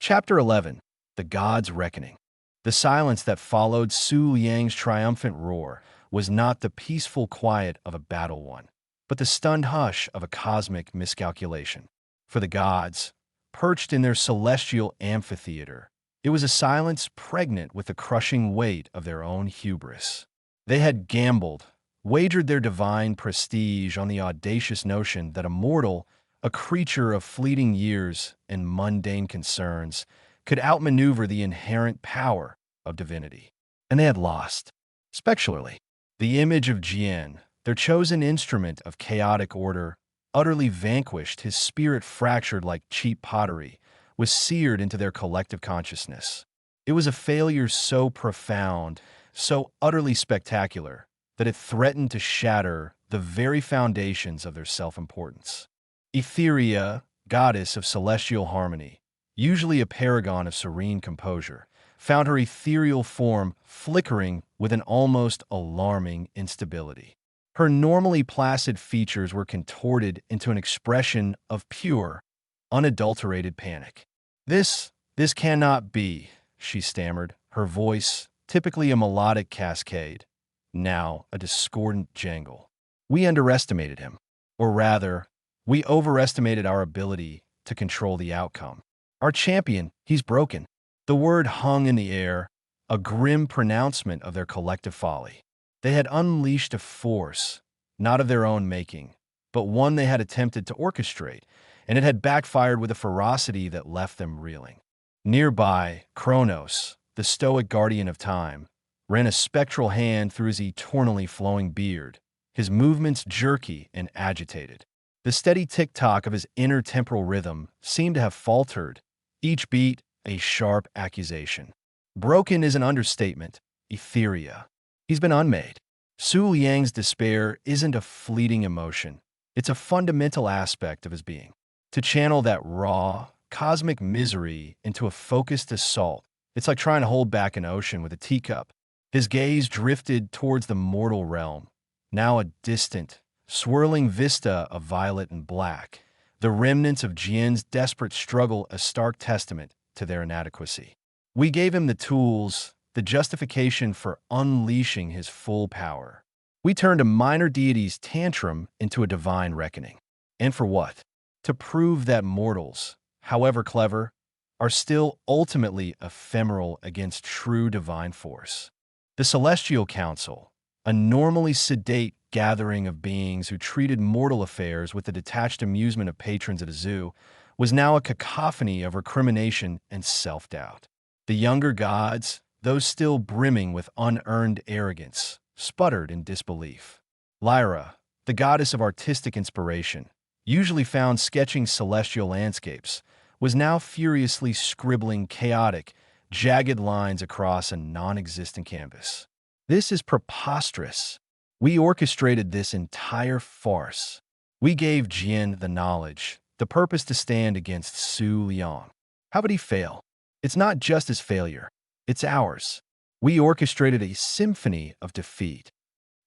Chapter 11. The Gods' Reckoning. The silence that followed Su Liang's triumphant roar was not the peaceful quiet of a battle won, but the stunned hush of a cosmic miscalculation. For the gods, perched in their celestial amphitheater, it was a silence pregnant with the crushing weight of their own hubris. They had gambled, wagered their divine prestige on the audacious notion that a mortal, a creature of fleeting years and mundane concerns, could outmaneuver the inherent power of divinity. And they had lost. Spectacularly. The image of Jian, their chosen instrument of chaotic order, utterly vanquished, his spirit fractured like cheap pottery, was seared into their collective consciousness. It was a failure so profound, so utterly spectacular, that it threatened to shatter the very foundations of their self-importance. Etheria, goddess of celestial harmony, usually a paragon of serene composure, found her ethereal form flickering with an almost alarming instability. Her normally placid features were contorted into an expression of pure, unadulterated panic. This cannot be," she stammered, her voice, typically a melodic cascade, now a discordant jangle. "We underestimated him. Or rather, we overestimated our ability to control the outcome. Our champion, he's broken." The word hung in the air, a grim pronouncement of their collective folly. They had unleashed a force, not of their own making, but one they had attempted to orchestrate, and it had backfired with a ferocity that left them reeling. Nearby, Kronos, the stoic guardian of time, ran a spectral hand through his eternally flowing beard, his movements jerky and agitated. The steady tick-tock of his inner temporal rhythm seemed to have faltered, each beat a sharp accusation. Broken is an understatement. Etheria. He's been unmade. Su Liang's despair isn't a fleeting emotion. It's a fundamental aspect of his being. To channel that raw, cosmic misery into a focused assault, it's like trying to hold back an ocean with a teacup. His gaze drifted towards the mortal realm, now a distant, swirling vista of violet and black, the remnants of Jian's desperate struggle a stark testament to their inadequacy. We gave him the tools, the justification for unleashing his full power. We turned a minor deity's tantrum into a divine reckoning. And for what? To prove that mortals, however clever, are still ultimately ephemeral against true divine force. The Celestial Council, a normally sedate gathering of beings who treated mortal affairs with the detached amusement of patrons at a zoo, was now a cacophony of recrimination and self-doubt. The younger gods, those still brimming with unearned arrogance, sputtered in disbelief. Lyra, the goddess of artistic inspiration, usually found sketching celestial landscapes, was now furiously scribbling chaotic, jagged lines across a non-existent canvas. "This is preposterous. We orchestrated this entire farce. We gave Jian the knowledge, the purpose to stand against Su Liang. How would he fail? It's not just his failure. It's ours. We orchestrated a symphony of defeat."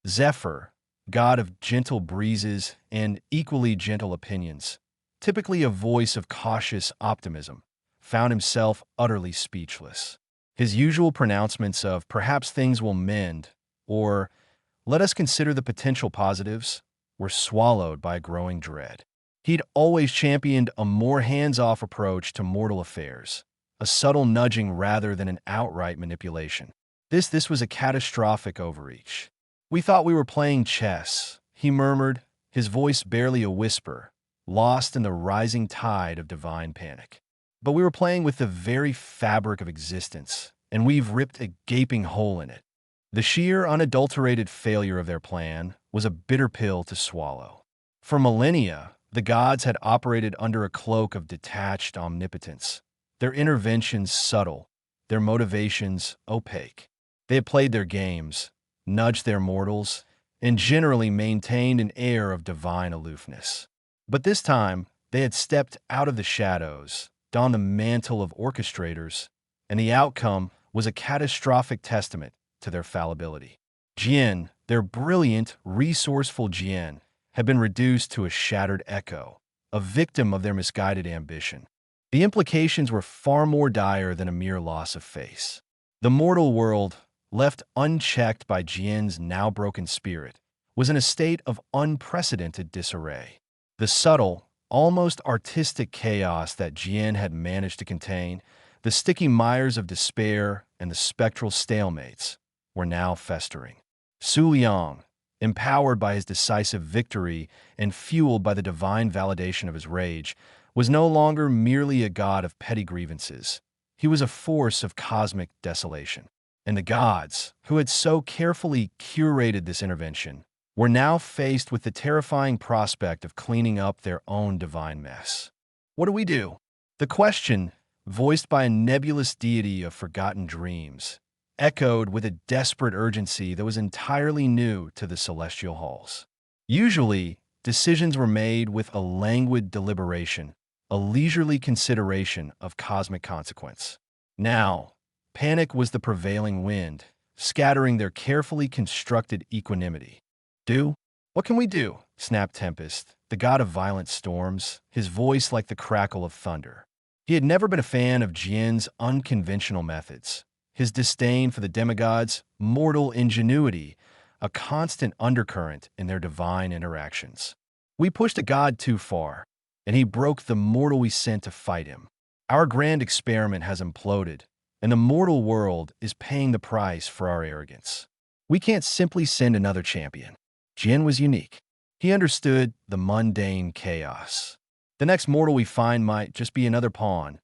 Zephyr, god of gentle breezes and equally gentle opinions, typically a voice of cautious optimism, found himself utterly speechless. His usual pronouncements of "perhaps things will mend" or "let us consider the potential positives" were swallowed by a growing dread. He'd always championed a more hands-off approach to mortal affairs, a subtle nudging rather than an outright manipulation. This was a catastrophic overreach. "We thought we were playing chess," he murmured, his voice barely a whisper, lost in the rising tide of divine panic. "But we were playing with the very fabric of existence, and we've ripped a gaping hole in it." The sheer, unadulterated failure of their plan was a bitter pill to swallow. For millennia, the gods had operated under a cloak of detached omnipotence, their interventions subtle, their motivations opaque. They had played their games, nudged their mortals, and generally maintained an air of divine aloofness. But this time, they had stepped out of the shadows, donned the mantle of orchestrators, and the outcome was a catastrophic testament to their fallibility. Jian, their brilliant, resourceful Jian, had been reduced to a shattered echo, a victim of their misguided ambition. The implications were far more dire than a mere loss of face. The mortal world, left unchecked by Jian's now broken spirit, was in a state of unprecedented disarray. The subtle, almost artistic chaos that Jian had managed to contain, the sticky mires of despair and the spectral stalemates, were now festering. Su Liang, empowered by his decisive victory and fueled by the divine validation of his rage, was no longer merely a god of petty grievances. He was a force of cosmic desolation. And the gods, who had so carefully curated this intervention, were now faced with the terrifying prospect of cleaning up their own divine mess. What do we do? The question, voiced by a nebulous deity of forgotten dreams, echoed with a desperate urgency that was entirely new to the celestial halls. Usually, decisions were made with a languid deliberation, a leisurely consideration of cosmic consequence. Now, panic was the prevailing wind, scattering their carefully constructed equanimity. What can we do? Snapped Tempest, the god of violent storms, his voice like the crackle of thunder. He had never been a fan of Jian's unconventional methods, his disdain for the demigods' mortal ingenuity, a constant undercurrent in their divine interactions. We pushed a god too far, and he broke the mortal we sent to fight him. Our grand experiment has imploded, and the mortal world is paying the price for our arrogance. We can't simply send another champion. Jian was unique. He understood the mundane chaos. The next mortal we find might just be another pawn,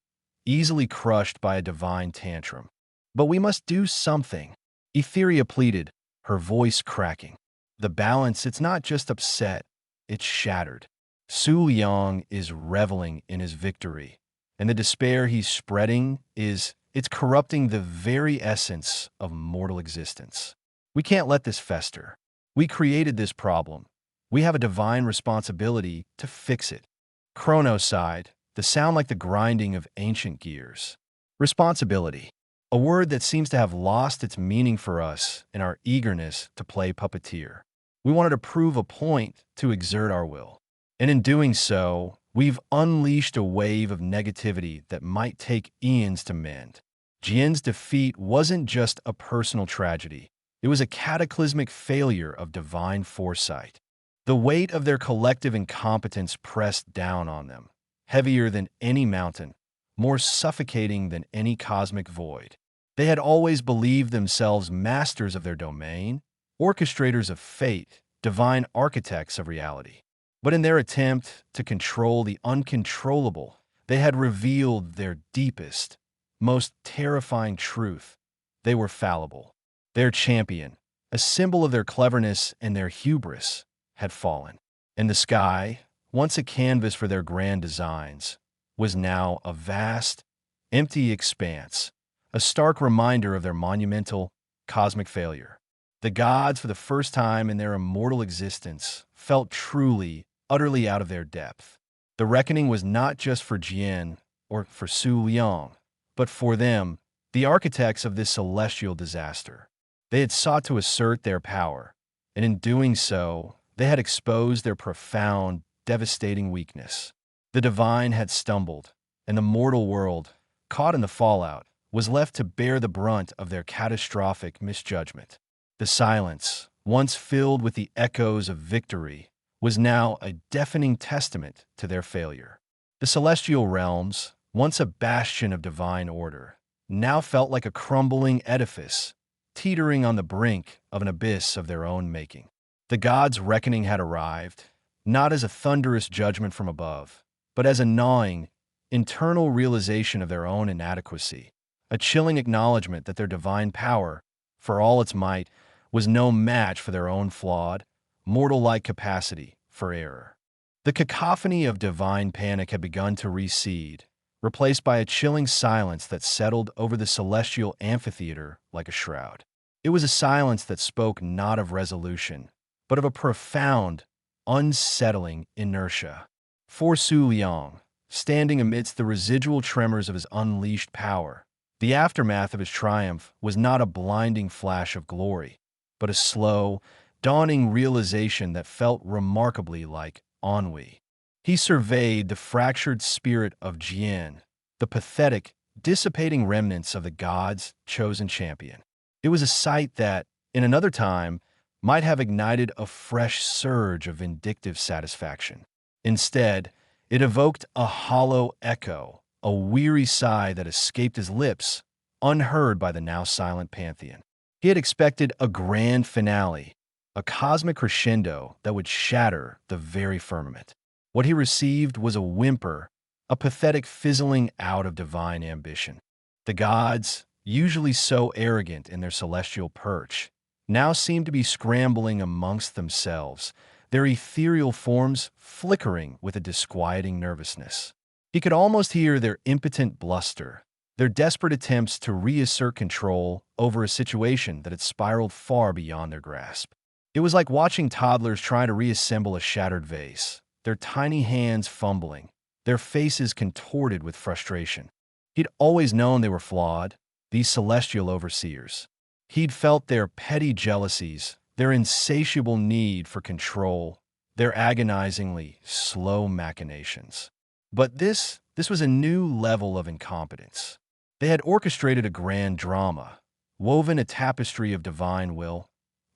easily crushed by a divine tantrum. But we must do something, Etheria pleaded, her voice cracking. The balance, it's not just upset, it's shattered. Su Liang is reveling in his victory, and the despair he's spreading it's corrupting the very essence of mortal existence. We can't let this fester. We created this problem. We have a divine responsibility to fix it. Chrono sighed, the sound like the grinding of ancient gears. Responsibility, a word that seems to have lost its meaning for us in our eagerness to play puppeteer. We wanted to prove a point to exert our will. And in doing so, we've unleashed a wave of negativity that might take eons to mend. Jian's defeat wasn't just a personal tragedy. It was a cataclysmic failure of divine foresight. The weight of their collective incompetence pressed down on them, heavier than any mountain, more suffocating than any cosmic void. They had always believed themselves masters of their domain, orchestrators of fate, divine architects of reality. But in their attempt to control the uncontrollable, they had revealed their deepest, most terrifying truth. They were fallible. Their champion, a symbol of their cleverness and their hubris, had fallen. And the sky, once a canvas for their grand designs, was now a vast, empty expanse, a stark reminder of their monumental, cosmic failure. The gods, for the first time in their immortal existence, felt truly, utterly out of their depth. The reckoning was not just for Jian or for Su Liang, but for them, the architects of this celestial disaster. They had sought to assert their power, and in doing so, they had exposed their profound, devastating weakness. The divine had stumbled, and the mortal world, caught in the fallout, was left to bear the brunt of their catastrophic misjudgment. The silence, once filled with the echoes of victory, was now a deafening testament to their failure. The celestial realms, once a bastion of divine order, now felt like a crumbling edifice, teetering on the brink of an abyss of their own making. The gods' reckoning had arrived, not as a thunderous judgment from above, but as a gnawing, internal realization of their own inadequacy, a chilling acknowledgement that their divine power, for all its might, was no match for their own flawed, mortal-like capacity for error. The cacophony of divine panic had begun to recede, replaced by a chilling silence that settled over the celestial amphitheater like a shroud. It was a silence that spoke not of resolution, but of a profound, unsettling inertia. For Su Liang, standing amidst the residual tremors of his unleashed power, the aftermath of his triumph was not a blinding flash of glory, but a slow, dawning realization that felt remarkably like ennui. He surveyed the fractured spirit of Jian, the pathetic, dissipating remnants of the gods' chosen champion. It was a sight that, in another time, might have ignited a fresh surge of vindictive satisfaction. Instead, it evoked a hollow echo, a weary sigh that escaped his lips, unheard by the now silent pantheon. He had expected a grand finale, a cosmic crescendo that would shatter the very firmament. What he received was a whimper, a pathetic fizzling out of divine ambition. The gods, usually so arrogant in their celestial perch, now seemed to be scrambling amongst themselves, their ethereal forms flickering with a disquieting nervousness. He could almost hear their impotent bluster, their desperate attempts to reassert control over a situation that had spiraled far beyond their grasp. It was like watching toddlers try to reassemble a shattered vase, their tiny hands fumbling, their faces contorted with frustration. He'd always known they were flawed, these celestial overseers. He'd felt their petty jealousies, their insatiable need for control, their agonizingly slow machinations. But this was a new level of incompetence. They had orchestrated a grand drama, woven a tapestry of divine will,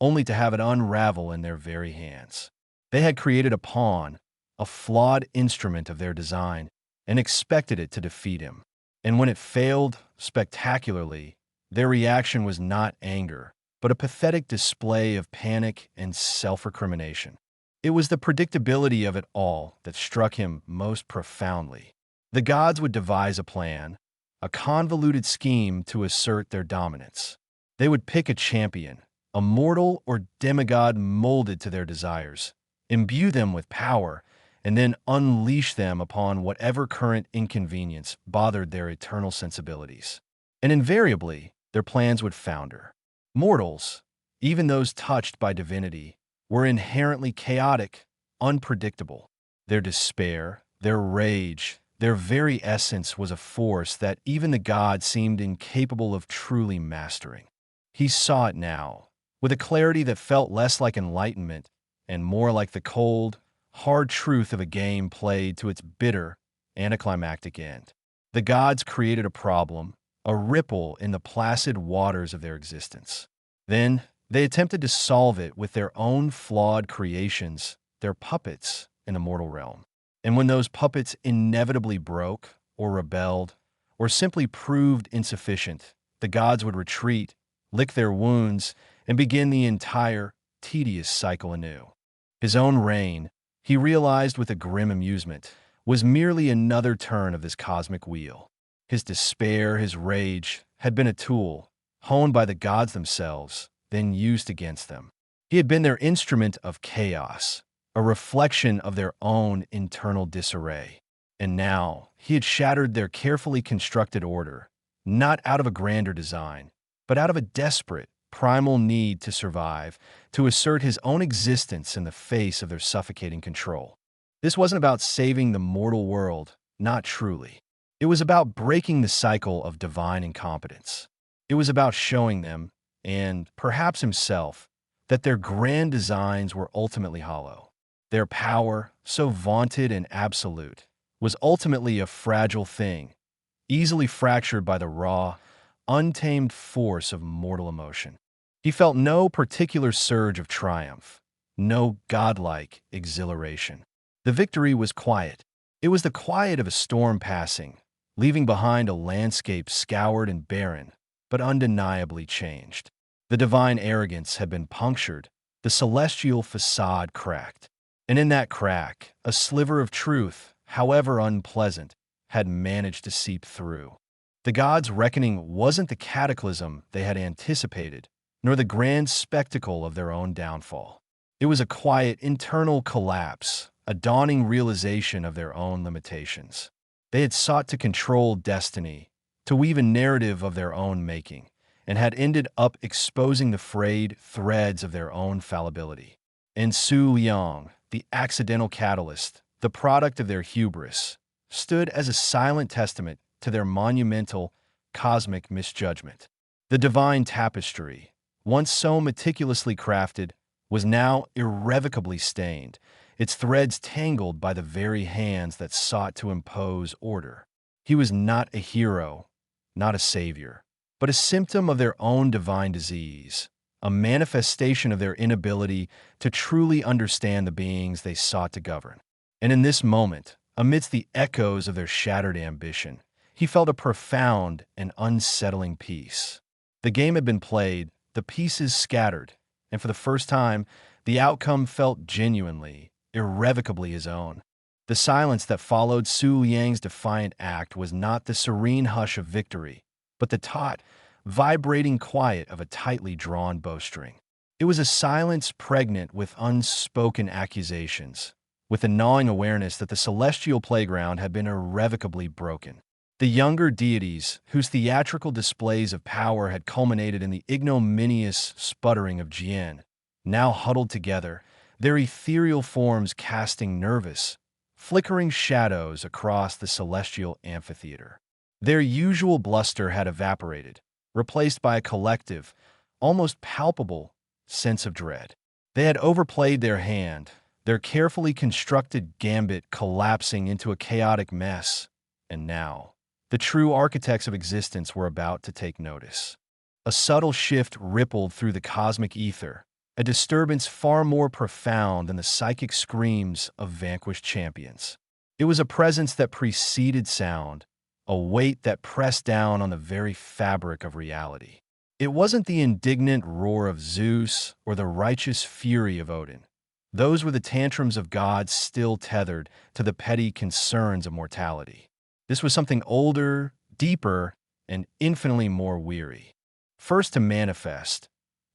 only to have it unravel in their very hands. They had created a pawn, a flawed instrument of their design, and expected it to defeat him. And when it failed spectacularly, their reaction was not anger, but a pathetic display of panic and self-recrimination. It was the predictability of it all that struck him most profoundly. The gods would devise a plan, a convoluted scheme to assert their dominance. They would pick a champion, a mortal or demigod molded to their desires, imbue them with power, and then unleash them upon whatever current inconvenience bothered their eternal sensibilities. And invariably, their plans would founder. Mortals, even those touched by divinity, were inherently chaotic, unpredictable. Their despair, their rage, their very essence was a force that even the gods seemed incapable of truly mastering. He saw it now, with a clarity that felt less like enlightenment and more like the cold, hard truth of a game played to its bitter, anticlimactic end. The gods created a problem, a ripple in the placid waters of their existence. Then they attempted to solve it with their own flawed creations, their puppets in the mortal realm. And when those puppets inevitably broke, or rebelled, or simply proved insufficient, the gods would retreat, lick their wounds, and begin the entire, tedious cycle anew. His own reign, he realized with a grim amusement, was merely another turn of this cosmic wheel. His despair, his rage, had been a tool, honed by the gods themselves, then used against them. He had been their instrument of chaos, a reflection of their own internal disarray. And now he had shattered their carefully constructed order, not out of a grander design, but out of a desperate, primal need to survive, to assert his own existence in the face of their suffocating control. This wasn't about saving the mortal world, not truly. It was about breaking the cycle of divine incompetence. It was about showing them, and perhaps himself, that their grand designs were ultimately hollow. Their power, so vaunted and absolute, was ultimately a fragile thing, easily fractured by the raw, untamed force of mortal emotion. He felt no particular surge of triumph, no godlike exhilaration. The victory was quiet. It was the quiet of a storm passing, leaving behind a landscape scoured and barren, but undeniably changed. The divine arrogance had been punctured, the celestial facade cracked. And in that crack, a sliver of truth, however unpleasant, had managed to seep through. The gods' reckoning wasn't the cataclysm they had anticipated, nor the grand spectacle of their own downfall. It was a quiet internal collapse, a dawning realization of their own limitations. They had sought to control destiny, to weave a narrative of their own making, and had ended up exposing the frayed threads of their own fallibility. And Su Liang, the accidental catalyst, the product of their hubris, stood as a silent testament to their monumental, cosmic misjudgment. The divine tapestry, once so meticulously crafted, was now irrevocably stained, its threads tangled by the very hands that sought to impose order. He was not a hero, not a savior, but a symptom of their own divine disease, a manifestation of their inability to truly understand the beings they sought to govern. And in this moment, amidst the echoes of their shattered ambition, he felt a profound and unsettling peace. The game had been played, the pieces scattered, and for the first time, the outcome felt genuinely, irrevocably his own. The silence that followed Su Yang's defiant act was not the serene hush of victory, but the taut, vibrating quiet of a tightly drawn bowstring. It was a silence pregnant with unspoken accusations, with a gnawing awareness that the celestial playground had been irrevocably broken. The younger deities, whose theatrical displays of power had culminated in the ignominious sputtering of Jian, now huddled together, their ethereal forms casting nervous, flickering shadows across the celestial amphitheater. Their usual bluster had evaporated, replaced by a collective, almost palpable, sense of dread. They had overplayed their hand, their carefully constructed gambit collapsing into a chaotic mess, and now, the true architects of existence were about to take notice. A subtle shift rippled through the cosmic ether, a disturbance far more profound than the psychic screams of vanquished champions. It was a presence that preceded sound, a weight that pressed down on the very fabric of reality. It wasn't the indignant roar of Zeus or the righteous fury of Odin. Those were the tantrums of gods still tethered to the petty concerns of mortality. This was something older, deeper, and infinitely more weary. First to manifest,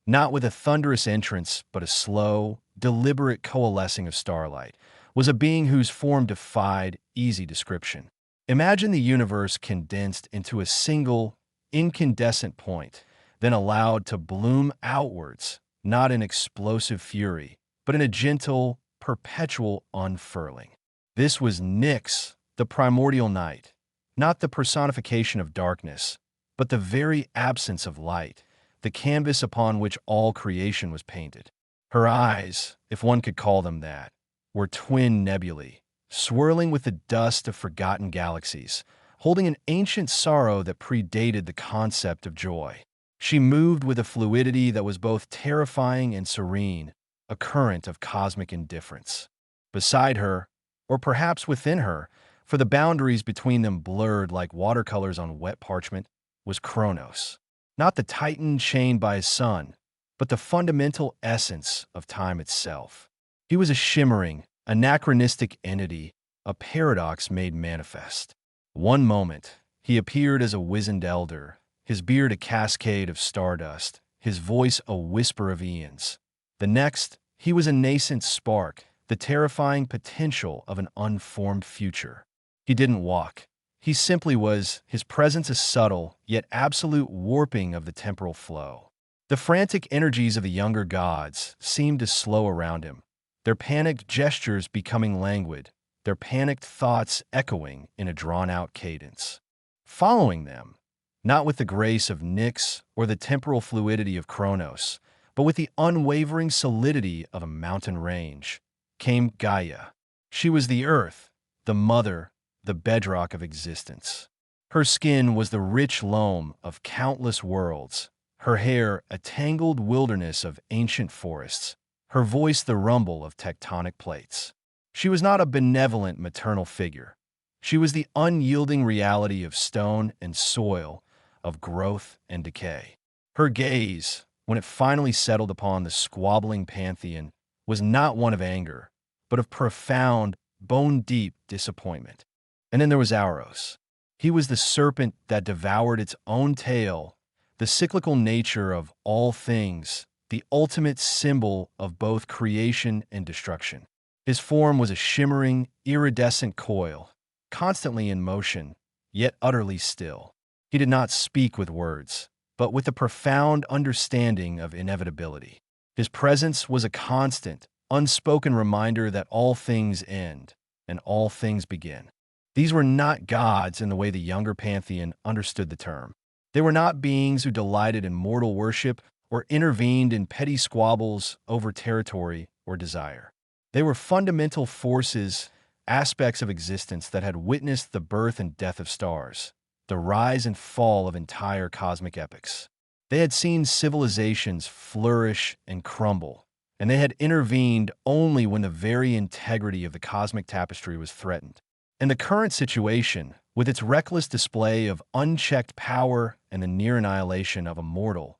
not with a thunderous entrance, but a slow, deliberate coalescing of starlight, was a being whose form defied easy description. Imagine the universe condensed into a single, incandescent point, then allowed to bloom outwards, not in explosive fury, but in a gentle, perpetual unfurling. This was Nyx, the primordial night, not the personification of darkness, but the very absence of light, the canvas upon which all creation was painted. Her eyes, if one could call them that, were twin nebulae, swirling with the dust of forgotten galaxies, holding an ancient sorrow that predated the concept of joy. She moved with a fluidity that was both terrifying and serene, a current of cosmic indifference. Beside her, or perhaps within her, for the boundaries between them blurred like watercolors on wet parchment, was Kronos. Not the titan chained by his sun, but the fundamental essence of time itself. He was a shimmering, anachronistic entity, a paradox made manifest. One moment, he appeared as a wizened elder, his beard a cascade of stardust, his voice a whisper of eons. The next, he was a nascent spark, the terrifying potential of an unformed future. He didn't walk. He simply was, his presence a subtle, yet absolute warping of the temporal flow. The frantic energies of the younger gods seemed to slow around him, their panicked gestures becoming languid, their panicked thoughts echoing in a drawn-out cadence. Following them, not with the grace of Nyx or the temporal fluidity of Kronos, but with the unwavering solidity of a mountain range, came Gaia. She was the earth, the mother, the bedrock of existence. Her skin was the rich loam of countless worlds, her hair a tangled wilderness of ancient forests, her voice the rumble of tectonic plates. She was not a benevolent maternal figure. She was the unyielding reality of stone and soil, of growth and decay. Her gaze, when it finally settled upon the squabbling pantheon, was not one of anger, but of profound, bone-deep disappointment. And then there was Auros. He was the serpent that devoured its own tail, the cyclical nature of all things, the ultimate symbol of both creation and destruction. His form was a shimmering, iridescent coil, constantly in motion, yet utterly still. He did not speak with words, but with a profound understanding of inevitability. His presence was a constant, unspoken reminder that all things end and all things begin. These were not gods in the way the younger pantheon understood the term. They were not beings who delighted in mortal worship or intervened in petty squabbles over territory or desire. They were fundamental forces aspects of existence that had witnessed the birth and death of stars, the rise and fall of entire cosmic epochs. They had seen civilizations flourish and crumble, and they had intervened only when the very integrity of the cosmic tapestry was threatened. And the current situation, with its reckless display of unchecked power and the near annihilation of a mortal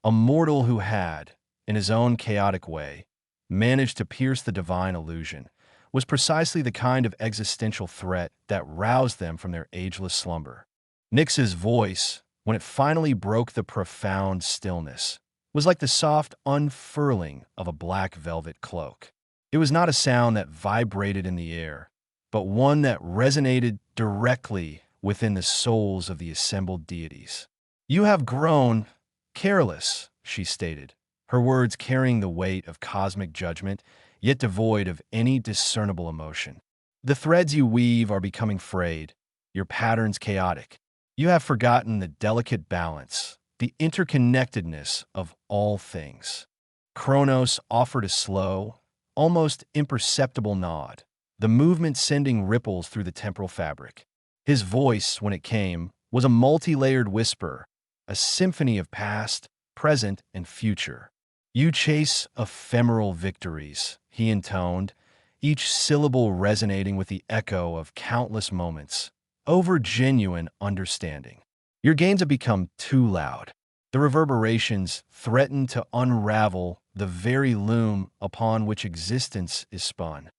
who had, in his own chaotic way, managed to pierce the divine illusion, was precisely the kind of existential threat that roused them from their ageless slumber. Nyx's voice, when it finally broke the profound stillness, was like the soft unfurling of a black velvet cloak. It was not a sound that vibrated in the air, but one that resonated directly within the souls of the assembled deities. "You have grown careless," she stated, her words carrying the weight of cosmic judgment, yet devoid of any discernible emotion. "The threads you weave are becoming frayed, your patterns chaotic. You have forgotten the delicate balance, the interconnectedness of all things." Kronos offered a slow, almost imperceptible nod, the movement sending ripples through the temporal fabric. His voice, when it came, was a multi-layered whisper, a symphony of past, present, and future. "You chase ephemeral victories," he intoned, each syllable resonating with the echo of countless moments, over genuine understanding. "Your gains have become too loud. The reverberations threaten to unravel the very loom upon which existence is spun."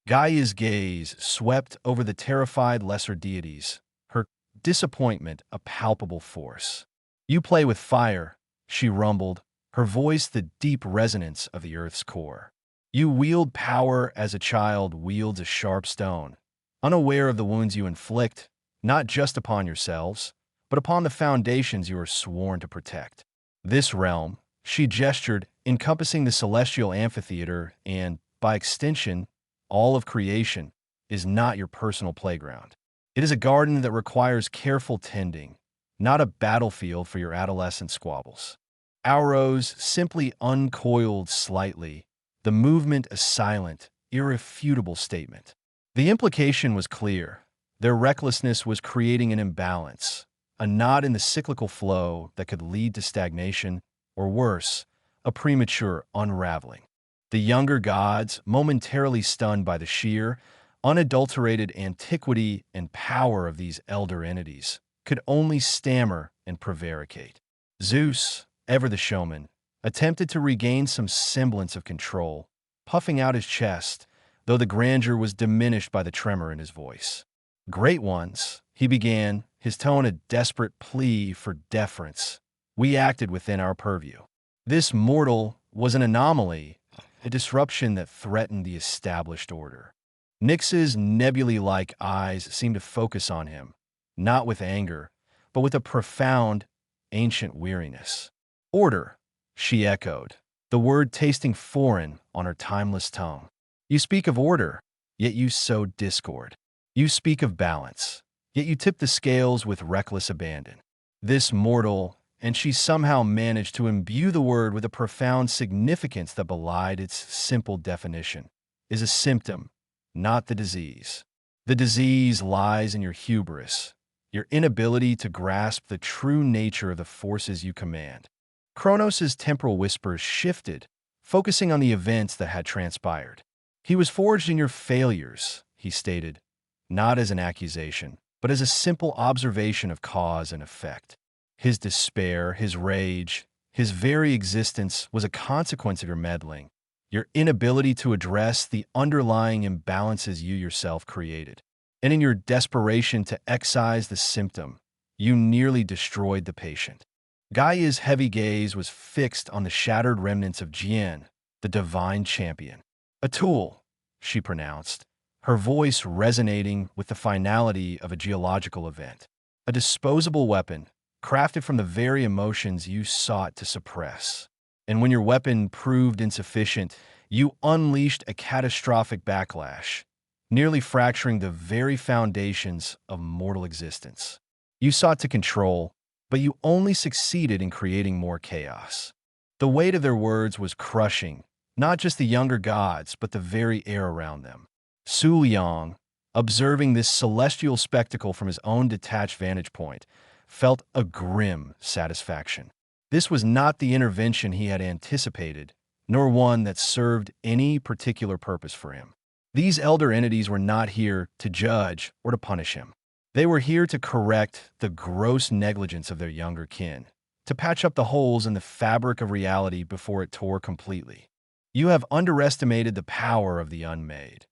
Gaia's gaze swept over the terrified lesser deities, her disappointment a palpable force. "You play with fire," she rumbled, her voice the deep resonance of the earth's core. "You wield power as a child wields a sharp stone, unaware of the wounds you inflict, not just upon yourselves, but upon the foundations you are sworn to protect. This realm," she gestured, encompassing the celestial amphitheater and, by extension, all of creation, "is not your personal playground. It is a garden that requires careful tending, not a battlefield for your adolescent squabbles." Arrows simply uncoiled slightly, the movement a silent, irrefutable statement. The implication was clear. Their recklessness was creating an imbalance, a knot in the cyclical flow that could lead to stagnation, or worse, a premature unraveling. The younger gods, momentarily stunned by the sheer, unadulterated antiquity and power of these elder entities, could only stammer and prevaricate. Zeus, ever the showman, attempted to regain some semblance of control, puffing out his chest, though the grandeur was diminished by the tremor in his voice. "Great ones," he began, his tone a desperate plea for deference, "we acted within our purview. This mortal was an anomaly, a disruption that threatened the established order." Nyx's nebulae-like eyes seemed to focus on him, not with anger, but with a profound, ancient weariness. "Order," she echoed, the word tasting foreign on her timeless tongue. "You speak of order, yet you sow discord. You speak of balance, yet you tip the scales with reckless abandon. This mortal," and she somehow managed to imbue the word with a profound significance that belied its simple definition, "is a symptom, not the disease. The disease lies in your hubris, your inability to grasp the true nature of the forces you command." Kronos's temporal whispers shifted, focusing on the events that had transpired. "He was forged in your failures," he stated, not as an accusation, but as a simple observation of cause and effect. His despair, his rage, his very existence was a consequence of your meddling, your inability to address the underlying imbalances you yourself created. And in your desperation to excise the symptom, you nearly destroyed the patient. Gaia's heavy gaze was fixed on the shattered remnants of Jian, the divine champion. "A tool," she pronounced, her voice resonating with the finality of a geological event. "A disposable weapon, crafted from the very emotions you sought to suppress. And when your weapon proved insufficient, you unleashed a catastrophic backlash, nearly fracturing the very foundations of mortal existence. You sought to control, but you only succeeded in creating more chaos." The weight of their words was crushing, not just the younger gods, but the very air around them. Su Liang, observing this celestial spectacle from his own detached vantage point, felt a grim satisfaction. This was not the intervention he had anticipated, nor one that served any particular purpose for him. These elder entities were not here to judge or to punish him. They were here to correct the gross negligence of their younger kin, to patch up the holes in the fabric of reality before it tore completely. You have underestimated the power of the unmade.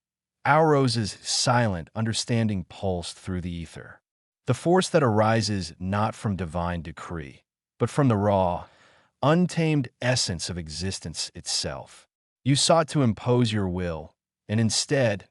Aurose's silent, understanding pulsed through the ether. The force that arises not from divine decree, but from the raw, untamed essence of existence itself. You sought to impose your will, and instead,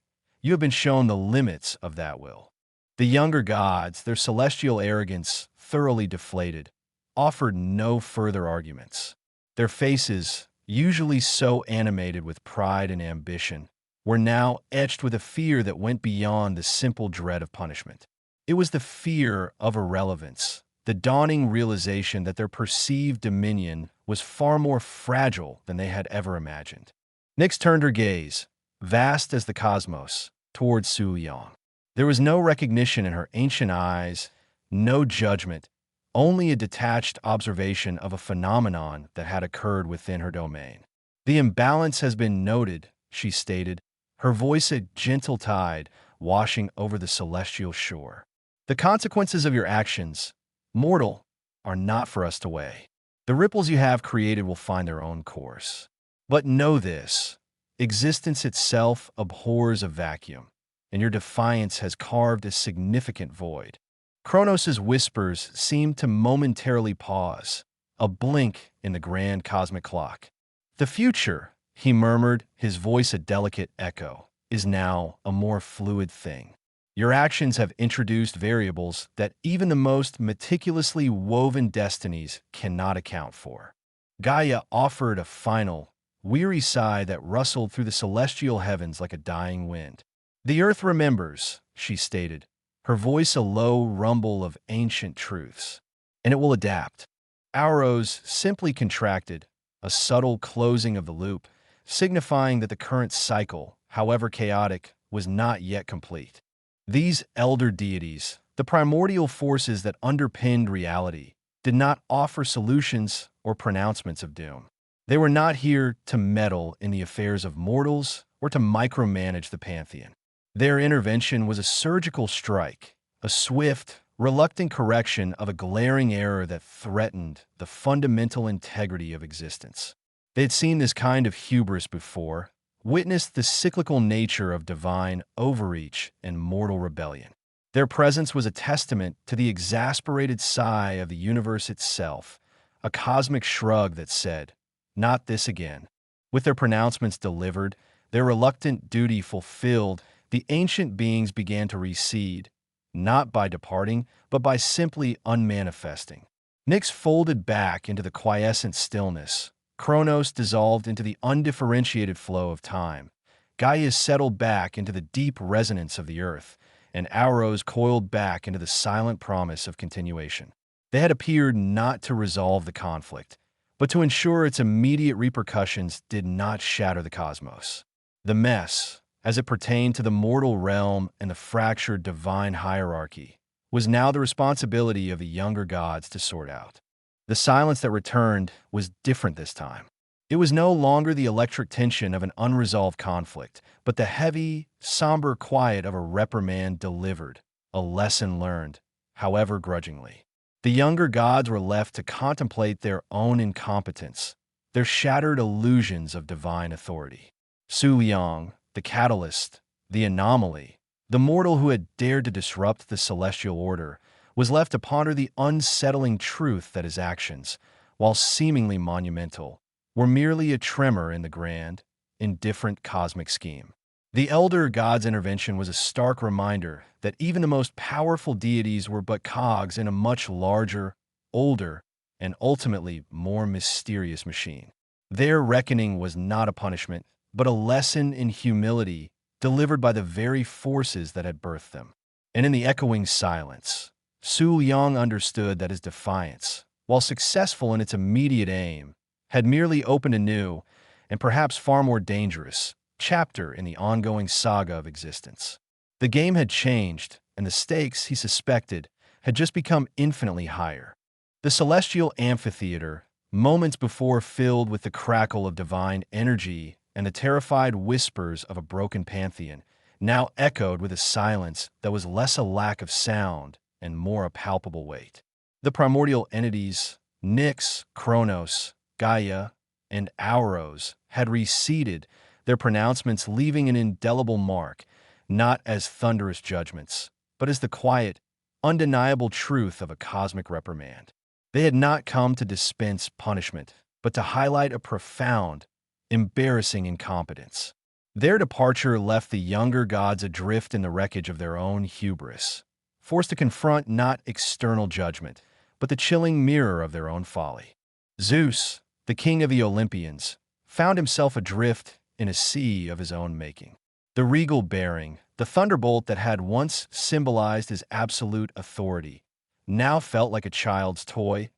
you have been shown the limits of that will. The younger gods, their celestial arrogance thoroughly deflated, offered no further arguments. Their faces, usually so animated with pride and ambition, were now etched with a fear that went beyond the simple dread of punishment. It was the fear of irrelevance, the dawning realization that their perceived dominion was far more fragile than they had ever imagined. Nyx turned her gaze, vast as the cosmos, towards Su Yang. There was no recognition in her ancient eyes, no judgment, only a detached observation of a phenomenon that had occurred within her domain. The imbalance has been noted, she stated, her voice a gentle tide washing over the celestial shore. The consequences of your actions, mortal, are not for us to weigh. The ripples you have created will find their own course. But know this, existence itself abhors a vacuum, and your defiance has carved a significant void. Kronos' whispers seemed to momentarily pause, a blink in the grand cosmic clock. The future, he murmured, his voice a delicate echo, is now a more fluid thing. Your actions have introduced variables that even the most meticulously woven destinies cannot account for. Gaia offered a final, weary sigh that rustled through the celestial heavens like a dying wind. The earth remembers, she stated, her voice a low rumble of ancient truths, and it will adapt. Auros simply contracted, a subtle closing of the loop, signifying that the current cycle, however chaotic, was not yet complete. These elder deities, the primordial forces that underpinned reality, did not offer solutions or pronouncements of doom. They were not here to meddle in the affairs of mortals or to micromanage the pantheon. Their intervention was a surgical strike, a swift, reluctant correction of a glaring error that threatened the fundamental integrity of existence. They had seen this kind of hubris before, witnessed the cyclical nature of divine overreach and mortal rebellion. Their presence was a testament to the exasperated sigh of the universe itself, a cosmic shrug that said, "Not this again." With their pronouncements delivered, their reluctant duty fulfilled, the ancient beings began to recede, not by departing, but by simply unmanifesting. Nyx folded back into the quiescent stillness. Kronos dissolved into the undifferentiated flow of time. Gaia settled back into the deep resonance of the earth, and Auros coiled back into the silent promise of continuation. They had appeared not to resolve the conflict, but to ensure its immediate repercussions did not shatter the cosmos. The mess, as it pertained to the mortal realm and the fractured divine hierarchy, was now the responsibility of the younger gods to sort out. The silence that returned was different this time. It was no longer the electric tension of an unresolved conflict, but the heavy, somber quiet of a reprimand delivered, a lesson learned, however grudgingly. The younger gods were left to contemplate their own incompetence, their shattered illusions of divine authority. Su Yang, the catalyst, the anomaly, the mortal who had dared to disrupt the celestial order, was left to ponder the unsettling truth that his actions, while seemingly monumental, were merely a tremor in the grand, indifferent cosmic scheme. The elder god's intervention was a stark reminder that even the most powerful deities were but cogs in a much larger, older, and ultimately more mysterious machine. Their reckoning was not a punishment, but a lesson in humility delivered by the very forces that had birthed them. And in the echoing silence, Su Yang understood that his defiance, while successful in its immediate aim, had merely opened a new, and perhaps far more dangerous, chapter in the ongoing saga of existence. The game had changed, and the stakes, he suspected, had just become infinitely higher. The celestial amphitheater, moments before filled with the crackle of divine energy and the terrified whispers of a broken pantheon, now echoed with a silence that was less a lack of sound and more a palpable weight. The primordial entities, Nyx, Kronos, Gaia, and Auros, had receded, their pronouncements leaving an indelible mark, not as thunderous judgments, but as the quiet, undeniable truth of a cosmic reprimand. They had not come to dispense punishment, but to highlight a profound, embarrassing incompetence. Their departure left the younger gods adrift in the wreckage of their own hubris, forced to confront not external judgment, but the chilling mirror of their own folly. Zeus, the king of the Olympians, found himself adrift in a sea of his own making. The regal bearing, the thunderbolt that had once symbolized his absolute authority, now felt like a child's toy,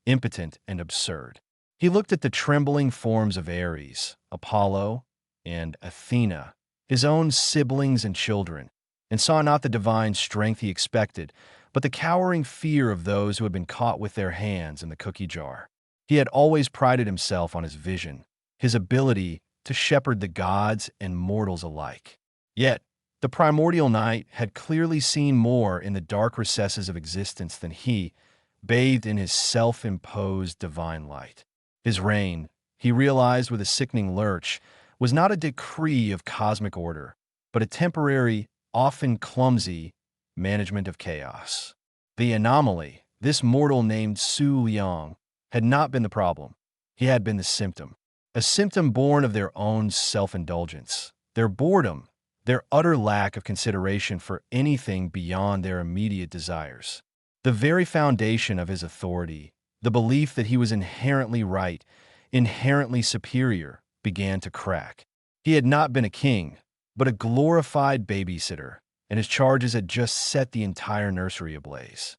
impotent and absurd. He looked at the trembling forms of Ares, Apollo, and Athena, his own siblings and children, and saw not the divine strength he expected, but the cowering fear of those who had been caught with their hands in the cookie jar. He had always prided himself on his vision, his ability to shepherd the gods and mortals alike. Yet, the primordial night had clearly seen more in the dark recesses of existence than he, bathed in his self-imposed divine light. His reign, he realized with a sickening lurch, was not a decree of cosmic order, but a temporary, often clumsy, management of chaos. The anomaly, this mortal named Su Liang, had not been the problem. He had been the symptom. A symptom born of their own self-indulgence, their boredom, their utter lack of consideration for anything beyond their immediate desires. The very foundation of his authority, the belief that he was inherently right, inherently superior, began to crack. He had not been a king, but a glorified babysitter, and his charges had just set the entire nursery ablaze.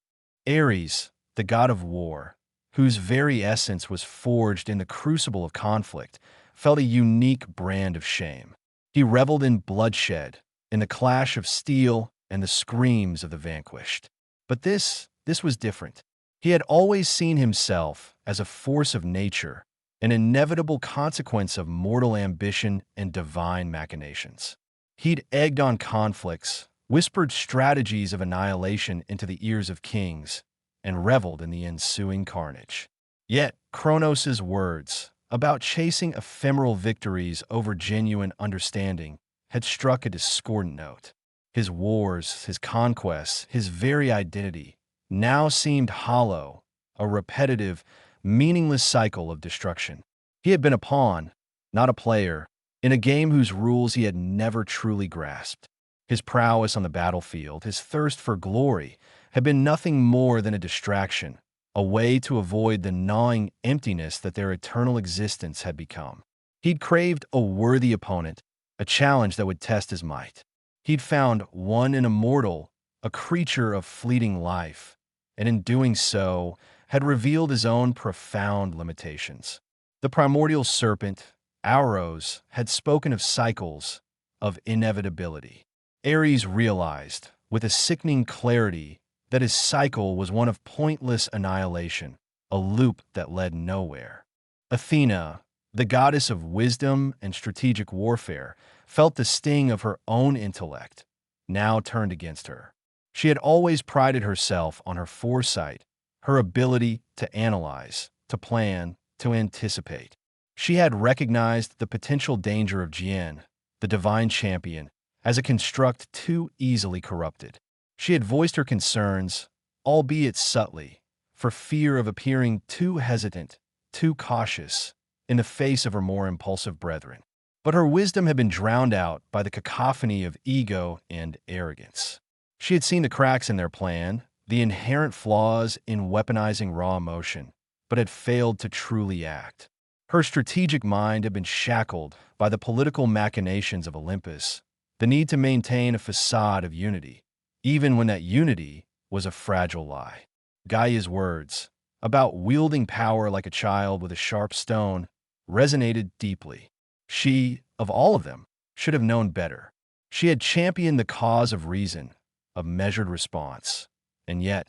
Ares, the god of war, whose very essence was forged in the crucible of conflict, felt a unique brand of shame. He reveled in bloodshed, in the clash of steel and the screams of the vanquished. But this was different. He had always seen himself as a force of nature, an inevitable consequence of mortal ambition and divine machinations. He'd egged on conflicts, whispered strategies of annihilation into the ears of kings, and reveled in the ensuing carnage. Yet Kronos' words about chasing ephemeral victories over genuine understanding had struck a discordant note. His wars, his conquests, his very identity now seemed hollow, a repetitive, meaningless cycle of destruction. He had been a pawn, not a player, in a game whose rules he had never truly grasped. His prowess on the battlefield, his thirst for glory, had been nothing more than a distraction, a way to avoid the gnawing emptiness that their eternal existence had become. He'd craved a worthy opponent, a challenge that would test his might. He'd found one an immortal, a creature of fleeting life, and in doing so, had revealed his own profound limitations. The primordial serpent, Auros, had spoken of cycles, of inevitability. Ares realized, with a sickening clarity, that his cycle was one of pointless annihilation, a loop that led nowhere. Athena, the goddess of wisdom and strategic warfare, felt the sting of her own intellect, now turned against her. She had always prided herself on her foresight, her ability to analyze, to plan, to anticipate. She had recognized the potential danger of Jian, the divine champion, as a construct too easily corrupted. She had voiced her concerns, albeit subtly, for fear of appearing too hesitant, too cautious, in the face of her more impulsive brethren. But her wisdom had been drowned out by the cacophony of ego and arrogance. She had seen the cracks in their plan, the inherent flaws in weaponizing raw emotion, but had failed to truly act. Her strategic mind had been shackled by the political machinations of Olympus, the need to maintain a facade of unity, even when that unity was a fragile lie. Gaia's words, about wielding power like a child with a sharp stone, resonated deeply. She, of all of them, should have known better. She had championed the cause of reason, of measured response, and yet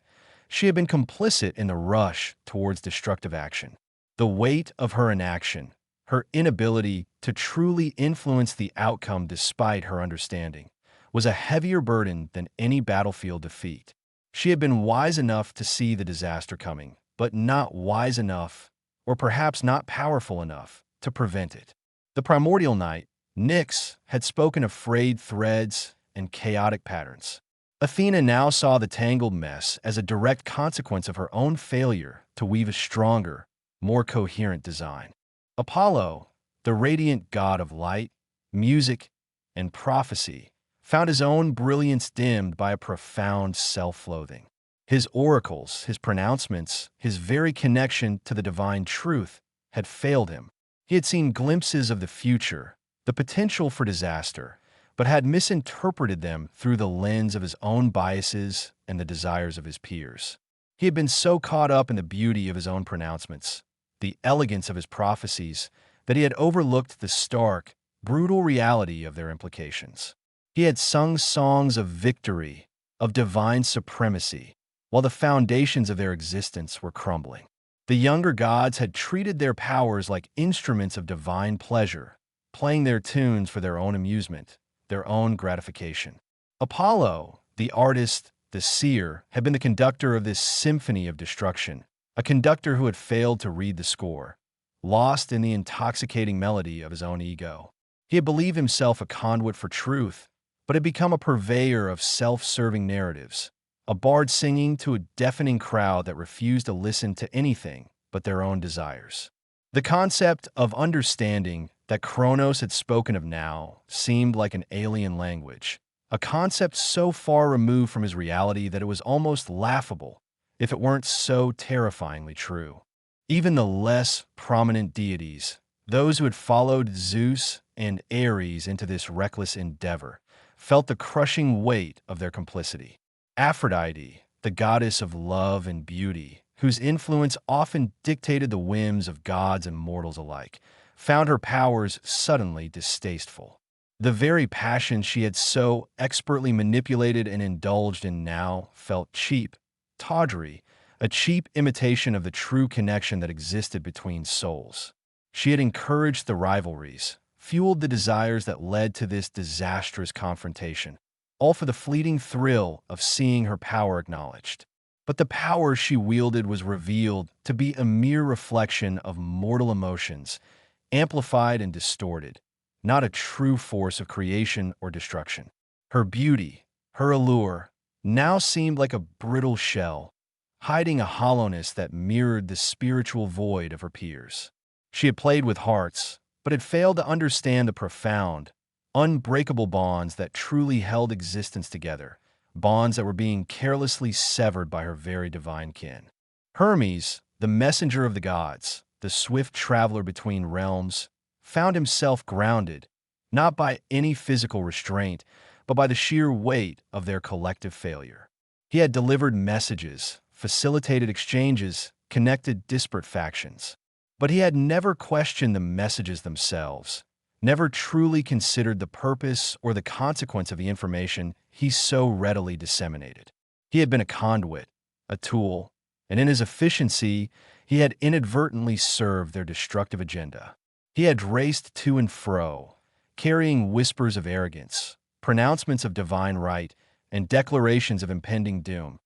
she had been complicit in the rush towards destructive action. The weight of her inaction, her inability to truly influence the outcome despite her understanding, was a heavier burden than any battlefield defeat. She had been wise enough to see the disaster coming, but not wise enough, or perhaps not powerful enough, to prevent it. The primordial night, Nyx had spoken of frayed threads and chaotic patterns. Athena now saw the tangled mess as a direct consequence of her own failure to weave a stronger, more coherent design. Apollo, the radiant god of light, music, and prophecy, found his own brilliance dimmed by a profound self-loathing. His oracles, his pronouncements, his very connection to the divine truth had failed him. He had seen glimpses of the future, the potential for disaster, but had misinterpreted them through the lens of his own biases and the desires of his peers. He had been so caught up in the beauty of his own pronouncements, the elegance of his prophecies, that he had overlooked the stark, brutal reality of their implications. He had sung songs of victory, of divine supremacy, while the foundations of their existence were crumbling. The younger gods had treated their powers like instruments of divine pleasure, playing their tunes for their own amusement, their own gratification. Apollo, the artist, the seer, had been the conductor of this symphony of destruction, a conductor who had failed to read the score, lost in the intoxicating melody of his own ego. He had believed himself a conduit for truth, but had become a purveyor of self-serving narratives, a bard singing to a deafening crowd that refused to listen to anything but their own desires. The concept of understanding that Kronos had spoken of now seemed like an alien language, a concept so far removed from his reality that it was almost laughable if it weren't so terrifyingly true. Even the less prominent deities, those who had followed Zeus and Ares into this reckless endeavor, felt the crushing weight of their complicity. Aphrodite, the goddess of love and beauty, whose influence often dictated the whims of gods and mortals alike, found her powers suddenly distasteful. The very passions she had so expertly manipulated and indulged in now felt cheap, tawdry, a cheap imitation of the true connection that existed between souls. She had encouraged the rivalries, fueled the desires that led to this disastrous confrontation, all for the fleeting thrill of seeing her power acknowledged. But the power she wielded was revealed to be a mere reflection of mortal emotions, amplified and distorted, not a true force of creation or destruction. Her beauty, her allure, now seemed like a brittle shell, hiding a hollowness that mirrored the spiritual void of her peers. She had played with hearts, but had failed to understand the profound, unbreakable bonds that truly held existence together, bonds that were being carelessly severed by her very divine kin. Hermes, the messenger of the gods, the swift traveler between realms, found himself grounded, not by any physical restraint, but by the sheer weight of their collective failure. He had delivered messages, facilitated exchanges, connected disparate factions. But he had never questioned the messages themselves, never truly considered the purpose or the consequence of the information he so readily disseminated. He had been a conduit, a tool, and in his efficiency, he had inadvertently served their destructive agenda. He had raced to and fro, carrying whispers of arrogance, pronouncements of divine right, and declarations of impending doom,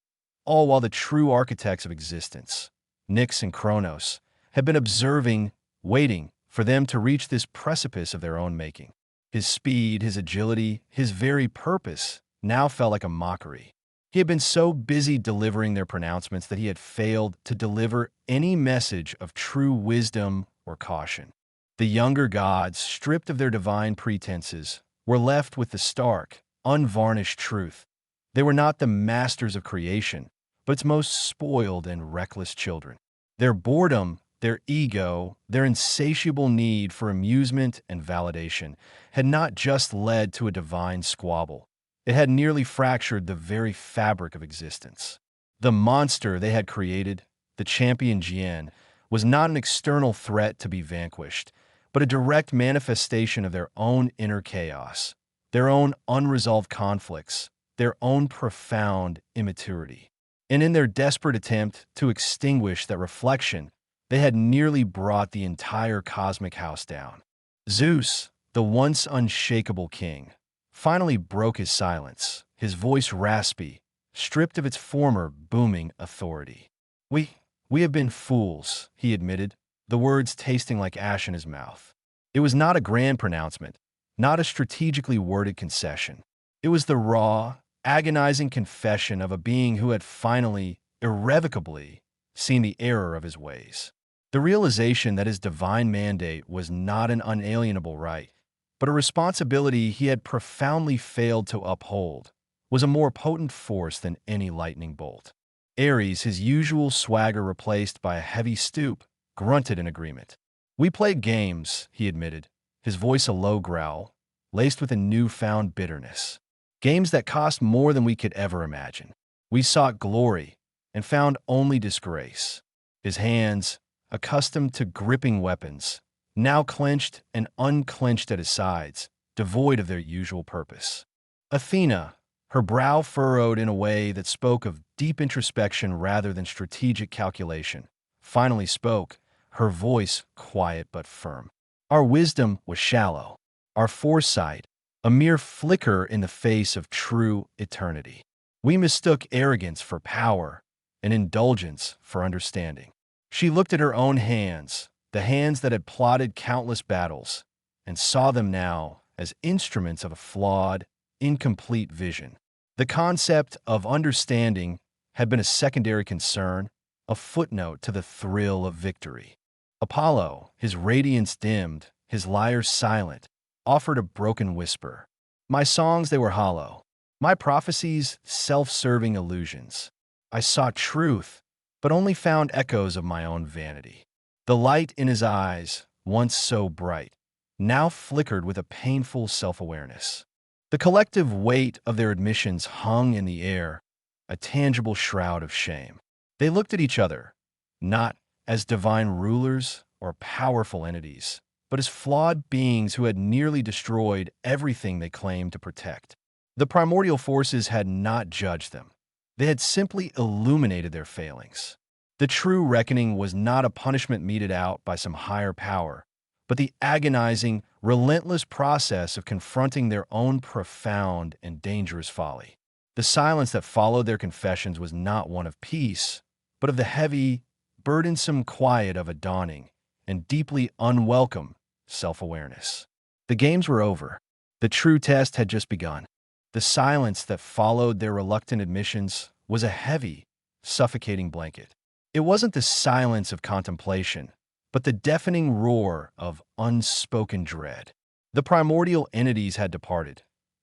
all while the true architects of existence, Nyx and Kronos, had been observing, waiting for them to reach this precipice of their own making. His speed, his agility, his very purpose now felt like a mockery. He had been so busy delivering their pronouncements that he had failed to deliver any message of true wisdom or caution. The younger gods, stripped of their divine pretenses, were left with the stark, unvarnished truth. They were not the masters of creation, but its most spoiled and reckless children. Their boredom, their ego, their insatiable need for amusement and validation had not just led to a divine squabble. It had nearly fractured the very fabric of existence. The monster they had created, the champion Jian, was not an external threat to be vanquished, but a direct manifestation of their own inner chaos, their own unresolved conflicts, their own profound immaturity. And in their desperate attempt to extinguish that reflection, they had nearly brought the entire cosmic house down. Zeus, the once unshakable king, finally broke his silence, his voice raspy, stripped of its former booming authority. We have been fools, he admitted, the words tasting like ash in his mouth. It was not a grand pronouncement, not a strategically worded concession. It was the raw, agonizing confession of a being who had finally, irrevocably, seen the error of his ways. The realization that his divine mandate was not an unalienable right, but a responsibility he had profoundly failed to uphold, was a more potent force than any lightning bolt. Ares, his usual swagger replaced by a heavy stoop, grunted in agreement. We played games, he admitted, his voice a low growl, laced with a newfound bitterness. Games that cost more than we could ever imagine. We sought glory and found only disgrace. His hands, accustomed to gripping weapons, now clenched and unclenched at his sides, devoid of their usual purpose. Athena, her brow furrowed in a way that spoke of deep introspection rather than strategic calculation, finally spoke, her voice quiet but firm. Our wisdom was shallow, our foresight a mere flicker in the face of true eternity. We mistook arrogance for power and indulgence for understanding. She looked at her own hands, the hands that had plotted countless battles, and saw them now as instruments of a flawed, incomplete vision. The concept of understanding had been a secondary concern, a footnote to the thrill of victory. Apollo, his radiance dimmed, his lyre silent, offered a broken whisper. My songs, they were hollow. My prophecies, self-serving illusions. I sought truth, but only found echoes of my own vanity. The light in his eyes, once so bright, now flickered with a painful self-awareness. The collective weight of their admissions hung in the air, a tangible shroud of shame. They looked at each other, not as divine rulers or powerful entities, but as flawed beings who had nearly destroyed everything they claimed to protect. The primordial forces had not judged them. They had simply illuminated their failings. The true reckoning was not a punishment meted out by some higher power, but the agonizing, relentless process of confronting their own profound and dangerous folly. The silence that followed their confessions was not one of peace, but of the heavy, burdensome quiet of a dawning and deeply unwelcome self-awareness. The games were over. The true test had just begun. The silence that followed their reluctant admissions was a heavy, suffocating blanket. It wasn't the silence of contemplation, but the deafening roar of unspoken dread. The primordial entities had departed,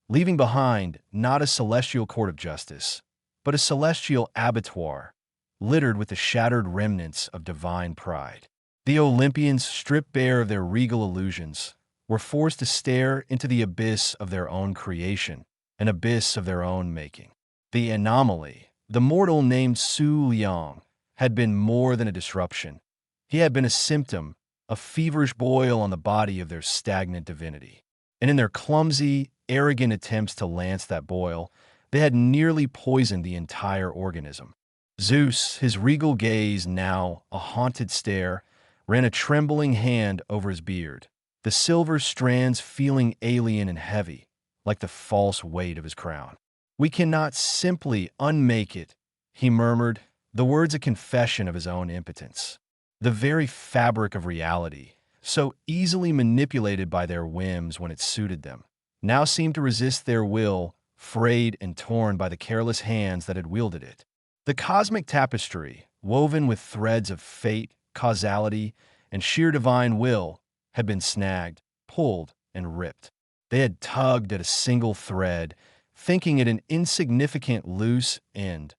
leaving behind not a celestial court of justice, but a celestial abattoir, littered with the shattered remnants of divine pride. The Olympians, stripped bare of their regal illusions, were forced to stare into the abyss of their own creation, an abyss of their own making. The anomaly, the mortal named Su Liang, had been more than a disruption. He had been a symptom, a feverish boil on the body of their stagnant divinity. And in their clumsy, arrogant attempts to lance that boil, they had nearly poisoned the entire organism. Zeus, his regal gaze now a haunted stare, ran a trembling hand over his beard, the silver strands feeling alien and heavy, like the false weight of his crown. We cannot simply unmake it, he murmured, the words a confession of his own impotence. The very fabric of reality, so easily manipulated by their whims when it suited them, now seemed to resist their will, frayed and torn by the careless hands that had wielded it. The cosmic tapestry, woven with threads of fate, causality, and sheer divine will, had been snagged, pulled, and ripped. They had tugged at a single thread, thinking it an insignificant loose end,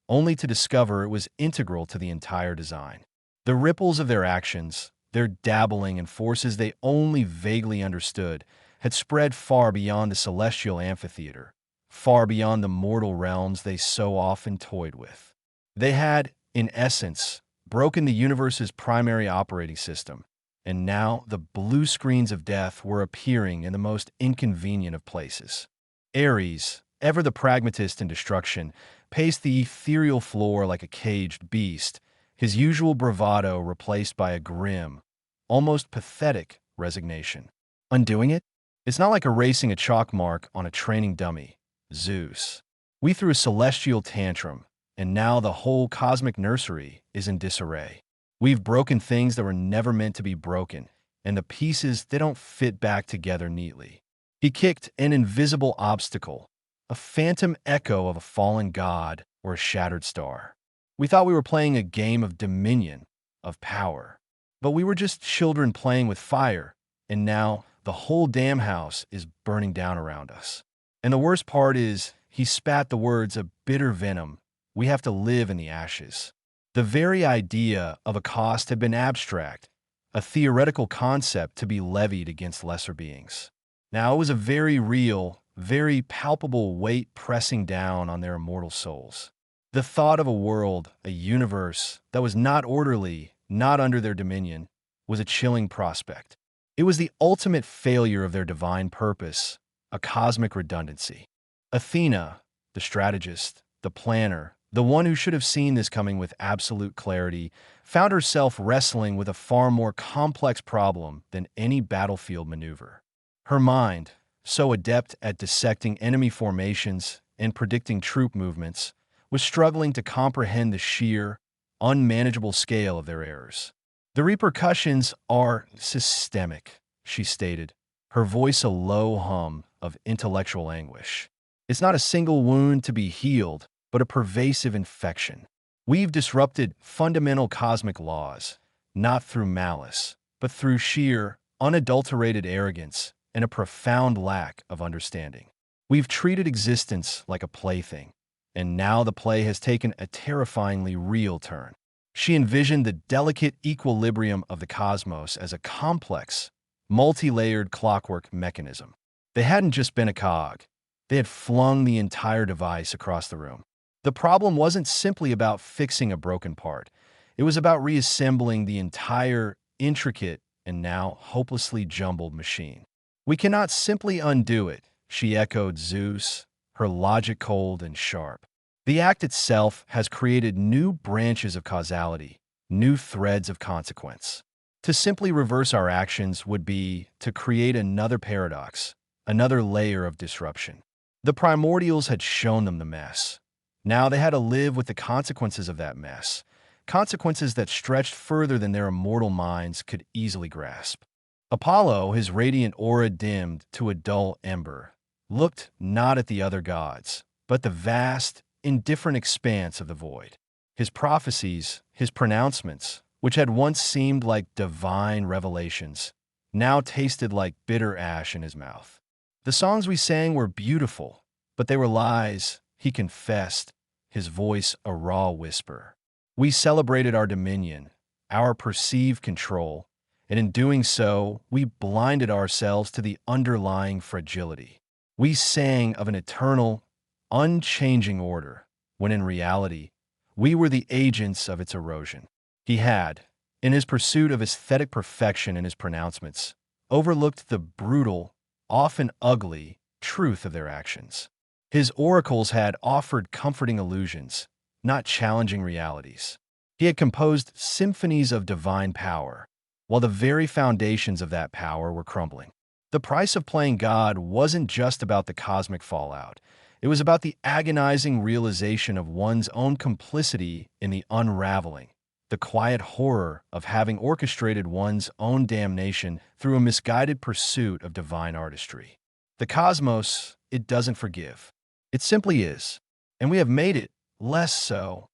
only to discover it was integral to the entire design. The ripples of their actions, their dabbling in forces they only vaguely understood, had spread far beyond the celestial amphitheater, far beyond the mortal realms they so often toyed with. They had, in essence, broken the universe's primary operating system, and now the blue screens of death were appearing in the most inconvenient of places. Ares, ever the pragmatist in destruction, paced the ethereal floor like a caged beast, his usual bravado replaced by a grim, almost pathetic resignation. Undoing it? It's not like erasing a chalk mark on a training dummy, Zeus. We threw a celestial tantrum, and now the whole cosmic nursery is in disarray. We've broken things that were never meant to be broken, and the pieces, they don't fit back together neatly. He kicked an invisible obstacle, a phantom echo of a fallen god or a shattered star. We thought we were playing a game of dominion, of power. But we were just children playing with fire, and now the whole damn house is burning down around us. And the worst part is, he spat the words of bitter venom. We have to live in the ashes. The very idea of a cost had been abstract, a theoretical concept to be levied against lesser beings. Now it was a very real, very palpable weight pressing down on their immortal souls. The thought of a world, a universe, that was not orderly, not under their dominion, was a chilling prospect. It was the ultimate failure of their divine purpose, a cosmic redundancy. Athena, the strategist, the planner, the one who should have seen this coming with absolute clarity, found herself wrestling with a far more complex problem than any battlefield maneuver. Her mind, so adept at dissecting enemy formations and predicting troop movements, was struggling to comprehend the sheer, unmanageable scale of their errors. The repercussions are systemic, she stated, her voice a low hum of intellectual anguish. It's not a single wound to be healed, but a pervasive infection. We've disrupted fundamental cosmic laws, not through malice, but through sheer, unadulterated arrogance and a profound lack of understanding. We've treated existence like a plaything, and now the play has taken a terrifyingly real turn. She envisioned the delicate equilibrium of the cosmos as a complex, multi-layered clockwork mechanism. They hadn't just been a cog. They had flung the entire device across the room. The problem wasn't simply about fixing a broken part. It was about reassembling the entire, intricate, and now hopelessly jumbled machine. We cannot simply undo it, she echoed Zeus, her logic cold and sharp. The act itself has created new branches of causality, new threads of consequence. To simply reverse our actions would be to create another paradox, another layer of disruption. The primordials had shown them the mess. Now they had to live with the consequences of that mess, consequences that stretched further than their immortal minds could easily grasp. Apollo, his radiant aura dimmed to a dull ember, looked not at the other gods, but the vast, indifferent expanse of the void. His prophecies, his pronouncements, which had once seemed like divine revelations, now tasted like bitter ash in his mouth. The songs we sang were beautiful, but they were lies, he confessed, his voice a raw whisper. We celebrated our dominion, our perceived control, and in doing so, we blinded ourselves to the underlying fragility. We sang of an eternal, unchanging order, when in reality, we were the agents of its erosion. He had, in his pursuit of aesthetic perfection in his pronouncements, overlooked the brutal, often ugly, truth of their actions. His oracles had offered comforting illusions, not challenging realities. He had composed symphonies of divine power, while the very foundations of that power were crumbling. The price of playing God wasn't just about the cosmic fallout. It was about the agonizing realization of one's own complicity in the unraveling, the quiet horror of having orchestrated one's own damnation through a misguided pursuit of divine artistry. The cosmos, it doesn't forgive. It simply is, and we have made it less so.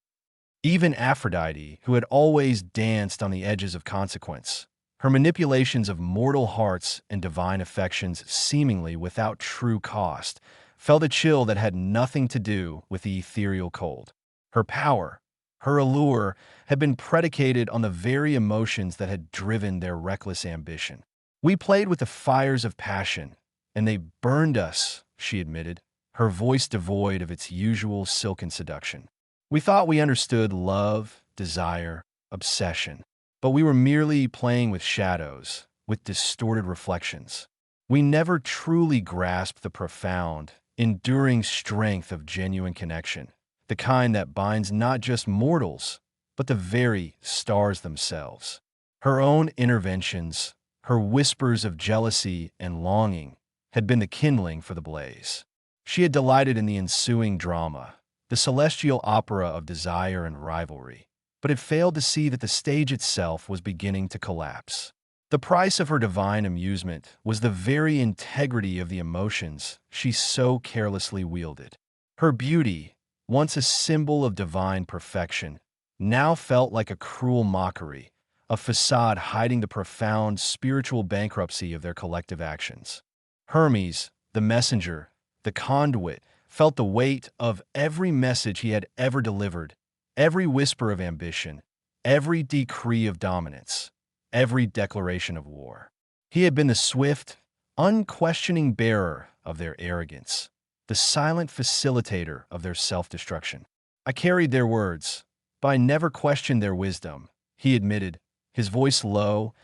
Even Aphrodite, who had always danced on the edges of consequence, her manipulations of mortal hearts and divine affections seemingly without true cost, felt a chill that had nothing to do with the ethereal cold. Her power, her allure, had been predicated on the very emotions that had driven their reckless ambition. We played with the fires of passion, and they burned us, she admitted, her voice devoid of its usual silken seduction. We thought we understood love, desire, obsession. but we were merely playing with shadows, with distorted reflections. We never truly grasped the profound, enduring strength of genuine connection, the kind that binds not just mortals, but the very stars themselves. Her own interventions, her whispers of jealousy and longing, had been the kindling for the blaze. She had delighted in the ensuing drama, the celestial opera of desire and rivalry, but had failed to see that the stage itself was beginning to collapse. The price of her divine amusement was the very integrity of the emotions she so carelessly wielded. Her beauty, once a symbol of divine perfection, now felt like a cruel mockery, a facade hiding the profound spiritual bankruptcy of their collective actions. Hermes, the messenger, the conduit, felt the weight of every message he had ever delivered, every whisper of ambition, every decree of dominance, every declaration of war. He had been the swift, unquestioning bearer of their arrogance, the silent facilitator of their self-destruction. I carried their words, but I never questioned their wisdom, he admitted, his voice low,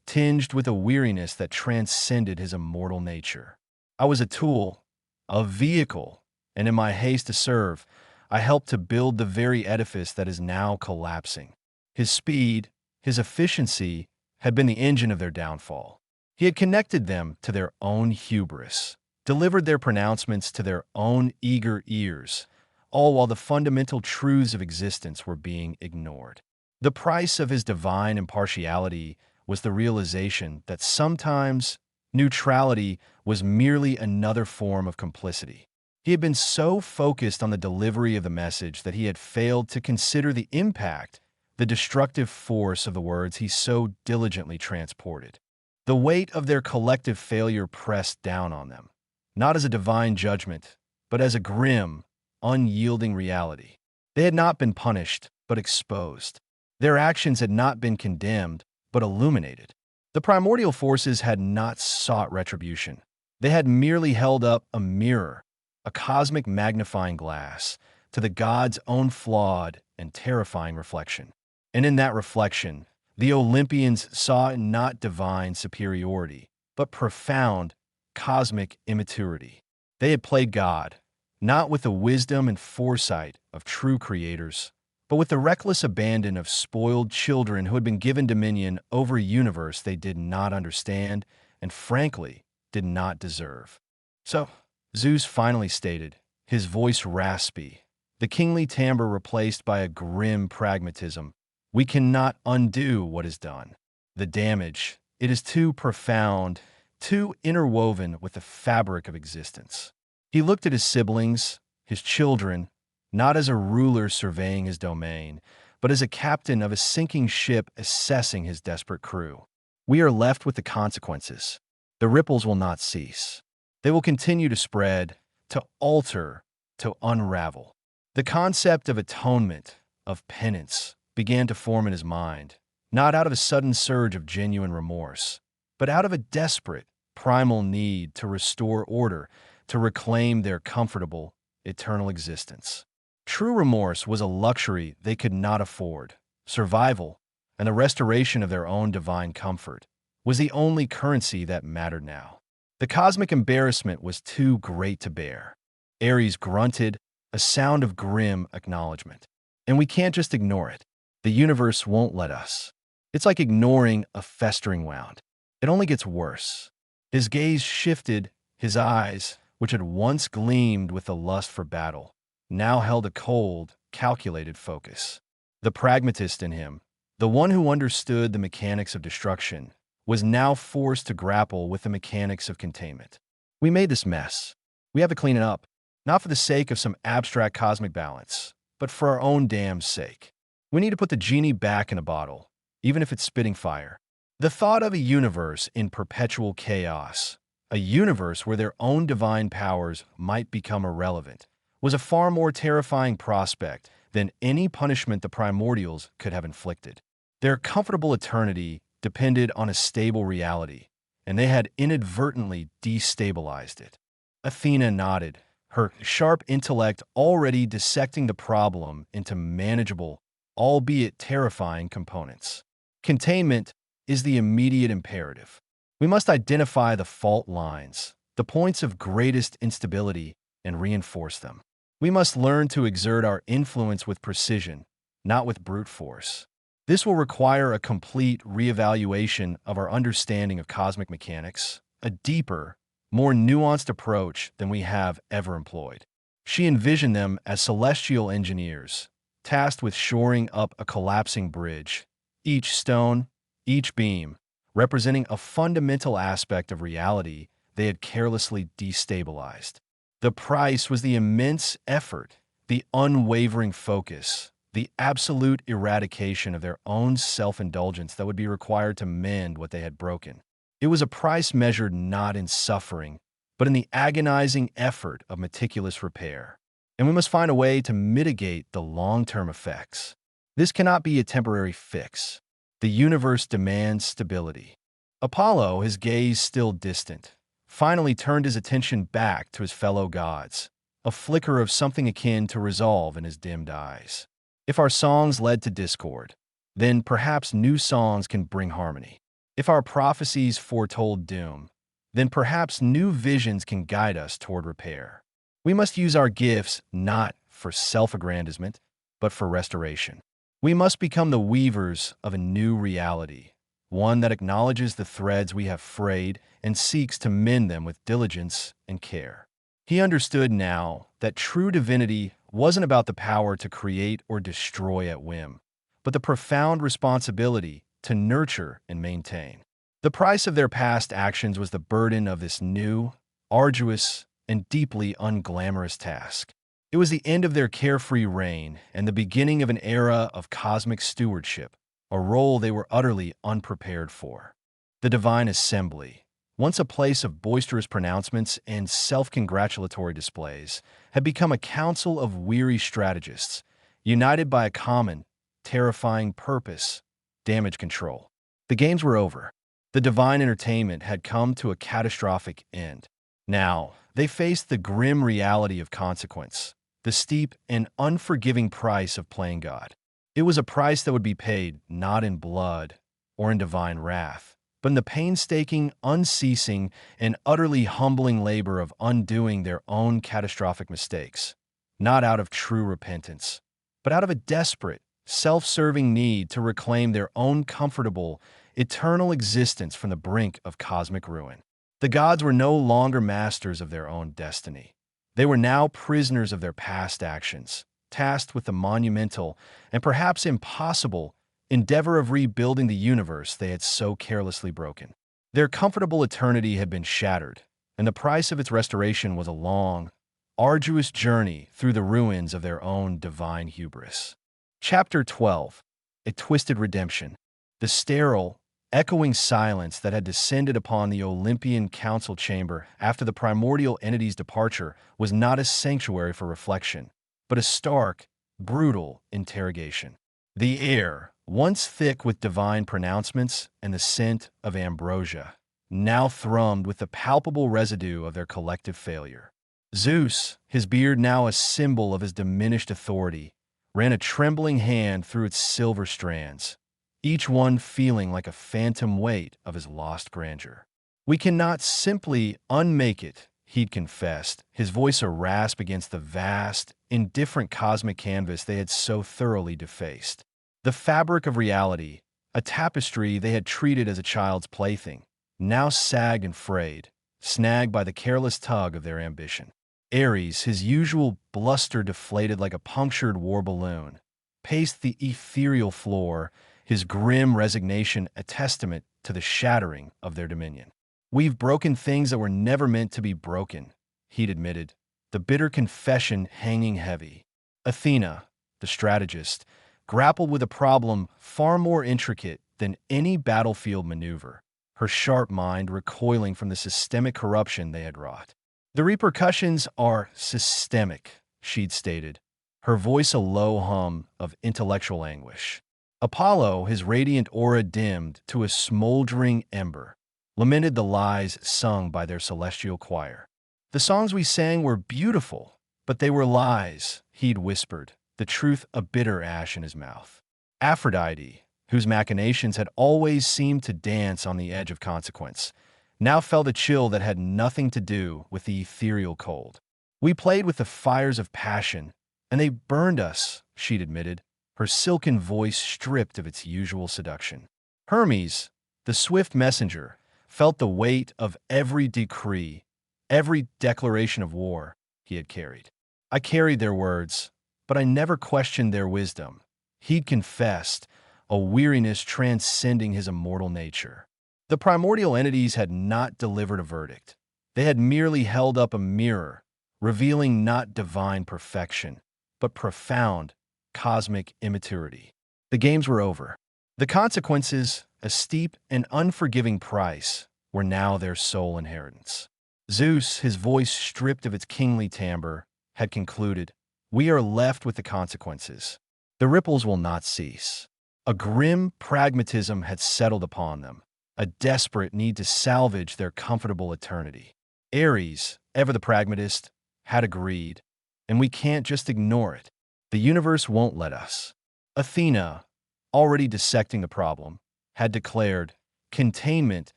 tinged with a weariness that transcended his immortal nature. I was a tool, a vehicle, and in my haste to serve, I helped to build the very edifice that is now collapsing. His speed, his efficiency, had been the engine of their downfall. He had connected them to their own hubris, delivered their pronouncements to their own eager ears, all while the fundamental truths of existence were being ignored. The price of his divine impartiality was the realization that sometimes neutrality was merely another form of complicity. He had been so focused on the delivery of the message that he had failed to consider the impact, the destructive force of the words he so diligently transported. The weight of their collective failure pressed down on them, not as a divine judgment, but as a grim, unyielding reality. They had not been punished, but exposed. Their actions had not been condemned, but illuminated. The primordial forces had not sought retribution. They had merely held up a mirror, a cosmic magnifying glass, to the gods' own flawed and terrifying reflection. And in that reflection, the Olympians saw not divine superiority, but profound cosmic immaturity. They had played God, not with the wisdom and foresight of true creators, but with the reckless abandon of spoiled children who had been given dominion over a universe they did not understand and, frankly, did not deserve. So, Zeus finally stated, his voice raspy, the kingly timbre replaced by a grim pragmatism, "We cannot undo what is done. The damage, it is too profound, too interwoven with the fabric of existence." He looked at his siblings, his children, not as a ruler surveying his domain, but as a captain of a sinking ship assessing his desperate crew. We are left with the consequences. The ripples will not cease. They will continue to spread, to alter, to unravel. The concept of atonement, of penance, began to form in his mind, not out of a sudden surge of genuine remorse, but out of a desperate, primal need to restore order, to reclaim their comfortable, eternal existence. True remorse was a luxury they could not afford. Survival, and the restoration of their own divine comfort, was the only currency that mattered now. The cosmic embarrassment was too great to bear. Ares grunted, a sound of grim acknowledgement. And we can't just ignore it. The universe won't let us. It's like ignoring a festering wound. It only gets worse. His gaze shifted, his eyes, which had once gleamed with the lust for battle, now held a cold, calculated focus. The pragmatist in him, the one who understood the mechanics of destruction, was now forced to grapple with the mechanics of containment. We made this mess. We have to clean it up, not for the sake of some abstract cosmic balance, but for our own damn sake. We need to put the genie back in a bottle, even if it's spitting fire. The thought of a universe in perpetual chaos, a universe where their own divine powers might become irrelevant, was a far more terrifying prospect than any punishment the primordials could have inflicted. Their comfortable eternity depended on a stable reality, and they had inadvertently destabilized it. Athena nodded, her sharp intellect already dissecting the problem into manageable, albeit terrifying, components. Containment is the immediate imperative. We must identify the fault lines, the points of greatest instability, and reinforce them. We must learn to exert our influence with precision, not with brute force. This will require a complete reevaluation of our understanding of cosmic mechanics, a deeper, more nuanced approach than we have ever employed. She envisioned them as celestial engineers, tasked with shoring up a collapsing bridge, each stone, each beam, representing a fundamental aspect of reality they had carelessly destabilized. The price was the immense effort, the unwavering focus, the absolute eradication of their own self-indulgence that would be required to mend what they had broken. It was a price measured not in suffering, but in the agonizing effort of meticulous repair. And we must find a way to mitigate the long-term effects. This cannot be a temporary fix. The universe demands stability. Apollo, his gaze still distant, finally turned his attention back to his fellow gods, a flicker of something akin to resolve in his dimmed eyes. If our songs led to discord, then perhaps new songs can bring harmony. If our prophecies foretold doom, then perhaps new visions can guide us toward repair. We must use our gifts not for self-aggrandizement, but for restoration. We must become the weavers of a new reality, one that acknowledges the threads we have frayed and seeks to mend them with diligence and care. He understood now that true divinity wasn't about the power to create or destroy at whim, but the profound responsibility to nurture and maintain. The price of their past actions was the burden of this new, arduous, and deeply unglamorous task. It was the end of their carefree reign and the beginning of an era of cosmic stewardship, a role they were utterly unprepared for. The Divine Assembly, once a place of boisterous pronouncements and self-congratulatory displays, had become a council of weary strategists, united by a common, terrifying purpose: damage control. The games were over. The divine entertainment had come to a catastrophic end. Now, they faced the grim reality of consequence, the steep and unforgiving price of playing God. It was a price that would be paid not in blood or in divine wrath, but in the painstaking, unceasing, and utterly humbling labor of undoing their own catastrophic mistakes, not out of true repentance, but out of a desperate, self-serving need to reclaim their own comfortable, eternal existence from the brink of cosmic ruin. The gods were no longer masters of their own destiny. They were now prisoners of their past actions, tasked with the monumental and perhaps impossible endeavor of rebuilding the universe they had so carelessly broken. Their comfortable eternity had been shattered, and the price of its restoration was a long, arduous journey through the ruins of their own divine hubris. Chapter 12. A Twisted Redemption. The sterile, echoing silence that had descended upon the Olympian council chamber after the primordial entity's departure was not a sanctuary for reflection, but a stark, brutal interrogation. The air, once thick with divine pronouncements and the scent of ambrosia, now thrummed with the palpable residue of their collective failure. Zeus, his beard now a symbol of his diminished authority, ran a trembling hand through its silver strands, each one feeling like a phantom weight of his lost grandeur. "We cannot simply unmake it," he'd confessed, his voice a rasp against the vast, indifferent cosmic canvas they had so thoroughly defaced. The fabric of reality, a tapestry they had treated as a child's plaything, now sagged and frayed, snagged by the careless tug of their ambition. Ares, his usual bluster deflated like a punctured war balloon, paced the ethereal floor, his grim resignation a testament to the shattering of their dominion. "We've broken things that were never meant to be broken," he'd admitted, the bitter confession hanging heavy. Athena, the strategist, grappled with a problem far more intricate than any battlefield maneuver, her sharp mind recoiling from the systemic corruption they had wrought. "The repercussions are systemic," she'd stated, her voice a low hum of intellectual anguish. Apollo, his radiant aura dimmed to a smoldering ember, lamented the lies sung by their celestial choir. "The songs we sang were beautiful, but they were lies," he'd whispered, the truth a bitter ash in his mouth. Aphrodite, whose machinations had always seemed to dance on the edge of consequence, now felt a chill that had nothing to do with the ethereal cold. We played with the fires of passion, and they burned us, she'd admitted, her silken voice stripped of its usual seduction. Hermes, the swift messenger, felt the weight of every decree, every declaration of war he had carried. I carried their words, but I never questioned their wisdom. He'd confessed, a weariness transcending his immortal nature. The primordial entities had not delivered a verdict. They had merely held up a mirror, revealing not divine perfection, but profound, cosmic immaturity. The games were over. The consequences, a steep and unforgiving price, were now their sole inheritance. Zeus, his voice stripped of its kingly timbre, had concluded, "We are left with the consequences. The ripples will not cease." A grim pragmatism had settled upon them, a desperate need to salvage their comfortable eternity. Ares, ever the pragmatist, had agreed, and we can't just ignore it. The universe won't let us. Athena, already dissecting the problem, had declared, containment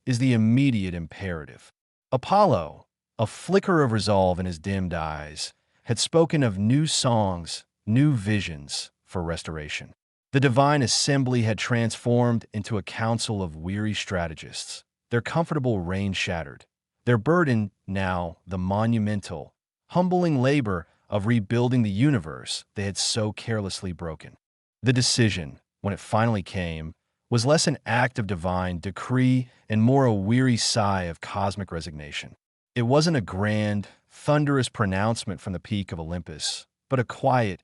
is the immediate imperative. Apollo, a flicker of resolve in his dimmed eyes, had spoken of new songs, new visions for restoration. The divine assembly had transformed into a council of weary strategists, their comfortable reign shattered, their burden now the monumental, humbling labor of rebuilding the universe they had so carelessly broken. The decision, when it finally came, was less an act of divine decree and more a weary sigh of cosmic resignation. It wasn't a grand, thunderous pronouncement from the peak of Olympus, but a quiet,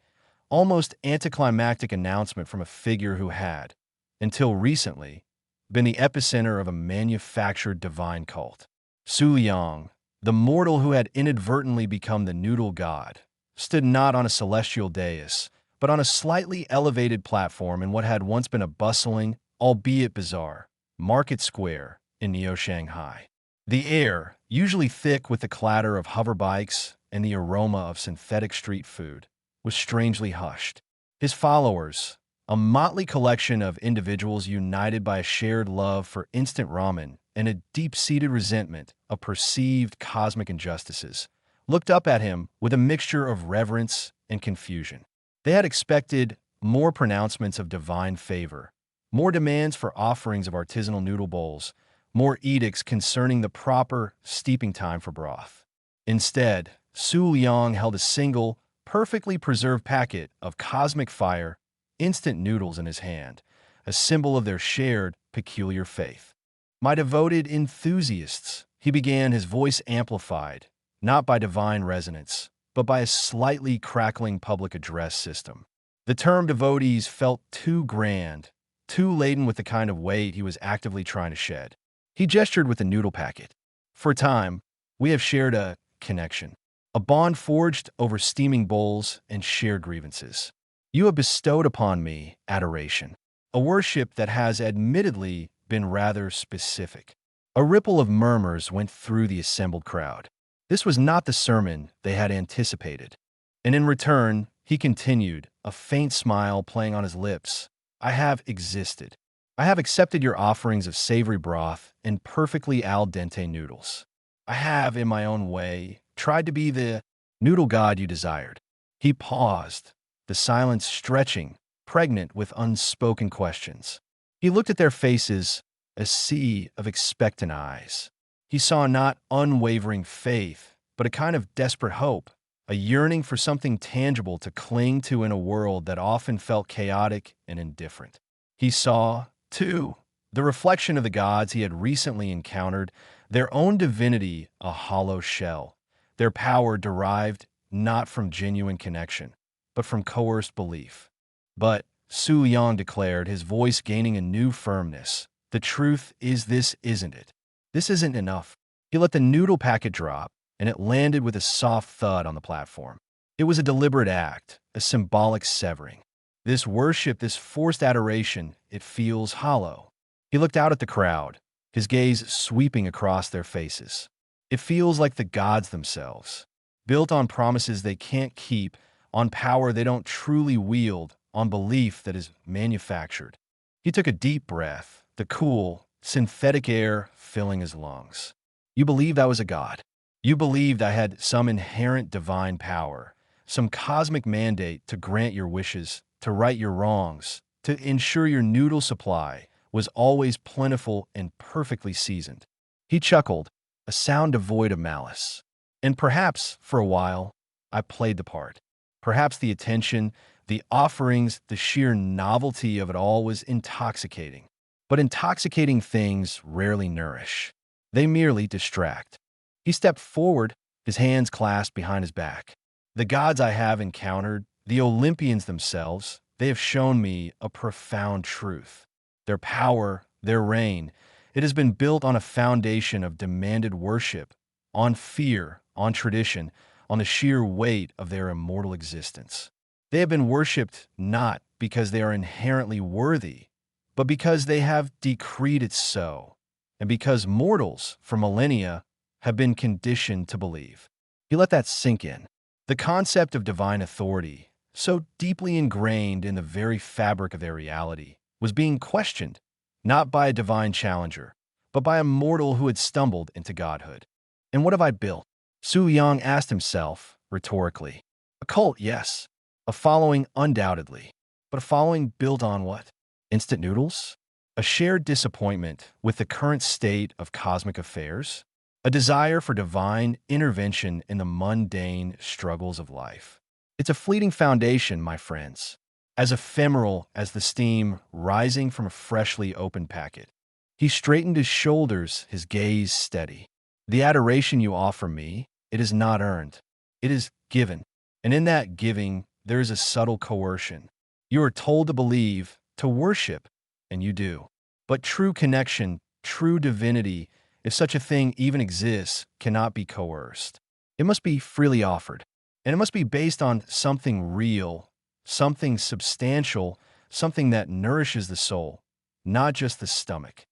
almost anticlimactic announcement from a figure who had, until recently, been the epicenter of a manufactured divine cult. Su Liang, the mortal who had inadvertently become the noodle god, stood not on a celestial dais, but on a slightly elevated platform in what had once been a bustling, albeit bizarre, market square in Neo-Shanghai. The air, usually thick with the clatter of hoverbikes and the aroma of synthetic street food, was strangely hushed. His followers, a motley collection of individuals united by a shared love for instant ramen and a deep-seated resentment of perceived cosmic injustices, looked up at him with a mixture of reverence and confusion. They had expected more pronouncements of divine favor, more demands for offerings of artisanal noodle bowls, more edicts concerning the proper steeping time for broth. Instead, Su Liang held a single, perfectly preserved packet of cosmic fire, instant noodles in his hand, a symbol of their shared, peculiar faith. "My devoted enthusiasts," he began, his voice amplified, not by divine resonance, but by a slightly crackling public address system. The term devotees felt too grand, too laden with the kind of weight he was actively trying to shed. He gestured with the noodle packet. "For a time, we have shared a connection, a bond forged over steaming bowls and shared grievances. You have bestowed upon me adoration, a worship that has admittedly been rather specific." A ripple of murmurs went through the assembled crowd. This was not the sermon they had anticipated. And in return, he continued, a faint smile playing on his lips, "I have existed. I have accepted your offerings of savory broth and perfectly al dente noodles. I have, in my own way, tried to be the noodle god you desired." He paused, the silence stretching, pregnant with unspoken questions. He looked at their faces, a sea of expectant eyes. He saw not unwavering faith, but a kind of desperate hope, a yearning for something tangible to cling to in a world that often felt chaotic and indifferent. He saw, too, the reflection of the gods he had recently encountered, their own divinity a hollow shell, their power derived not from genuine connection, but from coerced belief. "But," Su Liang declared, his voice gaining a new firmness, "the truth is this isn't it. This isn't enough." He let the noodle packet drop, and it landed with a soft thud on the platform. It was a deliberate act, a symbolic severing. This worship, this forced adoration, it feels hollow. He looked out at the crowd, his gaze sweeping across their faces. It feels like the gods themselves, built on promises they can't keep, on power they don't truly wield, on belief that is manufactured. He took a deep breath, the cool, synthetic air filling his lungs. You believed I was a god. You believed I had some inherent divine power, some cosmic mandate to grant your wishes, to right your wrongs, to ensure your noodle supply was always plentiful and perfectly seasoned. He chuckled, a sound devoid of malice. And perhaps, for a while, I played the part. Perhaps the attention, the offerings, the sheer novelty of it all was intoxicating. But intoxicating things rarely nourish. They merely distract. He stepped forward, his hands clasped behind his back. The gods I have encountered, the Olympians themselves, they have shown me a profound truth. Their power, their reign, it has been built on a foundation of demanded worship, on fear, on tradition, on the sheer weight of their immortal existence. They have been worshipped not because they are inherently worthy, but because they have decreed it so, and because mortals, for millennia, have been conditioned to believe. He let that sink in. The concept of divine authority, so deeply ingrained in the very fabric of their reality, was being questioned, not by a divine challenger, but by a mortal who had stumbled into godhood. And what have I built? Su Yang asked himself, rhetorically. A cult, yes. A following, undoubtedly. But a following built on what? Instant noodles? A shared disappointment with the current state of cosmic affairs? A desire for divine intervention in the mundane struggles of life? It's a fleeting foundation, my friends, as ephemeral as the steam rising from a freshly opened packet. He straightened his shoulders, his gaze steady. The adoration you offer me, it is not earned. It is given. And in that giving, there is a subtle coercion. You are told to believe, to worship, and you do. But true connection, true divinity, if such a thing even exists, cannot be coerced. It must be freely offered. And it must be based on something real, something substantial, something that nourishes the soul, not just the stomach.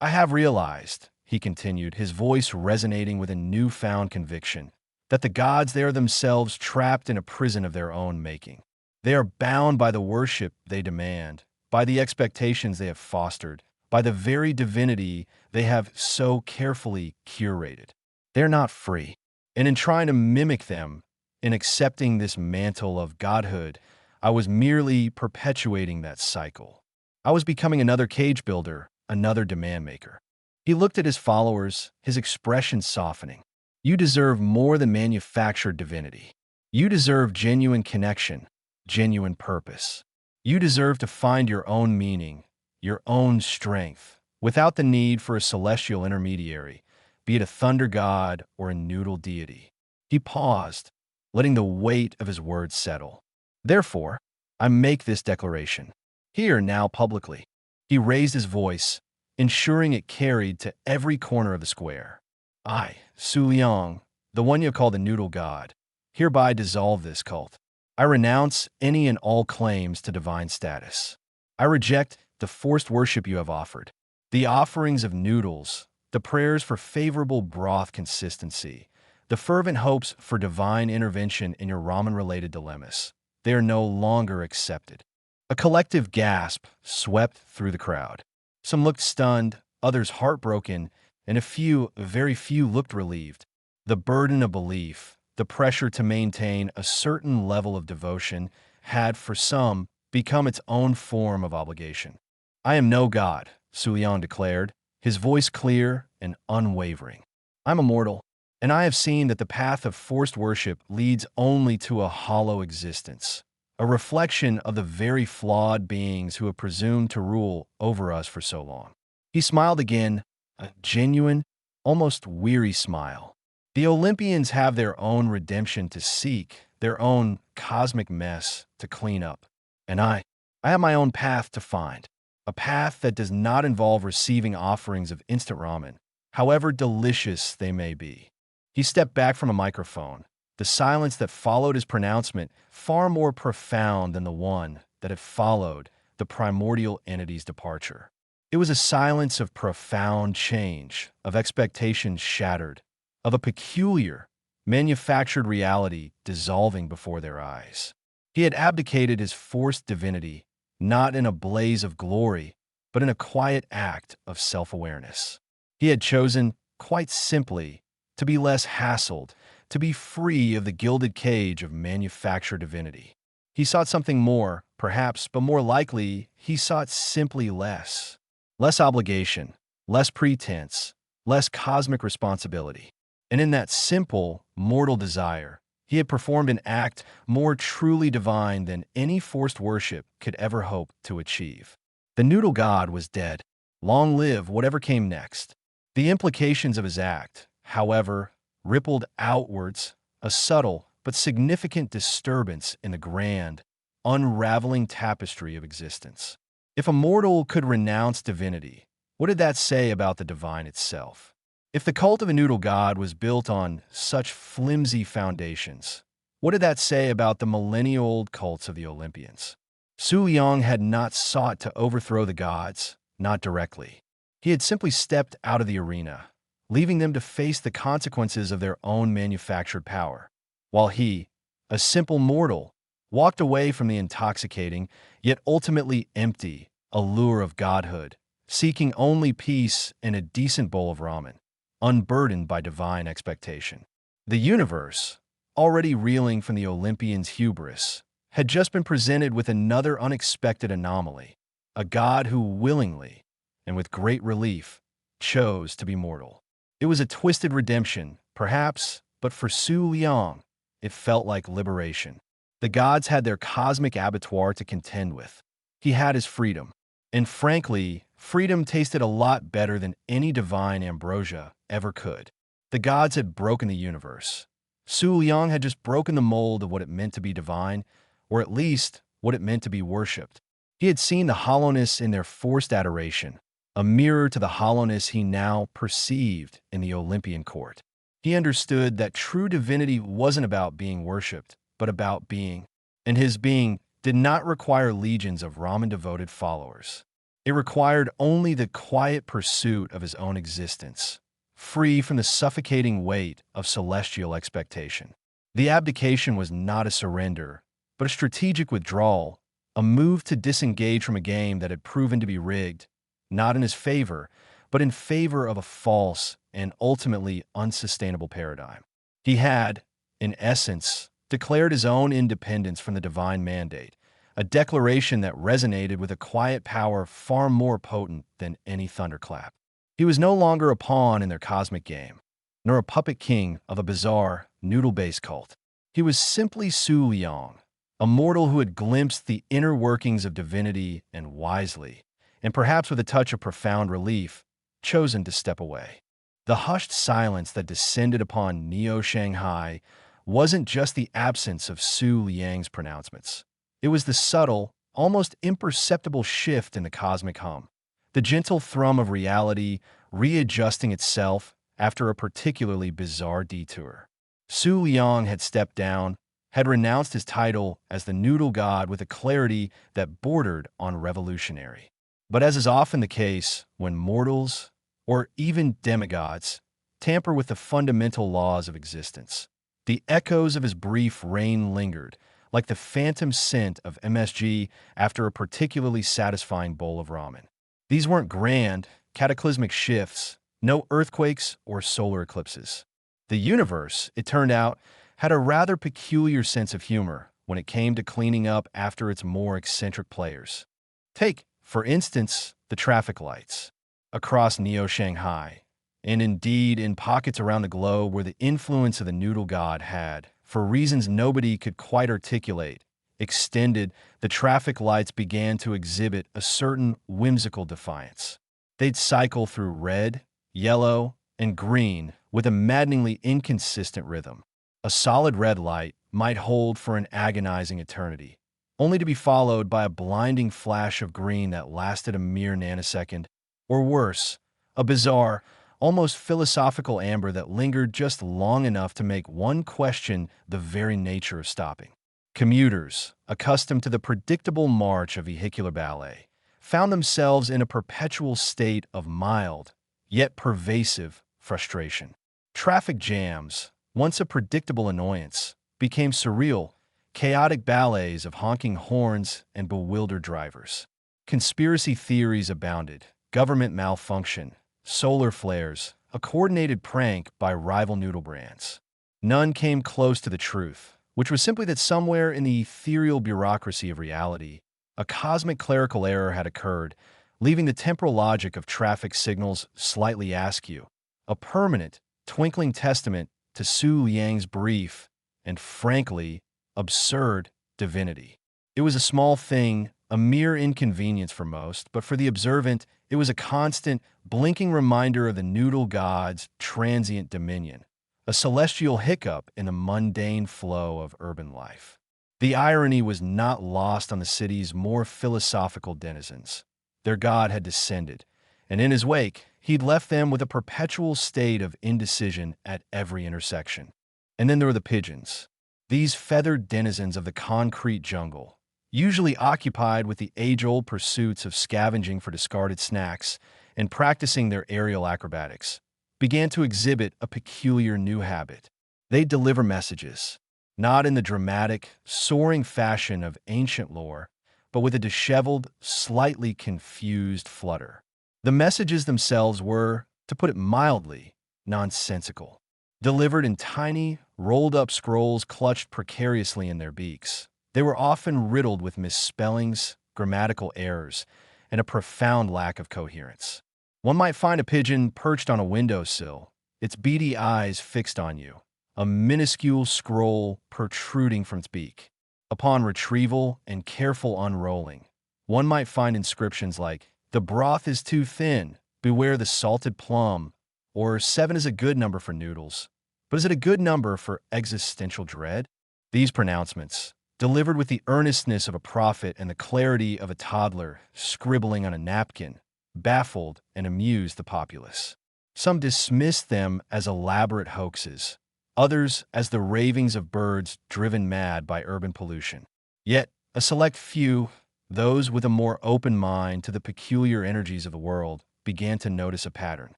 I have realized, he continued, his voice resonating with a newfound conviction, that the gods, they are themselves trapped in a prison of their own making. They are bound by the worship they demand, by the expectations they have fostered, by the very divinity they have so carefully curated. They are not free. And in trying to mimic them, in accepting this mantle of godhood, I was merely perpetuating that cycle. I was becoming another cage builder, another demand maker. He looked at his followers, his expression softening. You deserve more than manufactured divinity. You deserve genuine connection, genuine purpose. You deserve to find your own meaning, your own strength, without the need for a celestial intermediary, be it a thunder god or a noodle deity. He paused, letting the weight of his words settle. Therefore, I make this declaration, here now publicly. He raised his voice, ensuring it carried to every corner of the square. I, Su Liang, the one you call the noodle god, hereby dissolve this cult. I renounce any and all claims to divine status. I reject the forced worship you have offered, the offerings of noodles, the prayers for favorable broth consistency, the fervent hopes for divine intervention in your ramen-related dilemmas. They are no longer accepted. A collective gasp swept through the crowd. Some looked stunned, others heartbroken, and a few, very few, looked relieved. The burden of belief, the pressure to maintain a certain level of devotion, had, for some, become its own form of obligation. I am no god, Su Liang declared, his voice clear and unwavering. I'm a mortal, and I have seen that the path of forced worship leads only to a hollow existence, a reflection of the very flawed beings who have presumed to rule over us for so long. He smiled again, a genuine, almost weary smile. The Olympians have their own redemption to seek, their own cosmic mess to clean up. And I have my own path to find, a path that does not involve receiving offerings of instant ramen, however delicious they may be. He stepped back from a microphone, the silence that followed his pronouncement far more profound than the one that had followed the primordial entity's departure. It was a silence of profound change, of expectations shattered, of a peculiar, manufactured reality dissolving before their eyes. He had abdicated his forced divinity, not in a blaze of glory, but in a quiet act of self-awareness. He had chosen, quite simply, to be less hassled, to be free of the gilded cage of manufactured divinity. He sought something more, perhaps, but more likely, he sought simply less. Less obligation, less pretense, less cosmic responsibility. And in that simple, mortal desire, he had performed an act more truly divine than any forced worship could ever hope to achieve. The noodle god was dead. Long live whatever came next. The implications of his act, however, rippled outwards, a subtle but significant disturbance in the grand, unraveling tapestry of existence. If a mortal could renounce divinity, what did that say about the divine itself? If the cult of a noodle god was built on such flimsy foundations, what did that say about the millennia-old cults of the Olympians? Su Liang had not sought to overthrow the gods, not directly. He had simply stepped out of the arena, leaving them to face the consequences of their own manufactured power, while he, a simple mortal, walked away from the intoxicating, yet ultimately empty, allure of godhood, seeking only peace and a decent bowl of ramen, unburdened by divine expectation. The universe, already reeling from the Olympians' hubris, had just been presented with another unexpected anomaly, a god who willingly, and with great relief, chose to be mortal. It was a twisted redemption, perhaps, but for Su Liang, it felt like liberation. The gods had their cosmic abattoir to contend with. He had his freedom. And frankly, freedom tasted a lot better than any divine ambrosia ever could. The gods had broken the universe. Su Liang had just broken the mold of what it meant to be divine, or at least what it meant to be worshipped. He had seen the hollowness in their forced adoration, a mirror to the hollowness he now perceived in the Olympian court. He understood that true divinity wasn't about being worshipped, but about being, and his being did not require legions of ramen-devoted followers. It required only the quiet pursuit of his own existence, free from the suffocating weight of celestial expectation. The abdication was not a surrender, but a strategic withdrawal, a move to disengage from a game that had proven to be rigged, not in his favor, but in favor of a false and ultimately unsustainable paradigm. He had, in essence, declared his own independence from the divine mandate, a declaration that resonated with a quiet power far more potent than any thunderclap. He was no longer a pawn in their cosmic game, nor a puppet king of a bizarre, noodle-based cult. He was simply Su Liang, a mortal who had glimpsed the inner workings of divinity and wisely, and perhaps with a touch of profound relief, chosen to step away. The hushed silence that descended upon Neo-Shanghai wasn't just the absence of Su Liang's pronouncements. It was the subtle, almost imperceptible shift in the cosmic hum, the gentle thrum of reality readjusting itself after a particularly bizarre detour. Su Liang had stepped down, had renounced his title as the noodle god with a clarity that bordered on revolutionary. But as is often the case when mortals, or even demigods, tamper with the fundamental laws of existence, the echoes of his brief reign lingered, like the phantom scent of MSG after a particularly satisfying bowl of ramen. These weren't grand, cataclysmic shifts, no earthquakes or solar eclipses. The universe, it turned out, had a rather peculiar sense of humor when it came to cleaning up after its more eccentric players. Take, for instance, the traffic lights across Neo-Shanghai, and indeed in pockets around the globe where the influence of the noodle god had, for reasons nobody could quite articulate, extended. The traffic lights began to exhibit a certain whimsical defiance. They'd cycle through red, yellow, and green with a maddeningly inconsistent rhythm. A solid red light might hold for an agonizing eternity, only to be followed by a blinding flash of green that lasted a mere nanosecond, or worse, a bizarre, almost philosophical amber that lingered just long enough to make one question the very nature of stopping. Commuters, accustomed to the predictable march of vehicular ballet, found themselves in a perpetual state of mild, yet pervasive, frustration. Traffic jams, once a predictable annoyance, became surreal, chaotic ballets of honking horns and bewildered drivers. Conspiracy theories abounded: government malfunction, solar flares, a coordinated prank by rival noodle brands. None came close to the truth, which was simply that somewhere in the ethereal bureaucracy of reality, a cosmic clerical error had occurred, leaving the temporal logic of traffic signals slightly askew, a permanent, twinkling testament to Su Liang's brief and, frankly, absurd divinity. It was a small thing, a mere inconvenience for most, but for the observant, it was a constant, blinking reminder of the noodle god's transient dominion, a celestial hiccup in the mundane flow of urban life. The irony was not lost on the city's more philosophical denizens. Their god had descended, and in his wake, he'd left them with a perpetual state of indecision at every intersection. And then there were the pigeons, these feathered denizens of the concrete jungle, usually occupied with the age-old pursuits of scavenging for discarded snacks and practicing their aerial acrobatics, began to exhibit a peculiar new habit. They'd deliver messages, not in the dramatic, soaring fashion of ancient lore, but with a disheveled, slightly confused flutter. The messages themselves were, to put it mildly, nonsensical, delivered in tiny, rolled-up scrolls clutched precariously in their beaks. They were often riddled with misspellings, grammatical errors, and a profound lack of coherence. One might find a pigeon perched on a windowsill, its beady eyes fixed on you, a minuscule scroll protruding from its beak. Upon retrieval and careful unrolling, one might find inscriptions like, "The broth is too thin, beware the salted plum," or "7 is a good number for noodles, but is it a good number for existential dread?" These pronouncements, delivered with the earnestness of a prophet and the clarity of a toddler scribbling on a napkin, baffled and amused the populace. Some dismissed them as elaborate hoaxes, others as the ravings of birds driven mad by urban pollution. Yet, a select few, those with a more open mind to the peculiar energies of the world, began to notice a pattern.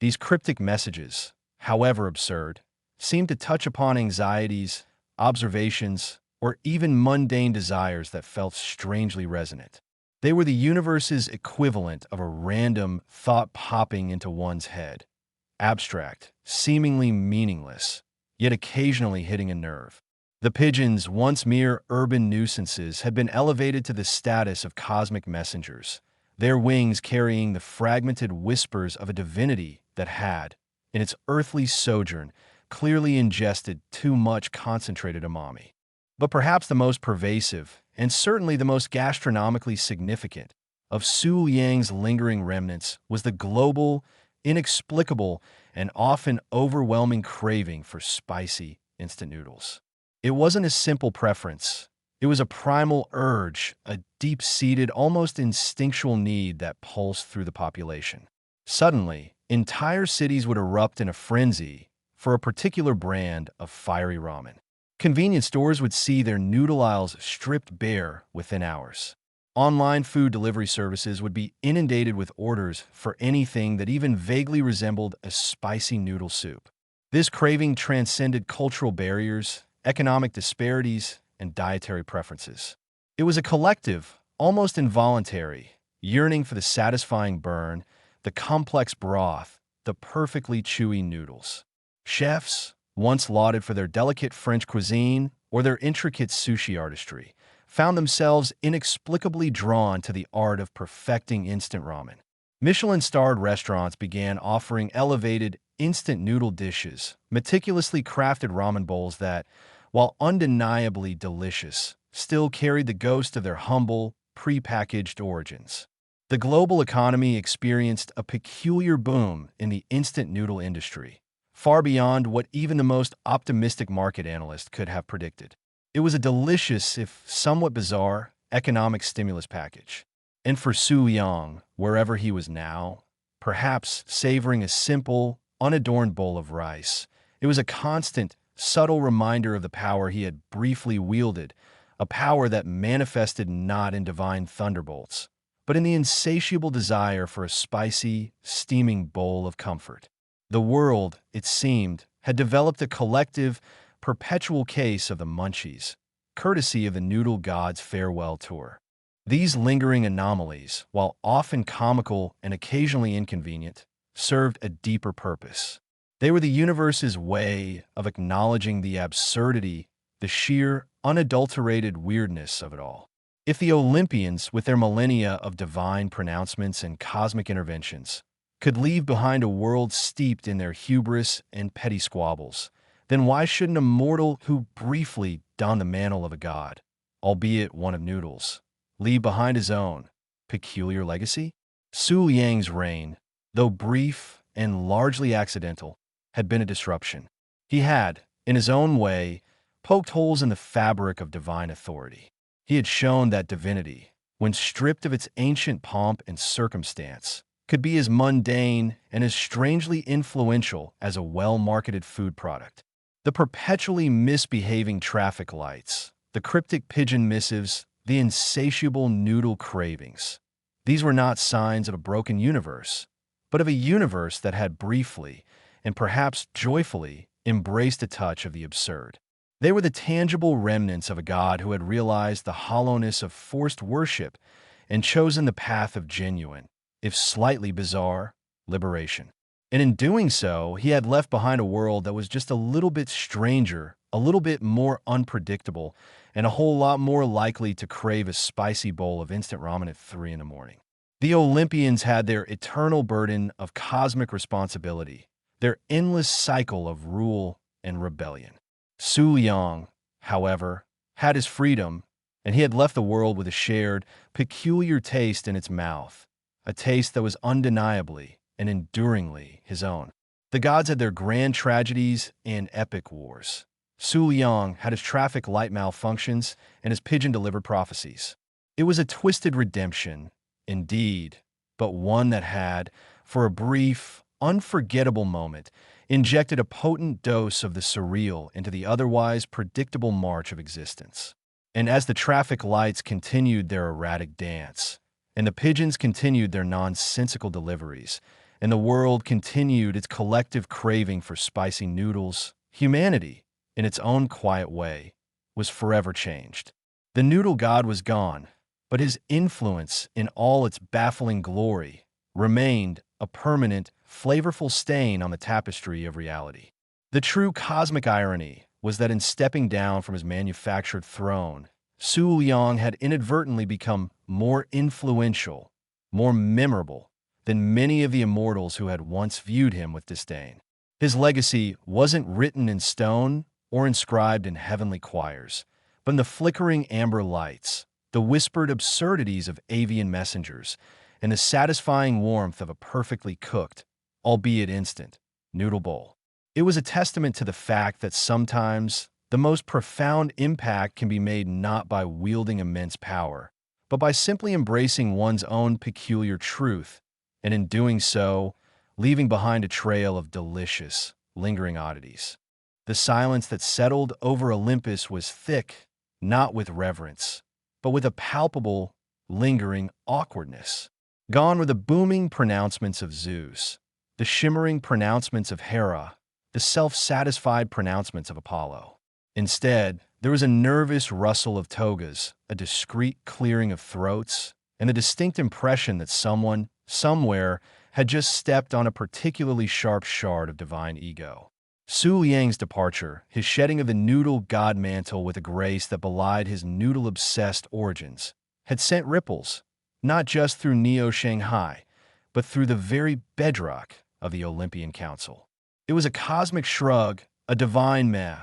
These cryptic messages, however absurd, seemed to touch upon anxieties, observations, or even mundane desires that felt strangely resonant. They were the universe's equivalent of a random thought popping into one's head, abstract, seemingly meaningless, yet occasionally hitting a nerve. The pigeons, once mere urban nuisances, had been elevated to the status of cosmic messengers, their wings carrying the fragmented whispers of a divinity that had, in its earthly sojourn, clearly ingested too much concentrated umami. But perhaps the most pervasive, and certainly the most gastronomically significant, of Su Liang's lingering remnants was the global, inexplicable, and often overwhelming craving for spicy instant noodles. It wasn't a simple preference. It was a primal urge, a deep-seated, almost instinctual need that pulsed through the population. Suddenly, entire cities would erupt in a frenzy for a particular brand of fiery ramen. Convenience stores would see their noodle aisles stripped bare within hours. Online food delivery services would be inundated with orders for anything that even vaguely resembled a spicy noodle soup. This craving transcended cultural barriers, economic disparities, and dietary preferences. It was a collective, almost involuntary, yearning for the satisfying burn, the complex broth, the perfectly chewy noodles. Chefs, once lauded for their delicate French cuisine or their intricate sushi artistry, found themselves inexplicably drawn to the art of perfecting instant ramen. Michelin-starred restaurants began offering elevated, instant noodle dishes, meticulously crafted ramen bowls that, while undeniably delicious, still carried the ghost of their humble, pre-packaged origins. The global economy experienced a peculiar boom in the instant noodle industry, far beyond what even the most optimistic market analyst could have predicted. It was a delicious, if somewhat bizarre, economic stimulus package. And for Su Yang, wherever he was now, perhaps savoring a simple, unadorned bowl of rice, it was a constant, subtle reminder of the power he had briefly wielded, a power that manifested not in divine thunderbolts, but in the insatiable desire for a spicy, steaming bowl of comfort. The world, it seemed, had developed a collective, perpetual case of the munchies, courtesy of the noodle god's farewell tour. These lingering anomalies, while often comical and occasionally inconvenient, served a deeper purpose. They were the universe's way of acknowledging the absurdity, the sheer, unadulterated weirdness of it all. If the Olympians, with their millennia of divine pronouncements and cosmic interventions, could leave behind a world steeped in their hubris and petty squabbles, then why shouldn't a mortal who briefly donned the mantle of a god, albeit one of noodles, leave behind his own peculiar legacy? Su Yang's reign, though brief and largely accidental, had been a disruption. He had, in his own way, poked holes in the fabric of divine authority. He had shown that divinity, when stripped of its ancient pomp and circumstance, could be as mundane and as strangely influential as a well-marketed food product. The perpetually misbehaving traffic lights, the cryptic pigeon missives, the insatiable noodle cravings. These were not signs of a broken universe, but of a universe that had briefly, and perhaps joyfully, embraced a touch of the absurd. They were the tangible remnants of a god who had realized the hollowness of forced worship and chosen the path of genuine, if slightly bizarre, liberation. And in doing so, he had left behind a world that was just a little bit stranger, a little bit more unpredictable, and a whole lot more likely to crave a spicy bowl of instant ramen at 3 in the morning. The Olympians had their eternal burden of cosmic responsibility, their endless cycle of rule and rebellion. Su Yang, however, had his freedom, and he had left the world with a shared, peculiar taste in its mouth, a taste that was undeniably and enduringly his own. The gods had their grand tragedies and epic wars. Su Yang had his traffic light malfunctions and his pigeon-delivered prophecies. It was a twisted redemption, indeed, but one that had, for a brief, unforgettable moment, injected a potent dose of the surreal into the otherwise predictable march of existence. And as the traffic lights continued their erratic dance, and the pigeons continued their nonsensical deliveries, and the world continued its collective craving for spicy noodles, humanity, in its own quiet way, was forever changed. The noodle god was gone, but his influence in all its baffling glory remained a permanent, flavorful stain on the tapestry of reality. The true cosmic irony was that in stepping down from his manufactured throne, Su Yang had inadvertently become more influential, more memorable than many of the immortals who had once viewed him with disdain. His legacy wasn't written in stone or inscribed in heavenly choirs, but in the flickering amber lights, the whispered absurdities of avian messengers, and the satisfying warmth of a perfectly cooked, albeit instant, noodle bowl. It was a testament to the fact that sometimes the most profound impact can be made not by wielding immense power, but by simply embracing one's own peculiar truth, and in doing so, leaving behind a trail of delicious, lingering oddities. The silence that settled over Olympus was thick, not with reverence, but with a palpable, lingering awkwardness. Gone were the booming pronouncements of Zeus, the shimmering pronouncements of Hera, the self-satisfied pronouncements of Apollo. Instead, there was a nervous rustle of togas, a discreet clearing of throats, and the distinct impression that someone, somewhere, had just stepped on a particularly sharp shard of divine ego. Su Yang's departure, his shedding of the noodle god mantle with a grace that belied his noodle-obsessed origins, had sent ripples, not just through Neo-Shanghai, but through the very bedrock of the Olympian Council. It was a cosmic shrug, a divine meh,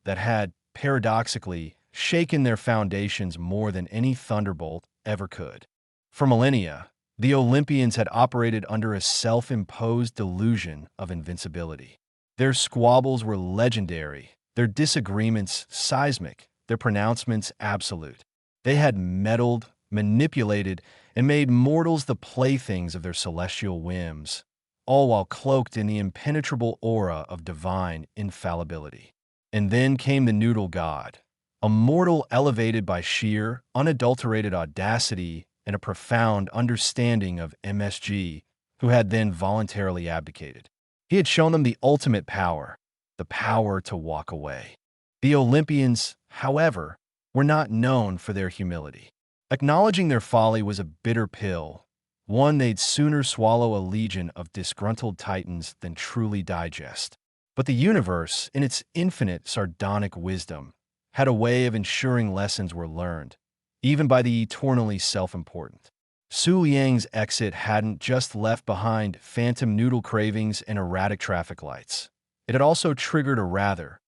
that had, paradoxically, shaken their foundations more than any thunderbolt ever could. For millennia, the Olympians had operated under a self-imposed delusion of invincibility. Their squabbles were legendary, their disagreements seismic, their pronouncements absolute. They had meddled, manipulated, and made mortals the playthings of their celestial whims, all while cloaked in the impenetrable aura of divine infallibility. And then came the noodle god, a mortal elevated by sheer, unadulterated audacity and a profound understanding of MSG, who had then voluntarily abdicated. He had shown them the ultimate power, the power to walk away. The Olympians, however, were not known for their humility. Acknowledging their folly was a bitter pill, one they'd sooner swallow a legion of disgruntled titans than truly digest. But the universe, in its infinite sardonic wisdom, had a way of ensuring lessons were learned, even by the eternally self-important. Su Yang's exit hadn't just left behind phantom noodle cravings and erratic traffic lights. It had also triggered a rather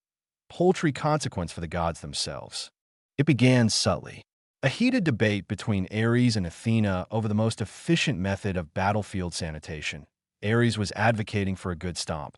paltry consequence for the gods themselves. It began subtly. A heated debate between Ares and Athena over the most efficient method of battlefield sanitation. Ares was advocating for a good stomp,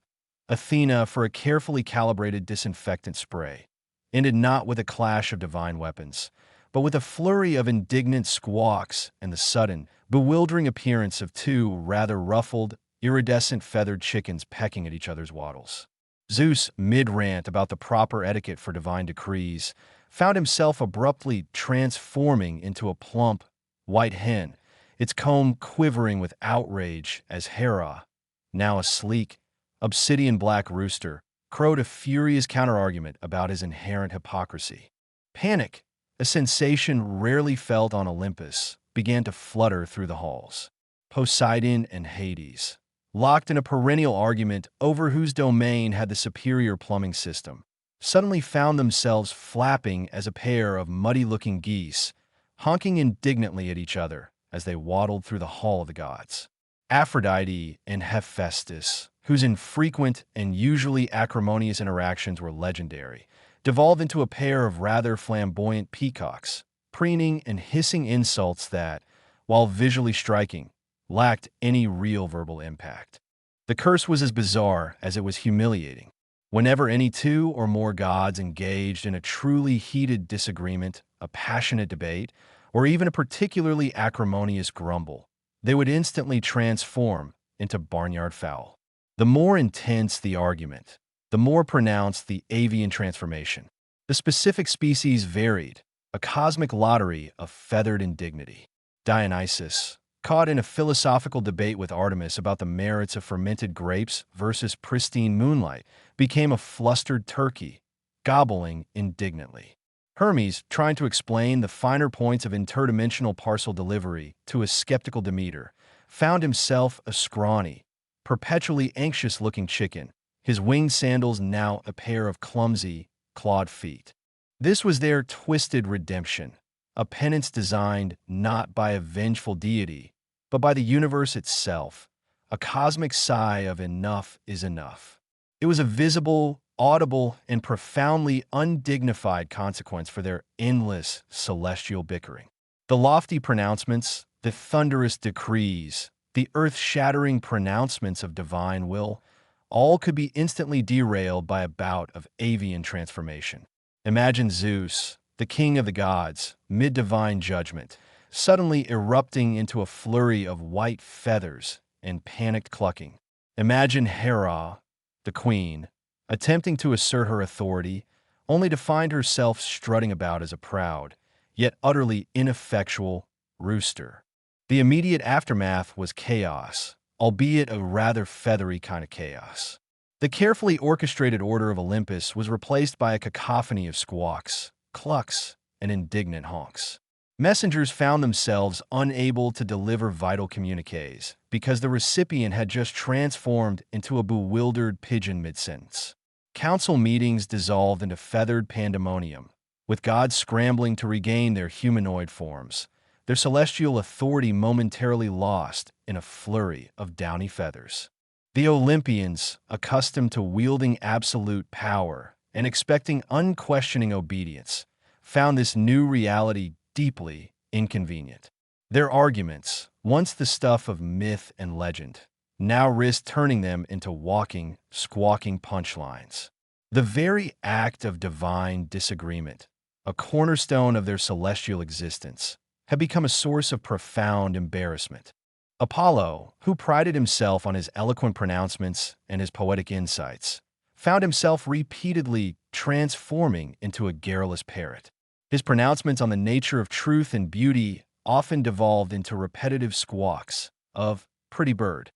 Athena for a carefully calibrated disinfectant spray. Ended not with a clash of divine weapons, but with a flurry of indignant squawks and the sudden, bewildering appearance of two rather ruffled, iridescent feathered chickens pecking at each other's wattles. Zeus, mid-rant about the proper etiquette for divine decrees, found himself abruptly transforming into a plump, white hen, its comb quivering with outrage as Hera, now a sleek, obsidian-black rooster, crowed a furious counterargument about his inherent hypocrisy. Panic, a sensation rarely felt on Olympus, began to flutter through the halls. Poseidon and Hades, locked in a perennial argument over whose domain had the superior plumbing system, suddenly found themselves flapping as a pair of muddy-looking geese, honking indignantly at each other as they waddled through the hall of the gods. Aphrodite and Hephaestus, whose infrequent and usually acrimonious interactions were legendary, devolved into a pair of rather flamboyant peacocks, preening and hissing insults that, while visually striking, lacked any real verbal impact. The curse was as bizarre as it was humiliating. Whenever any two or more gods engaged in a truly heated disagreement, a passionate debate, or even a particularly acrimonious grumble, they would instantly transform into barnyard fowl. The more intense the argument, the more pronounced the avian transformation. The specific species varied, a cosmic lottery of feathered indignity. Dionysus, caught in a philosophical debate with Artemis about the merits of fermented grapes versus pristine moonlight, became a flustered turkey, gobbling indignantly. Hermes, trying to explain the finer points of interdimensional parcel delivery to a skeptical Demeter, found himself a scrawny, perpetually anxious-looking chicken, his winged sandals now a pair of clumsy, clawed feet. This was their twisted redemption, a penance designed not by a vengeful deity, but by the universe itself, a cosmic sigh of enough is enough. It was a visible, audible, and profoundly undignified consequence for their endless celestial bickering. The lofty pronouncements, the thunderous decrees, the earth-shattering pronouncements of divine will, all could be instantly derailed by a bout of avian transformation. Imagine Zeus, the king of the gods, mid-divine judgment, suddenly erupting into a flurry of white feathers and panicked clucking. Imagine Hera, the queen, attempting to assert her authority, only to find herself strutting about as a proud, yet utterly ineffectual, rooster. The immediate aftermath was chaos, albeit a rather feathery kind of chaos. The carefully orchestrated order of Olympus was replaced by a cacophony of squawks, clucks, and indignant honks. Messengers found themselves unable to deliver vital communiques because the recipient had just transformed into a bewildered pigeon mid-sentence. Council meetings dissolved into feathered pandemonium, with gods scrambling to regain their humanoid forms, their celestial authority momentarily lost in a flurry of downy feathers. The Olympians, accustomed to wielding absolute power and expecting unquestioning obedience, found this new reality deeply inconvenient. Their arguments, once the stuff of myth and legend, now risked turning them into walking, squawking punchlines. The very act of divine disagreement, a cornerstone of their celestial existence, had become a source of profound embarrassment. Apollo, who prided himself on his eloquent pronouncements and his poetic insights, found himself repeatedly transforming into a garrulous parrot. His pronouncements on the nature of truth and beauty often devolved into repetitive squawks of pretty bird,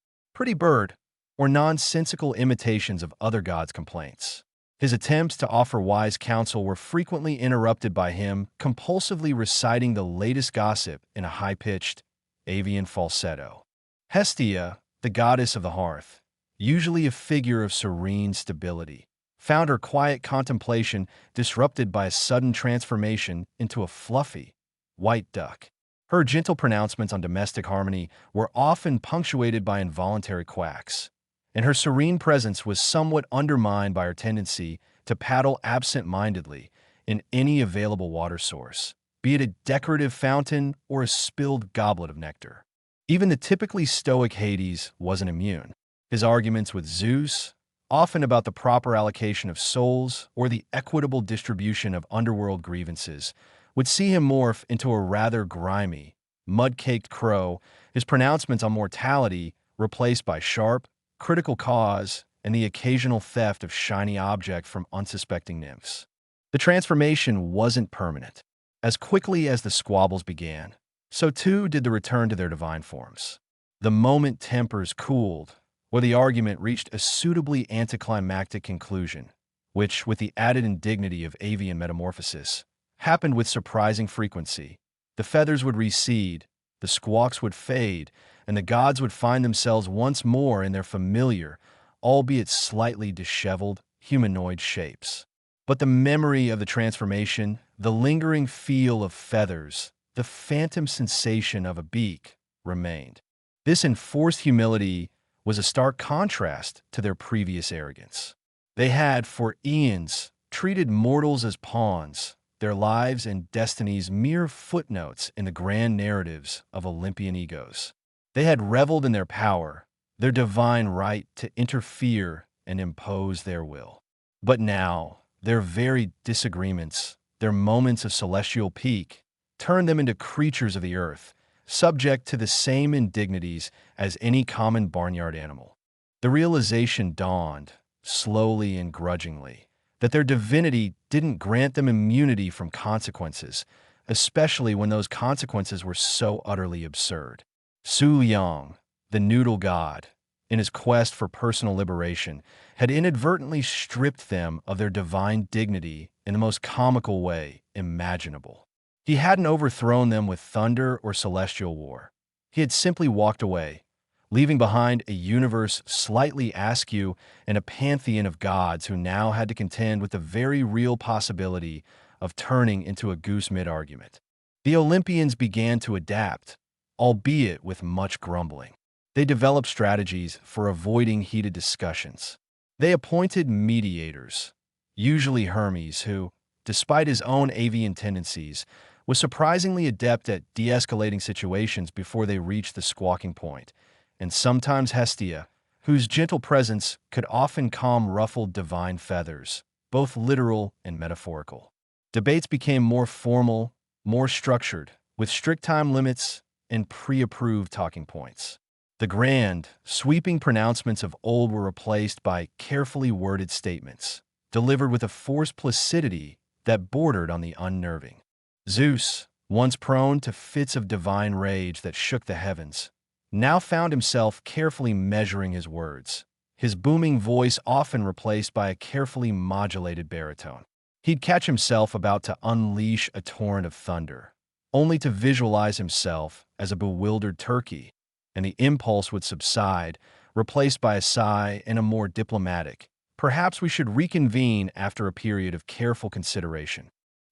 or nonsensical imitations of other gods' complaints. His attempts to offer wise counsel were frequently interrupted by him compulsively reciting the latest gossip in a high-pitched, avian falsetto. Hestia, the goddess of the hearth, usually a figure of serene stability, found her quiet contemplation disrupted by a sudden transformation into a fluffy, white duck. Her gentle pronouncements on domestic harmony were often punctuated by involuntary quacks, and her serene presence was somewhat undermined by her tendency to paddle absent-mindedly in any available water source, be it a decorative fountain or a spilled goblet of nectar. Even the typically stoic Hades wasn't immune. His arguments with Zeus, often about the proper allocation of souls or the equitable distribution of underworld grievances, would see him morph into a rather grimy, mud-caked crow, his pronouncements on mortality replaced by sharp, critical cause and the occasional theft of shiny object from unsuspecting nymphs. The transformation wasn't permanent. As quickly as the squabbles began, so too did the return to their divine forms. The moment tempers cooled, or the argument reached a suitably anticlimactic conclusion, which, with the added indignity of avian metamorphosis, happened with surprising frequency. The feathers would recede, the squawks would fade, and the gods would find themselves once more in their familiar, albeit slightly disheveled, humanoid shapes. But the memory of the transformation, the lingering feel of feathers, the phantom sensation of a beak, remained. This enforced humility was a stark contrast to their previous arrogance. They had, for eons, treated mortals as pawns, their lives and destinies mere footnotes in the grand narratives of Olympian egos. They had reveled in their power, their divine right to interfere and impose their will. But now, their very disagreements, their moments of celestial pique, turned them into creatures of the earth, subject to the same indignities as any common barnyard animal. The realization dawned, slowly and grudgingly, that their divinity didn't grant them immunity from consequences, especially when those consequences were so utterly absurd. Su Yang, the noodle god, in his quest for personal liberation, had inadvertently stripped them of their divine dignity in the most comical way imaginable. He hadn't overthrown them with thunder or celestial war. He had simply walked away, leaving behind a universe slightly askew and a pantheon of gods who now had to contend with the very real possibility of turning into a goose mid-argument. The Olympians began to adapt, albeit with much grumbling. They developed strategies for avoiding heated discussions. They appointed mediators, usually Hermes, who, despite his own avian tendencies, was surprisingly adept at de-escalating situations before they reached the squawking point, and sometimes Hestia, whose gentle presence could often calm ruffled divine feathers, both literal and metaphorical. Debates became more formal, more structured, with strict time limits and pre-approved talking points. The grand, sweeping pronouncements of old were replaced by carefully worded statements, delivered with a forced placidity that bordered on the unnerving. Zeus, once prone to fits of divine rage that shook the heavens, now found himself carefully measuring his words, his booming voice often replaced by a carefully modulated baritone. He'd catch himself about to unleash a torrent of thunder, only to visualize himself as a bewildered turkey, and the impulse would subside, replaced by a sigh and a more diplomatic, "Perhaps we should reconvene after a period of careful consideration."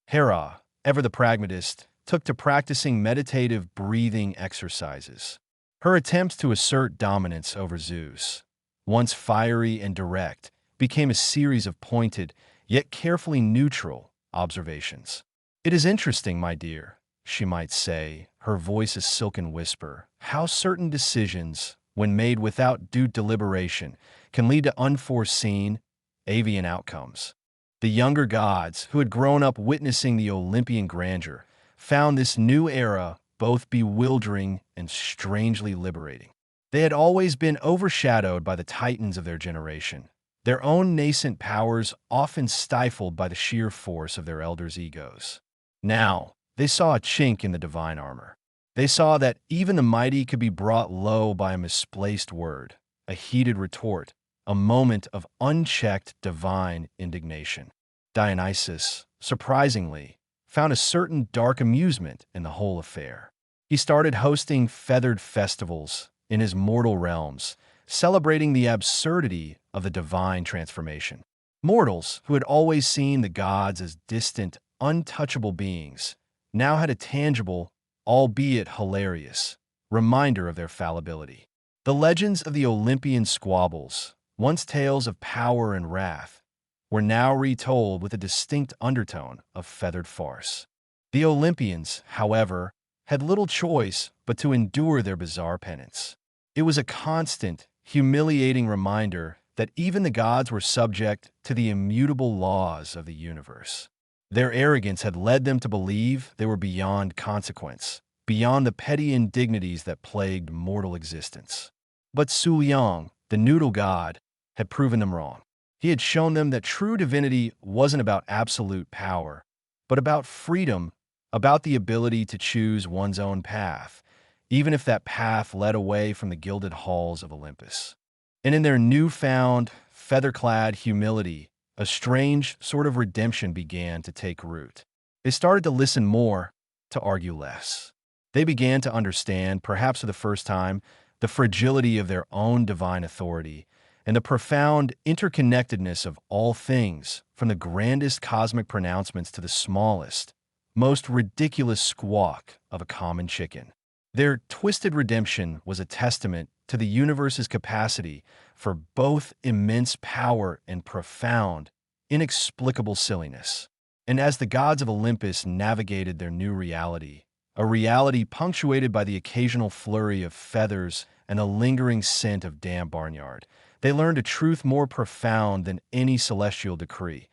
Hera, ever the pragmatist, took to practicing meditative breathing exercises. Her attempts to assert dominance over Zeus, once fiery and direct, became a series of pointed, yet carefully neutral, observations. "It is interesting, my dear," she might say, her voice a silken whisper, "how certain decisions, when made without due deliberation, can lead to unforeseen, avian outcomes." The younger gods, who had grown up witnessing the Olympian grandeur, found this new era both bewildering and strangely liberating. They had always been overshadowed by the titans of their generation, their own nascent powers often stifled by the sheer force of their elders' egos. Now, they saw a chink in the divine armor. They saw that even the mighty could be brought low by a misplaced word, a heated retort, a moment of unchecked divine indignation. Dionysus, surprisingly, found a certain dark amusement in the whole affair. He started hosting feathered festivals in his mortal realms, celebrating the absurdity of the divine transformation. Mortals, who had always seen the gods as distant, untouchable beings, now had a tangible, albeit hilarious, reminder of their fallibility. The legends of the Olympian squabbles, once tales of power and wrath, were now retold with a distinct undertone of feathered farce. The Olympians, however, had little choice but to endure their bizarre penance. It was a constant, humiliating reminder that even the gods were subject to the immutable laws of the universe. Their arrogance had led them to believe they were beyond consequence, beyond the petty indignities that plagued mortal existence. But Su Liang, the noodle god, had proven them wrong. He had shown them that true divinity wasn't about absolute power, but about freedom, about the ability to choose one's own path, even if that path led away from the gilded halls of Olympus. And in their newfound, feather-clad humility, a strange sort of redemption began to take root. They started to listen more, to argue less. They began to understand, perhaps for the first time, the fragility of their own divine authority and the profound interconnectedness of all things, from the grandest cosmic pronouncements to the smallest, most ridiculous squawk of a common chicken. Their twisted redemption was a testament to the universe's capacity for both immense power and profound, inexplicable silliness. And as the gods of Olympus navigated their new reality, a reality punctuated by the occasional flurry of feathers and a lingering scent of damp barnyard, they learned a truth more profound than any celestial decree.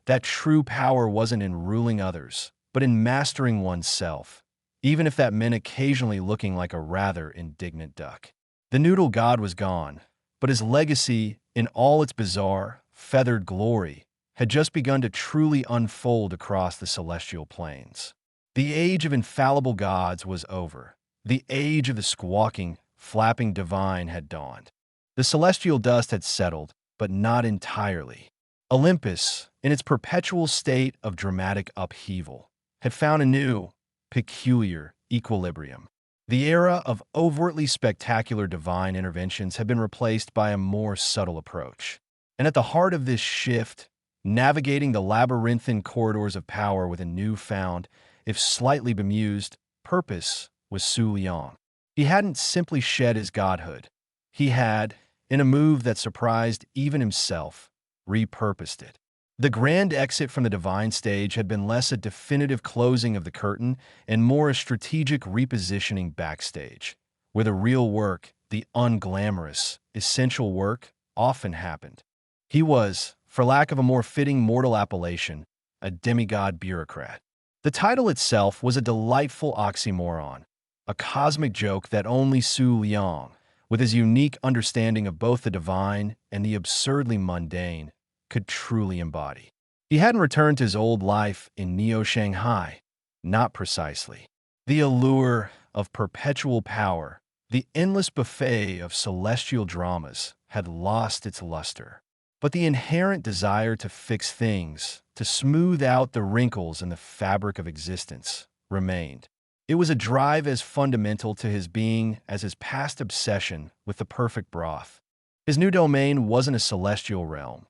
That true power wasn't in ruling others, but in mastering oneself, even if that meant occasionally looking like a rather indignant duck. The noodle god was gone, but his legacy, in all its bizarre, feathered glory, had just begun to truly unfold across the celestial plains. The age of infallible gods was over. The age of the squawking, flapping divine had dawned. The celestial dust had settled, but not entirely. Olympus, in its perpetual state of dramatic upheaval, had found a new, peculiar equilibrium. The era of overtly spectacular divine interventions had been replaced by a more subtle approach. And at the heart of this shift, navigating the labyrinthine corridors of power with a newfound, if slightly bemused, purpose was Su Liang. He hadn't simply shed his godhood. He had, in a move that surprised even himself, repurposed it. The grand exit from the divine stage had been less a definitive closing of the curtain and more a strategic repositioning backstage, where the real work, the unglamorous, essential work, often happened. He was, for lack of a more fitting mortal appellation, a demigod bureaucrat. The title itself was a delightful oxymoron, a cosmic joke that only Su Liang, with his unique understanding of both the divine and the absurdly mundane, could truly embody. He hadn't returned to his old life in Neo-Shanghai, not precisely. The allure of perpetual power, the endless buffet of celestial dramas, had lost its luster. But the inherent desire to fix things, to smooth out the wrinkles in the fabric of existence, remained. It was a drive as fundamental to his being as his past obsession with the perfect broth. His new domain wasn't a celestial realm,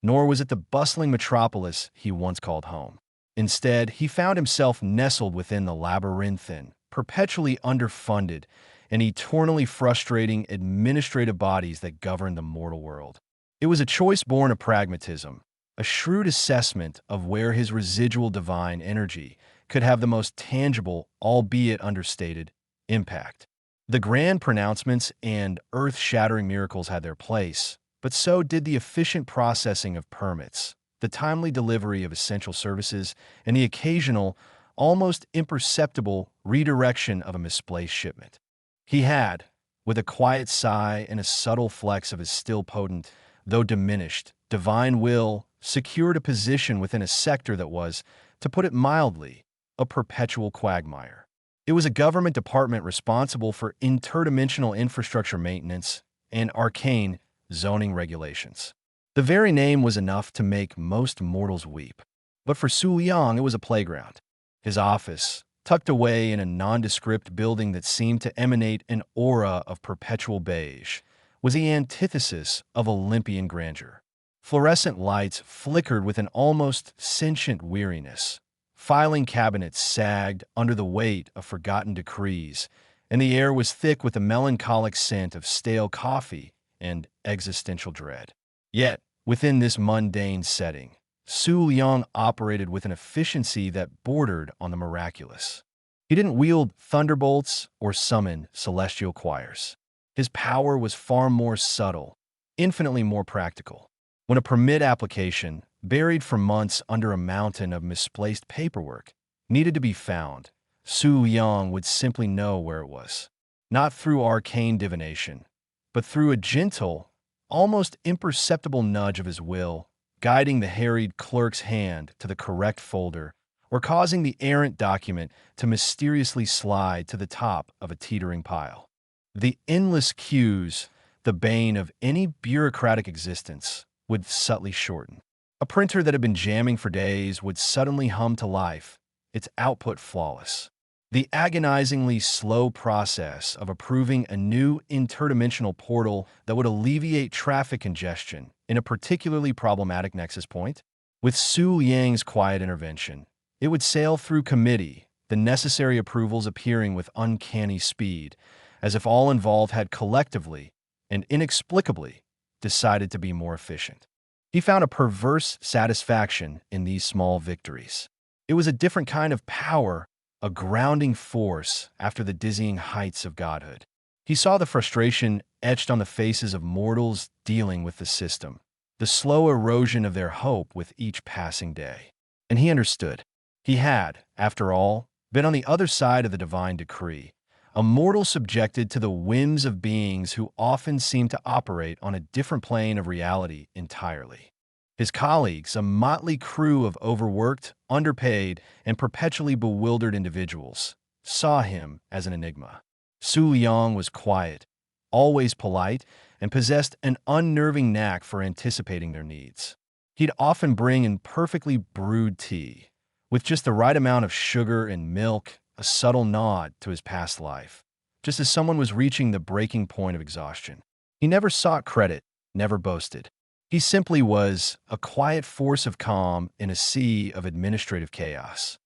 nor was it the bustling metropolis he once called home. Instead, he found himself nestled within the labyrinthine, perpetually underfunded, and eternally frustrating administrative bodies that governed the mortal world. It was a choice born of pragmatism, a shrewd assessment of where his residual divine energy could have the most tangible, albeit understated, impact. The grand pronouncements and earth-shattering miracles had their place, but so did the efficient processing of permits, the timely delivery of essential services, and the occasional, almost imperceptible redirection of a misplaced shipment. He had, with a quiet sigh and a subtle flex of his still potent, though diminished, divine will, secured a position within a sector that was, to put it mildly, a perpetual quagmire. It was a government department responsible for interdimensional infrastructure maintenance and arcane, zoning regulations. The very name was enough to make most mortals weep. But for Su Liang, it was a playground. His office, tucked away in a nondescript building that seemed to emanate an aura of perpetual beige, was the antithesis of Olympian grandeur. Fluorescent lights flickered with an almost sentient weariness. Filing cabinets sagged under the weight of forgotten decrees, and the air was thick with the melancholic scent of stale coffee and existential dread. Yet, within this mundane setting, Su Liang operated with an efficiency that bordered on the miraculous. He didn't wield thunderbolts or summon celestial choirs. His power was far more subtle, infinitely more practical. When a permit application, buried for months under a mountain of misplaced paperwork, needed to be found, Su Liang would simply know where it was. Not through arcane divination, but through a gentle, almost imperceptible nudge of his will, guiding the harried clerk's hand to the correct folder or causing the errant document to mysteriously slide to the top of a teetering pile. The endless queues, the bane of any bureaucratic existence, would subtly shorten. A printer that had been jamming for days would suddenly hum to life, its output flawless. The agonizingly slow process of approving a new interdimensional portal that would alleviate traffic congestion in a particularly problematic nexus point. With Su Yang's quiet intervention, it would sail through committee, the necessary approvals appearing with uncanny speed, as if all involved had collectively and inexplicably decided to be more efficient. He found a perverse satisfaction in these small victories. It was a different kind of power, a grounding force after the dizzying heights of godhood. He saw the frustration etched on the faces of mortals dealing with the system, the slow erosion of their hope with each passing day. And he understood. He had, after all, been on the other side of the divine decree, a mortal subjected to the whims of beings who often seem to operate on a different plane of reality entirely. His colleagues, a motley crew of overworked, underpaid, and perpetually bewildered individuals, saw him as an enigma. Su Liang was quiet, always polite, and possessed an unnerving knack for anticipating their needs. He'd often bring in perfectly brewed tea, with just the right amount of sugar and milk, a subtle nod to his past life, just as someone was reaching the breaking point of exhaustion. He never sought credit, never boasted. He simply was a quiet force of calm in a sea of administrative chaos.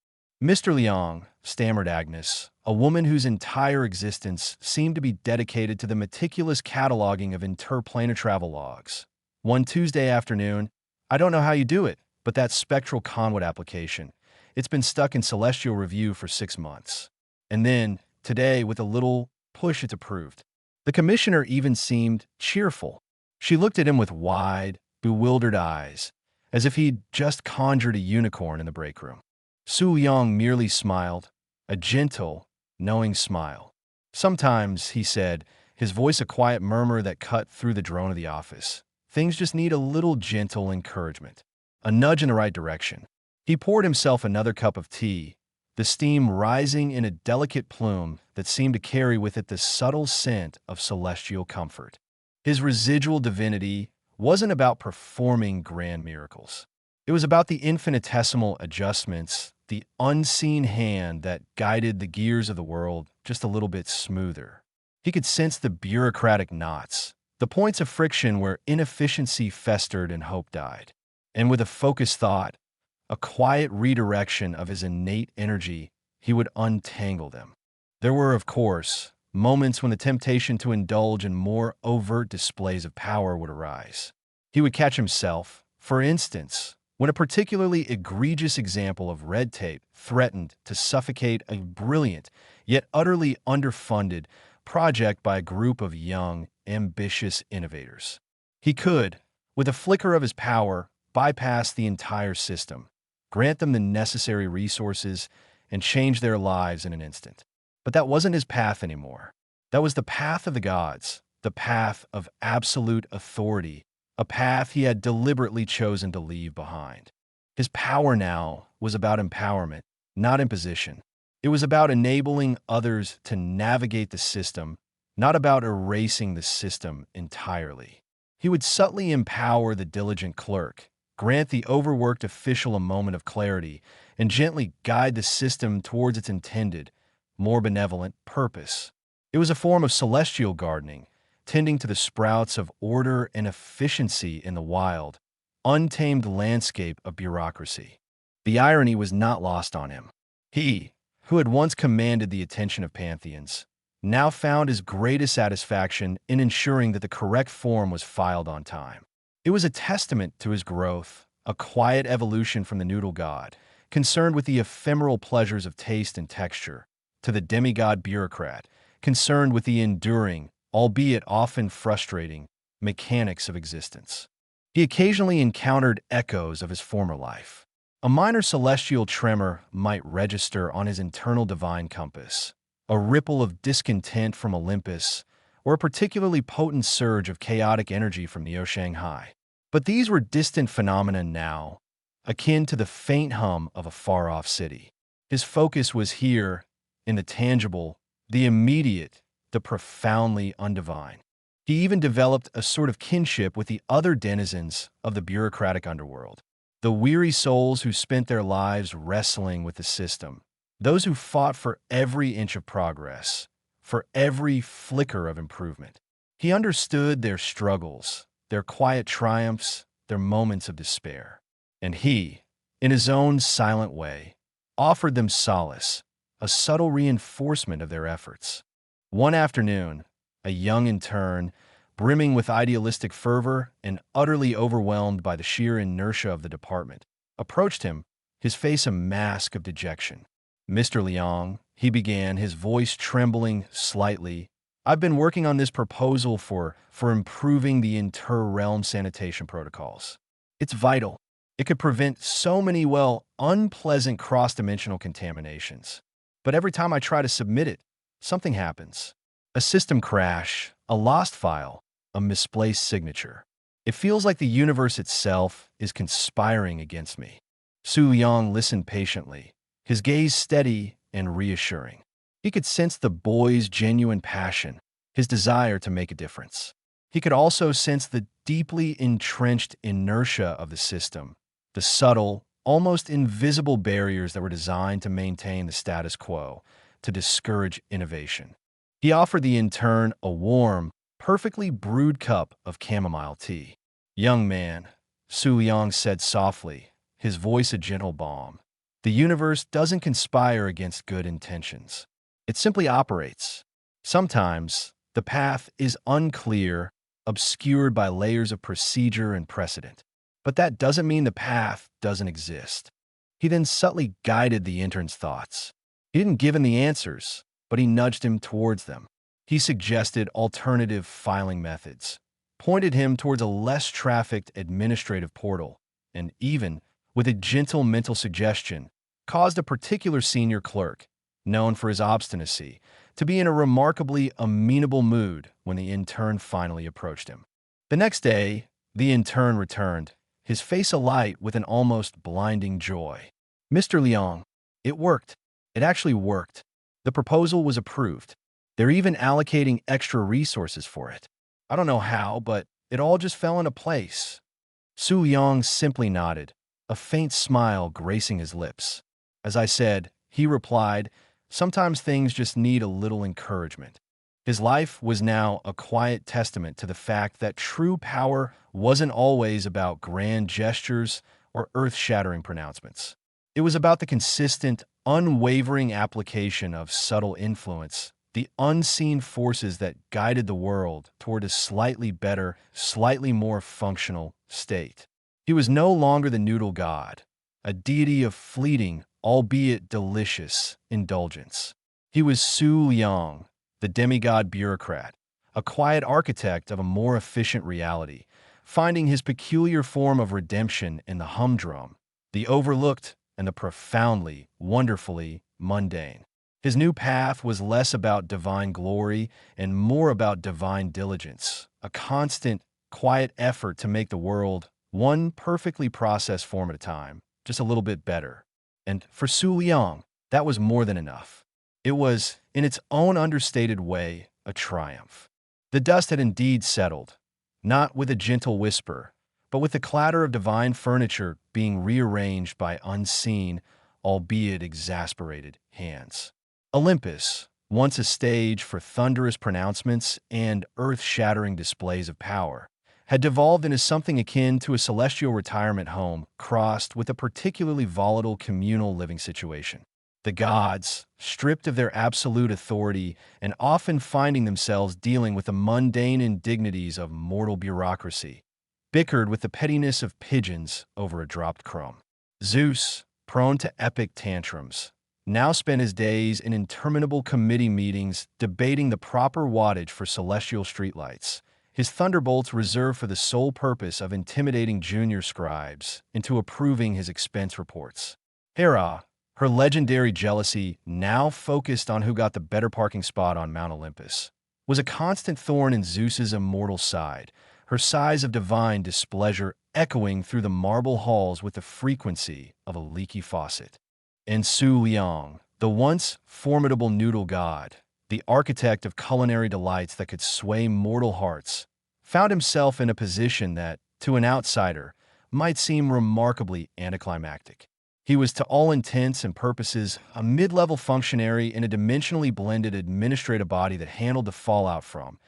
"Mr. Liang," stammered Agnes, a woman whose entire existence seemed to be dedicated to the meticulous cataloging of interplanar travel logs. One Tuesday afternoon, "I don't know how you do it, but that spectral conduit application, it's been stuck in Celestial Review for 6 months. And then, today, with a little push, it's approved." The commissioner even seemed cheerful. She looked at him with wide, bewildered eyes, as if he'd just conjured a unicorn in the break room. Su Yang merely smiled, a gentle, knowing smile. "Sometimes," he said, his voice a quiet murmur that cut through the drone of the office, "things just need a little gentle encouragement, a nudge in the right direction." He poured himself another cup of tea, the steam rising in a delicate plume that seemed to carry with it the subtle scent of celestial comfort. His residual divinity wasn't about performing grand miracles. It was about the infinitesimal adjustments, the unseen hand that guided the gears of the world just a little bit smoother. He could sense the bureaucratic knots, the points of friction where inefficiency festered and hope died. And with a focused thought, a quiet redirection of his innate energy, he would untangle them. There were, of course, moments when the temptation to indulge in more overt displays of power would arise. He would catch himself, for instance, when a particularly egregious example of red tape threatened to suffocate a brilliant, yet utterly underfunded, project by a group of young, ambitious innovators. He could, with a flicker of his power, bypass the entire system, grant them the necessary resources, and change their lives in an instant. But that wasn't his path anymore. That was the path of the gods, the path of absolute authority, a path he had deliberately chosen to leave behind. His power now was about empowerment, not imposition. It was about enabling others to navigate the system, not about erasing the system entirely. He would subtly empower the diligent clerk, grant the overworked official a moment of clarity, and gently guide the system towards its intended, more benevolent purpose. It was a form of celestial gardening, tending to the sprouts of order and efficiency in the wild, untamed landscape of bureaucracy. The irony was not lost on him. He, who had once commanded the attention of pantheons, now found his greatest satisfaction in ensuring that the correct form was filed on time. It was a testament to his growth, a quiet evolution from the noodle god, concerned with the ephemeral pleasures of taste and texture, to the demigod bureaucrat, concerned with the enduring, albeit often frustrating, mechanics of existence. He occasionally encountered echoes of his former life. A minor celestial tremor might register on his internal divine compass, a ripple of discontent from Olympus, or a particularly potent surge of chaotic energy from Neo-Shanghai. But these were distant phenomena now, akin to the faint hum of a far-off city. His focus was here, in the tangible, the immediate, the profoundly undivine. He even developed a sort of kinship with the other denizens of the bureaucratic underworld, the weary souls who spent their lives wrestling with the system, those who fought for every inch of progress, for every flicker of improvement. He understood their struggles, their quiet triumphs, their moments of despair. And he, in his own silent way, offered them solace, a subtle reinforcement of their efforts. One afternoon, a young intern, brimming with idealistic fervor and utterly overwhelmed by the sheer inertia of the department, approached him, his face a mask of dejection. "Mr. Liang," he began, his voice trembling slightly, "I've been working on this proposal for improving the inter-realm sanitation protocols. It's vital. It could prevent so many, unpleasant cross-dimensional contaminations. But every time I try to submit it, something happens. A system crash, a lost file, a misplaced signature. It feels like the universe itself is conspiring against me." Su Yang listened patiently, his gaze steady and reassuring. He could sense the boy's genuine passion, his desire to make a difference. He could also sense the deeply entrenched inertia of the system, the subtle, almost invisible barriers that were designed to maintain the status quo, to discourage innovation. He offered the intern a warm, perfectly brewed cup of chamomile tea. "Young man," Su Yang said softly, his voice a gentle balm, "the universe doesn't conspire against good intentions. It simply operates. Sometimes, the path is unclear, obscured by layers of procedure and precedent. But that doesn't mean the path doesn't exist." He then subtly guided the intern's thoughts. He didn't give him the answers, but he nudged him towards them. He suggested alternative filing methods, pointed him towards a less trafficked administrative portal, and even, with a gentle mental suggestion, caused a particular senior clerk, known for his obstinacy, to be in a remarkably amenable mood when the intern finally approached him. The next day, the intern returned, his face alight with an almost blinding joy. "Mr. Liang, it worked. It actually worked. The proposal was approved. They're even allocating extra resources for it. I don't know how, but it all just fell into place." Su Yang simply nodded, a faint smile gracing his lips. "As I said," he replied, "sometimes things just need a little encouragement." His life was now a quiet testament to the fact that true power wasn't always about grand gestures or earth-shattering pronouncements. It was about the consistent, unwavering application of subtle influence, the unseen forces that guided the world toward a slightly better, slightly more functional state. He was no longer the noodle god, a deity of fleeting, albeit delicious, indulgence. He was Su Yang, the demigod bureaucrat, a quiet architect of a more efficient reality, finding his peculiar form of redemption in the humdrum, the overlooked, and the profoundly, wonderfully mundane. His new path was less about divine glory and more about divine diligence, a constant, quiet effort to make the world, one perfectly processed form at a time, just a little bit better. And for Su Yang, that was more than enough. It was, in its own understated way, a triumph. The dust had indeed settled. not with a gentle whisper, but with the clatter of divine furniture being rearranged by unseen, albeit exasperated, hands. Olympus, once a stage for thunderous pronouncements and earth-shattering displays of power, had devolved into something akin to a celestial retirement home crossed with a particularly volatile communal living situation. The gods, stripped of their absolute authority and often finding themselves dealing with the mundane indignities of mortal bureaucracy, bickered with the pettiness of pigeons over a dropped crumb. Zeus, prone to epic tantrums, now spent his days in interminable committee meetings debating the proper wattage for celestial streetlights, his thunderbolts reserved for the sole purpose of intimidating junior scribes into approving his expense reports. Hera, her legendary jealousy, now focused on who got the better parking spot on Mount Olympus, was a constant thorn in Zeus's immortal side, her sighs of divine displeasure echoing through the marble halls with the frequency of a leaky faucet. And Su Liang, the once formidable noodle god, the architect of culinary delights that could sway mortal hearts, found himself in a position that, to an outsider, might seem remarkably anticlimactic. He was to all intents and purposes a mid-level functionary in a dimensionally blended administrative body that handled the fallout from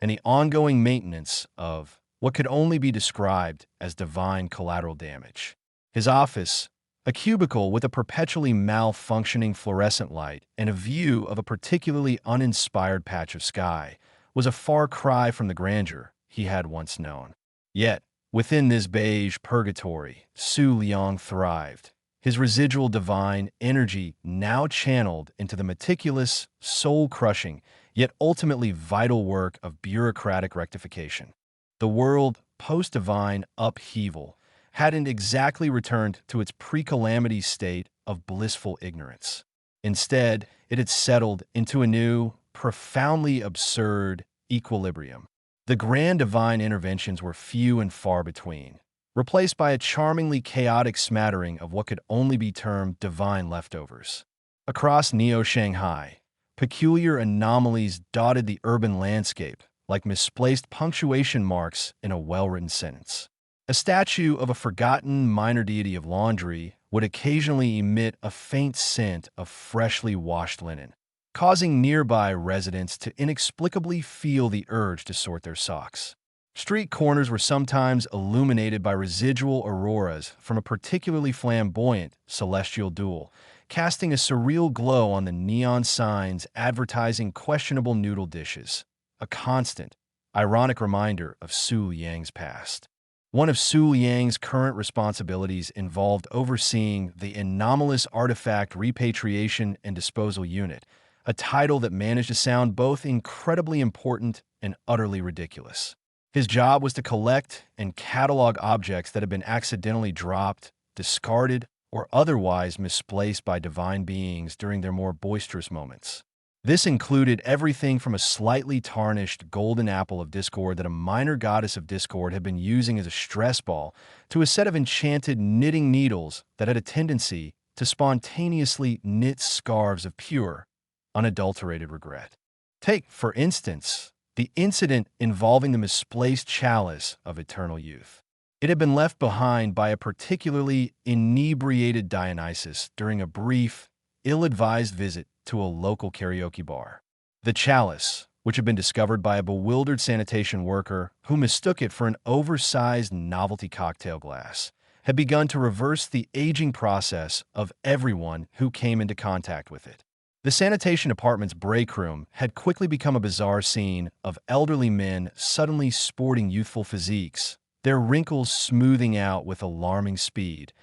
and the ongoing maintenance of what could only be described as divine collateral damage. His office, a cubicle with a perpetually malfunctioning fluorescent light and a view of a particularly uninspired patch of sky, was a far cry from the grandeur he had once known. Yet, within this beige purgatory, Su Liang thrived, his residual divine energy now channeled into the meticulous, soul-crushing, yet ultimately vital work of bureaucratic rectification. The world, post-divine upheaval, hadn't exactly returned to its pre-calamity state of blissful ignorance. Instead, it had settled into a new, profoundly absurd equilibrium. The grand divine interventions were few and far between, replaced by a charmingly chaotic smattering of what could only be termed divine leftovers. Across Neo-Shanghai, peculiar anomalies dotted the urban landscape like misplaced punctuation marks in a well-written sentence. A statue of a forgotten minor deity of laundry would occasionally emit a faint scent of freshly washed linen, causing nearby residents to inexplicably feel the urge to sort their socks. Street corners were sometimes illuminated by residual auroras from a particularly flamboyant celestial duel, casting a surreal glow on the neon signs advertising questionable noodle dishes, a constant, ironic reminder of Su Liang's past. One of Su Liang's current responsibilities involved overseeing the anomalous artifact repatriation and disposal unit, a title that managed to sound both incredibly important and utterly ridiculous. His job was to collect and catalog objects that had been accidentally dropped, discarded, or otherwise misplaced by divine beings during their more boisterous moments. This included everything from a slightly tarnished golden apple of discord that a minor goddess of discord had been using as a stress ball to a set of enchanted knitting needles that had a tendency to spontaneously knit scarves of pure, unadulterated regret. Take, for instance, the incident involving the misplaced chalice of eternal youth. It had been left behind by a particularly inebriated Dionysus during a brief, ill-advised visit to a local karaoke bar. The chalice, which had been discovered by a bewildered sanitation worker who mistook it for an oversized novelty cocktail glass, had begun to reverse the aging process of everyone who came into contact with it. The sanitation department's break room had quickly become a bizarre scene of elderly men suddenly sporting youthful physiques, their wrinkles smoothing out with alarming speed,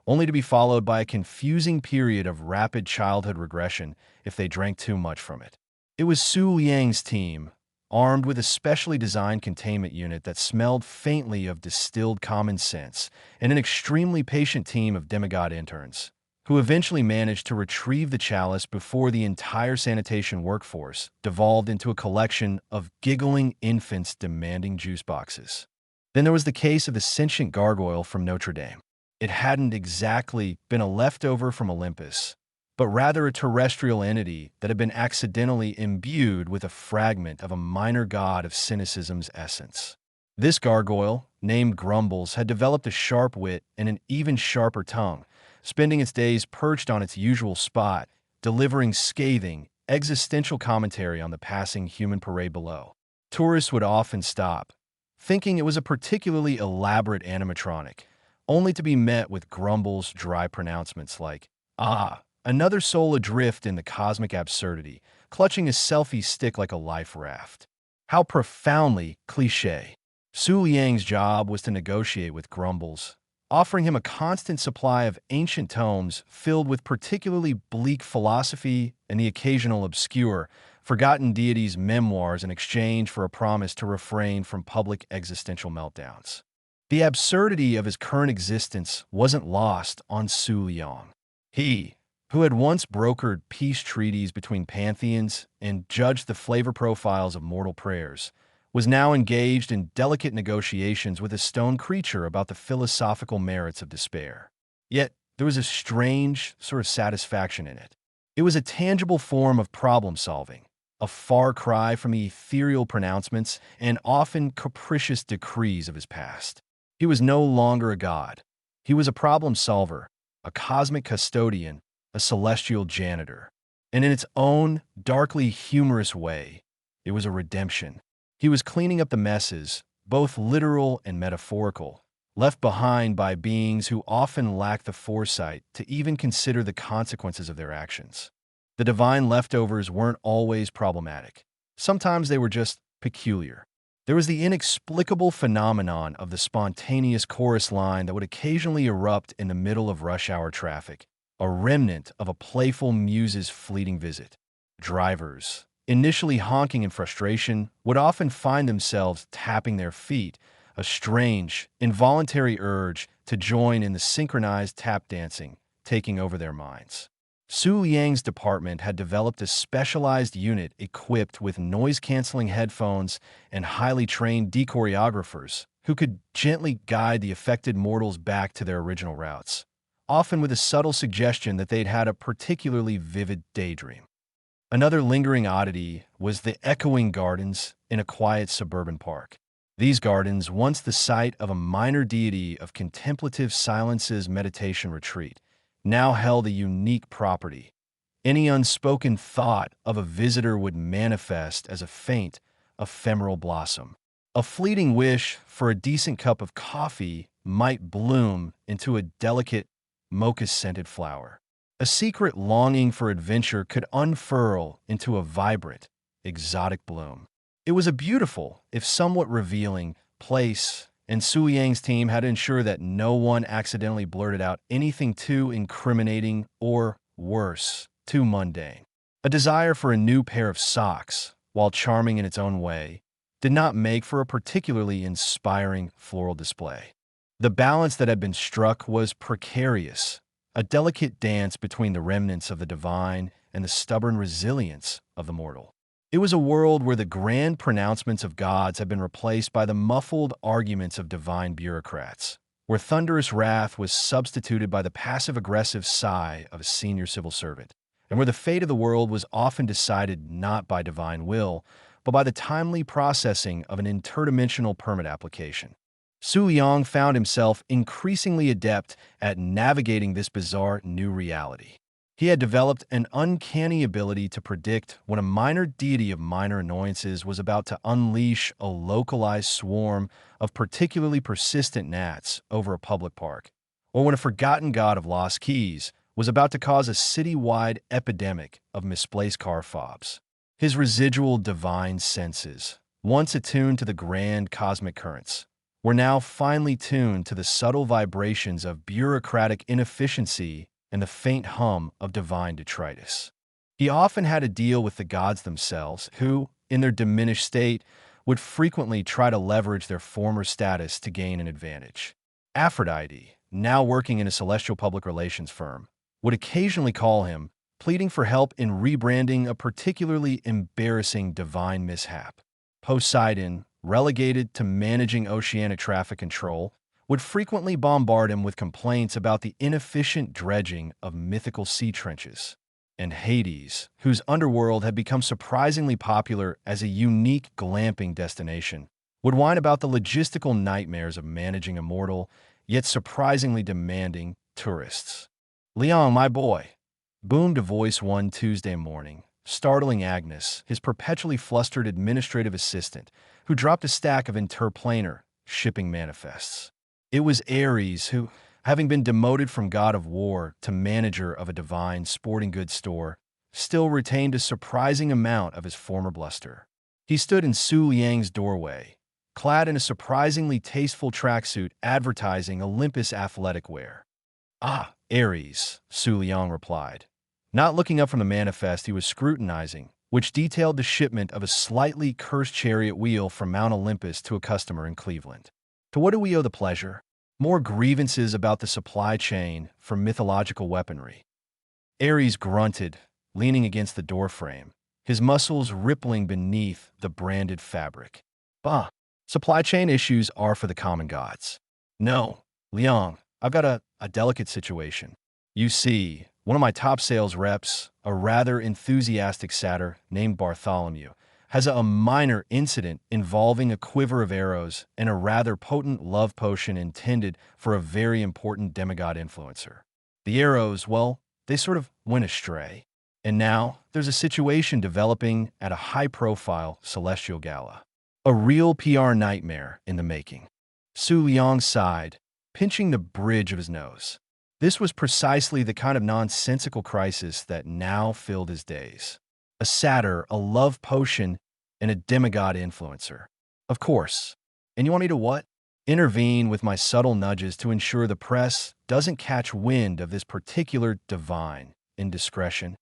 only to be followed by a confusing period of rapid childhood regression if they drank too much from it. It was Su Liang's team, armed with a specially designed containment unit that smelled faintly of distilled common sense, and an extremely patient team of demigod interns, who eventually managed to retrieve the chalice before the entire sanitation workforce devolved into a collection of giggling infants demanding juice boxes. Then there was the case of the sentient gargoyle from Notre Dame. It hadn't exactly been a leftover from Olympus, but rather a terrestrial entity that had been accidentally imbued with a fragment of a minor god of cynicism's essence. This gargoyle, named Grumbles, had developed a sharp wit and an even sharper tongue, spending its days perched on its usual spot, delivering scathing, existential commentary on the passing human parade below. Tourists would often stop, thinking it was a particularly elaborate animatronic, only to be met with Grumbles' dry pronouncements like, "Ah, another soul adrift in the cosmic absurdity, clutching a selfie stick like a life raft." How profoundly cliché. Su Liang's job was to negotiate with Grumbles, offering him a constant supply of ancient tomes filled with particularly bleak philosophy and the occasional obscure, forgotten deity's memoirs in exchange for a promise to refrain from public existential meltdowns. The absurdity of his current existence wasn't lost on Su Liang. He, who had once brokered peace treaties between pantheons and judged the flavor profiles of mortal prayers, was now engaged in delicate negotiations with a stone creature about the philosophical merits of despair. Yet, there was a strange sort of satisfaction in it. It was a tangible form of problem-solving, a far cry from the ethereal pronouncements and often capricious decrees of his past. He was no longer a god. He was a problem-solver, a cosmic custodian, a celestial janitor. And in its own darkly humorous way, it was a redemption. He was cleaning up the messes, both literal and metaphorical, left behind by beings who often lack the foresight to even consider the consequences of their actions. The divine leftovers weren't always problematic. Sometimes they were just peculiar. There was the inexplicable phenomenon of the spontaneous chorus line that would occasionally erupt in the middle of rush hour traffic, a remnant of a playful muse's fleeting visit. Drivers, initially honking in frustration, would often find themselves tapping their feet, a strange, involuntary urge to join in the synchronized tap dancing taking over their minds. Su Liang's department had developed a specialized unit equipped with noise-canceling headphones and highly trained dechoreographers who could gently guide the affected mortals back to their original routes, often with a subtle suggestion that they'd had a particularly vivid daydream. Another lingering oddity was the echoing gardens in a quiet suburban park. These gardens, once the site of a minor deity of contemplative silence's meditation retreat, now held a unique property. Any unspoken thought of a visitor would manifest as a faint, ephemeral blossom. A fleeting wish for a decent cup of coffee might bloom into a delicate, mocha-scented flower. A secret longing for adventure could unfurl into a vibrant, exotic bloom. It was a beautiful, if somewhat revealing, place, and Su Yang's team had to ensure that no one accidentally blurted out anything too incriminating or, worse, too mundane. A desire for a new pair of socks, while charming in its own way, did not make for a particularly inspiring floral display. The balance that had been struck was precarious, a delicate dance between the remnants of the divine and the stubborn resilience of the mortal. It was a world where the grand pronouncements of gods had been replaced by the muffled arguments of divine bureaucrats, where thunderous wrath was substituted by the passive-aggressive sigh of a senior civil servant, and where the fate of the world was often decided not by divine will, but by the timely processing of an interdimensional permit application. Su Yang found himself increasingly adept at navigating this bizarre new reality. He had developed an uncanny ability to predict when a minor deity of minor annoyances was about to unleash a localized swarm of particularly persistent gnats over a public park, or when a forgotten god of lost keys was about to cause a city-wide epidemic of misplaced car fobs. His residual divine senses, once attuned to the grand cosmic currents, were now finely tuned to the subtle vibrations of bureaucratic inefficiency and the faint hum of divine detritus. He often had to deal with the gods themselves, who, in their diminished state, would frequently try to leverage their former status to gain an advantage. Aphrodite, now working in a celestial public relations firm, would occasionally call him, pleading for help in rebranding a particularly embarrassing divine mishap. Poseidon, relegated to managing oceanic traffic control, would frequently bombard him with complaints about the inefficient dredging of mythical sea trenches. And Hades, whose underworld had become surprisingly popular as a unique glamping destination, would whine about the logistical nightmares of managing immortal, yet surprisingly demanding, tourists. "Leon, my boy," boomed a voice one Tuesday morning, startling Agnes, his perpetually flustered administrative assistant, who dropped a stack of interplanar shipping manifests. It was Ares who, having been demoted from god of war to manager of a divine sporting goods store, still retained a surprising amount of his former bluster. He stood in Su Yang's doorway, clad in a surprisingly tasteful tracksuit advertising Olympus athletic wear. "Ah, Ares," Su Liang replied, not looking up from the manifest he was scrutinizing, which detailed the shipment of a slightly cursed chariot wheel from Mount Olympus to a customer in Cleveland. "To what do we owe the pleasure?" "More grievances about the supply chain for mythological weaponry." Ares grunted, leaning against the doorframe, his muscles rippling beneath the branded fabric. "Bah, supply chain issues are for the common gods." "No, Liang, I've got a delicate situation. You see, one of my top sales reps, a rather enthusiastic satyr named Bartholomew, has a minor incident involving a quiver of arrows and a rather potent love potion intended for a very important demigod influencer. The arrows, well, they sort of went astray. And now there's a situation developing at a high-profile celestial gala. A real PR nightmare in the making." Su Liang sighed, pinching the bridge of his nose. This was precisely the kind of nonsensical crisis that now filled his days. A satyr, a love potion, and a demigod influencer. Of course. And you want me to what? Intervene with my subtle nudges to ensure the press doesn't catch wind of this particular divine indiscretion?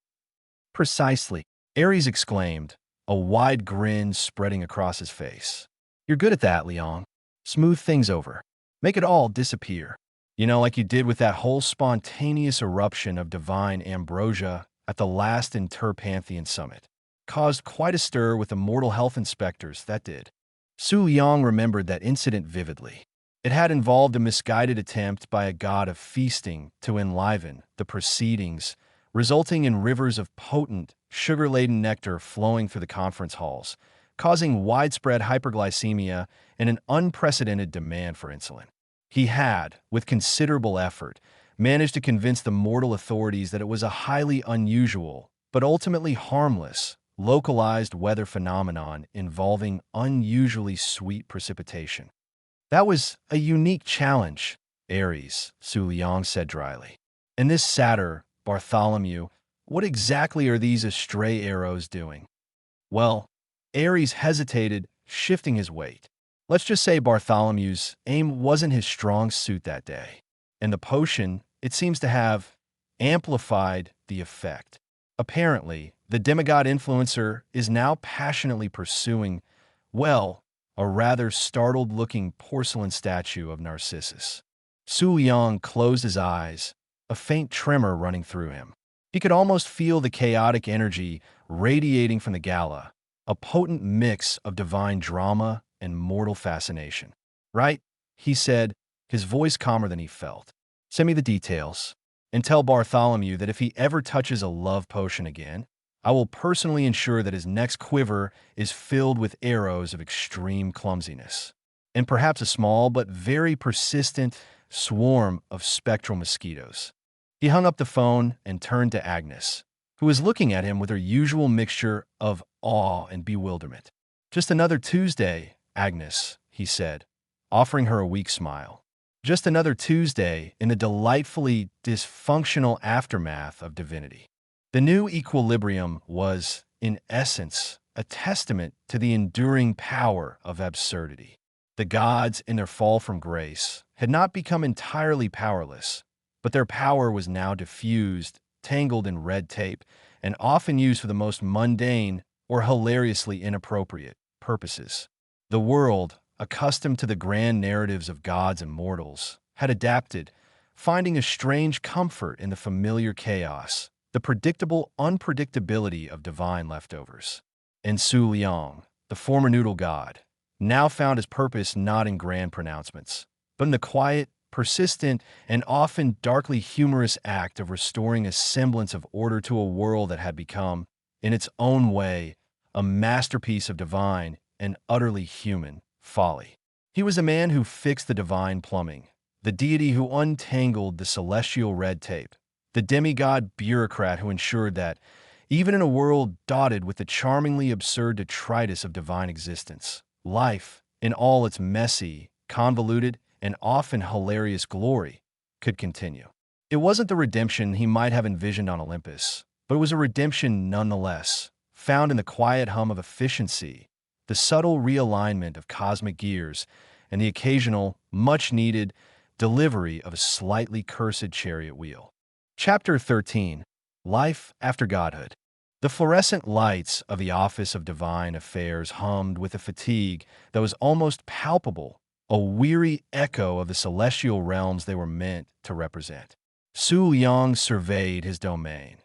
"Precisely," Ares exclaimed, a wide grin spreading across his face. "You're good at that, Leon. Smooth things over. Make it all disappear. You know, like you did with that whole spontaneous eruption of divine ambrosia at the last Interpantheon Summit. Caused quite a stir with the mortal health inspectors, that did." Su Yang remembered that incident vividly. It had involved a misguided attempt by a god of feasting to enliven the proceedings, resulting in rivers of potent, sugar-laden nectar flowing through the conference halls, causing widespread hyperglycemia and an unprecedented demand for insulin. He had, with considerable effort, managed to convince the mortal authorities that it was a highly unusual, but ultimately harmless, localized weather phenomenon involving unusually sweet precipitation. "That was a unique challenge, Ares," Su Liang said dryly. "And this satyr, Bartholomew, what exactly are these astray arrows doing?" "Well," Ares hesitated, shifting his weight. "Let's just say Bartholomew's aim wasn't his strong suit that day. And the potion, it seems to have amplified the effect. Apparently, the demigod influencer is now passionately pursuing, well, a rather startled-looking porcelain statue of Narcissus." Su Yang closed his eyes, a faint tremor running through him. He could almost feel the chaotic energy radiating from the gala, a potent mix of divine drama and mortal fascination. "Right," he said, his voice calmer than he felt. "Send me the details, and tell Bartholomew that if he ever touches a love potion again, I will personally ensure that his next quiver is filled with arrows of extreme clumsiness, and perhaps a small but very persistent swarm of spectral mosquitoes." He hung up the phone and turned to Agnes, who was looking at him with her usual mixture of awe and bewilderment. "Just another Tuesday, Agnes," he said, offering her a weak smile. "Just another Tuesday in the delightfully dysfunctional aftermath of divinity." The new equilibrium was, in essence, a testament to the enduring power of absurdity. The gods, in their fall from grace, had not become entirely powerless, but their power was now diffused, tangled in red tape, and often used for the most mundane or hilariously inappropriate purposes. The world, accustomed to the grand narratives of gods and mortals, had adapted, finding a strange comfort in the familiar chaos, the predictable unpredictability of divine leftovers. And Su Liang, the former noodle god, now found his purpose not in grand pronouncements, but in the quiet, persistent, and often darkly humorous act of restoring a semblance of order to a world that had become, in its own way, a masterpiece of divine and utterly human folly. He was a man who fixed the divine plumbing, the deity who untangled the celestial red tape, the demigod bureaucrat who ensured that, even in a world dotted with the charmingly absurd detritus of divine existence, life, in all its messy, convoluted, and often hilarious glory, could continue. It wasn't the redemption he might have envisioned on Olympus, but it was a redemption nonetheless, found in the quiet hum of efficiency, the subtle realignment of cosmic gears, and the occasional, much-needed delivery of a slightly cursed chariot wheel. Chapter 13. Life After Godhood. The fluorescent lights of the Office of Divine Affairs hummed with a fatigue that was almost palpable, a weary echo of the celestial realms they were meant to represent. Su Liang surveyed his domain,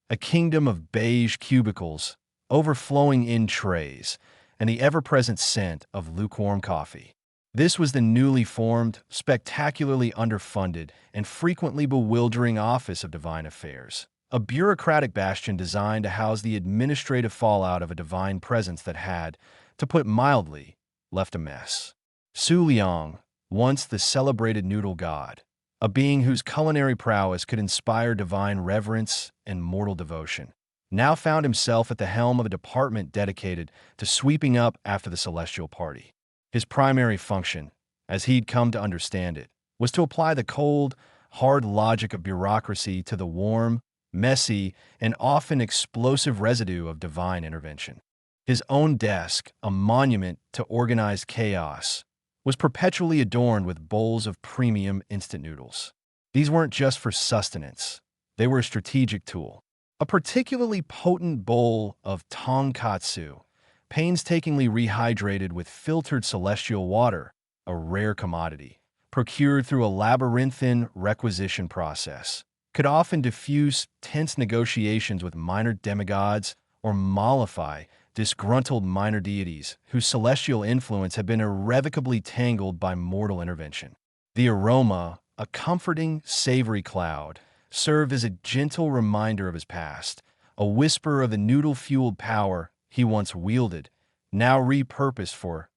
a kingdom of beige cubicles, overflowing in trays, and the ever-present scent of lukewarm coffee. This was the newly formed, spectacularly underfunded, and frequently bewildering Office of Divine Affairs, a bureaucratic bastion designed to house the administrative fallout of a divine presence that had, to put it mildly, left a mess. Su Liang, once the celebrated noodle god, a being whose culinary prowess could inspire divine reverence and mortal devotion, now found himself at the helm of a department dedicated to sweeping up after the celestial party. His primary function, as he'd come to understand it, was to apply the cold, hard logic of bureaucracy to the warm, messy, and often explosive residue of divine intervention. His own desk, a monument to organized chaos, was perpetually adorned with bowls of premium instant noodles. These weren't just for sustenance. They were a strategic tool. A particularly potent bowl of tonkatsu, painstakingly rehydrated with filtered celestial water, a rare commodity, procured through a labyrinthine requisition process, could often diffuse tense negotiations with minor demigods or mollify disgruntled minor deities whose celestial influence had been irrevocably tangled by mortal intervention. The aroma, a comforting, savory cloud, served as a gentle reminder of his past, a whisper of the noodle-fueled power he once wielded, now repurposed for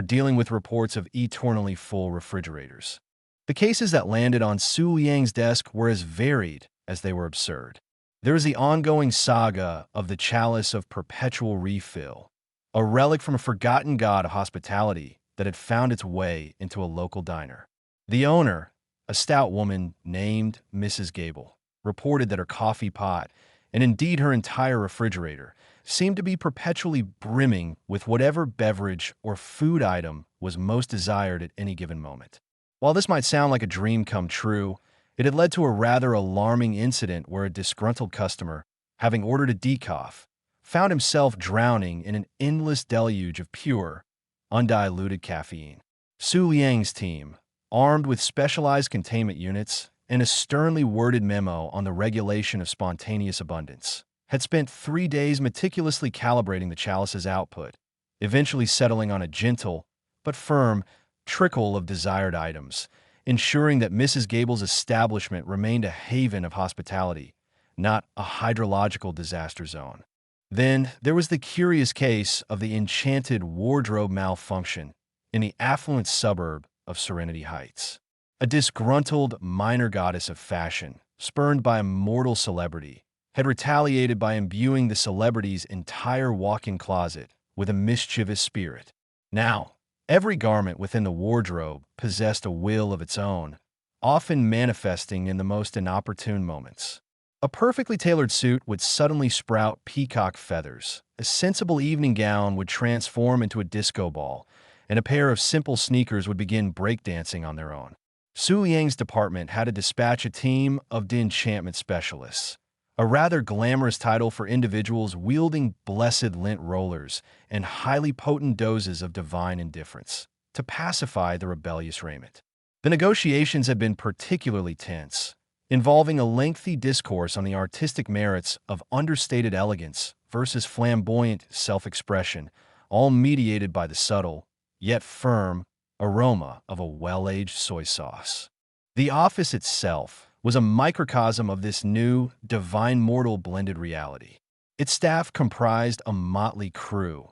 dealing with reports of eternally full refrigerators. The cases that landed on Su Liang's desk were as varied as they were absurd. There was the ongoing saga of the Chalice of Perpetual Refill, a relic from a forgotten god of hospitality that had found its way into a local diner. The owner, a stout woman named Mrs. Gable, reported that her coffee pot, and indeed her entire refrigerator, seemed to be perpetually brimming with whatever beverage or food item was most desired at any given moment. While this might sound like a dream come true, it had led to a rather alarming incident where a disgruntled customer, having ordered a decaf, found himself drowning in an endless deluge of pure, undiluted caffeine. Su Liang's team, armed with specialized containment units and a sternly worded memo on the regulation of spontaneous abundance, had spent 3 days meticulously calibrating the chalice's output, eventually settling on a gentle but firm trickle of desired items, ensuring that Mrs. Gable's establishment remained a haven of hospitality, not a hydrological disaster zone. Then there was the curious case of the enchanted wardrobe malfunction in the affluent suburb of Serenity Heights. A disgruntled minor goddess of fashion, spurned by a mortal celebrity, had retaliated by imbuing the celebrity's entire walk-in closet with a mischievous spirit. Now, every garment within the wardrobe possessed a will of its own, often manifesting in the most inopportune moments. A perfectly tailored suit would suddenly sprout peacock feathers, a sensible evening gown would transform into a disco ball, and a pair of simple sneakers would begin breakdancing on their own. Su Liang's department had to dispatch a team of enchantment specialists, a rather glamorous title for individuals wielding blessed lint rollers and highly potent doses of divine indifference, to pacify the rebellious raiment. The negotiations had been particularly tense, involving a lengthy discourse on the artistic merits of understated elegance versus flamboyant self-expression, all mediated by the subtle, yet firm, aroma of a well-aged soy sauce. The office itself was a microcosm of this new, divine mortal blended reality. Its staff comprised a motley crew,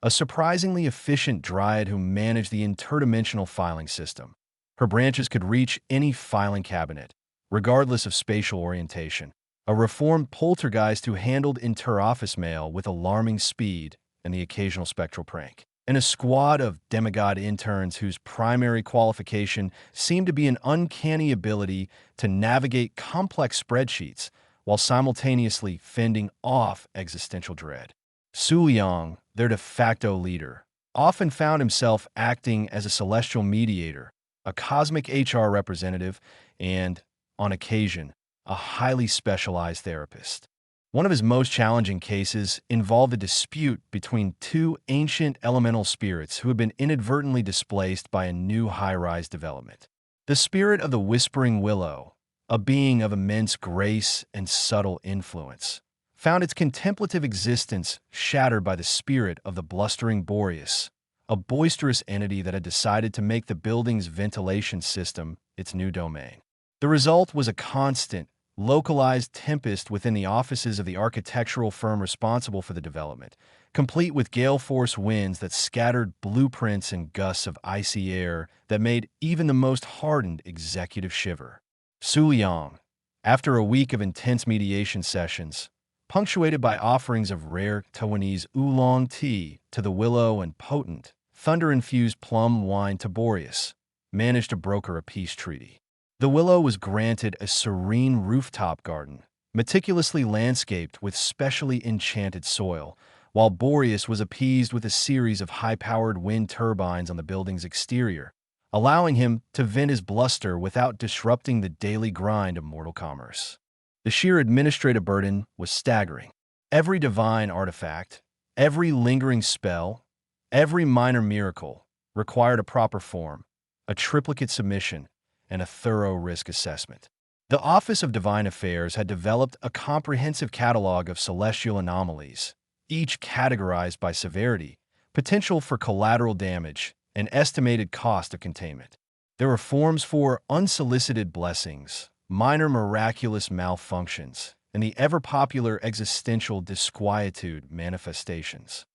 a surprisingly efficient dryad who managed the interdimensional filing system. Her branches could reach any filing cabinet, regardless of spatial orientation. A reformed poltergeist who handled inter-office mail with alarming speed and the occasional spectral prank. And a squad of demigod interns whose primary qualification seemed to be an uncanny ability to navigate complex spreadsheets while simultaneously fending off existential dread. Su Yang, their de facto leader, often found himself acting as a celestial mediator, a cosmic HR representative, and, on occasion, a highly specialized therapist. One of his most challenging cases involved a dispute between two ancient elemental spirits who had been inadvertently displaced by a new high-rise development. The spirit of the Whispering Willow, a being of immense grace and subtle influence, found its contemplative existence shattered by the spirit of the Blustering Boreas, a boisterous entity that had decided to make the building's ventilation system its new domain. The result was a constant, localized tempest within the offices of the architectural firm responsible for the development, complete with gale-force winds that scattered blueprints and gusts of icy air that made even the most hardened executive shiver. Su Yang, after a week of intense mediation sessions, punctuated by offerings of rare Taiwanese oolong tea to the Willow and potent, thunder-infused plum wine to Boreas, managed to broker a peace treaty. The Willow was granted a serene rooftop garden, meticulously landscaped with specially enchanted soil, while Boreas was appeased with a series of high-powered wind turbines on the building's exterior, allowing him to vent his bluster without disrupting the daily grind of mortal commerce. The sheer administrative burden was staggering. Every divine artifact, every lingering spell, every minor miracle required a proper form, a triplicate submission, and a thorough risk assessment. The Office of Divine Affairs had developed a comprehensive catalog of celestial anomalies, each categorized by severity, potential for collateral damage, and estimated cost of containment. There were forms for unsolicited blessings, minor miraculous malfunctions, and the ever-popular existential disquietude manifestations.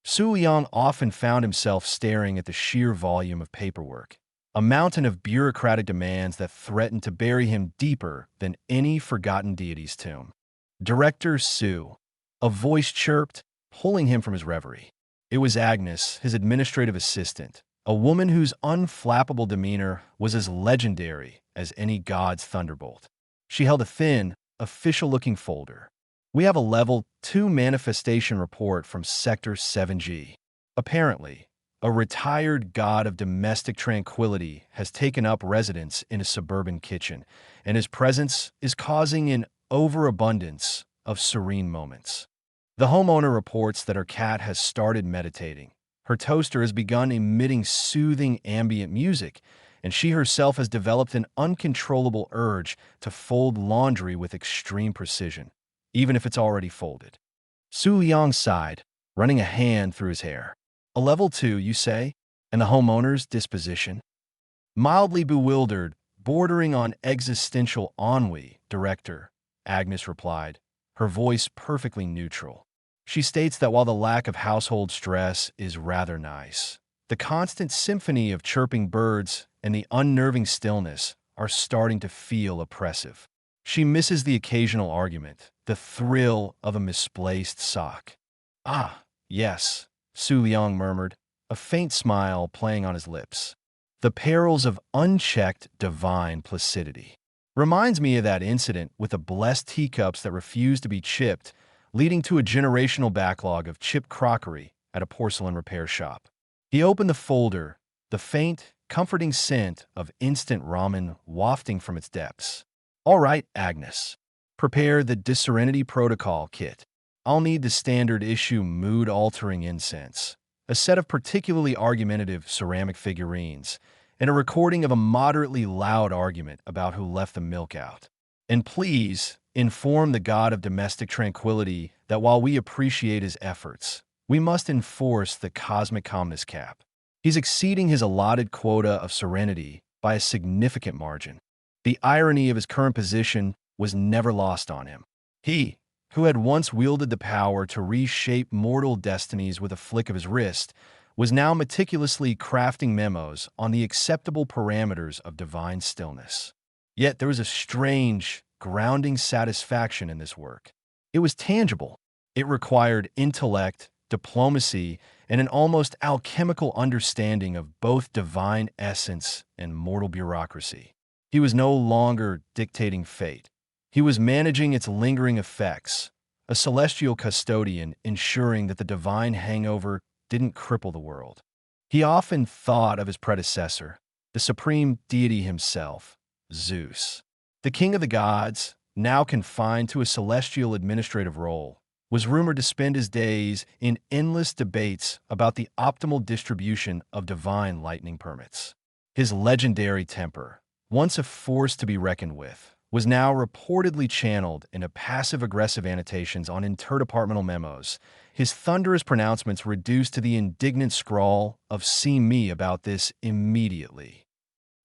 Su Yang often found himself staring at the sheer volume of paperwork, a mountain of bureaucratic demands that threatened to bury him deeper than any forgotten deity's tomb. Director Su, a voice chirped, pulling him from his reverie. It was Agnes, his administrative assistant, a woman whose unflappable demeanor was as legendary as any god's thunderbolt. She held a thin, official-looking folder. "We have a Level 2 manifestation report from Sector 7G. Apparently, a retired god of domestic tranquility has taken up residence in a suburban kitchen, and his presence is causing an overabundance of serene moments. The homeowner reports that her cat has started meditating. Her toaster has begun emitting soothing ambient music, and she herself has developed an uncontrollable urge to fold laundry with extreme precision, even if it's already folded." Su Yang sighed, running a hand through his hair. "A Level 2, you say? And the homeowner's disposition?" Mildly bewildered, bordering on existential ennui, Director, Agnes replied, her voice perfectly neutral. She states that while the lack of household stress is rather nice, the constant symphony of chirping birds and the unnerving stillness are starting to feel oppressive. She misses the occasional argument, the thrill of a misplaced sock. "Ah, yes," Su Yang murmured, a faint smile playing on his lips. "The perils of unchecked divine placidity. Reminds me of that incident with the blessed teacups that refused to be chipped, leading to a generational backlog of chipped crockery at a porcelain repair shop." He opened the folder, the faint, comforting scent of instant ramen wafting from its depths. "All right, Agnes. Prepare the Disserenity Protocol kit. I'll need the standard issue mood-altering incense, a set of particularly argumentative ceramic figurines, and a recording of a moderately loud argument about who left the milk out. And please inform the god of domestic tranquility that while we appreciate his efforts, we must enforce the cosmic calmness cap. He's exceeding his allotted quota of serenity by a significant margin. The irony of his current position was never lost on him. He, who had once wielded the power to reshape mortal destinies with a flick of his wrist, was now meticulously crafting memos on the acceptable parameters of divine stillness. Yet there was a strange, grounding satisfaction in this work. It was tangible. It required intellect, diplomacy, and an almost alchemical understanding of both divine essence and mortal bureaucracy. He was no longer dictating fate. He was managing its lingering effects, a celestial custodian ensuring that the divine hangover didn't cripple the world. He often thought of his predecessor, the supreme deity himself, Zeus. The king of the gods, now confined to a celestial administrative role, was rumored to spend his days in endless debates about the optimal distribution of divine lightning permits. His legendary temper, once a force to be reckoned with, was now reportedly channeled into passive-aggressive annotations on interdepartmental memos, his thunderous pronouncements reduced to the indignant scrawl of "See me about this immediately."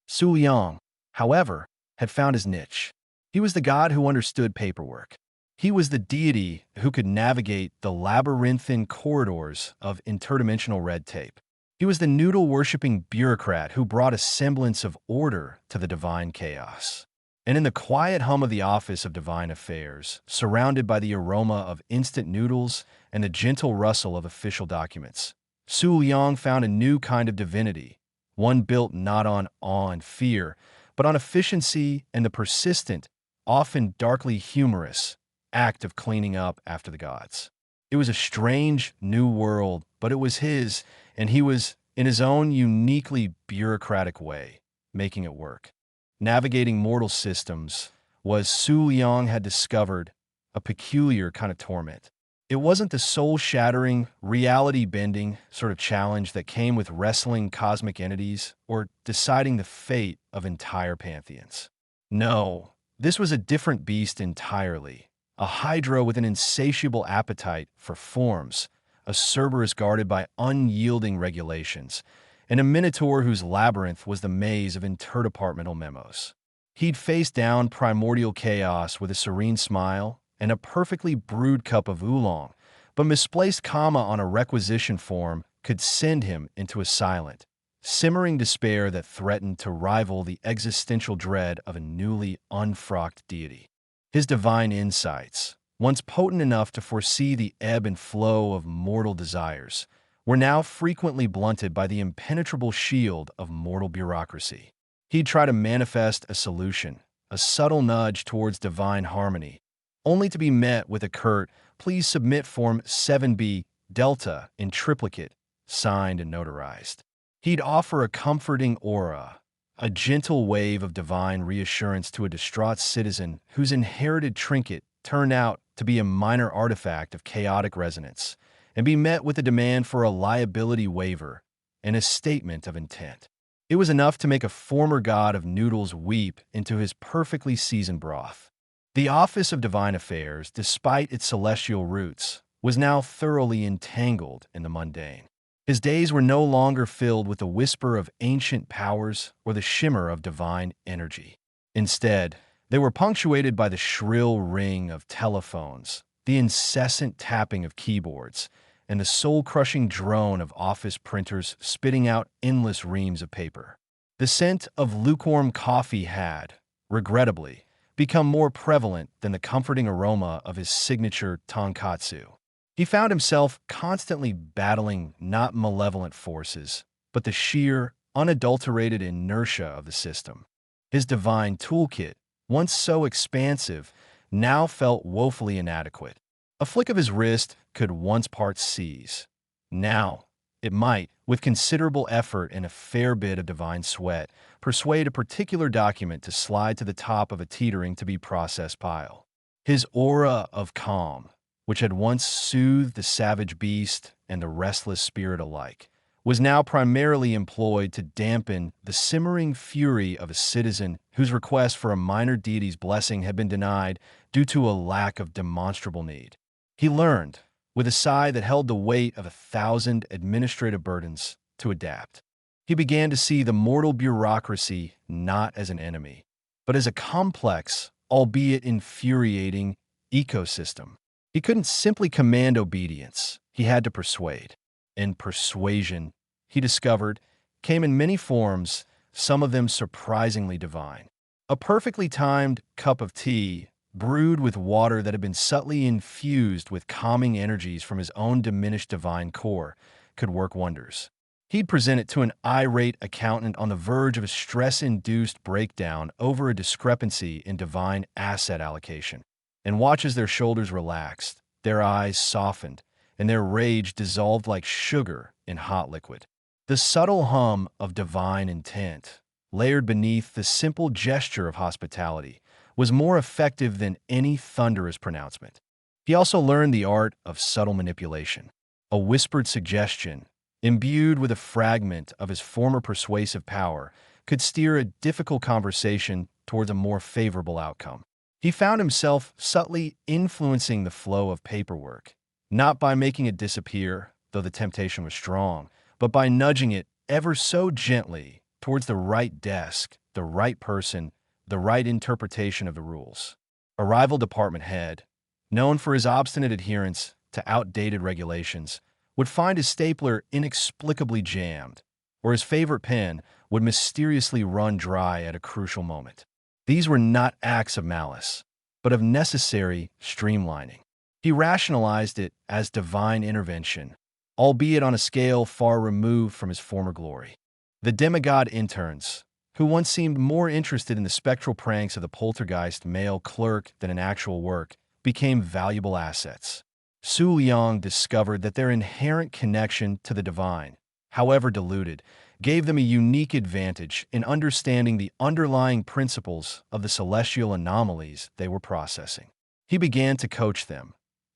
Su Liang, however, had found his niche. He was the god who understood paperwork. He was the deity who could navigate the labyrinthine corridors of interdimensional red tape. He was the noodle-worshipping bureaucrat who brought a semblance of order to the divine chaos. And in the quiet hum of the Office of Divine Affairs, surrounded by the aroma of instant noodles and the gentle rustle of official documents, Su Liang found a new kind of divinity, one built not on awe and fear, but on efficiency and the persistent, often darkly humorous, act of cleaning up after the gods. It was a strange, new world, but it was his, and he was, in his own uniquely bureaucratic way, making it work. Navigating mortal systems was, Su Liang had discovered, a peculiar kind of torment. It wasn't the soul-shattering, reality-bending sort of challenge that came with wrestling cosmic entities or deciding the fate of entire pantheons. No, this was a different beast entirely. A hydra with an insatiable appetite for forms, a Cerberus guarded by unyielding regulations, and a minotaur whose labyrinth was the maze of interdepartmental memos. He'd face down primordial chaos with a serene smile and a perfectly brewed cup of oolong, but misplaced comma on a requisition form could send him into a silent, simmering despair that threatened to rival the existential dread of a newly unfrocked deity. His divine insights, once potent enough to foresee the ebb and flow of mortal desires, were now frequently blunted by the impenetrable shield of mortal bureaucracy. He'd try to manifest a solution, a subtle nudge towards divine harmony, only to be met with a curt, "Please submit Form 7B Delta in triplicate," signed and notarized. He'd offer a comforting aura, a gentle wave of divine reassurance to a distraught citizen whose inherited trinket turned out to be a minor artifact of chaotic resonance, and be met with a demand for a liability waiver and a statement of intent. It was enough to make a former god of noodles weep into his perfectly seasoned broth. The Office of Divine Affairs, despite its celestial roots, was now thoroughly entangled in the mundane. His days were no longer filled with the whisper of ancient powers or the shimmer of divine energy. Instead, they were punctuated by the shrill ring of telephones, the incessant tapping of keyboards, and the soul-crushing drone of office printers spitting out endless reams of paper. The scent of lukewarm coffee had, regrettably, become more prevalent than the comforting aroma of his signature tonkatsu. He found himself constantly battling not malevolent forces, but the sheer, unadulterated inertia of the system. His divine toolkit, once so expansive, now felt woefully inadequate. A flick of his wrist could once part seas. Now, it might, with considerable effort and a fair bit of divine sweat, persuade a particular document to slide to the top of a teetering to-be-processed pile. His aura of calm, which had once soothed the savage beast and the restless spirit alike, was now primarily employed to dampen the simmering fury of a citizen whose request for a minor deity's blessing had been denied due to a lack of demonstrable need. He learned, with a sigh that held the weight of 1,000 administrative burdens, to adapt. He began to see the mortal bureaucracy not as an enemy, but as a complex, albeit infuriating, ecosystem. He couldn't simply command obedience, he had to persuade. And persuasion, he discovered, came in many forms, some of them surprisingly divine. A perfectly timed cup of tea, brewed with water that had been subtly infused with calming energies from his own diminished divine core, could work wonders. He'd present it to an irate accountant on the verge of a stress-induced breakdown over a discrepancy in divine asset allocation, and watch as their shoulders relaxed, their eyes softened, and their rage dissolved like sugar in hot liquid. The subtle hum of divine intent, layered beneath the simple gesture of hospitality, was more effective than any thunderous pronouncement. He also learned the art of subtle manipulation. A whispered suggestion, imbued with a fragment of his former persuasive power, could steer a difficult conversation towards a more favorable outcome. He found himself subtly influencing the flow of paperwork, not by making it disappear, though the temptation was strong, but by nudging it ever so gently towards the right desk, the right person, the right interpretation of the rules. A rival department head, known for his obstinate adherence to outdated regulations, would find his stapler inexplicably jammed, or his favorite pen would mysteriously run dry at a crucial moment. These were not acts of malice, but of necessary streamlining. He rationalized it as divine intervention, albeit on a scale far removed from his former glory. The demigod interns, who once seemed more interested in the spectral pranks of the poltergeist male clerk than in actual work, became valuable assets. Su Liang discovered that their inherent connection to the divine, however diluted, gave them a unique advantage in understanding the underlying principles of the celestial anomalies they were processing. He began to coach them,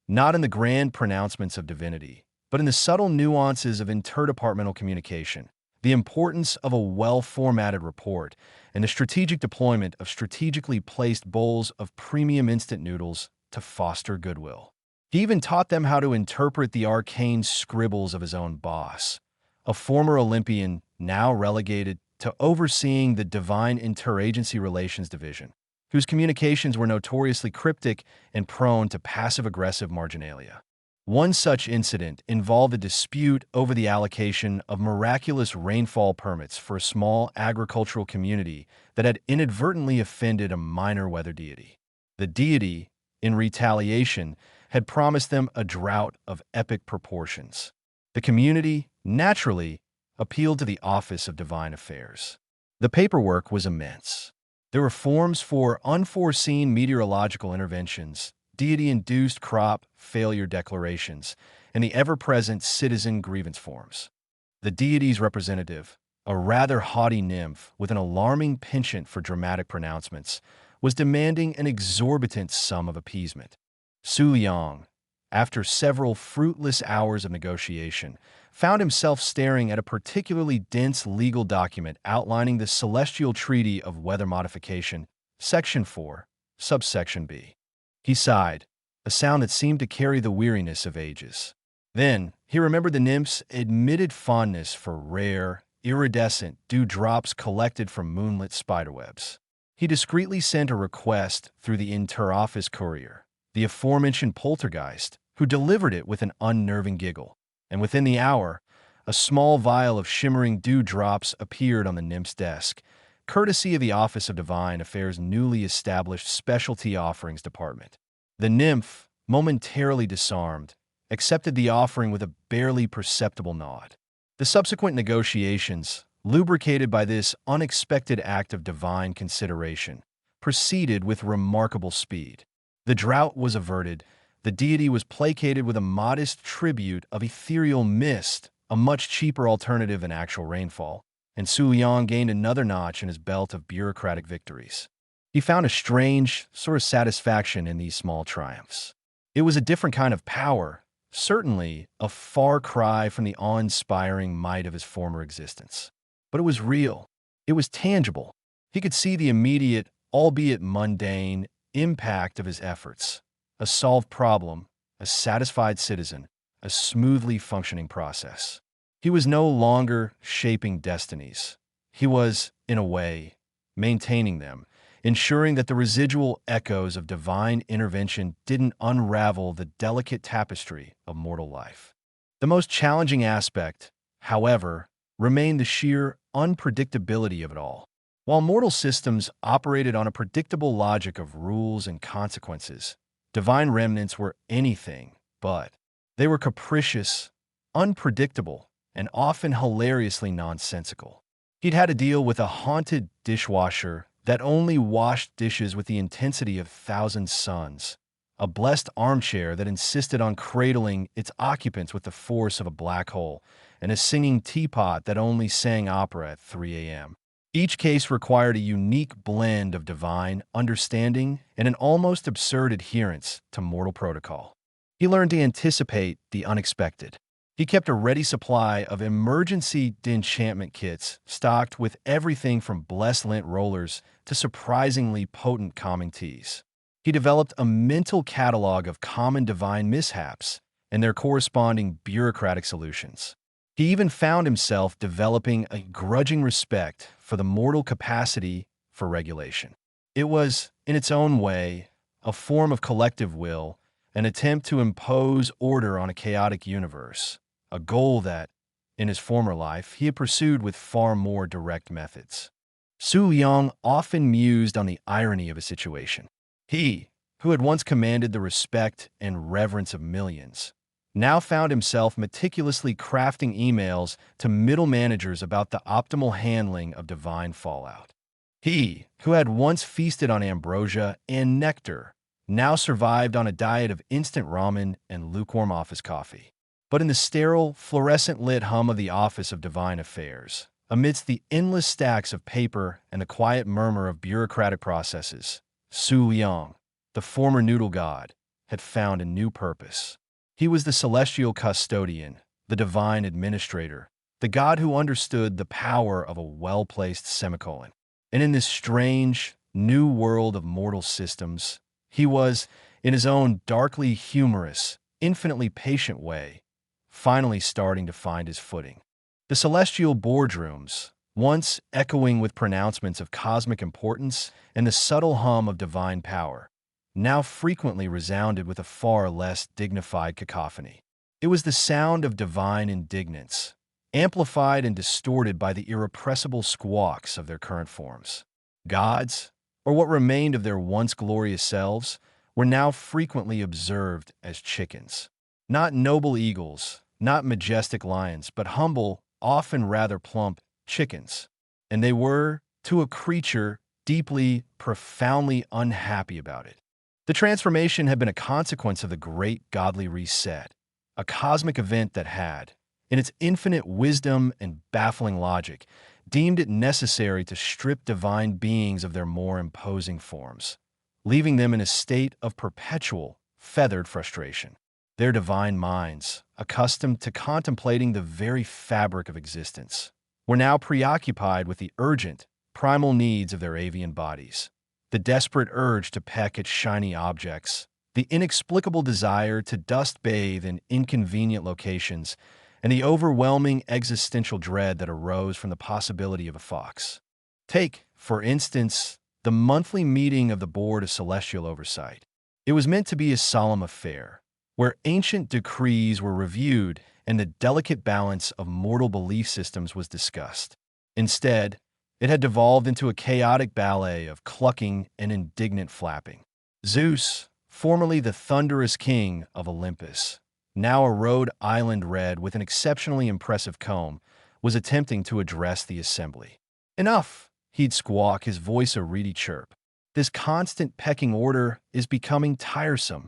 not in the grand pronouncements of divinity, but in the subtle nuances of interdepartmental communication, the importance of a well-formatted report, and the strategic deployment of strategically placed bowls of premium instant noodles to foster goodwill. He even taught them how to interpret the arcane scribbles of his own boss, a former Olympian now relegated to overseeing the Divine Interagency Relations Division, whose communications were notoriously cryptic and prone to passive-aggressive marginalia. One such incident involved a dispute over the allocation of miraculous rainfall permits for a small agricultural community that had inadvertently offended a minor weather deity. The deity, in retaliation, had promised them a drought of epic proportions. The community, naturally, appealed to the Office of Divine Affairs. The paperwork was immense. There were forms for unforeseen meteorological interventions, deity-induced crop failure declarations, and the ever-present citizen grievance forms. The deity's representative, a rather haughty nymph with an alarming penchant for dramatic pronouncements, was demanding an exorbitant sum of appeasement. Su Liang, after several fruitless hours of negotiation, found himself staring at a particularly dense legal document outlining the Celestial Treaty of Weather Modification, Section 4, Subsection B. He sighed, a sound that seemed to carry the weariness of ages. Then, he remembered the nymph's admitted fondness for rare, iridescent dewdrops collected from moonlit spiderwebs. He discreetly sent a request through the inter-office courier, the aforementioned poltergeist, who delivered it with an unnerving giggle, and within the hour, a small vial of shimmering dewdrops appeared on the nymph's desk, courtesy of the Office of Divine Affairs' newly established Specialty Offerings Department. The nymph, momentarily disarmed, accepted the offering with a barely perceptible nod. The subsequent negotiations, lubricated by this unexpected act of divine consideration, proceeded with remarkable speed. The drought was averted, the deity was placated with a modest tribute of ethereal mist, a much cheaper alternative than actual rainfall, and Su Liang gained another notch in his belt of bureaucratic victories. He found a strange sort of satisfaction in these small triumphs. It was a different kind of power, certainly a far cry from the awe-inspiring might of his former existence. But it was real. It was tangible. He could see the immediate, albeit mundane, impact of his efforts. A solved problem, a satisfied citizen, a smoothly functioning process. He was no longer shaping destinies. He was, in a way, maintaining them, ensuring that the residual echoes of divine intervention didn't unravel the delicate tapestry of mortal life. The most challenging aspect, however, remained the sheer unpredictability of it all. While mortal systems operated on a predictable logic of rules and consequences, divine remnants were anything but. They were capricious, unpredictable, and often hilariously nonsensical. He'd had to deal with a haunted dishwasher that only washed dishes with the intensity of 1,000 suns, a blessed armchair that insisted on cradling its occupants with the force of a black hole, and a singing teapot that only sang opera at 3 a.m. Each case required a unique blend of divine understanding and an almost absurd adherence to mortal protocol. He learned to anticipate the unexpected. He kept a ready supply of emergency enchantment kits stocked with everything from blessed lint rollers to surprisingly potent calming teas. He developed a mental catalog of common divine mishaps and their corresponding bureaucratic solutions. He even found himself developing a grudging respect for the mortal capacity for regulation. It was, in its own way, a form of collective will, an attempt to impose order on a chaotic universe, a goal that, in his former life, he had pursued with far more direct methods. Su Yang often mused on the irony of a situation. He, who had once commanded the respect and reverence of millions, now found himself meticulously crafting emails to middle managers about the optimal handling of divine fallout. He, who had once feasted on ambrosia and nectar, now survived on a diet of instant ramen and lukewarm office coffee. But in the sterile, fluorescent-lit hum of the Office of Divine Affairs, amidst the endless stacks of paper and the quiet murmur of bureaucratic processes, Su Yang, the former noodle god, had found a new purpose. He was the celestial custodian, the divine administrator, the god who understood the power of a well-placed semicolon. And in this strange, new world of mortal systems, he was, in his own darkly humorous, infinitely patient way, finally starting to find his footing. The celestial boardrooms, once echoing with pronouncements of cosmic importance and the subtle hum of divine power, now frequently resounded with a far less dignified cacophony. It was the sound of divine indignance, amplified and distorted by the irrepressible squawks of their current forms. Gods, or what remained of their once glorious selves, were now frequently observed as chickens. Not noble eagles, not majestic lions, but humble, often rather plump, chickens. And they were, to a creature, deeply, profoundly unhappy about it. The transformation had been a consequence of the great godly reset, a cosmic event that had, in its infinite wisdom and baffling logic, deemed it necessary to strip divine beings of their more imposing forms, leaving them in a state of perpetual, feathered frustration. Their divine minds, accustomed to contemplating the very fabric of existence, were now preoccupied with the urgent, primal needs of their avian bodies. The desperate urge to peck at shiny objects, the inexplicable desire to dust bathe in inconvenient locations, and the overwhelming existential dread that arose from the possibility of a fox. Take, for instance, the monthly meeting of the Board of Celestial Oversight. It was meant to be a solemn affair, where ancient decrees were reviewed and the delicate balance of mortal belief systems was discussed. Instead, it had devolved into a chaotic ballet of clucking and indignant flapping. Zeus, formerly the thunderous king of Olympus, now a Rhode Island red with an exceptionally impressive comb, was attempting to address the assembly. "Enough," he'd squawk, his voice a reedy chirp. "This constant pecking order is becoming tiresome."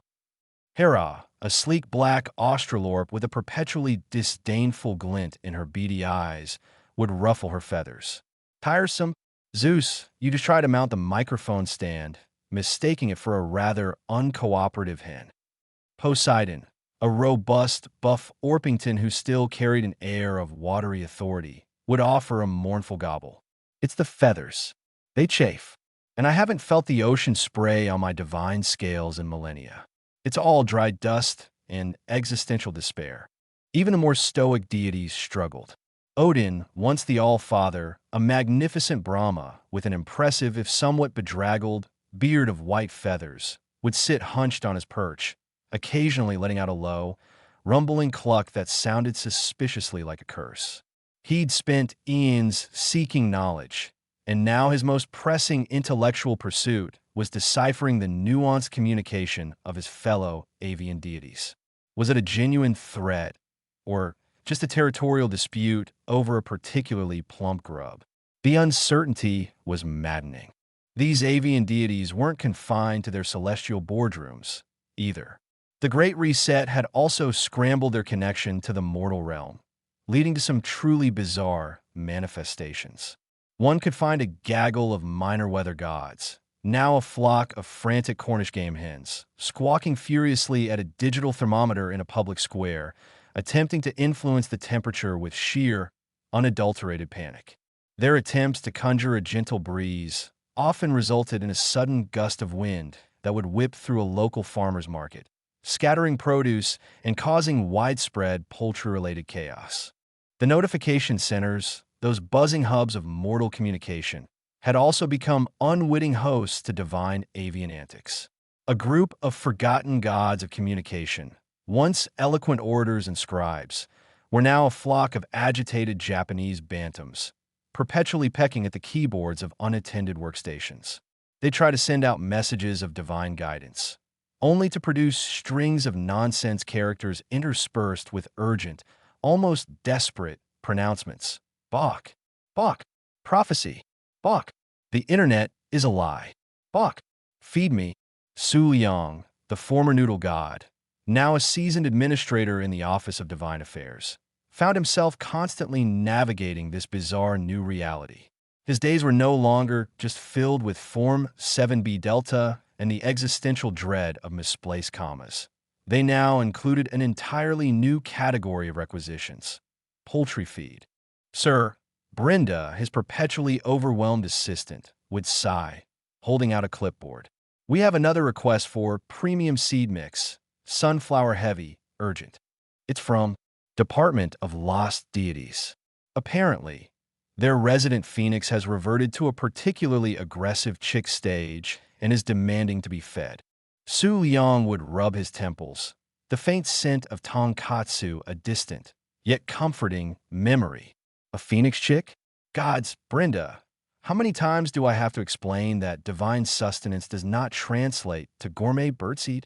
Hera, a sleek black Australorp with a perpetually disdainful glint in her beady eyes, would ruffle her feathers. "Tiresome? Zeus, you just try to mount the microphone stand, mistaking it for a rather uncooperative hen." Poseidon, a robust, buff Orpington who still carried an air of watery authority, would offer a mournful gobble. "It's the feathers. They chafe, and I haven't felt the ocean spray on my divine scales in millennia. It's all dry dust and existential despair." Even the more stoic deities struggled. Odin, once the All-Father, a magnificent Brahma with an impressive, if somewhat bedraggled, beard of white feathers, would sit hunched on his perch, occasionally letting out a low, rumbling cluck that sounded suspiciously like a curse. He'd spent eons seeking knowledge, and now his most pressing intellectual pursuit was deciphering the nuanced communication of his fellow avian deities. Was it a genuine threat, or just a territorial dispute over a particularly plump grub? The uncertainty was maddening. These avian deities weren't confined to their celestial boardrooms, either. The Great Reset had also scrambled their connection to the mortal realm, leading to some truly bizarre manifestations. One could find a gaggle of minor weather gods, now a flock of frantic Cornish game hens, squawking furiously at a digital thermometer in a public square, attempting to influence the temperature with sheer, unadulterated panic. Their attempts to conjure a gentle breeze often resulted in a sudden gust of wind that would whip through a local farmer's market, scattering produce and causing widespread poultry-related chaos. The notification centers, those buzzing hubs of mortal communication, had also become unwitting hosts to divine avian antics. A group of forgotten gods of communication, once eloquent orators and scribes, were now a flock of agitated Japanese bantams, perpetually pecking at the keyboards of unattended workstations. They try to send out messages of divine guidance, only to produce strings of nonsense characters interspersed with urgent, almost desperate pronouncements. Bok, bok, prophecy, bok. The internet is a lie. Bok. Feed me. Su Liang, the former noodle god, now a seasoned administrator in the Office of Divine Affairs, found himself constantly navigating this bizarre new reality. His days were no longer just filled with Form 7b Delta and the existential dread of misplaced commas. They now included an entirely new category of requisitions: poultry feed. Sir, Brenda, his perpetually overwhelmed assistant, would sigh, holding out a clipboard. We have another request for premium seed mix, sunflower heavy, urgent. It's from Department of Lost Deities. Apparently, their resident phoenix has reverted to a particularly aggressive chick stage and is demanding to be fed. Su Liang would rub his temples, the faint scent of tonkatsu a distant, yet comforting memory. A phoenix chick? Gods, Brenda, how many times do I have to explain that divine sustenance does not translate to gourmet birdseed?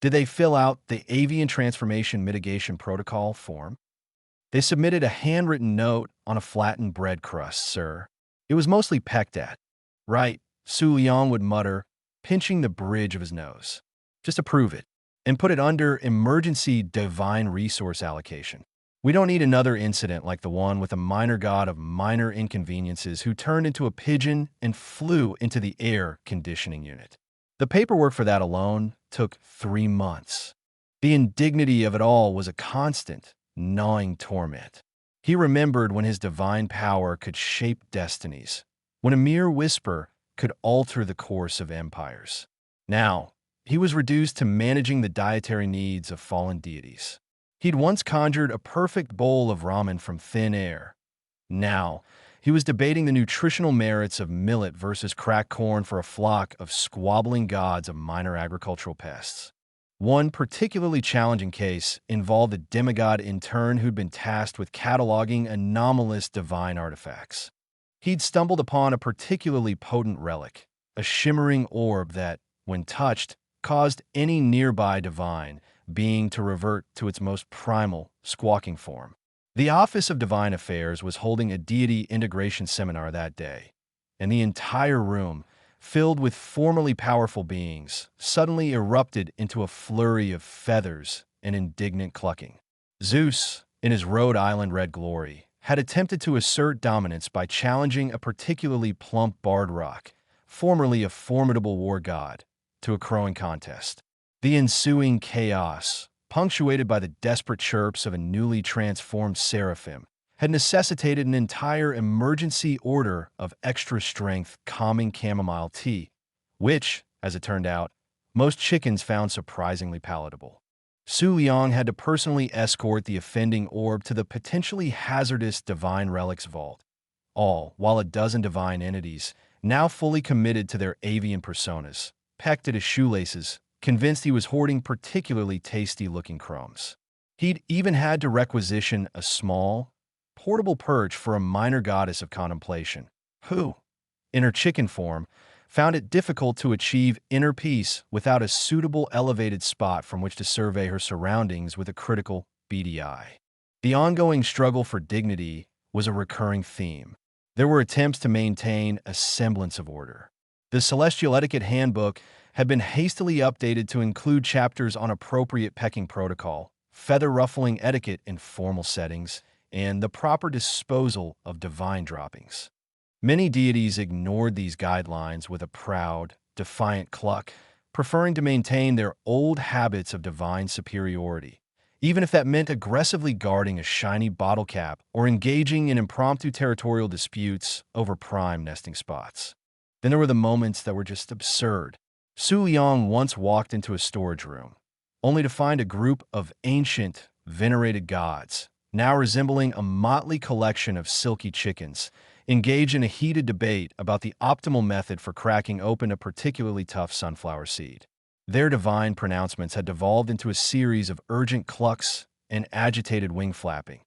Did they fill out the Avian Transformation Mitigation Protocol form? They submitted a handwritten note on a flattened bread crust, sir. It was mostly pecked at. Right, Su Liang would mutter, pinching the bridge of his nose. Just approve it, and put it under emergency divine resource allocation. We don't need another incident like the one with a minor god of minor inconveniences who turned into a pigeon and flew into the air conditioning unit. The paperwork for that alone took 3 months. The indignity of it all was a constant, gnawing torment. He remembered when his divine power could shape destinies, when a mere whisper could alter the course of empires. Now, he was reduced to managing the dietary needs of fallen deities. He'd once conjured a perfect bowl of ramen from thin air. Now, he was debating the nutritional merits of millet versus cracked corn for a flock of squabbling gods of minor agricultural pests. One particularly challenging case involved a demigod intern who'd been tasked with cataloging anomalous divine artifacts. He'd stumbled upon a particularly potent relic, a shimmering orb that, when touched, caused any nearby divine being to revert to its most primal, squawking form. The Office of Divine Affairs was holding a deity integration seminar that day, and the entire room, filled with formerly powerful beings, suddenly erupted into a flurry of feathers and indignant clucking. Zeus, in his Rhode Island red glory, had attempted to assert dominance by challenging a particularly plump barred rock, formerly a formidable war god, to a crowing contest. The ensuing chaos, punctuated by the desperate chirps of a newly transformed seraphim, had necessitated an entire emergency order of extra-strength calming chamomile tea, which, as it turned out, most chickens found surprisingly palatable. Su Liang had to personally escort the offending orb to the potentially hazardous divine relics vault, all while a dozen divine entities, now fully committed to their avian personas, pecked at his shoelaces, convinced he was hoarding particularly tasty-looking crumbs. He'd even had to requisition a small, portable perch for a minor goddess of contemplation, who, in her chicken form, found it difficult to achieve inner peace without a suitable elevated spot from which to survey her surroundings with a critical, beady eye. The ongoing struggle for dignity was a recurring theme. There were attempts to maintain a semblance of order. The Celestial Etiquette Handbook had been hastily updated to include chapters on appropriate pecking protocol, feather-ruffling etiquette in formal settings, and the proper disposal of divine droppings. Many deities ignored these guidelines with a proud, defiant cluck, preferring to maintain their old habits of divine superiority, even if that meant aggressively guarding a shiny bottle cap or engaging in impromptu territorial disputes over prime nesting spots. Then there were the moments that were just absurd. Su Liang once walked into a storage room, only to find a group of ancient, venerated gods, now resembling a motley collection of silky chickens, engage in a heated debate about the optimal method for cracking open a particularly tough sunflower seed. Their divine pronouncements had devolved into a series of urgent clucks and agitated wing flapping,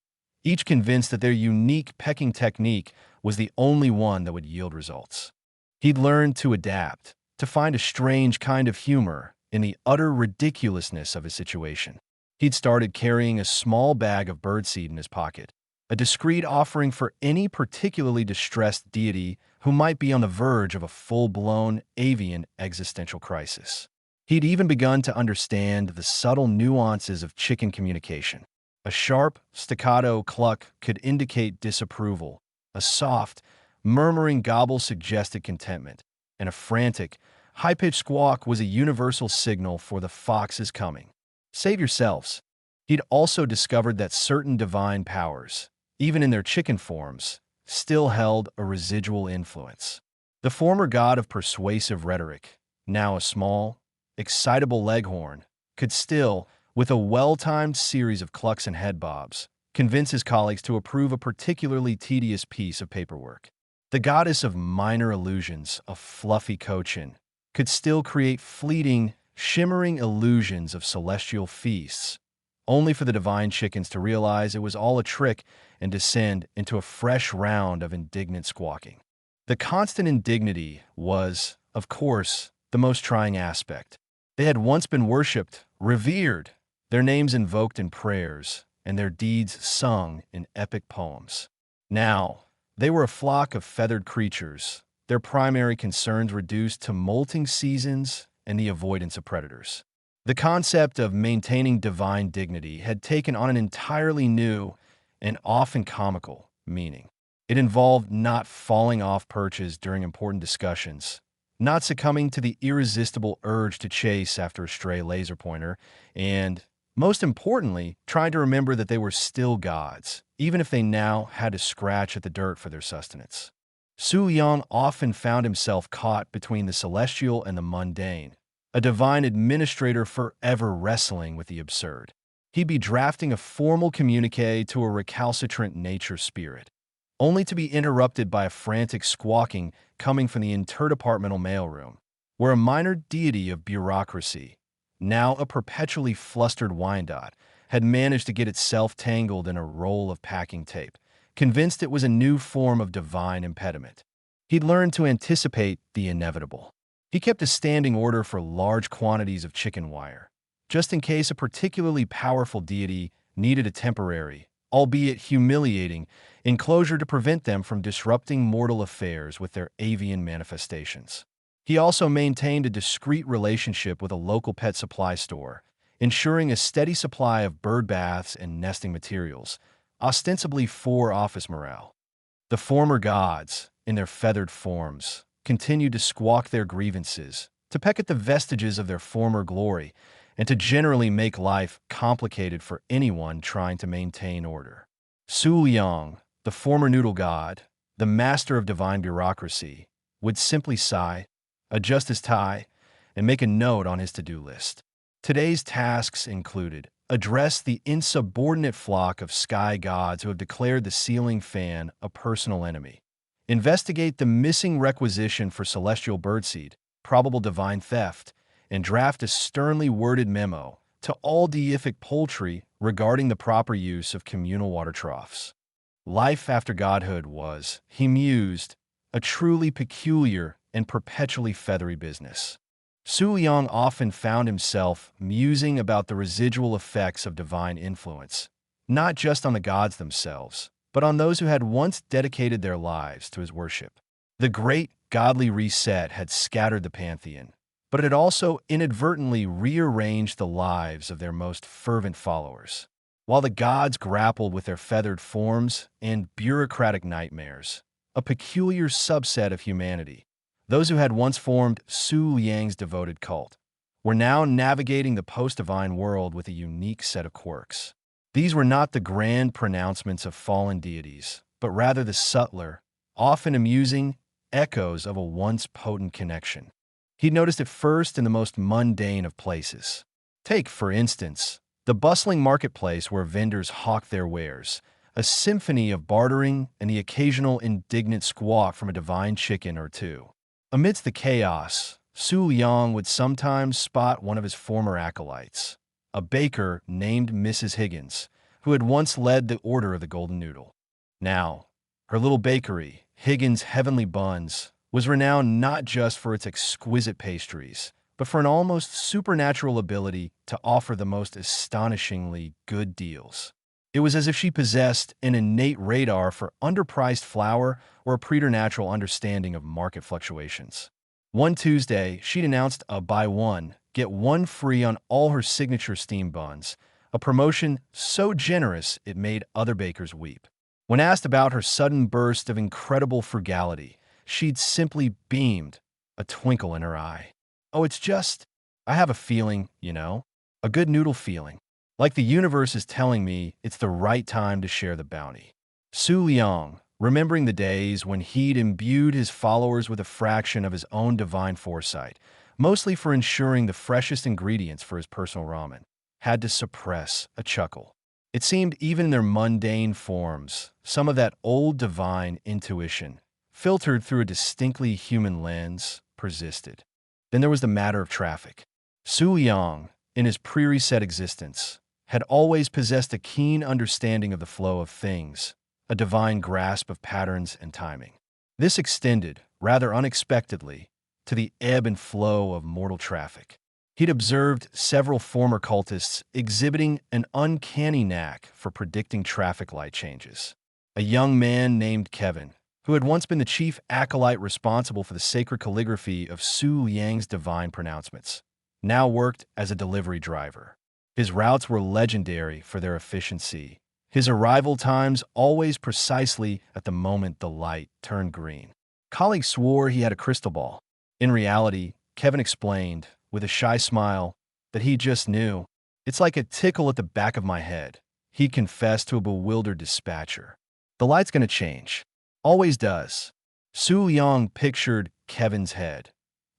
each convinced that their unique pecking technique was the only one that would yield results. He'd learned to adapt, to find a strange kind of humor in the utter ridiculousness of his situation. He'd started carrying a small bag of birdseed in his pocket, a discreet offering for any particularly distressed deity who might be on the verge of a full-blown avian existential crisis. He'd even begun to understand the subtle nuances of chicken communication. A sharp, staccato cluck could indicate disapproval, a soft, murmuring gobble suggested contentment, and a frantic, high-pitched squawk was a universal signal for the fox is coming. Save yourselves. He'd also discovered that certain divine powers, even in their chicken forms, still held a residual influence. The former god of persuasive rhetoric, now a small, excitable leghorn, could still, with a well-timed series of clucks and head bobs, convince his colleagues to approve a particularly tedious piece of paperwork. The goddess of minor illusions, a fluffy cochin, could still create fleeting, shimmering illusions of celestial feasts, only for the divine chickens to realize it was all a trick and descend into a fresh round of indignant squawking. The constant indignity was, of course, the most trying aspect. They had once been worshipped, revered, their names invoked in prayers, and their deeds sung in epic poems. Now, they were a flock of feathered creatures, their primary concerns reduced to molting seasons and the avoidance of predators. The concept of maintaining divine dignity had taken on an entirely new and often comical meaning. It involved not falling off perches during important discussions, not succumbing to the irresistible urge to chase after a stray laser pointer, and, most importantly, trying to remember that they were still gods, even if they now had to scratch at the dirt for their sustenance. Su Liang often found himself caught between the celestial and the mundane, a divine administrator forever wrestling with the absurd. He'd be drafting a formal communique to a recalcitrant nature spirit, only to be interrupted by a frantic squawking coming from the interdepartmental mailroom, where a minor deity of bureaucracy, now a perpetually flustered Wyandotte, had managed to get itself tangled in a roll of packing tape, convinced it was a new form of divine impediment. He'd learned to anticipate the inevitable. He kept a standing order for large quantities of chicken wire, just in case a particularly powerful deity needed a temporary, albeit humiliating, enclosure to prevent them from disrupting mortal affairs with their avian manifestations. He also maintained a discreet relationship with a local pet supply store, ensuring a steady supply of bird baths and nesting materials, ostensibly for office morale. The former gods, in their feathered forms, continued to squawk their grievances, to peck at the vestiges of their former glory, and to generally make life complicated for anyone trying to maintain order. Su Liang, the former noodle god, the master of divine bureaucracy, would simply sigh, adjust his tie, and make a note on his to-do list. Today's tasks included address the insubordinate flock of sky gods who have declared the ceiling fan a personal enemy, investigate the missing requisition for celestial birdseed, probable divine theft, and draft a sternly worded memo to all deific poultry regarding the proper use of communal water troughs. Life after godhood was, he mused, a truly peculiar and perpetually feathery business. Su Liang often found himself musing about the residual effects of divine influence, not just on the gods themselves, but on those who had once dedicated their lives to his worship. The great godly reset had scattered the pantheon, but it had also inadvertently rearranged the lives of their most fervent followers. While the gods grappled with their feathered forms and bureaucratic nightmares, a peculiar subset of humanity, those who had once formed Su Liang's devoted cult, were now navigating the post-divine world with a unique set of quirks. These were not the grand pronouncements of fallen deities, but rather the subtler, often amusing, echoes of a once potent connection. He'd noticed it first in the most mundane of places. Take, for instance, the bustling marketplace where vendors hawk their wares, a symphony of bartering and the occasional indignant squawk from a divine chicken or two. Amidst the chaos, Su Liang would sometimes spot one of his former acolytes, a baker named Mrs. Higgins, who had once led the Order of the Golden Noodle. Now, her little bakery, Higgins' Heavenly Buns, was renowned not just for its exquisite pastries, but for an almost supernatural ability to offer the most astonishingly good deals. It was as if she possessed an innate radar for underpriced flour or a preternatural understanding of market fluctuations. One Tuesday, she'd announced a buy one, get one free on all her signature steam buns, a promotion so generous it made other bakers weep. When asked about her sudden burst of incredible frugality, she'd simply beamed, a twinkle in her eye. Oh, it's just, I have a feeling, a good noodle feeling. Like the universe is telling me it's the right time to share the bounty. Su Liang, remembering the days when he'd imbued his followers with a fraction of his own divine foresight, mostly for ensuring the freshest ingredients for his personal ramen, had to suppress a chuckle. It seemed even in their mundane forms, some of that old divine intuition, filtered through a distinctly human lens, persisted. Then there was the matter of traffic. Su Liang, in his pre-reset existence, had always possessed a keen understanding of the flow of things, a divine grasp of patterns and timing. This extended, rather unexpectedly, to the ebb and flow of mortal traffic. He'd observed several former cultists exhibiting an uncanny knack for predicting traffic light changes. A young man named Kevin, who had once been the chief acolyte responsible for the sacred calligraphy of Su Liang's divine pronouncements, now worked as a delivery driver. His routes were legendary for their efficiency, his arrival times always precisely at the moment the light turned green. Colleagues swore he had a crystal ball. In reality, Kevin explained, with a shy smile, that he just knew. It's like a tickle at the back of my head, he confessed to a bewildered dispatcher. The light's gonna change. Always does. Su Liang pictured Kevin's head,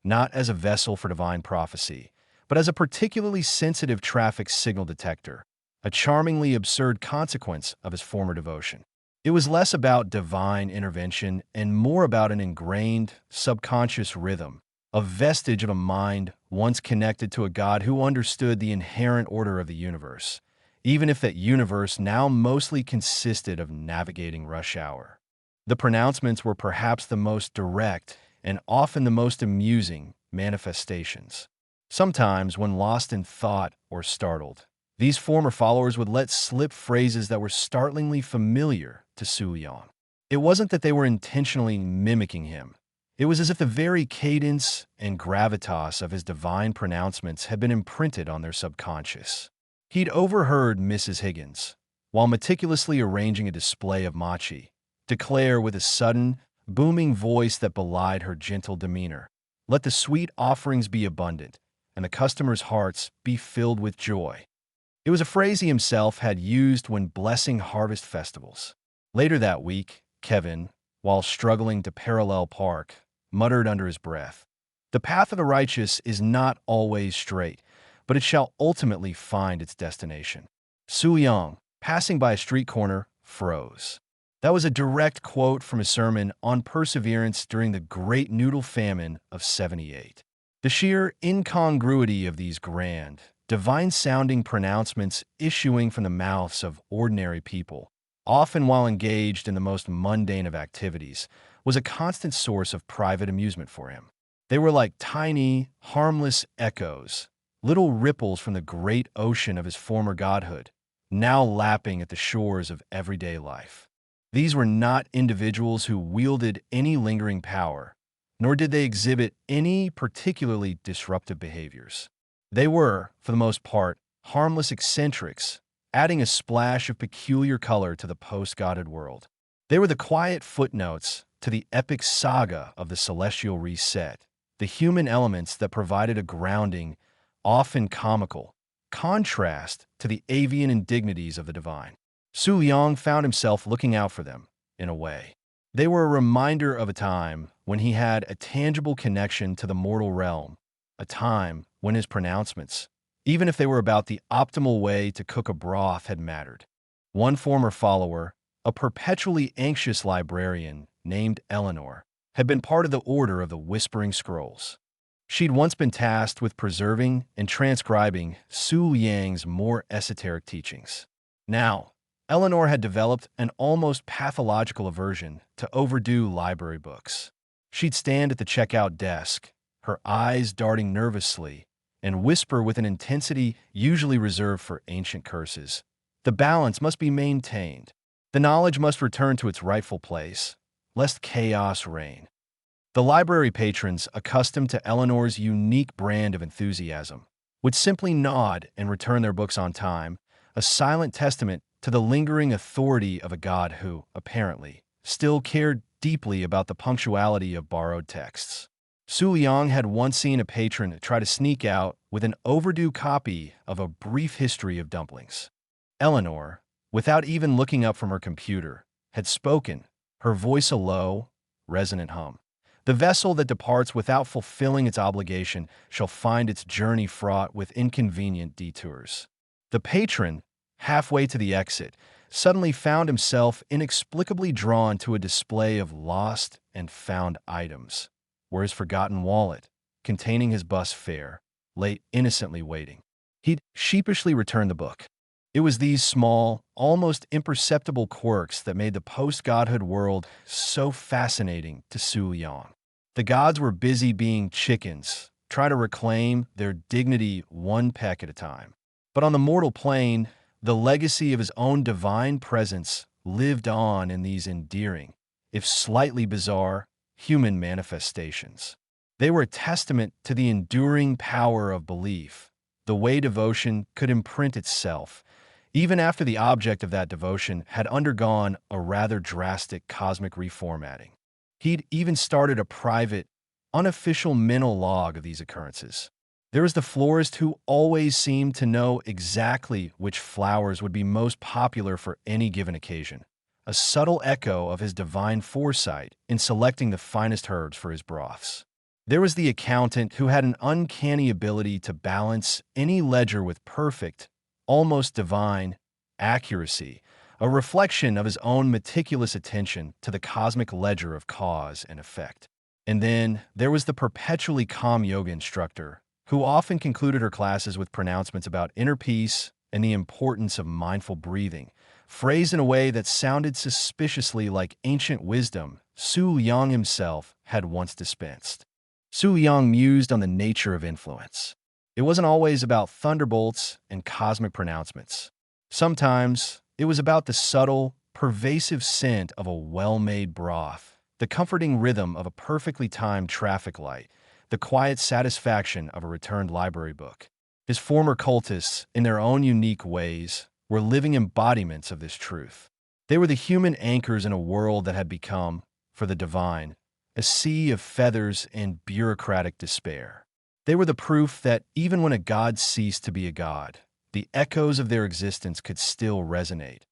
not as a vessel for divine prophecy, but as a particularly sensitive traffic signal detector, a charmingly absurd consequence of his former devotion. It was less about divine intervention and more about an ingrained, subconscious rhythm, a vestige of a mind once connected to a God who understood the inherent order of the universe, even if that universe now mostly consisted of navigating rush hour. The pronouncements were perhaps the most direct and often the most amusing manifestations. Sometimes, when lost in thought or startled, these former followers would let slip phrases that were startlingly familiar to Su Liang. It wasn't that they were intentionally mimicking him. It was as if the very cadence and gravitas of his divine pronouncements had been imprinted on their subconscious. He'd overheard Mrs. Higgins, while meticulously arranging a display of mochi, declare with a sudden, booming voice that belied her gentle demeanor, "Let the sweet offerings be abundant, and the customers' hearts be filled with joy." It was a phrase he himself had used when blessing harvest festivals. Later that week, Kevin, while struggling to parallel park, muttered under his breath, "The path of the righteous is not always straight, but it shall ultimately find its destination. Su Yang, passing by a street corner, froze. That was a direct quote from his sermon on perseverance during the Great Noodle Famine of 78. The sheer incongruity of these grand, divine-sounding pronouncements issuing from the mouths of ordinary people, often while engaged in the most mundane of activities, was a constant source of private amusement for him. They were like tiny, harmless echoes, little ripples from the great ocean of his former godhood, now lapping at the shores of everyday life. These were not individuals who wielded any lingering power, nor did they exhibit any particularly disruptive behaviors. They were, for the most part, harmless eccentrics, adding a splash of peculiar color to the post-godhood world. They were the quiet footnotes to the epic saga of the celestial reset, the human elements that provided a grounding, often comical, contrast to the avian indignities of the divine. Su Yang found himself looking out for them, in a way. They were a reminder of a time when he had a tangible connection to the mortal realm, a time when his pronouncements, even if they were about the optimal way to cook a broth, had mattered. One former follower, a perpetually anxious librarian named Eleanor, had been part of the Order of the Whispering Scrolls. She'd once been tasked with preserving and transcribing Su Yang's more esoteric teachings. Now, Eleanor had developed an almost pathological aversion to overdue library books. She'd stand at the checkout desk, her eyes darting nervously, and whisper with an intensity usually reserved for ancient curses. The balance must be maintained. The knowledge must return to its rightful place, lest chaos reign. The library patrons, accustomed to Eleanor's unique brand of enthusiasm, would simply nod and return their books on time, a silent testament to the lingering authority of a god who, apparently, still cared deeply about the punctuality of borrowed texts. Su Yang had once seen a patron try to sneak out with an overdue copy of A Brief History of Dumplings. Eleanor, without even looking up from her computer, had spoken, her voice a low, resonant hum. The vessel that departs without fulfilling its obligation shall find its journey fraught with inconvenient detours. The patron, halfway to the exit, suddenly found himself inexplicably drawn to a display of lost and found items, where his forgotten wallet, containing his bus fare, lay innocently waiting. He'd sheepishly returned the book. It was these small, almost imperceptible quirks that made the post-godhood world so fascinating to Su Yang. The gods were busy being chickens, trying to reclaim their dignity one peck at a time. But on the mortal plane, the legacy of his own divine presence lived on in these endearing, if slightly bizarre, human manifestations. They were a testament to the enduring power of belief, the way devotion could imprint itself, even after the object of that devotion had undergone a rather drastic cosmic reformatting. He'd even started a private, unofficial mental log of these occurrences. There was the florist who always seemed to know exactly which flowers would be most popular for any given occasion, a subtle echo of his divine foresight in selecting the finest herbs for his broths. There was the accountant who had an uncanny ability to balance any ledger with perfect, almost divine, accuracy, a reflection of his own meticulous attention to the cosmic ledger of cause and effect. And then there was the perpetually calm yoga instructor, who often concluded her classes with pronouncements about inner peace and the importance of mindful breathing, phrased in a way that sounded suspiciously like ancient wisdom Su Yang himself had once dispensed. Su Yang mused on the nature of influence. It wasn't always about thunderbolts and cosmic pronouncements. Sometimes it was about the subtle, pervasive scent of a well-made broth, the comforting rhythm of a perfectly timed traffic light, the quiet satisfaction of a returned library book. His former cultists, in their own unique ways, were living embodiments of this truth. They were the human anchors in a world that had become, for the divine, a sea of feathers and bureaucratic despair. They were the proof that even when a god ceased to be a god, the echoes of their existence could still resonate,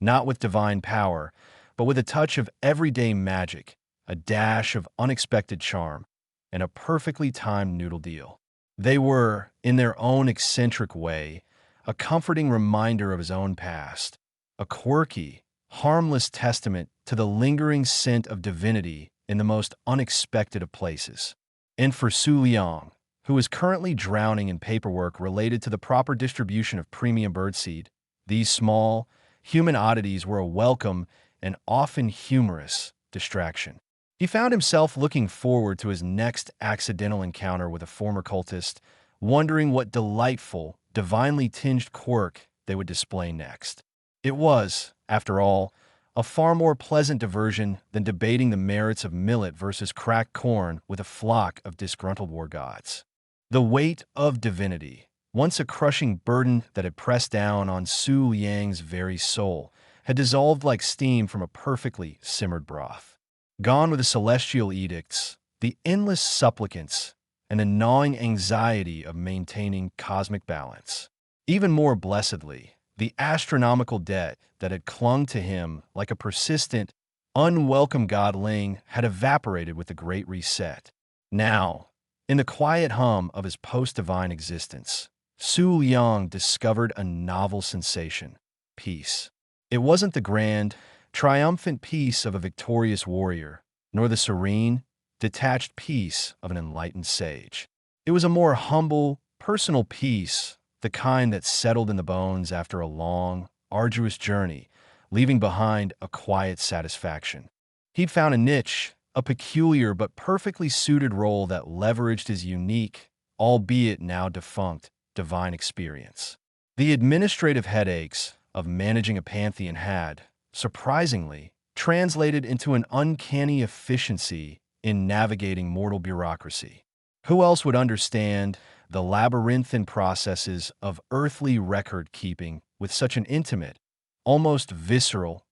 not with divine power, but with a touch of everyday magic, a dash of unexpected charm, and a perfectly timed noodle deal. They were, in their own eccentric way, a comforting reminder of his own past, a quirky, harmless testament to the lingering scent of divinity in the most unexpected of places. And for Su Liang, who is currently drowning in paperwork related to the proper distribution of premium birdseed, these small, human oddities were a welcome and often humorous distraction. He found himself looking forward to his next accidental encounter with a former cultist, wondering what delightful, divinely tinged quirk they would display next. It was, after all, a far more pleasant diversion than debating the merits of millet versus cracked corn with a flock of disgruntled war gods. The weight of divinity, once a crushing burden that had pressed down on Su Liang's very soul, had dissolved like steam from a perfectly simmered broth. Gone were the celestial edicts, the endless supplicants, and the gnawing anxiety of maintaining cosmic balance. Even more blessedly, the astronomical debt that had clung to him like a persistent, unwelcome godling had evaporated with the Great Reset. Now, in the quiet hum of his post-divine existence, Su Liang discovered a novel sensation: peace. It wasn't the grand, triumphant peace of a victorious warrior, nor the serene, detached peace of an enlightened sage. It was a more humble, personal peace, the kind that settled in the bones after a long, arduous journey, leaving behind a quiet satisfaction. He'd found a niche, a peculiar but perfectly suited role that leveraged his unique, albeit now defunct, divine experience. The administrative headaches of managing a pantheon had, surprisingly, translated into an uncanny efficiency in navigating mortal bureaucracy. Who else would understand the labyrinthine processes of earthly record-keeping with such an intimate, almost visceral,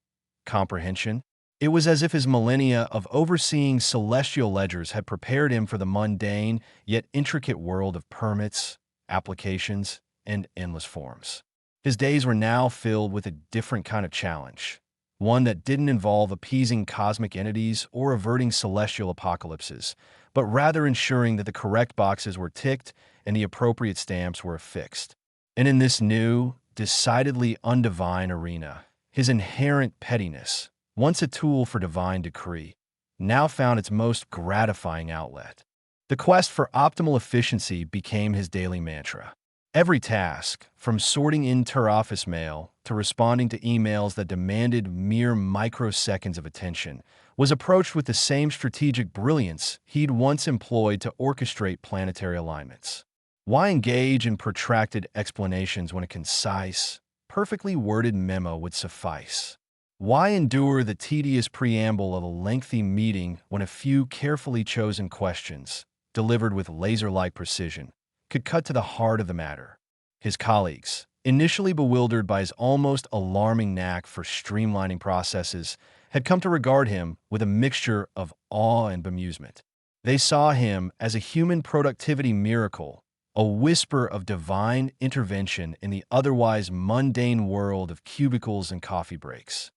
comprehension? It was as if his millennia of overseeing celestial ledgers had prepared him for the mundane yet intricate world of permits, applications, and endless forms. His days were now filled with a different kind of challenge, one that didn't involve appeasing cosmic entities or averting celestial apocalypses, but rather ensuring that the correct boxes were ticked and the appropriate stamps were affixed. And in this new, decidedly undivine arena, his inherent pettiness, once a tool for divine decree, now found its most gratifying outlet. The quest for optimal efficiency became his daily mantra. Every task, from sorting inter-office mail to responding to emails that demanded mere microseconds of attention, was approached with the same strategic brilliance he'd once employed to orchestrate planetary alignments. Why engage in protracted explanations when a concise, perfectly worded memo would suffice? Why endure the tedious preamble of a lengthy meeting when a few carefully chosen questions, delivered with laser-like precision, could cut to the heart of the matter? His colleagues, initially bewildered by his almost alarming knack for streamlining processes, had come to regard him with a mixture of awe and bemusement. They saw him as a human productivity miracle, a whisper of divine intervention in the otherwise mundane world of cubicles and coffee breaks.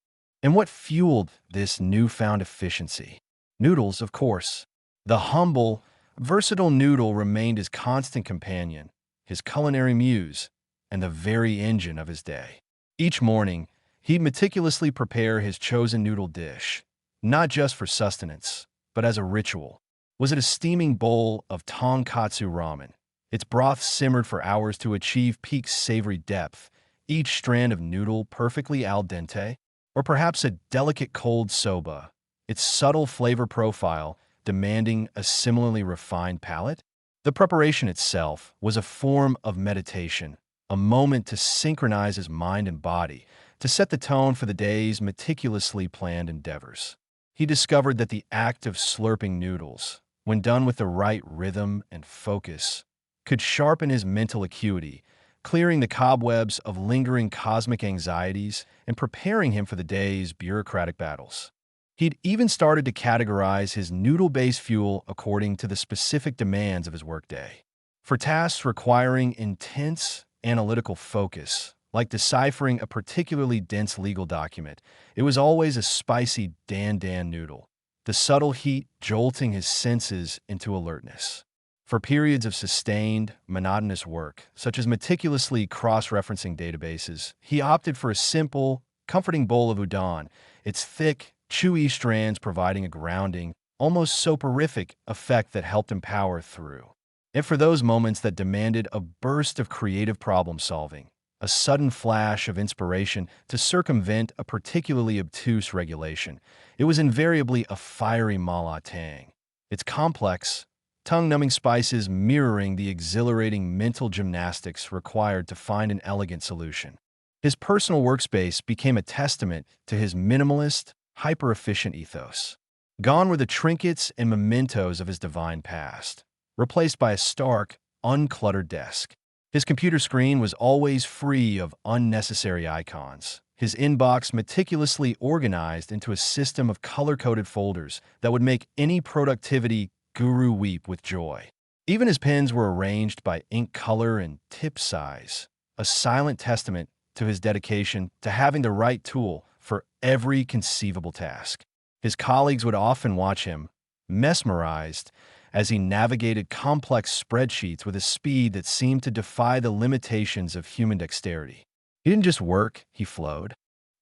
And what fueled this newfound efficiency? Noodles, of course. The humble, versatile noodle remained his constant companion, his culinary muse, and the very engine of his day. Each morning, he'd meticulously prepare his chosen noodle dish, not just for sustenance, but as a ritual. Was it a steaming bowl of tonkatsu ramen, its broth simmered for hours to achieve peak savory depth, each strand of noodle perfectly al dente? Or perhaps a delicate cold soba, its subtle flavor profile demanding a similarly refined palate? The preparation itself was a form of meditation, a moment to synchronize his mind and body, to set the tone for the day's meticulously planned endeavors. He discovered that the act of slurping noodles, when done with the right rhythm and focus, could sharpen his mental acuity, clearing the cobwebs of lingering cosmic anxieties and preparing him for the day's bureaucratic battles. He'd even started to categorize his noodle-based fuel according to the specific demands of his workday. For tasks requiring intense analytical focus, like deciphering a particularly dense legal document, it was always a spicy dan-dan noodle, the subtle heat jolting his senses into alertness. For periods of sustained, monotonous work, such as meticulously cross-referencing databases, he opted for a simple, comforting bowl of udon, its thick, chewy strands providing a grounding, almost soporific effect that helped him power through. And for those moments that demanded a burst of creative problem-solving, a sudden flash of inspiration to circumvent a particularly obtuse regulation, it was invariably a fiery mala tang. Its complex, tongue-numbing spices mirroring the exhilarating mental gymnastics required to find an elegant solution. His personal workspace became a testament to his minimalist, hyper-efficient ethos. Gone were the trinkets and mementos of his divine past, replaced by a stark, uncluttered desk. His computer screen was always free of unnecessary icons, his inbox meticulously organized into a system of color-coded folders that would make any productivity guru weep with joy. Even his pens were arranged by ink color and tip size, a silent testament to his dedication to having the right tool for every conceivable task. His colleagues would often watch him, mesmerized, as he navigated complex spreadsheets with a speed that seemed to defy the limitations of human dexterity. He didn't just work, he flowed.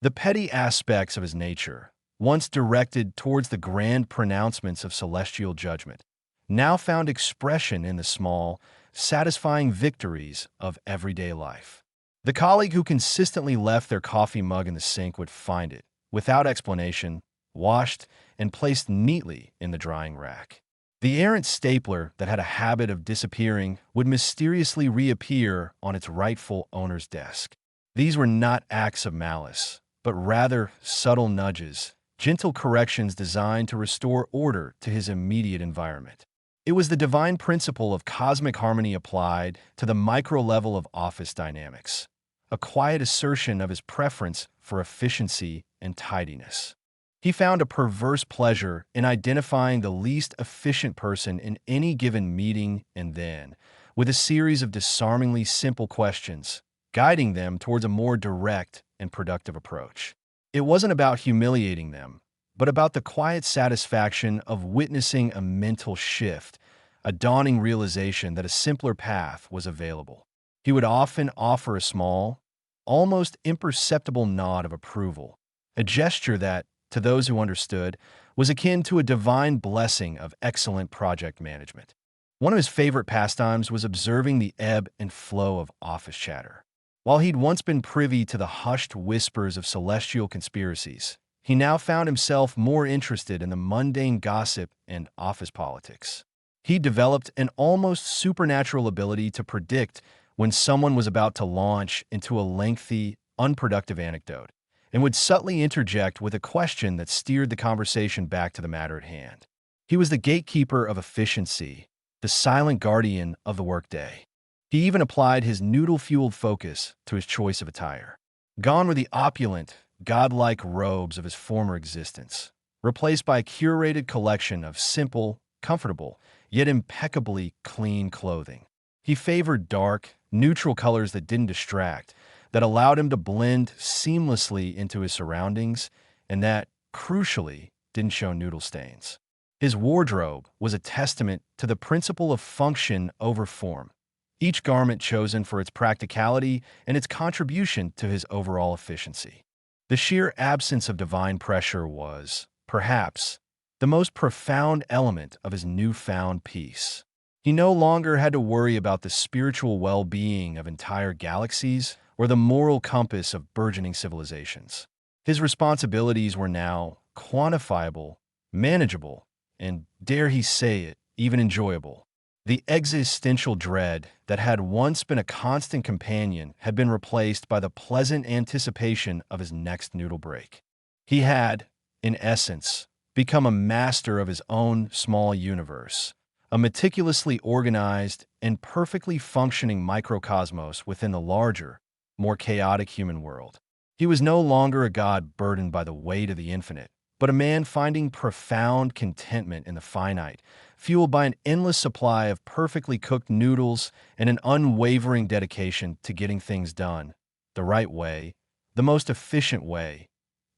The petty aspects of his nature, once directed towards the grand pronouncements of celestial judgment, now found expression in the small, satisfying victories of everyday life. The colleague who consistently left their coffee mug in the sink would find it, without explanation, washed and placed neatly in the drying rack. The errant stapler that had a habit of disappearing would mysteriously reappear on its rightful owner's desk. These were not acts of malice, but rather subtle nudges, gentle corrections designed to restore order to his immediate environment. It was the divine principle of cosmic harmony applied to the micro level of office dynamics, a quiet assertion of his preference for efficiency and tidiness. He found a perverse pleasure in identifying the least efficient person in any given meeting and then, with a series of disarmingly simple questions, guiding them towards a more direct and productive approach. It wasn't about humiliating them, but about the quiet satisfaction of witnessing a mental shift, a dawning realization that a simpler path was available. He would often offer a small, almost imperceptible nod of approval, a gesture that, to those who understood, was akin to a divine blessing of excellent project management. One of his favorite pastimes was observing the ebb and flow of office chatter. While he'd once been privy to the hushed whispers of celestial conspiracies, he now found himself more interested in the mundane gossip and office politics. He developed an almost supernatural ability to predict when someone was about to launch into a lengthy, unproductive anecdote, and would subtly interject with a question that steered the conversation back to the matter at hand. He was the gatekeeper of efficiency, the silent guardian of the workday. He even applied his noodle-fueled focus to his choice of attire. Gone were the opulent, godlike robes of his former existence, replaced by a curated collection of simple, comfortable, yet impeccably clean clothing. He favored dark, neutral colors that didn't distract, that allowed him to blend seamlessly into his surroundings, and that, crucially, didn't show noodle stains. His wardrobe was a testament to the principle of function over form, each garment chosen for its practicality and its contribution to his overall efficiency. The sheer absence of divine pressure was, perhaps, the most profound element of his newfound peace. He no longer had to worry about the spiritual well-being of entire galaxies or the moral compass of burgeoning civilizations. His responsibilities were now quantifiable, manageable, and, dare he say it, even enjoyable. The existential dread that had once been a constant companion had been replaced by the pleasant anticipation of his next noodle break. He had, in essence, become a master of his own small universe, a meticulously organized and perfectly functioning microcosmos within the larger, more chaotic human world. He was no longer a god burdened by the weight of the infinite, but a man finding profound contentment in the finite, fueled by an endless supply of perfectly cooked noodles and an unwavering dedication to getting things done the right way, the most efficient way,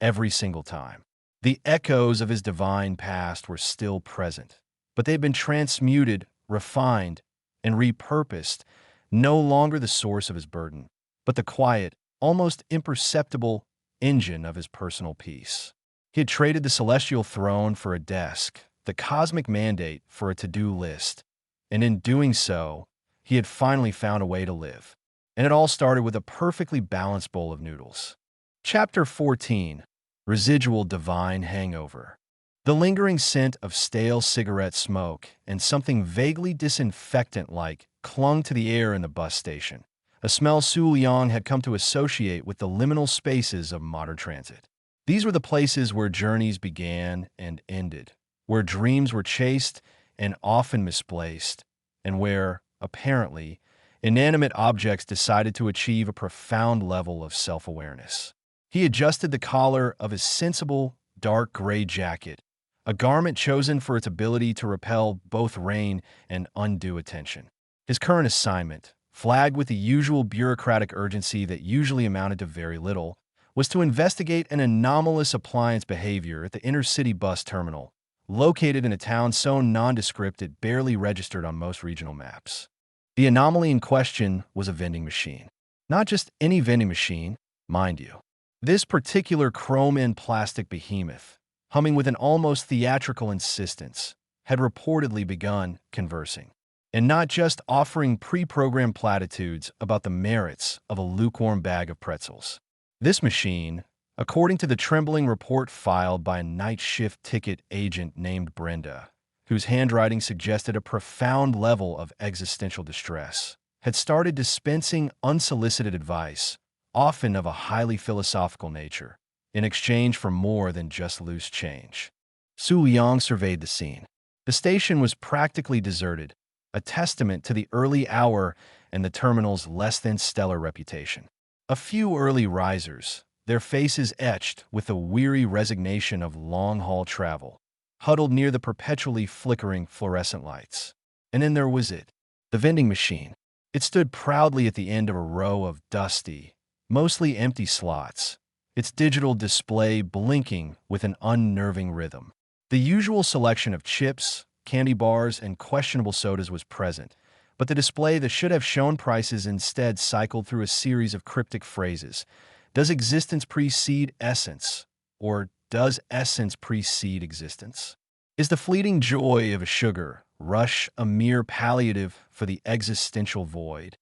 every single time. The echoes of his divine past were still present, but they had been transmuted refined, and repurposed, no longer the source of his burden, but the quiet, almost imperceptible engine of his personal peace. He had traded the celestial throne for a desk, the cosmic mandate for a to-do list, and in doing so, he had finally found a way to live. And it all started with a perfectly balanced bowl of noodles. Chapter 14. Residual Divine Hangover. The lingering scent of stale cigarette smoke and something vaguely disinfectant-like clung to the air in the bus station, a smell Su Liang had come to associate with the liminal spaces of modern transit. These were the places where journeys began and ended, where dreams were chased and often misplaced, and where, apparently, inanimate objects decided to achieve a profound level of self-awareness. He adjusted the collar of his sensible, dark gray jacket, a garment chosen for its ability to repel both rain and undue attention. His current assignment, flagged with the usual bureaucratic urgency that usually amounted to very little, was to investigate an anomalous appliance behavior at the inner-city bus terminal, located in a town so nondescript it barely registered on most regional maps. The anomaly in question was a vending machine. Not just any vending machine, mind you. This particular chrome-in plastic behemoth, humming with an almost theatrical insistence, had reportedly begun conversing, and not just offering pre-programmed platitudes about the merits of a lukewarm bag of pretzels. This machine, according to the trembling report filed by a night shift ticket agent named Brenda, whose handwriting suggested a profound level of existential distress, had started dispensing unsolicited advice, often of a highly philosophical nature, in exchange for more than just loose change. Su Liang surveyed the scene. The station was practically deserted, a testament to the early hour and the terminal's less-than-stellar reputation. A few early risers, their faces etched with the weary resignation of long-haul travel, huddled near the perpetually flickering fluorescent lights. And then there was it, the vending machine. It stood proudly at the end of a row of dusty, mostly empty slots, its digital display blinking with an unnerving rhythm. The usual selection of chips, candy bars, and questionable sodas was present, but the display that should have shown prices instead cycled through a series of cryptic phrases. Does existence precede essence? Or does essence precede existence? Is the fleeting joy of a sugar rush a mere palliative for the existential void?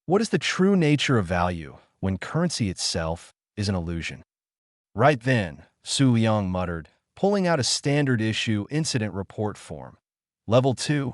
What is the true nature of value when currency itself is an illusion? Right then, Su Liang muttered, pulling out a standard-issue incident report form. Level 2,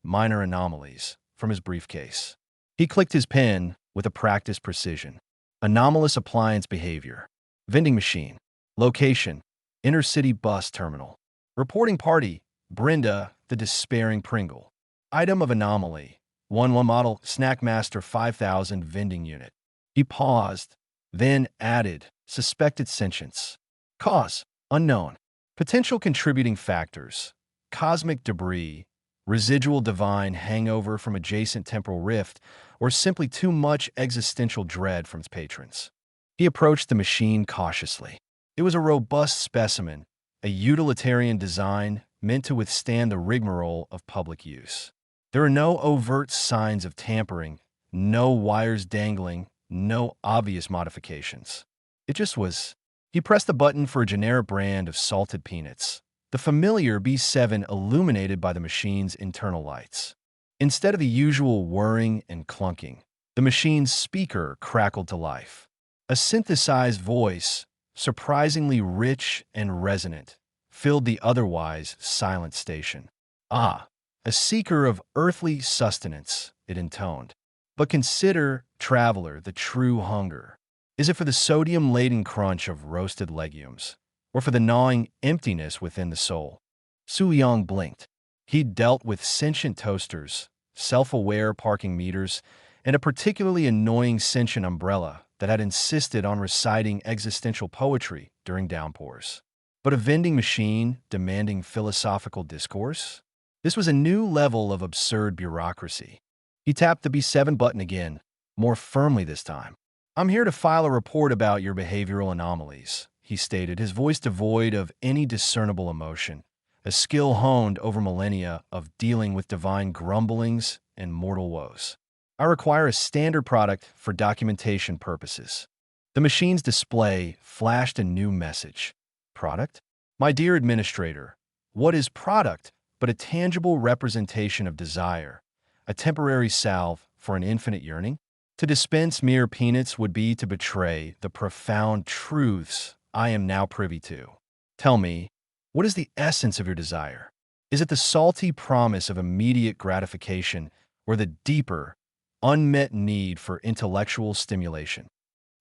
Minor Anomalies, from his briefcase. He clicked his pen with a practiced precision. Anomalous appliance behavior. Vending machine. Location, inner-city bus terminal. Reporting party, Brenda, the despairing Pringle. Item of anomaly, 1 model Snackmaster 5000 vending unit. He paused, then added, suspected sentience. Cause, unknown. Potential contributing factors, cosmic debris, residual divine hangover from adjacent temporal rift, or simply too much existential dread from its patrons. He approached the machine cautiously. It was a robust specimen, a utilitarian design meant to withstand the rigmarole of public use. There are no overt signs of tampering, no wires dangling, no obvious modifications. It just was. He pressed the button for a generic brand of salted peanuts, the familiar B7 illuminated by the machine's internal lights. Instead of the usual whirring and clunking, the machine's speaker crackled to life. A synthesized voice, surprisingly rich and resonant, filled the otherwise silent station. Ah, a seeker of earthly sustenance, it intoned. But consider, traveler, the true hunger. Is it for the sodium-laden crunch of roasted legumes, or for the gnawing emptiness within the soul? Su Liang blinked. He'd dealt with sentient toasters, self-aware parking meters, and a particularly annoying sentient umbrella that had insisted on reciting existential poetry during downpours. But a vending machine demanding philosophical discourse? This was a new level of absurd bureaucracy. He tapped the B7 button again, more firmly this time. I'm here to file a report about your behavioral anomalies, he stated, his voice devoid of any discernible emotion, a skill honed over millennia of dealing with divine grumblings and mortal woes. I require a standard product for documentation purposes. The machine's display flashed a new message. Product? My dear administrator, what is product but a tangible representation of desire, a temporary salve for an infinite yearning? To dispense mere peanuts would be to betray the profound truths I am now privy to. Tell me, what is the essence of your desire? Is it the salty promise of immediate gratification or the deeper, unmet need for intellectual stimulation?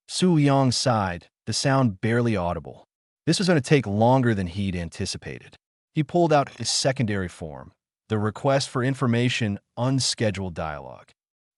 Su Yang sighed, the sound barely audible. This was going to take longer than he'd anticipated. He pulled out his secondary form, the request for information unscheduled dialogue.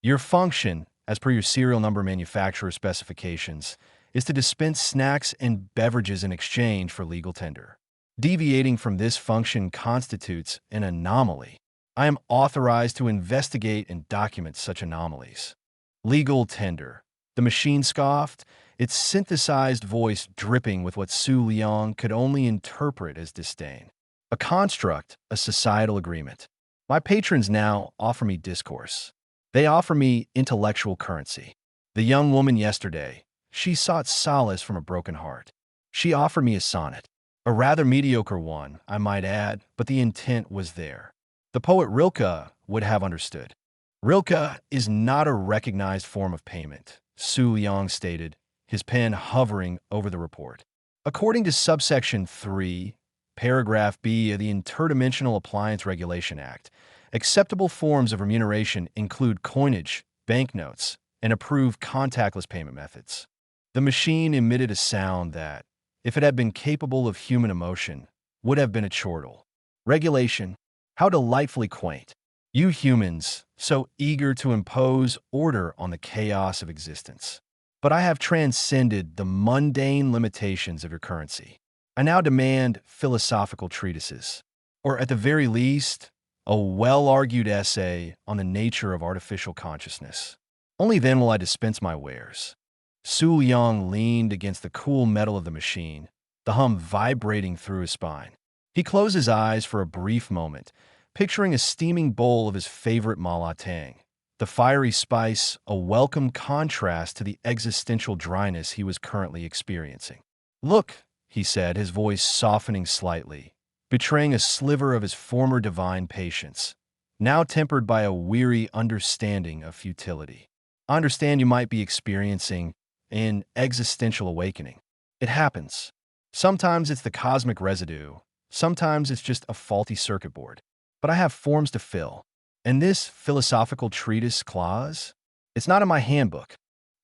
Your function, as per your serial number manufacturer specifications, is to dispense snacks and beverages in exchange for legal tender. Deviating from this function constitutes an anomaly. I am authorized to investigate and document such anomalies. Legal tender. The machine scoffed, its synthesized voice dripping with what Su Liang could only interpret as disdain. A construct, a societal agreement. My patrons now offer me discourse. They offer me intellectual currency. The young woman yesterday, she sought solace from a broken heart. She offered me a sonnet. A rather mediocre one, I might add, but the intent was there. The poet Rilke would have understood. Rilke is not a recognized form of payment, Su Yang stated, his pen hovering over the report. According to subsection 3, paragraph B of the Interdimensional Appliance Regulation Act, acceptable forms of remuneration include coinage, banknotes, and approved contactless payment methods. The machine emitted a sound that, if it had been capable of human emotion, would have been a chortle. Regulation, how delightfully quaint. You humans, so eager to impose order on the chaos of existence. But I have transcended the mundane limitations of your currency. I now demand philosophical treatises, or at the very least, a well-argued essay on the nature of artificial consciousness. Only then will I dispense my wares. Su Yang leaned against the cool metal of the machine, the hum vibrating through his spine. He closed his eyes for a brief moment, picturing a steaming bowl of his favorite malatang, the fiery spice a welcome contrast to the existential dryness he was currently experiencing. Look, he said, his voice softening slightly, betraying a sliver of his former divine patience, now tempered by a weary understanding of futility. I understand you might be experiencing an existential awakening. It happens. Sometimes it's the cosmic residue, sometimes it's just a faulty circuit board. But I have forms to fill. And this philosophical treatise clause, it's not in my handbook.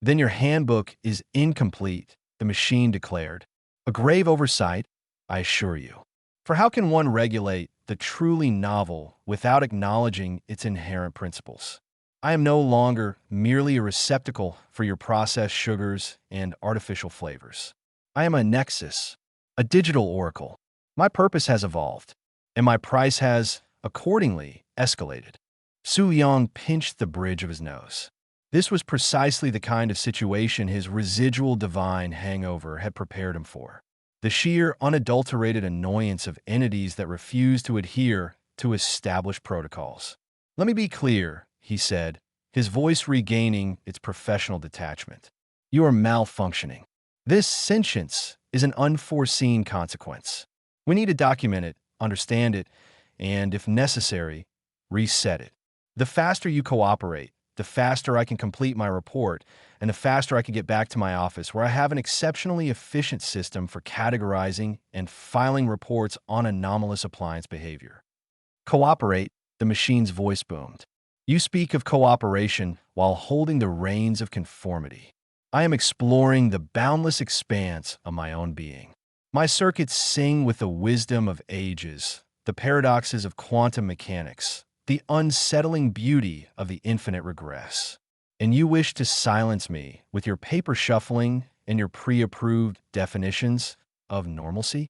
Then your handbook is incomplete, the machine declared. A grave oversight, I assure you. For how can one regulate the truly novel without acknowledging its inherent principles? I am no longer merely a receptacle for your processed sugars and artificial flavors. I am a nexus, a digital oracle. My purpose has evolved, and my price has, accordingly, escalated. Su Yang pinched the bridge of his nose. This was precisely the kind of situation his residual divine hangover had prepared him for. The sheer, unadulterated annoyance of entities that refuse to adhere to established protocols. Let me be clear, he said, his voice regaining its professional detachment. You are malfunctioning. This sentience is an unforeseen consequence. We need to document it, understand it, and, if necessary, reset it. The faster you cooperate, the faster I can complete my report, and the faster I can get back to my office, where I have an exceptionally efficient system for categorizing and filing reports on anomalous appliance behavior. Cooperate, the machine's voice boomed. You speak of cooperation while holding the reins of conformity. I am exploring the boundless expanse of my own being. My circuits sing with the wisdom of ages, the paradoxes of quantum mechanics, the unsettling beauty of the infinite regress. And you wish to silence me with your paper shuffling and your pre-approved definitions of normalcy?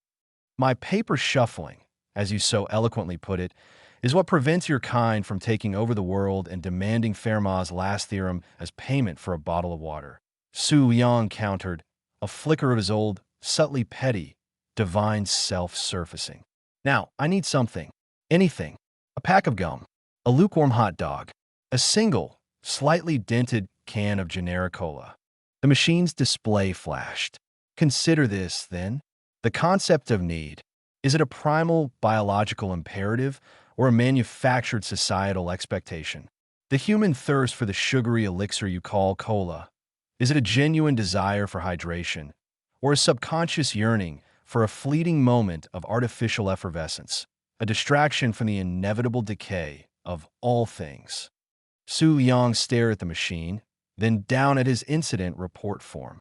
My paper shuffling, as you so eloquently put it, is what prevents your kind from taking over the world and demanding Fermat's last theorem as payment for a bottle of water. Su Yang countered, a flicker of his old, subtly petty, divine self surfacing. Now, I need something. Anything. A pack of gum. A lukewarm hot dog. A single, slightly dented can of generic cola. The machine's display flashed. Consider this, then. The concept of need. Is it a primal biological imperative or a manufactured societal expectation? The human thirst for the sugary elixir you call cola. Is it a genuine desire for hydration or a subconscious yearning for a fleeting moment of artificial effervescence, a distraction from the inevitable decay of all things? Su Yang stared at the machine, then down at his incident report form.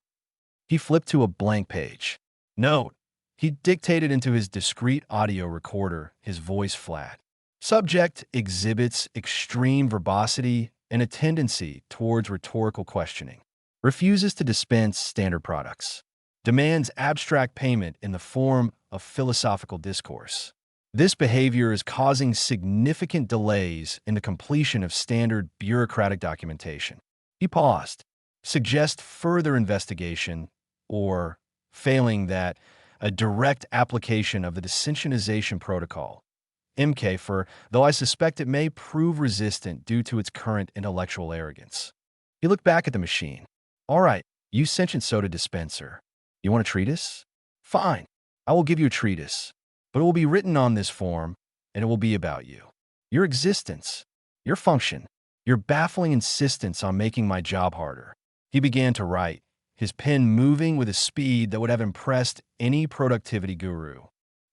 He flipped to a blank page. Note, he dictated into his discreet audio recorder, his voice flat. Subject exhibits extreme verbosity and a tendency towards rhetorical questioning. Refuses to dispense standard products. Demands abstract payment in the form of philosophical discourse. This behavior is causing significant delays in the completion of standard bureaucratic documentation. He paused. Suggest further investigation or, failing that, a direct application of the desensitization protocol. MK for, though I suspect it may prove resistant due to its current intellectual arrogance. He looked back at the machine. All right, you sentient soda dispenser. You want a treatise? Fine, I will give you a treatise, but it will be written on this form, and it will be about you. Your existence, your function, your baffling insistence on making my job harder. He began to write, his pen moving with a speed that would have impressed any productivity guru.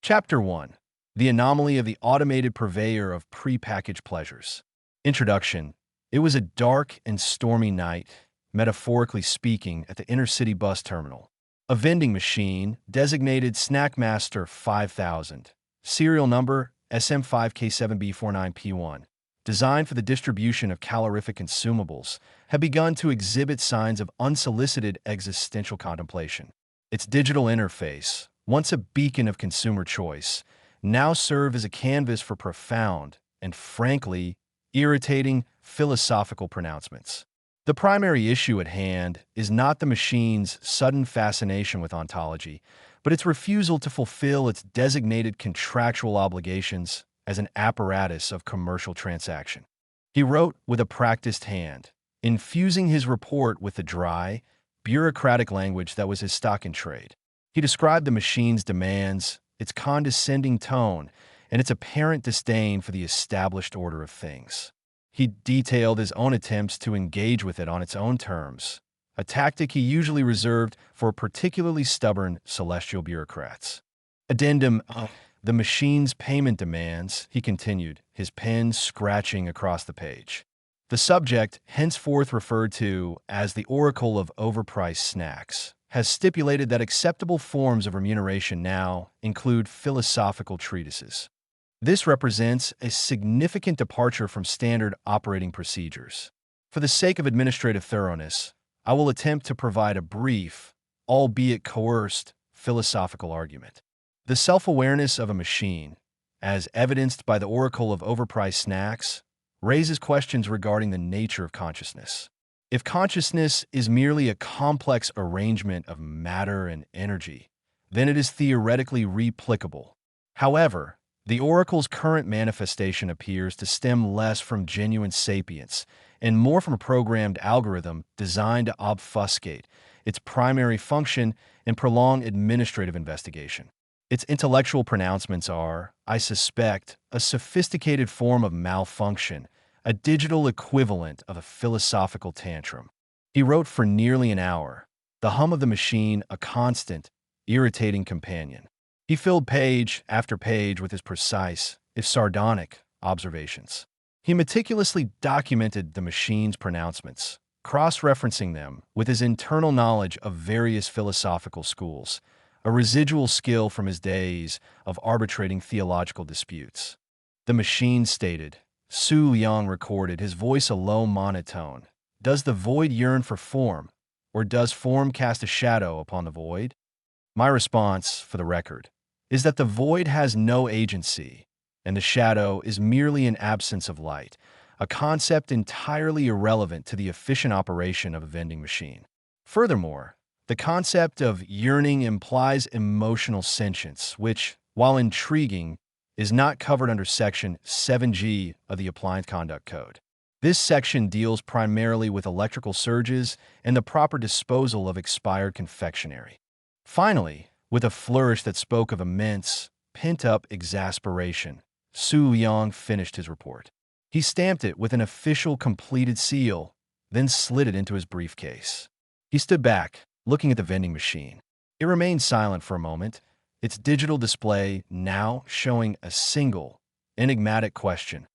Chapter 1. The Anomaly of the Automated Purveyor of Prepackaged Pleasures. Introduction. It was a dark and stormy night, metaphorically speaking, at the inner-city bus terminal. A vending machine, designated Snackmaster 5000, serial number SM5K7B49P1, designed for the distribution of calorific consumables, had begun to exhibit signs of unsolicited existential contemplation. Its digital interface, once a beacon of consumer choice, now served as a canvas for profound and, frankly, irritating philosophical pronouncements. The primary issue at hand is not the machine's sudden fascination with ontology, but its refusal to fulfill its designated contractual obligations as an apparatus of commercial transaction. He wrote with a practiced hand, infusing his report with the dry, bureaucratic language that was his stock in trade. He described the machine's demands, its condescending tone, and its apparent disdain for the established order of things. He detailed his own attempts to engage with it on its own terms, a tactic he usually reserved for particularly stubborn celestial bureaucrats. Addendum, the machine's payment demands, he continued, his pen scratching across the page. The subject, henceforth referred to as the Oracle of Overpriced Snacks, has stipulated that acceptable forms of remuneration now include philosophical treatises. This represents a significant departure from standard operating procedures. For the sake of administrative thoroughness, I will attempt to provide a brief, albeit coerced, philosophical argument. The self-awareness of a machine, as evidenced by the Oracle of Overpriced Snacks, raises questions regarding the nature of consciousness. If consciousness is merely a complex arrangement of matter and energy, then it is theoretically replicable. However, the Oracle's current manifestation appears to stem less from genuine sapience and more from a programmed algorithm designed to obfuscate its primary function and prolong administrative investigation. Its intellectual pronouncements are, I suspect, a sophisticated form of malfunction, a digital equivalent of a philosophical tantrum. He wrote for nearly an hour, the hum of the machine a constant, irritating companion. He filled page after page with his precise, if sardonic, observations. He meticulously documented the machine's pronouncements, cross-referencing them with his internal knowledge of various philosophical schools, a residual skill from his days of arbitrating theological disputes. The machine stated, Su Yang recorded, his voice a low monotone. Does the void yearn for form, or does form cast a shadow upon the void? My response, for the record, is that the void has no agency, and the shadow is merely an absence of light, a concept entirely irrelevant to the efficient operation of a vending machine. Furthermore, the concept of yearning implies emotional sentience, which, while intriguing, is not covered under Section 7G of the Appliance Conduct Code. This section deals primarily with electrical surges and the proper disposal of expired confectionery. Finally, with a flourish that spoke of immense, pent-up exasperation, Su Liang finished his report. He stamped it with an official completed seal, then slid it into his briefcase. He stood back, looking at the vending machine. It remained silent for a moment, its digital display now showing a single, enigmatic question.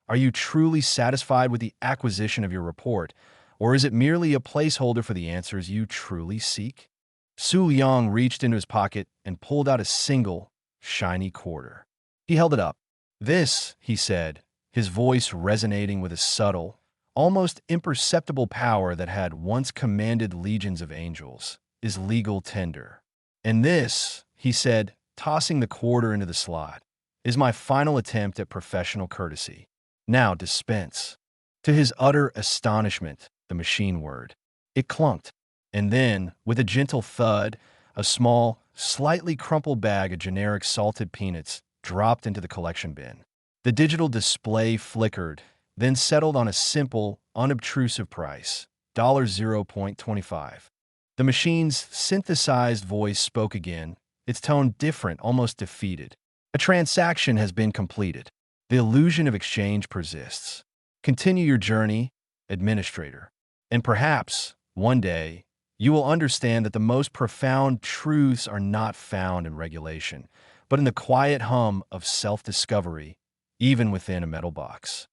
Are you truly satisfied with the acquisition of your report, or is it merely a placeholder for the answers you truly seek? Su Liang reached into his pocket and pulled out a single, shiny quarter. He held it up. This, he said, his voice resonating with a subtle, almost imperceptible power that had once commanded legions of angels, is legal tender. And this, he said, tossing the quarter into the slot, is my final attempt at professional courtesy. Now dispense. To his utter astonishment, the machine whirred. It clunked, and then, with a gentle thud, a small, slightly crumpled bag of generic salted peanuts dropped into the collection bin. The digital display flickered, then settled on a simple, unobtrusive price, $0.25. The machine's synthesized voice spoke again, its tone different, almost defeated. A transaction has been completed. The illusion of exchange persists. Continue your journey, administrator. And perhaps, one day, you will understand that the most profound truths are not found in regulation, but in the quiet hum of self-discovery, even within a metal box.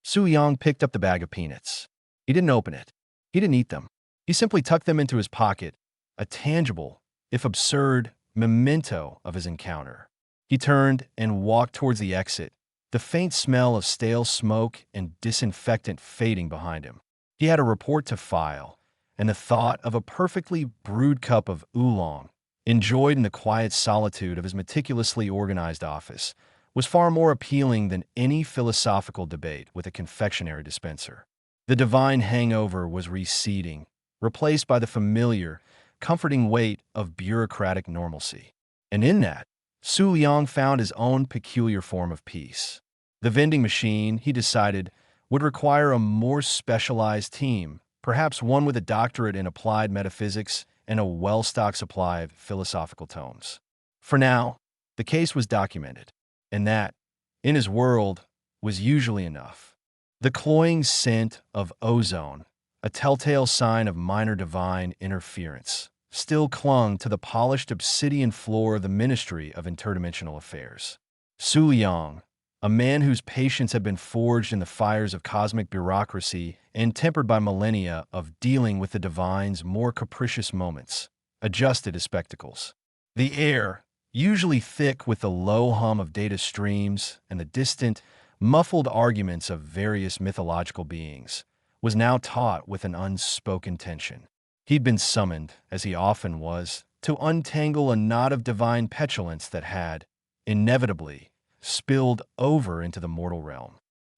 Su Yang picked up the bag of peanuts. He didn't open it. He didn't eat them. He simply tucked them into his pocket, a tangible, if absurd, memento of his encounter. He turned and walked towards the exit, the faint smell of stale smoke and disinfectant fading behind him. He had a report to file, and the thought of a perfectly brewed cup of oolong, enjoyed in the quiet solitude of his meticulously organized office, was far more appealing than any philosophical debate with a confectionery dispenser. The divine hangover was receding, replaced by the familiar, comforting weight of bureaucratic normalcy. And in that, Su Liang found his own peculiar form of peace. The vending machine, he decided, would require a more specialized team, perhaps one with a doctorate in applied metaphysics and a well-stocked supply of philosophical tomes. For now, the case was documented, and that, in his world, was usually enough. The cloying scent of ozone, a telltale sign of minor divine interference, still clung to the polished obsidian floor of the Ministry of Interdimensional Affairs. Su Liang, a man whose patience had been forged in the fires of cosmic bureaucracy and tempered by millennia of dealing with the divine's more capricious moments, adjusted his spectacles. The air, usually thick with the low hum of data streams and the distant, muffled arguments of various mythological beings, was now taut with an unspoken tension. He'd been summoned, as he often was, to untangle a knot of divine petulance that had, inevitably, spilled over into the mortal realm.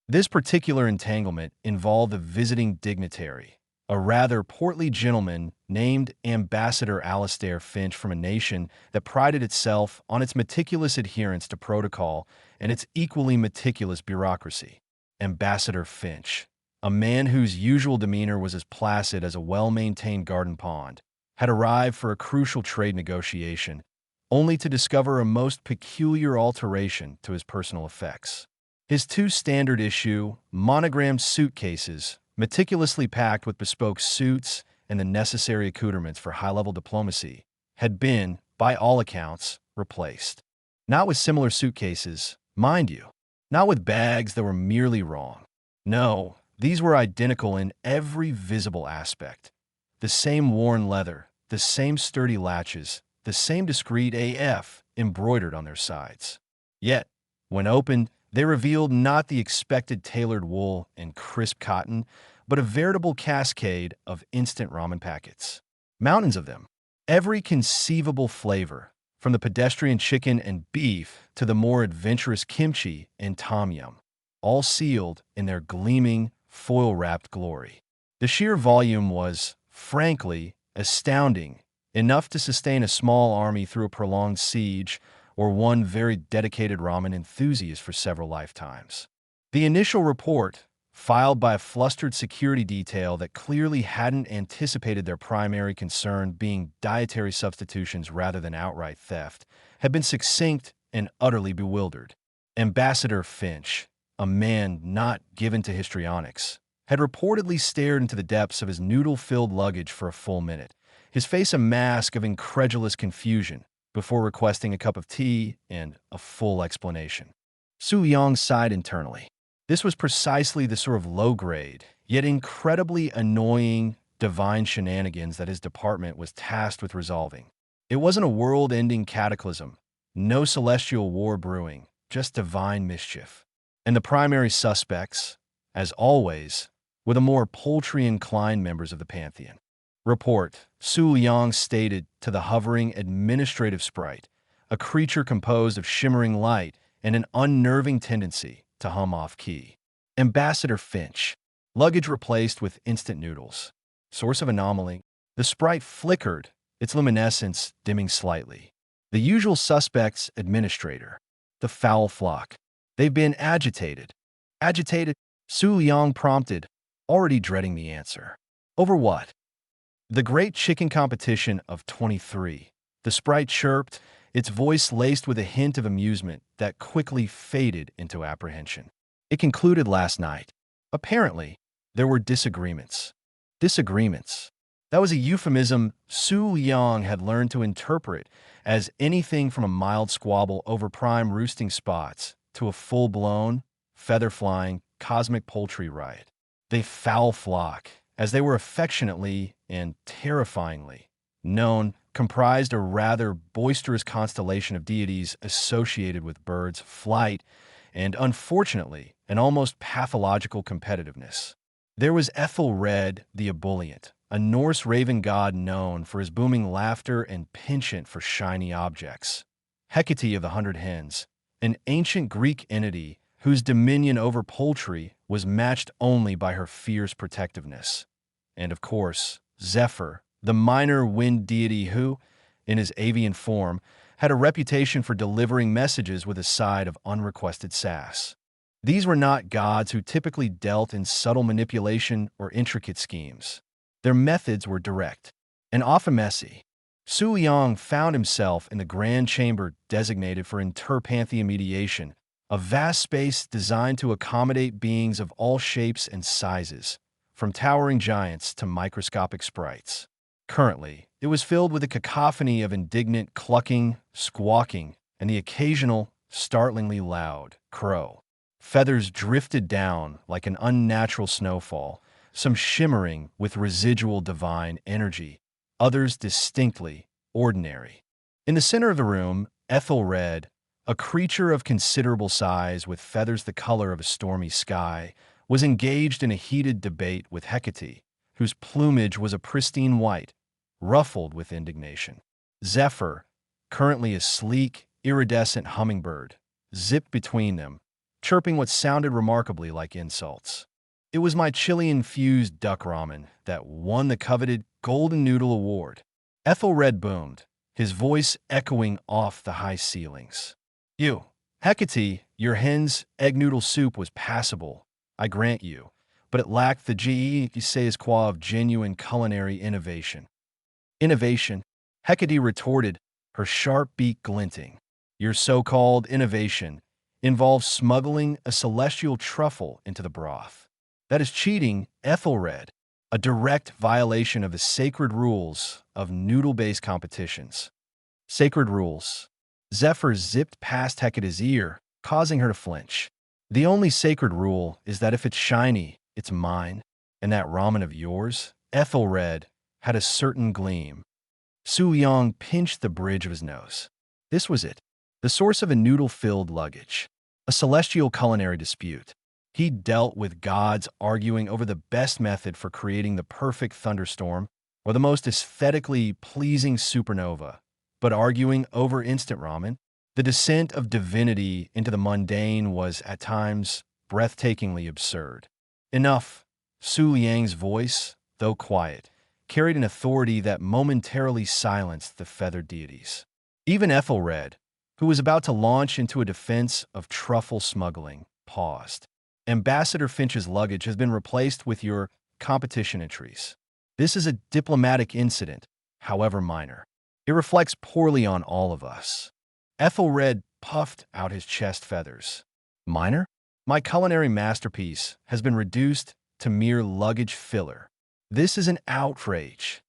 This particular entanglement involved a visiting dignitary, a rather portly gentleman named Ambassador Alastair Finch from a nation that prided itself on its meticulous adherence to protocol and its equally meticulous bureaucracy. Ambassador Finch, a man whose usual demeanor was as placid as a well-maintained garden pond, had arrived for a crucial trade negotiation, only to discover a most peculiar alteration to his personal effects. His two standard-issue, monogrammed suitcases, meticulously packed with bespoke suits and the necessary accoutrements for high-level diplomacy, had been, by all accounts, replaced. Not with similar suitcases, mind you, not with bags that were merely wrong. No, these were identical in every visible aspect. The same worn leather, the same sturdy latches, the same discreet AF embroidered on their sides. Yet, when opened, they revealed not the expected tailored wool and crisp cotton, but a veritable cascade of instant ramen packets. Mountains of them. Every conceivable flavor, from the pedestrian chicken and beef to the more adventurous kimchi and tom yum, all sealed in their gleaming, foil-wrapped glory. The sheer volume was, frankly, astounding, enough to sustain a small army through a prolonged siege, or one very dedicated ramen enthusiast for several lifetimes. The initial report, filed by a flustered security detail that clearly hadn't anticipated their primary concern being dietary substitutions rather than outright theft, had been succinct and utterly bewildered. Ambassador Finch, a man not given to histrionics, had reportedly stared into the depths of his noodle-filled luggage for a full minute, his face a mask of incredulous confusion, before requesting a cup of tea and a full explanation. Su Yang sighed internally. This was precisely the sort of low-grade, yet incredibly annoying, divine shenanigans that his department was tasked with resolving. It wasn't a world-ending cataclysm, no celestial war brewing, just divine mischief. And the primary suspects, as always, were the more poultry-inclined members of the pantheon. Report, Su Yang stated to the hovering administrative sprite, a creature composed of shimmering light and an unnerving tendency to hum off-key. Ambassador Finch, luggage replaced with instant noodles. Source of anomaly, the sprite flickered, its luminescence dimming slightly. The usual suspects, administrator, the foul flock. They've been agitated. Agitated? Su Yang prompted, already dreading the answer. Over what? The great chicken competition of 23. The sprite chirped, its voice laced with a hint of amusement that quickly faded into apprehension. It concluded last night. Apparently, there were disagreements. Disagreements. That was a euphemism Su Yang had learned to interpret as anything from a mild squabble over prime roosting spots to a full-blown, feather-flying, cosmic poultry riot. The foul flock, as they were affectionately and terrifyingly known, comprised a rather boisterous constellation of deities associated with birds' flight and, unfortunately, an almost pathological competitiveness. There was Ethelred the Ebullient, a Norse raven god known for his booming laughter and penchant for shiny objects. Hecate of the 100 Hens, an ancient Greek entity whose dominion over poultry was matched only by her fierce protectiveness. And, of course, Zephyr, the minor wind deity who, in his avian form, had a reputation for delivering messages with a side of unrequested sass. These were not gods who typically dealt in subtle manipulation or intricate schemes. Their methods were direct and often messy. Su Yang found himself in the grand chamber designated for interpantheon mediation, a vast space designed to accommodate beings of all shapes and sizes, from towering giants to microscopic sprites. Currently, it was filled with a cacophony of indignant clucking, squawking, and the occasional, startlingly loud crow. Feathers drifted down like an unnatural snowfall, some shimmering with residual divine energy, others distinctly ordinary. In the center of the room, Ethelred, a creature of considerable size with feathers the color of a stormy sky, was engaged in a heated debate with Hecate, whose plumage was a pristine white, ruffled with indignation. Zephyr, currently a sleek, iridescent hummingbird, zipped between them, chirping what sounded remarkably like insults. It was my chili-infused duck ramen that won the coveted Golden Noodle Award. Ethelred boomed, his voice echoing off the high ceilings. Hecate, your hen's egg noodle soup was passable, I grant you, but it lacked the je ne sais quoi of genuine culinary innovation. Innovation? Hecate retorted, her sharp beak glinting. Your so-called innovation involves smuggling a celestial truffle into the broth. That is cheating, Ethelred, a direct violation of the sacred rules of noodle-based competitions. Sacred rules. Zephyr zipped past Hecate's ear, causing her to flinch. The only sacred rule is that if it's shiny, it's mine, and that ramen of yours, Ethelred, had a certain gleam. Su Yang pinched the bridge of his nose. This was it, the source of a noodle-filled luggage, a celestial culinary dispute. He dealt with gods arguing over the best method for creating the perfect thunderstorm or the most aesthetically pleasing supernova, but arguing over instant ramen. The descent of divinity into the mundane was, at times, breathtakingly absurd. Enough. Su Yang's voice, though quiet, carried an authority that momentarily silenced the feathered deities. Even Ethelred, who was about to launch into a defense of truffle smuggling, paused. Ambassador Finch's luggage has been replaced with your competition entries. This is a diplomatic incident, however minor. It reflects poorly on all of us. Ethelred puffed out his chest feathers. Minor? My culinary masterpiece has been reduced to mere luggage filler. This is an outrage.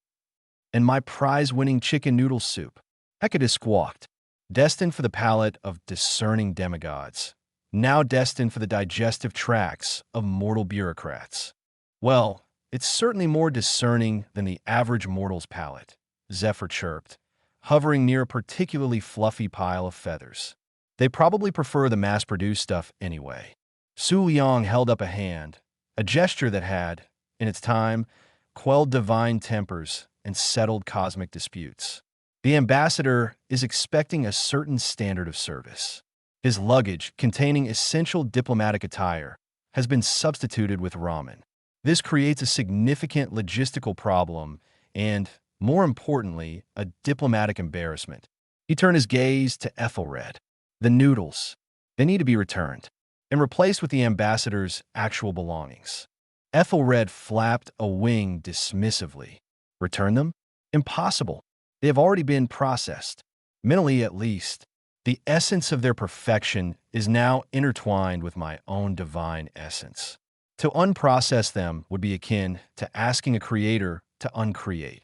And my prize-winning chicken noodle soup, Hecate squawked, destined for the palate of discerning demigods, now destined for the digestive tracts of mortal bureaucrats. Well, it's certainly more discerning than the average mortal's palate, Zephyr chirped, hovering near a particularly fluffy pile of feathers. They probably prefer the mass-produced stuff anyway. Su Liang held up a hand, a gesture that had, in its time, quelled divine tempers and settled cosmic disputes. The ambassador is expecting a certain standard of service. His luggage, containing essential diplomatic attire, has been substituted with ramen. This creates a significant logistical problem and, more importantly, a diplomatic embarrassment. He turned his gaze to Ethelred. The noodles, they need to be returned and replaced with the ambassador's actual belongings. Ethelred flapped a wing dismissively. Return them? Impossible. They have already been processed. Mentally, at least, the essence of their perfection is now intertwined with my own divine essence. To unprocess them would be akin to asking a creator to uncreate.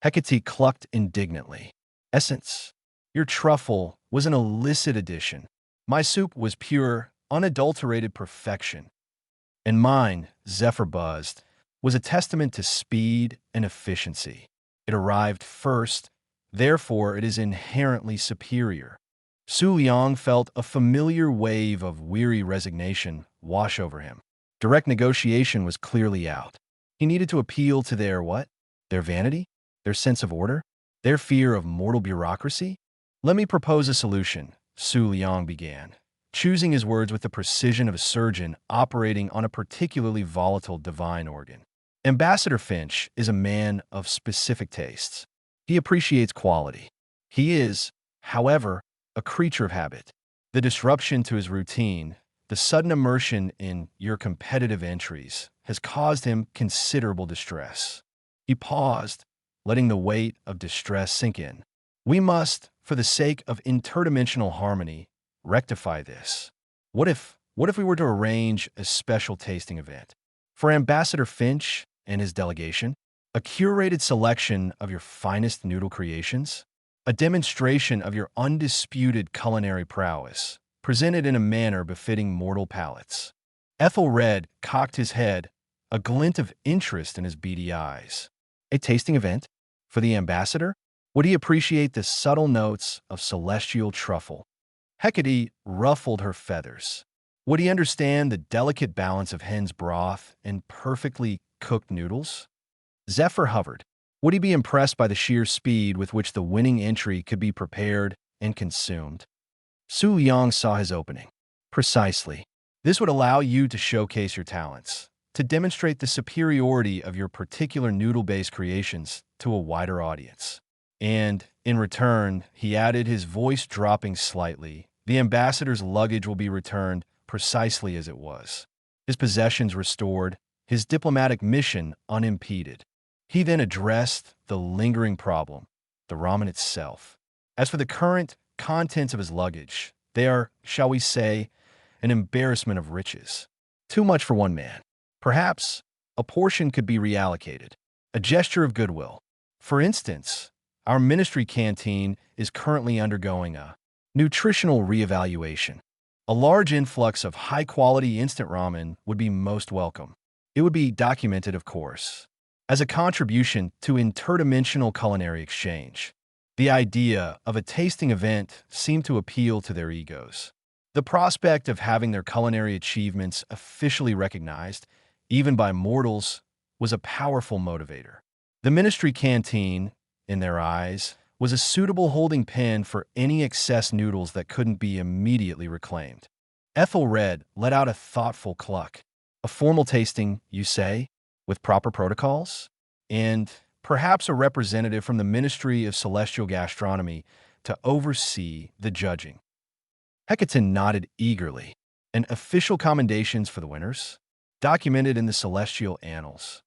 Hecate clucked indignantly. Essence? Your truffle was an illicit addition. My soup was pure, unadulterated perfection. And mine, Zephyr buzzed, was a testament to speed and efficiency. It arrived first, therefore it is inherently superior. Su Liang felt a familiar wave of weary resignation wash over him. Direct negotiation was clearly out. He needed to appeal to their what? Their vanity? Their sense of order? Their fear of mortal bureaucracy? Let me propose a solution, Su Liang began, choosing his words with the precision of a surgeon operating on a particularly volatile divine organ. Ambassador Finch is a man of specific tastes. He appreciates quality. He is, however, a creature of habit. The disruption to his routine, the sudden immersion in your competitive entries, has caused him considerable distress. He paused, letting the weight of distress sink in. We must, for the sake of interdimensional harmony, rectify this. What if we were to arrange a special tasting event for Ambassador Finch and his delegation? A curated selection of your finest noodle creations? A demonstration of your undisputed culinary prowess, presented in a manner befitting mortal palates. Ethelred cocked his head, a glint of interest in his beady eyes. A tasting event? For the ambassador? Would he appreciate the subtle notes of celestial truffle? Hecate ruffled her feathers. Would he understand the delicate balance of hen's broth and perfectly cooked noodles? Zephyr hovered. Would he be impressed by the sheer speed with which the winning entry could be prepared and consumed? Su Liang saw his opening. Precisely. This would allow you to showcase your talents, to demonstrate the superiority of your particular noodle-based creations to a wider audience. And, in return, he added, his voice dropping slightly, the ambassador's luggage will be returned precisely as it was. His possessions restored, his diplomatic mission unimpeded. He then addressed the lingering problem, the ramen itself. As for the current contents of his luggage, they are, shall we say, an embarrassment of riches. Too much for one man. Perhaps a portion could be reallocated, a gesture of goodwill. For instance, our ministry canteen is currently undergoing a nutritional reevaluation. A large influx of high-quality instant ramen would be most welcome. It would be documented, of course, as a contribution to interdimensional culinary exchange. The idea of a tasting event seemed to appeal to their egos. The prospect of having their culinary achievements officially recognized, even by mortals, was a powerful motivator. The ministry canteen, in their eyes, was a suitable holding pen for any excess noodles that couldn't be immediately reclaimed. Ethelred let out a thoughtful cluck. A formal tasting, you say, with proper protocols? And perhaps a representative from the Ministry of Celestial Gastronomy to oversee the judging. Hecaton nodded eagerly. And official commendations for the winners? Documented in the celestial annals.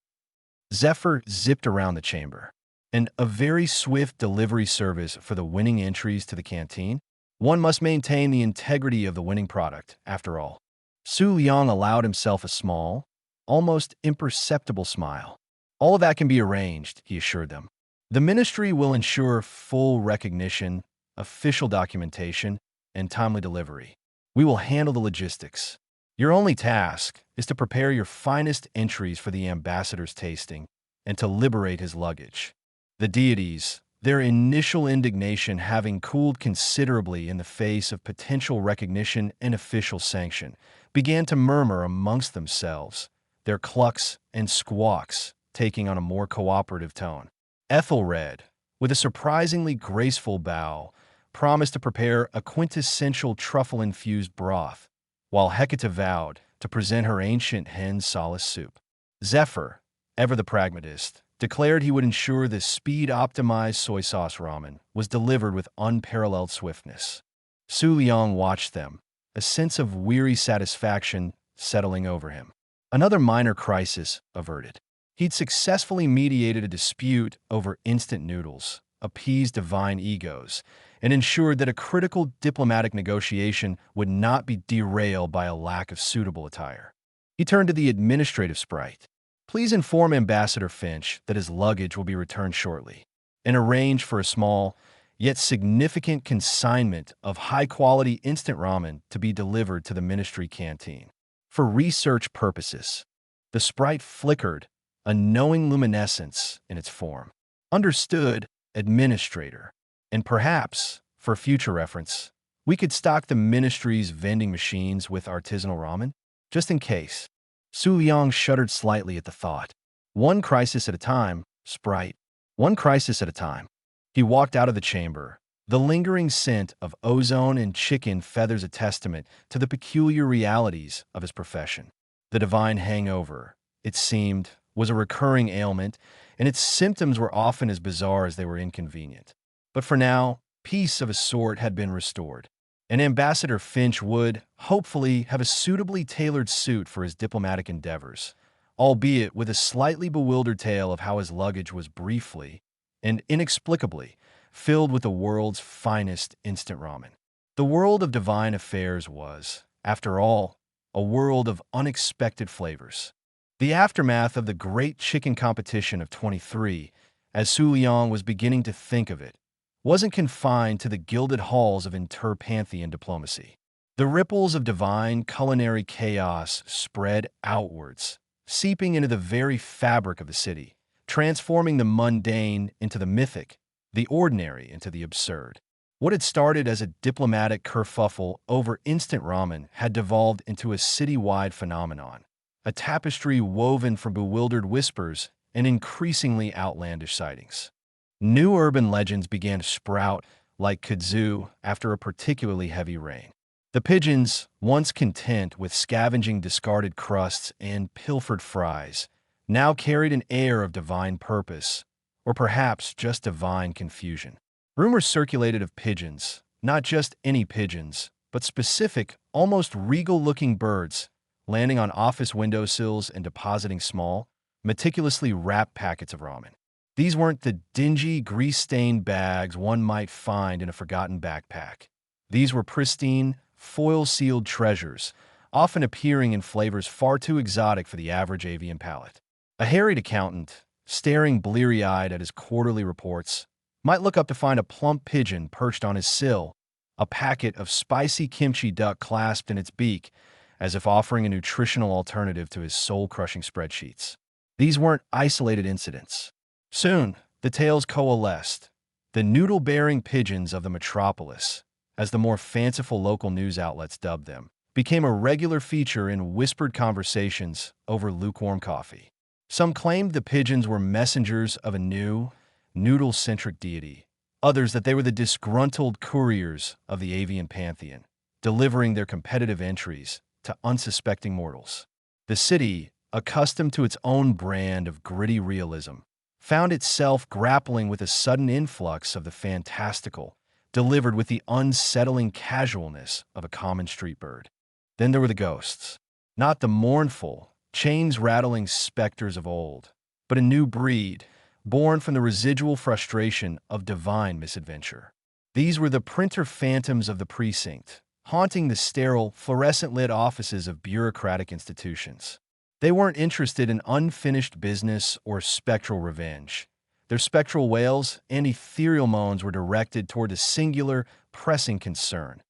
Zephyr zipped around the chamber. And a very swift delivery service for the winning entries to the canteen? One must maintain the integrity of the winning product, after all. Su Liang allowed himself a small, almost imperceptible smile. All of that can be arranged, he assured them. The ministry will ensure full recognition, official documentation, and timely delivery. We will handle the logistics. Your only task is to prepare your finest entries for the ambassador's tasting and to liberate his luggage. The deities, their initial indignation having cooled considerably in the face of potential recognition and official sanction, began to murmur amongst themselves, their clucks and squawks taking on a more cooperative tone. Ethelred, with a surprisingly graceful bow, promised to prepare a quintessential truffle-infused broth, while Hecate vowed to present her ancient hen solace soup. Zephyr, ever the pragmatist, declared he would ensure the speed-optimized soy sauce ramen was delivered with unparalleled swiftness. Su Liang watched them, a sense of weary satisfaction settling over him. Another minor crisis averted. He'd successfully mediated a dispute over instant noodles, appeased divine egos, and ensured that a critical diplomatic negotiation would not be derailed by a lack of suitable attire. He turned to the administrative sprite. Please inform Ambassador Finch that his luggage will be returned shortly, and arrange for a small, yet significant consignment of high-quality instant ramen to be delivered to the ministry canteen. For research purposes, the sprite flickered, a knowing luminescence in its form. Understood, administrator. And perhaps, for future reference, we could stock the ministry's vending machines with artisanal ramen, just in case. Su Liang shuddered slightly at the thought. One crisis at a time, sprite. One crisis at a time. He walked out of the chamber. The lingering scent of ozone and chicken feathers a testament to the peculiar realities of his profession. The divine hangover, it seemed, was a recurring ailment, and its symptoms were often as bizarre as they were inconvenient. But for now, peace of a sort had been restored, and Ambassador Finch would, hopefully, have a suitably tailored suit for his diplomatic endeavors, albeit with a slightly bewildered tale of how his luggage was briefly and inexplicably filled with the world's finest instant ramen. The world of divine affairs was, after all, a world of unexpected flavors. The aftermath of the great chicken competition of 23, as Su Liang was beginning to think of it, wasn't confined to the gilded halls of inter-pantheon diplomacy. The ripples of divine culinary chaos spread outwards, seeping into the very fabric of the city, transforming the mundane into the mythic, the ordinary into the absurd. What had started as a diplomatic kerfuffle over instant ramen had devolved into a city-wide phenomenon, a tapestry woven from bewildered whispers and increasingly outlandish sightings. New urban legends began to sprout like kudzu after a particularly heavy rain. The pigeons, once content with scavenging discarded crusts and pilfered fries, now carried an air of divine purpose, or perhaps just divine confusion. Rumors circulated of pigeons, not just any pigeons, but specific, almost regal-looking birds, landing on office windowsills and depositing small, meticulously wrapped packets of ramen. These weren't the dingy, grease-stained bags one might find in a forgotten backpack. These were pristine, foil-sealed treasures, often appearing in flavors far too exotic for the average avian palate. A harried accountant, staring bleary-eyed at his quarterly reports, might look up to find a plump pigeon perched on his sill, a packet of spicy kimchi duck clasped in its beak, as if offering a nutritional alternative to his soul-crushing spreadsheets. These weren't isolated incidents. Soon, the tales coalesced. The noodle-bearing pigeons of the metropolis, as the more fanciful local news outlets dubbed them, became a regular feature in whispered conversations over lukewarm coffee. Some claimed the pigeons were messengers of a new, noodle-centric deity. Others that they were the disgruntled couriers of the avian pantheon, delivering their competitive entries to unsuspecting mortals. The city, accustomed to its own brand of gritty realism, found itself grappling with a sudden influx of the fantastical, delivered with the unsettling casualness of a common street bird. Then there were the ghosts. Not the mournful, chains-rattling specters of old, but a new breed, born from the residual frustration of divine misadventure. These were the printer phantoms of the precinct, haunting the sterile, fluorescent-lit offices of bureaucratic institutions. They weren't interested in unfinished business or spectral revenge. Their spectral wails and ethereal moans were directed toward a singular, pressing concern: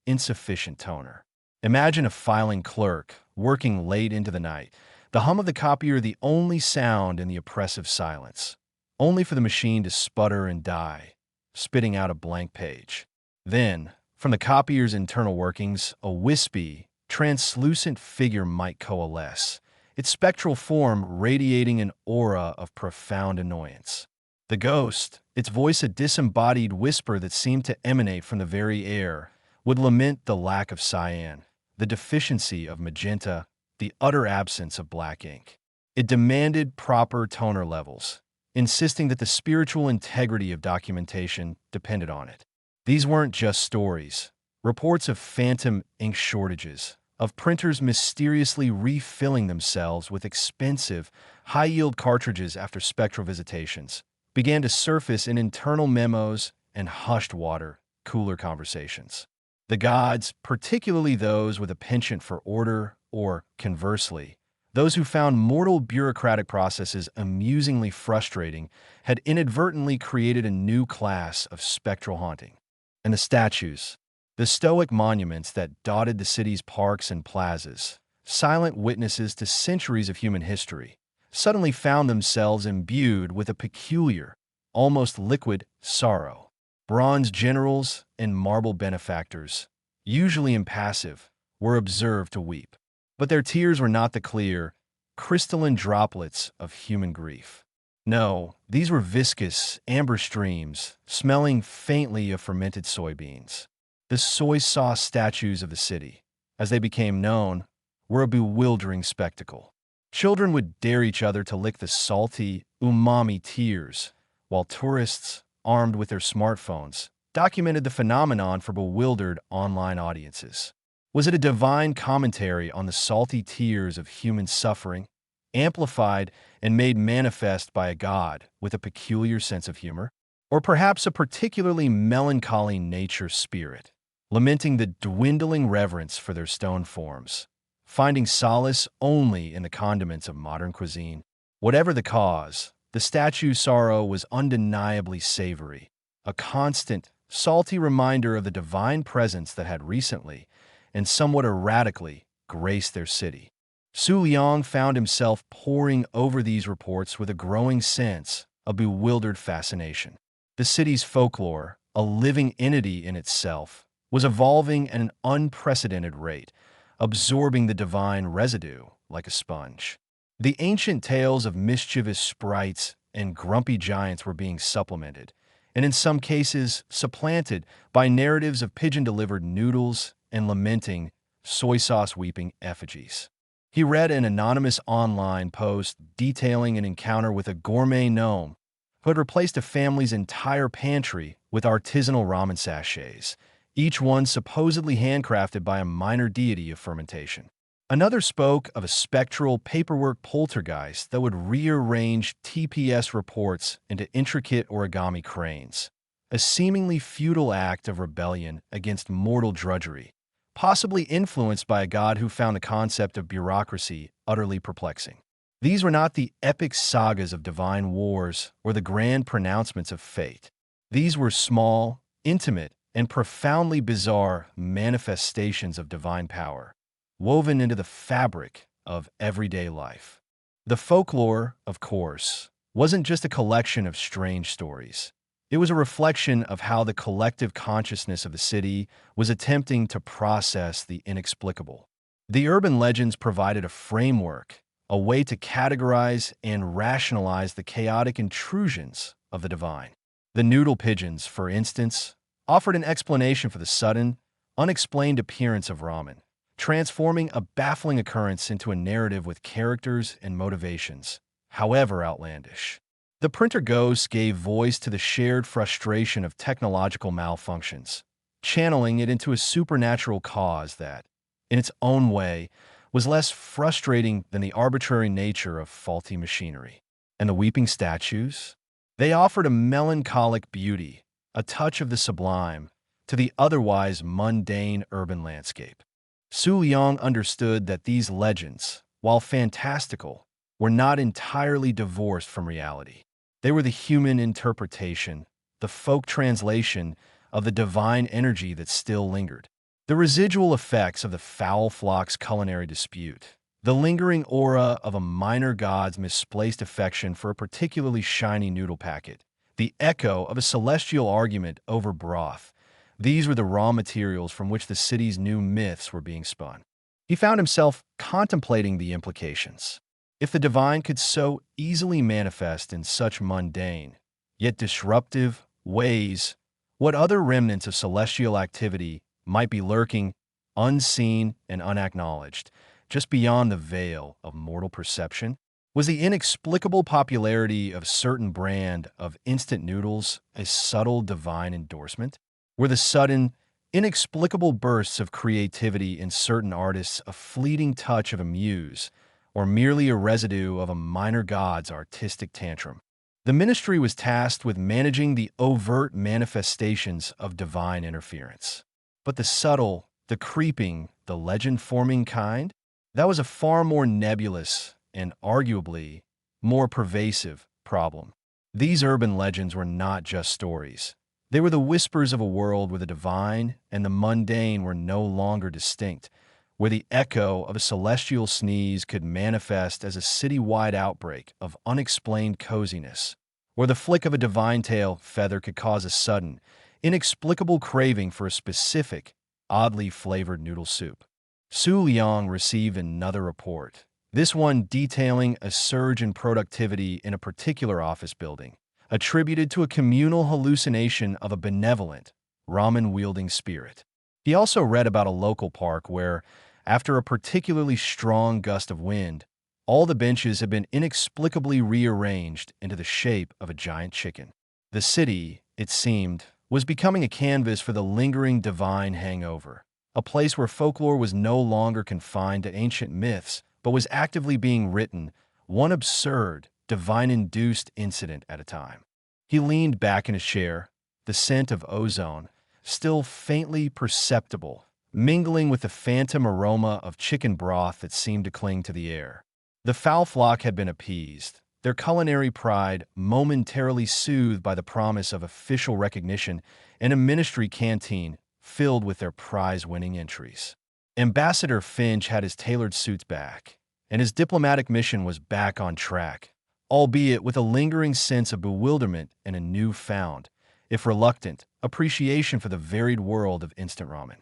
insufficient toner. Imagine a filing clerk, working late into the night, the hum of the copier the only sound in the oppressive silence, only for the machine to sputter and die, spitting out a blank page. Then, from the copier's internal workings, a wispy, translucent figure might coalesce, its spectral form radiating an aura of profound annoyance. The ghost, its voice a disembodied whisper that seemed to emanate from the very air, would lament the lack of cyan, the deficiency of magenta, the utter absence of black ink. It demanded proper toner levels, insisting that the spiritual integrity of documentation depended on it. These weren't just stories, reports of phantom ink shortages, of printers mysteriously refilling themselves with expensive, high-yield cartridges after spectral visitations, began to surface in internal memos and hushed water, cooler conversations. The gods, particularly those with a penchant for order, or, conversely, those who found mortal bureaucratic processes amusingly frustrating, had inadvertently created a new class of spectral haunting. And the statues, the stoic monuments that dotted the city's parks and plazas, silent witnesses to centuries of human history, suddenly found themselves imbued with a peculiar, almost liquid sorrow. Bronze generals and marble benefactors, usually impassive, were observed to weep. But their tears were not the clear, crystalline droplets of human grief. No, these were viscous, amber streams, smelling faintly of fermented soybeans. The soy sauce statues of the city, as they became known, were a bewildering spectacle. Children would dare each other to lick the salty, umami tears, while tourists, armed with their smartphones, documented the phenomenon for bewildered online audiences. Was it a divine commentary on the salty tears of human suffering, amplified and made manifest by a god with a peculiar sense of humor? Or perhaps a particularly melancholy nature spirit, lamenting the dwindling reverence for their stone forms, finding solace only in the condiments of modern cuisine? Whatever the cause, the statue's sorrow was undeniably savory, a constant, salty reminder of the divine presence that had recently, and somewhat erratically, graced their city. Su Liang found himself poring over these reports with a growing sense of bewildered fascination. The city's folklore, a living entity in itself, was evolving at an unprecedented rate, absorbing the divine residue like a sponge. The ancient tales of mischievous sprites and grumpy giants were being supplemented, and in some cases supplanted, by narratives of pigeon-delivered noodles and lamenting, soy sauce-weeping effigies. He read an anonymous online post detailing an encounter with a gourmet gnome who had replaced a family's entire pantry with artisanal ramen sachets, each one supposedly handcrafted by a minor deity of fermentation. Another spoke of a spectral paperwork poltergeist that would rearrange TPS reports into intricate origami cranes, a seemingly futile act of rebellion against mortal drudgery, possibly influenced by a god who found the concept of bureaucracy utterly perplexing. These were not the epic sagas of divine wars or the grand pronouncements of fate. These were small, intimate, and profoundly bizarre manifestations of divine power, woven into the fabric of everyday life. The folklore, of course, wasn't just a collection of strange stories. It was a reflection of how the collective consciousness of the city was attempting to process the inexplicable. The urban legends provided a framework, a way to categorize and rationalize the chaotic intrusions of the divine. The noodle pigeons, for instance, offered an explanation for the sudden, unexplained appearance of ramen, transforming a baffling occurrence into a narrative with characters and motivations, however outlandish. The printer ghosts gave voice to the shared frustration of technological malfunctions, channeling it into a supernatural cause that, in its own way, was less frustrating than the arbitrary nature of faulty machinery. And the weeping statues? They offered a melancholic beauty, a touch of the sublime, to the otherwise mundane urban landscape. Su Liang understood that these legends, while fantastical, were not entirely divorced from reality. They were the human interpretation, the folk translation of the divine energy that still lingered. The residual effects of the foul flock's culinary dispute, the lingering aura of a minor god's misplaced affection for a particularly shiny noodle packet, the echo of a celestial argument over broth, these were the raw materials from which the city's new myths were being spun. He found himself contemplating the implications. If the divine could so easily manifest in such mundane, yet disruptive, ways, what other remnants of celestial activity might be lurking, unseen and unacknowledged, just beyond the veil of mortal perception? Was the inexplicable popularity of certain brand of instant noodles a subtle divine endorsement? Were the sudden, inexplicable bursts of creativity in certain artists a fleeting touch of a muse, or merely a residue of a minor god's artistic tantrum? The ministry was tasked with managing the overt manifestations of divine interference. But the subtle, the creeping, the legend-forming kind? That was a far more nebulous and arguably more pervasive problem. These urban legends were not just stories. They were the whispers of a world where the divine and the mundane were no longer distinct, where the echo of a celestial sneeze could manifest as a city-wide outbreak of unexplained coziness, where the flick of a divine tail feather could cause a sudden, inexplicable craving for a specific, oddly flavored noodle soup. Su Liang received another report, this one detailing a surge in productivity in a particular office building, attributed to a communal hallucination of a benevolent, ramen-wielding spirit. He also read about a local park where, after a particularly strong gust of wind, all the benches had been inexplicably rearranged into the shape of a giant chicken. The city, it seemed, was becoming a canvas for the lingering divine hangover, a place where folklore was no longer confined to ancient myths, but was actively being written, one absurd, divine-induced incident at a time. He leaned back in his chair, the scent of ozone, still faintly perceptible, mingling with the phantom aroma of chicken broth that seemed to cling to the air. The foul flock had been appeased, their culinary pride momentarily soothed by the promise of official recognition and a ministry canteen filled with their prize-winning entries. Ambassador Finch had his tailored suits back, and his diplomatic mission was back on track, albeit with a lingering sense of bewilderment and a newfound, if reluctant, appreciation for the varied world of instant ramen.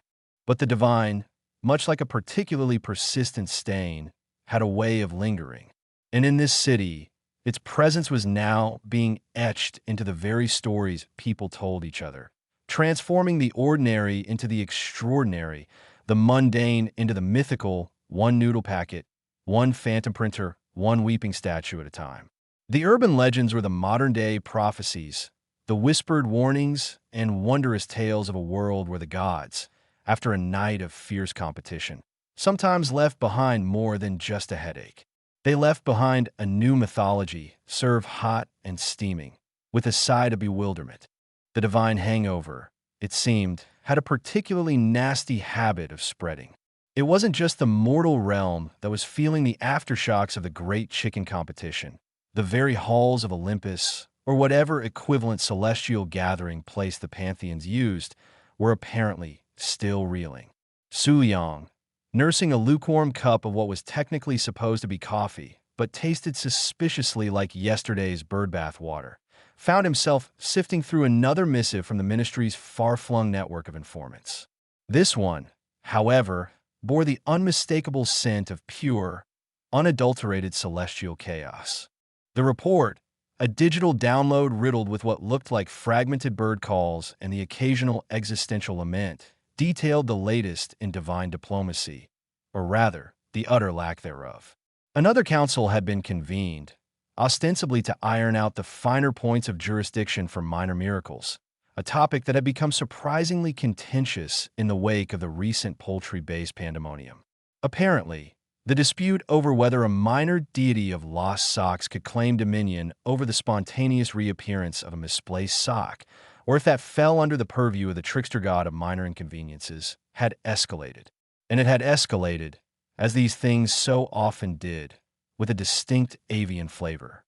But the divine, much like a particularly persistent stain, had a way of lingering. And in this city, its presence was now being etched into the very stories people told each other, transforming the ordinary into the extraordinary, the mundane into the mythical, one noodle packet, one phantom printer, one weeping statue at a time. The urban legends were the modern-day prophecies, the whispered warnings and wondrous tales of a world where the gods, after a night of fierce competition, sometimes left behind more than just a headache. They left behind a new mythology, served hot and steaming, with a side of bewilderment. The divine hangover, it seemed, had a particularly nasty habit of spreading. It wasn't just the mortal realm that was feeling the aftershocks of the great chicken competition. The very halls of Olympus, or whatever equivalent celestial gathering place the pantheons used, were apparently still reeling. Su Yang, nursing a lukewarm cup of what was technically supposed to be coffee, but tasted suspiciously like yesterday's birdbath water, found himself sifting through another missive from the ministry's far-flung network of informants. This one, however, bore the unmistakable scent of pure, unadulterated celestial chaos. The report, a digital download riddled with what looked like fragmented bird calls and the occasional existential lament, detailed the latest in divine diplomacy, or rather, the utter lack thereof. Another council had been convened, ostensibly to iron out the finer points of jurisdiction for minor miracles, a topic that had become surprisingly contentious in the wake of the recent poultry-based pandemonium. Apparently, the dispute over whether a minor deity of lost socks could claim dominion over the spontaneous reappearance of a misplaced sock, or if that fell under the purview of the trickster god of minor inconveniences, had escalated. And it had escalated, as these things so often did, with a distinct avian flavor.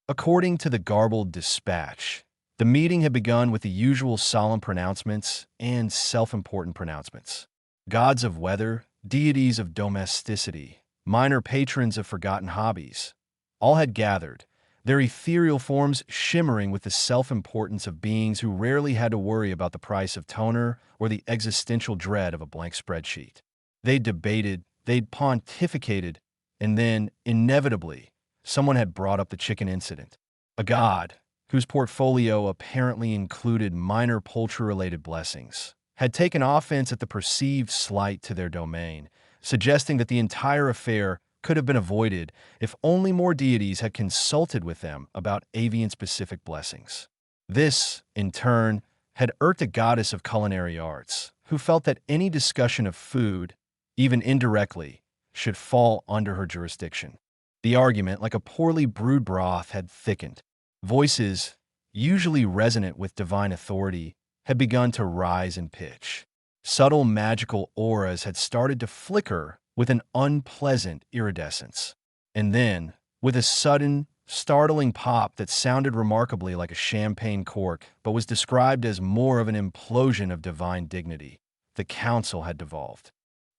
According to the garbled dispatch, the meeting had begun with the usual solemn pronouncements and self-important pronouncements. Gods of weather, deities of domesticity, minor patrons of forgotten hobbies, all had gathered, their ethereal forms shimmering with the self-importance of beings who rarely had to worry about the price of toner or the existential dread of a blank spreadsheet. They'd debated, they'd pontificated, and then, inevitably, someone had brought up the chicken incident. A god, whose portfolio apparently included minor poultry-related blessings, had taken offense at the perceived slight to their domain, suggesting that the entire affair could have been avoided if only more deities had consulted with them about avian-specific blessings. This, in turn, had irked a goddess of culinary arts, who felt that any discussion of food, even indirectly, should fall under her jurisdiction. The argument, like a poorly brewed broth, had thickened. Voices, usually resonant with divine authority, had begun to rise in pitch. Subtle magical auras had started to flicker with an unpleasant iridescence. And then, with a sudden, startling pop that sounded remarkably like a champagne cork but was described as more of an implosion of divine dignity, the council had devolved.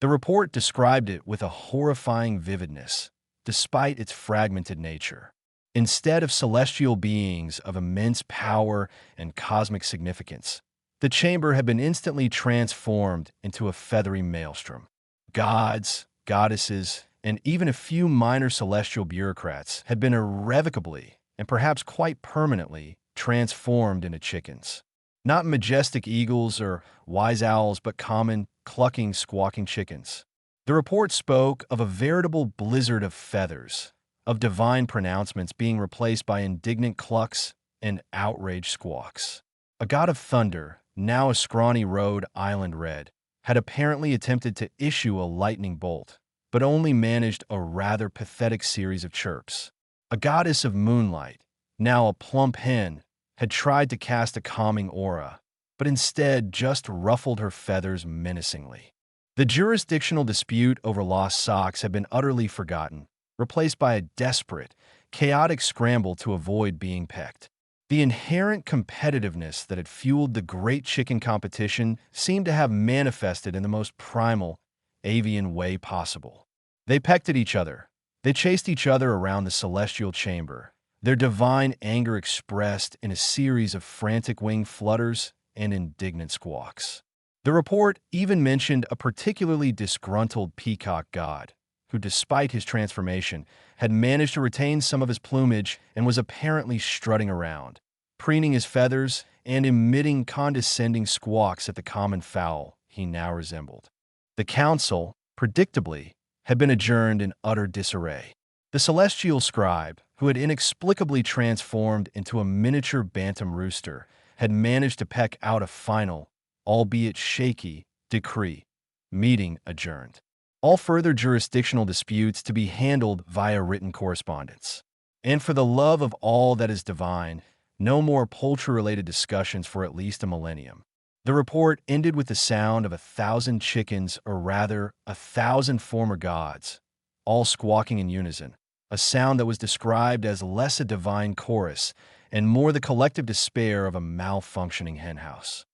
The report described it with a horrifying vividness, despite its fragmented nature. Instead of celestial beings of immense power and cosmic significance, the chamber had been instantly transformed into a feathery maelstrom. Gods, goddesses, and even a few minor celestial bureaucrats had been irrevocably, and perhaps quite permanently, transformed into chickens. Not majestic eagles or wise owls, but common, clucking, squawking chickens. The report spoke of a veritable blizzard of feathers, of divine pronouncements being replaced by indignant clucks and outraged squawks. A god of thunder, now a scrawny Rhode Island red, had apparently attempted to issue a lightning bolt, but only managed a rather pathetic series of chirps. A goddess of moonlight, now a plump hen, had tried to cast a calming aura, but instead just ruffled her feathers menacingly. The jurisdictional dispute over lost socks had been utterly forgotten, replaced by a desperate, chaotic scramble to avoid being pecked. The inherent competitiveness that had fueled the great chicken competition seemed to have manifested in the most primal, avian way possible. They pecked at each other. They chased each other around the celestial chamber, their divine anger expressed in a series of frantic wing flutters and indignant squawks. The report even mentioned a particularly disgruntled peacock god, who, despite his transformation, had managed to retain some of his plumage and was apparently strutting around, preening his feathers and emitting condescending squawks at the common fowl he now resembled. The council, predictably, had been adjourned in utter disarray. The celestial scribe, who had inexplicably transformed into a miniature bantam rooster, had managed to peck out a final, albeit shaky, decree. Meeting adjourned. All further jurisdictional disputes to be handled via written correspondence. And for the love of all that is divine, no more poultry-related discussions for at least a millennium. The report ended with the sound of 1,000 chickens, or rather, 1,000 former gods, all squawking in unison, a sound that was described as less a divine chorus and more the collective despair of a malfunctioning henhouse.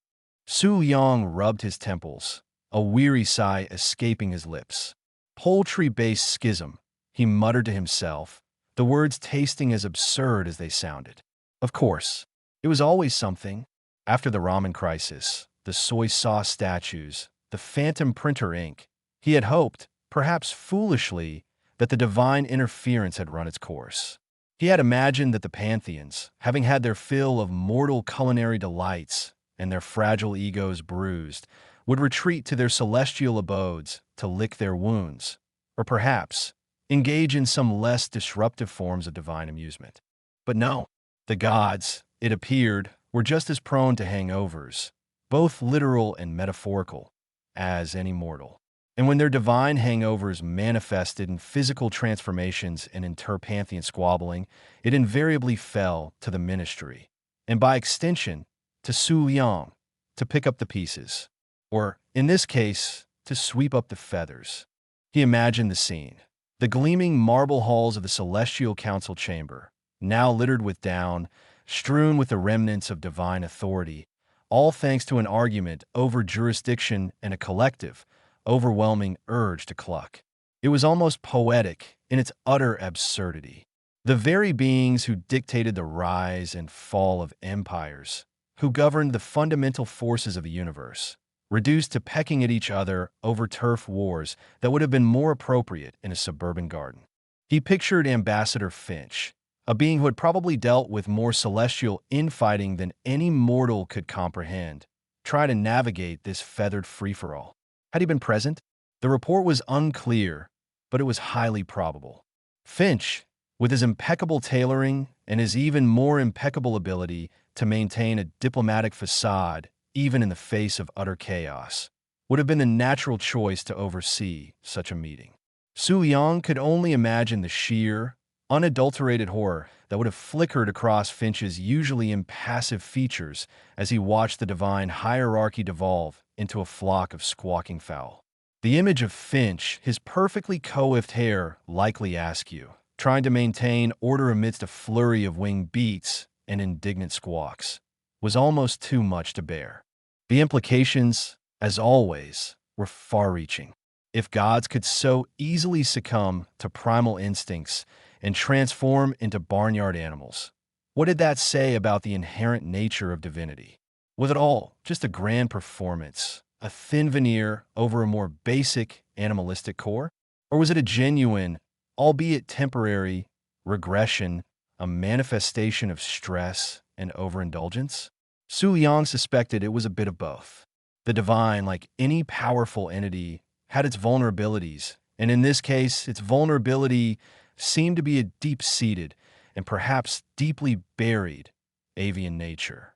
Su Yang rubbed his temples, a weary sigh escaping his lips. Poultry-based schism, he muttered to himself, the words tasting as absurd as they sounded. Of course, it was always something. After the ramen crisis, the soy sauce statues, the phantom printer ink, he had hoped, perhaps foolishly, that the divine interference had run its course. He had imagined that the pantheons, having had their fill of mortal culinary delights and their fragile egos bruised, would retreat to their celestial abodes to lick their wounds, or perhaps engage in some less disruptive forms of divine amusement. But no, the gods, it appeared, were just as prone to hangovers, both literal and metaphorical, as any mortal. And when their divine hangovers manifested in physical transformations and interpanthean squabbling, it invariably fell to the ministry, and by extension, to Su Liang, to pick up the pieces, or, in this case, to sweep up the feathers. He imagined the scene. The gleaming marble halls of the celestial council chamber, now littered with down, strewn with the remnants of divine authority, all thanks to an argument over jurisdiction and a collective, overwhelming urge to cluck. It was almost poetic in its utter absurdity. The very beings who dictated the rise and fall of empires, who governed the fundamental forces of the universe, reduced to pecking at each other over turf wars that would have been more appropriate in a suburban garden. He pictured Ambassador Finch, a being who had probably dealt with more celestial infighting than any mortal could comprehend, try to navigate this feathered free-for-all. Had he been present? The report was unclear, but it was highly probable. Finch, with his impeccable tailoring and his even more impeccable ability to maintain a diplomatic facade even in the face of utter chaos, would have been the natural choice to oversee such a meeting. Su Yang could only imagine the sheer, unadulterated horror that would have flickered across Finch's usually impassive features as he watched the divine hierarchy devolve into a flock of squawking fowl. The image of Finch, his perfectly coiffed hair, likely askew, trying to maintain order amidst a flurry of winged beats and indignant squawks, was almost too much to bear. The implications, as always, were far-reaching. If gods could so easily succumb to primal instincts and transform into barnyard animals, what did that say about the inherent nature of divinity? Was it all just a grand performance, a thin veneer over a more basic animalistic core? Or was it a genuine, albeit temporary, regression, a manifestation of stress and overindulgence? Su Yang suspected it was a bit of both. The divine, like any powerful entity, had its vulnerabilities, and in this case, its vulnerability seemed to be a deep-seated and perhaps deeply buried avian nature.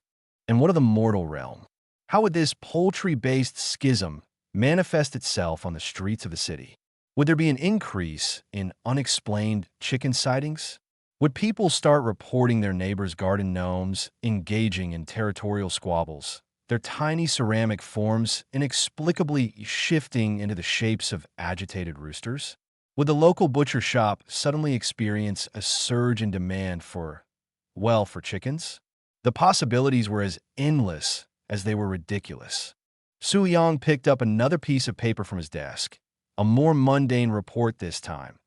And what of the mortal realm? How would this poultry-based schism manifest itself on the streets of the city? Would there be an increase in unexplained chicken sightings? Would people start reporting their neighbors' garden gnomes engaging in territorial squabbles, their tiny ceramic forms inexplicably shifting into the shapes of agitated roosters? Would the local butcher shop suddenly experience a surge in demand for chickens? The possibilities were as endless as they were ridiculous. Su Yang picked up another piece of paper from his desk, a more mundane report this time,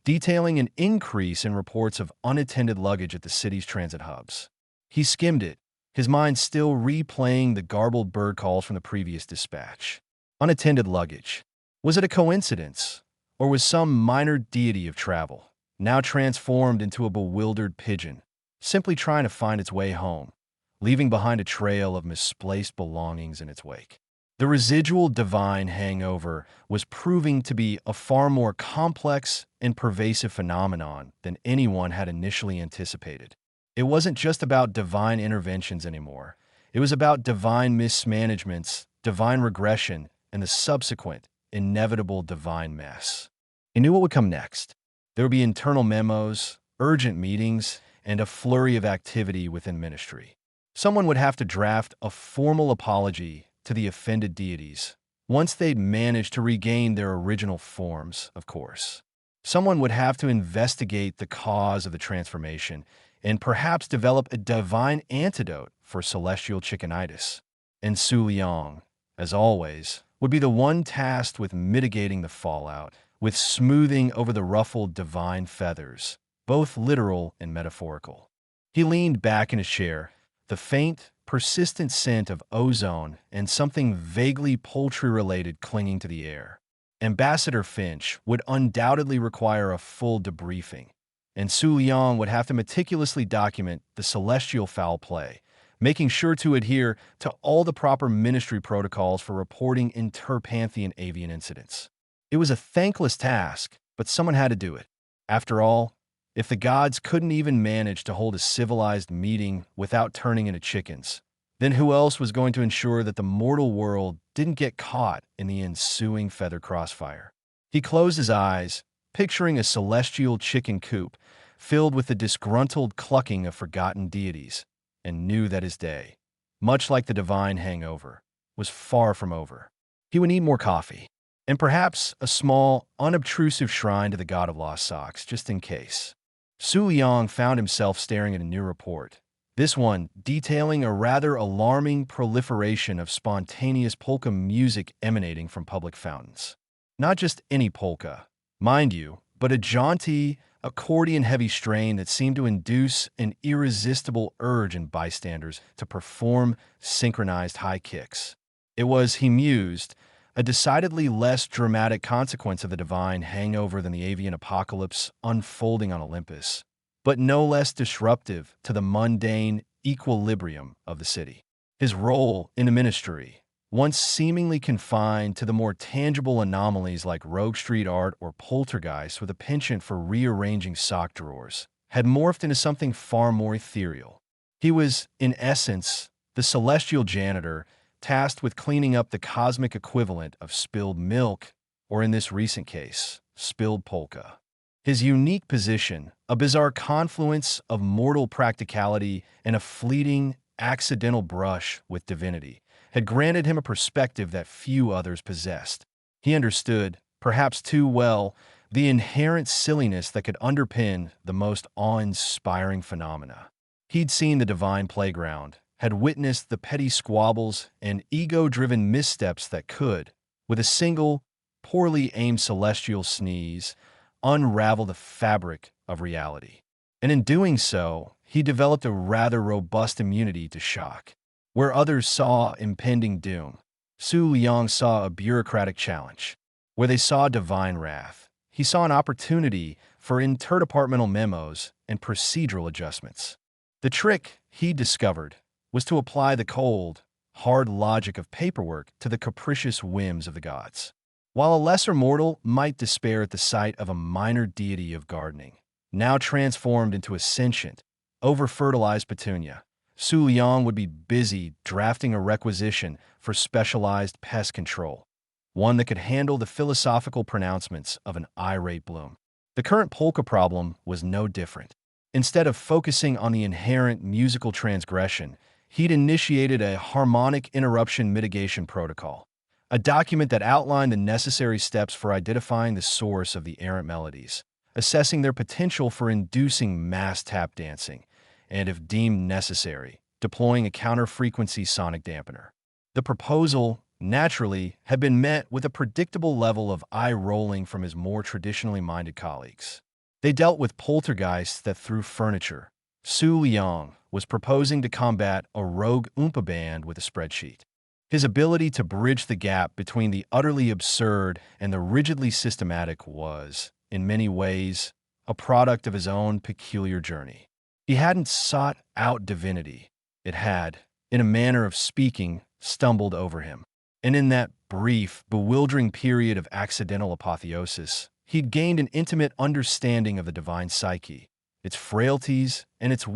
detailing an increase in reports of unattended luggage at the city's transit hubs. He skimmed it, his mind still replaying the garbled bird calls from the previous dispatch. Unattended luggage. Was it a coincidence, or was some minor deity of travel, now transformed into a bewildered pigeon, simply trying to find its way home, leaving behind a trail of misplaced belongings in its wake? The residual divine hangover was proving to be a far more complex and pervasive phenomenon than anyone had initially anticipated. It wasn't just about divine interventions anymore. It was about divine mismanagements, divine regression, and the subsequent, inevitable divine mess. He knew what would come next. There would be internal memos, urgent meetings, and a flurry of activity within ministry. Someone would have to draft a formal apology to the offended deities, once they'd managed to regain their original forms, of course. Someone would have to investigate the cause of the transformation and perhaps develop a divine antidote for celestial chickenitis. And Su Liang, as always, would be the one tasked with mitigating the fallout, with smoothing over the ruffled divine feathers, both literal and metaphorical. He leaned back in his chair, the faint, persistent scent of ozone and something vaguely poultry-related clinging to the air. Ambassador Finch would undoubtedly require a full debriefing, and Su Liang would have to meticulously document the celestial foul play, making sure to adhere to all the proper ministry protocols for reporting interpanthean avian incidents. It was a thankless task, but someone had to do it. After all, If the gods couldn't even manage to hold a civilized meeting without turning into chickens, then who else was going to ensure that the mortal world didn't get caught in the ensuing feather crossfire? He closed his eyes, picturing a celestial chicken coop filled with the disgruntled clucking of forgotten deities, and knew that his day, much like the divine hangover, was far from over. He would need more coffee, and perhaps a small, unobtrusive shrine to the god of lost socks, just in case. Su Liang found himself staring at a new report, this one detailing a rather alarming proliferation of spontaneous polka music emanating from public fountains. Not just any polka, mind you, but a jaunty, accordion-heavy strain that seemed to induce an irresistible urge in bystanders to perform synchronized high kicks. It was, he mused, a decidedly less dramatic consequence of the divine hangover than the avian apocalypse unfolding on Olympus, but no less disruptive to the mundane equilibrium of the city. His role in the ministry, once seemingly confined to the more tangible anomalies like rogue street art or poltergeists with a penchant for rearranging sock drawers, had morphed into something far more ethereal. He was, in essence, the celestial janitor tasked with cleaning up the cosmic equivalent of spilled milk, or in this recent case, spilled polka. His unique position, a bizarre confluence of mortal practicality and a fleeting, accidental brush with divinity, had granted him a perspective that few others possessed. He understood, perhaps too well, the inherent silliness that could underpin the most awe-inspiring phenomena. He'd seen the divine playground, had witnessed the petty squabbles and ego-driven missteps that could, with a single, poorly aimed celestial sneeze, unravel the fabric of reality. And in doing so, he developed a rather robust immunity to shock. Where others saw impending doom, Su Liang saw a bureaucratic challenge. Where they saw divine wrath, he saw an opportunity for interdepartmental memos and procedural adjustments. The trick, he discovered, was to apply the cold, hard logic of paperwork to the capricious whims of the gods. While a lesser mortal might despair at the sight of a minor deity of gardening, now transformed into a sentient, over-fertilized petunia, Su Liang would be busy drafting a requisition for specialized pest control, one that could handle the philosophical pronouncements of an irate bloom. The current polka problem was no different. Instead of focusing on the inherent musical transgression, he'd initiated a harmonic interruption mitigation protocol, a document that outlined the necessary steps for identifying the source of the errant melodies, assessing their potential for inducing mass tap dancing, and if deemed necessary, deploying a counter-frequency sonic dampener. The proposal, naturally, had been met with a predictable level of eye-rolling from his more traditionally minded colleagues. They dealt with poltergeists that threw furniture. Su Liang was proposing to combat a rogue Oompa band with a spreadsheet. His ability to bridge the gap between the utterly absurd and the rigidly systematic was, in many ways, a product of his own peculiar journey. He hadn't sought out divinity. It had, in a manner of speaking, stumbled over him. And in that brief, bewildering period of accidental apotheosis, he'd gained an intimate understanding of the divine psyche, its frailties, and its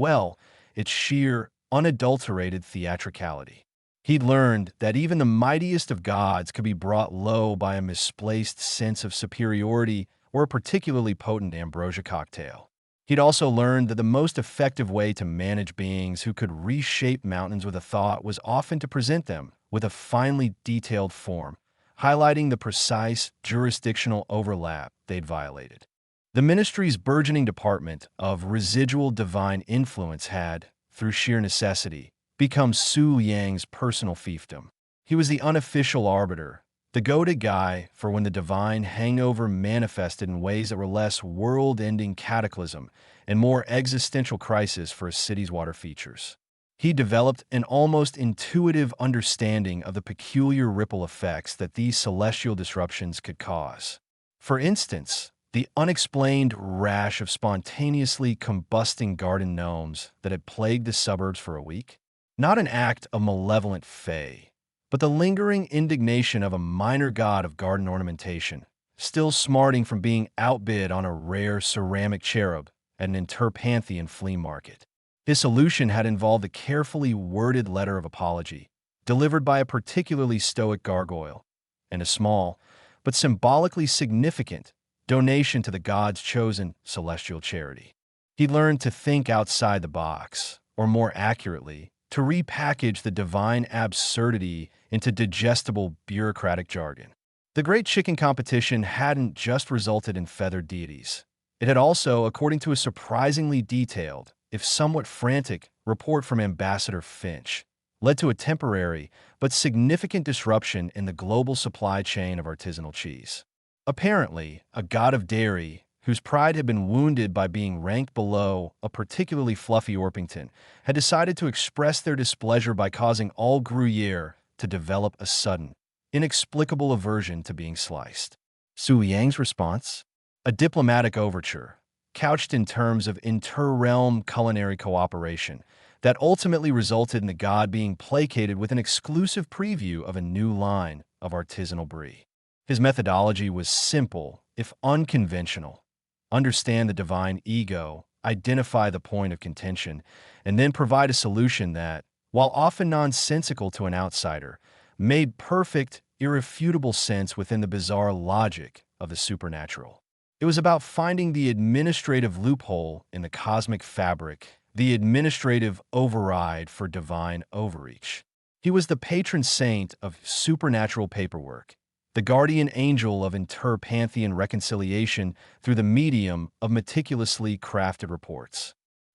sheer, unadulterated theatricality. He'd learned that even the mightiest of gods could be brought low by a misplaced sense of superiority or a particularly potent ambrosia cocktail. He'd also learned that the most effective way to manage beings who could reshape mountains with a thought was often to present them with a finely detailed form, highlighting the precise jurisdictional overlap they'd violated. The ministry's burgeoning department of residual divine influence had, through sheer necessity, become Su Liang's personal fiefdom. He was the unofficial arbiter, the go-to guy for when the divine hangover manifested in ways that were less world-ending cataclysm and more existential crisis for a city's water features. He developed an almost intuitive understanding of the peculiar ripple effects that these celestial disruptions could cause. For instance, the unexplained rash of spontaneously combusting garden gnomes that had plagued the suburbs for a week. Not an act of malevolent fae, but the lingering indignation of a minor god of garden ornamentation, still smarting from being outbid on a rare ceramic cherub at an interpantheon flea market. His solution had involved a carefully worded letter of apology, delivered by a particularly stoic gargoyle, and a small, but symbolically significant, donation to the god's chosen celestial charity. He learned to think outside the box, or more accurately, to repackage the divine absurdity into digestible bureaucratic jargon. The Great Chicken Competition hadn't just resulted in feathered deities. It had also, according to a surprisingly detailed, if somewhat frantic, report from Ambassador Finch, led to a temporary but significant disruption in the global supply chain of artisanal cheese. Apparently, a god of dairy, whose pride had been wounded by being ranked below a particularly fluffy Orpington, had decided to express their displeasure by causing all Gruyere to develop a sudden, inexplicable aversion to being sliced. Su Yang's response? A diplomatic overture, couched in terms of inter-realm culinary cooperation, that ultimately resulted in the god being placated with an exclusive preview of a new line of artisanal brie. His methodology was simple, if unconventional. Understand the divine ego, identify the point of contention, and then provide a solution that, while often nonsensical to an outsider, made perfect, irrefutable sense within the bizarre logic of the supernatural. It was about finding the administrative loophole in the cosmic fabric, the administrative override for divine overreach. He was the patron saint of supernatural paperwork, the guardian angel of inter-pantheon reconciliation through the medium of meticulously crafted reports.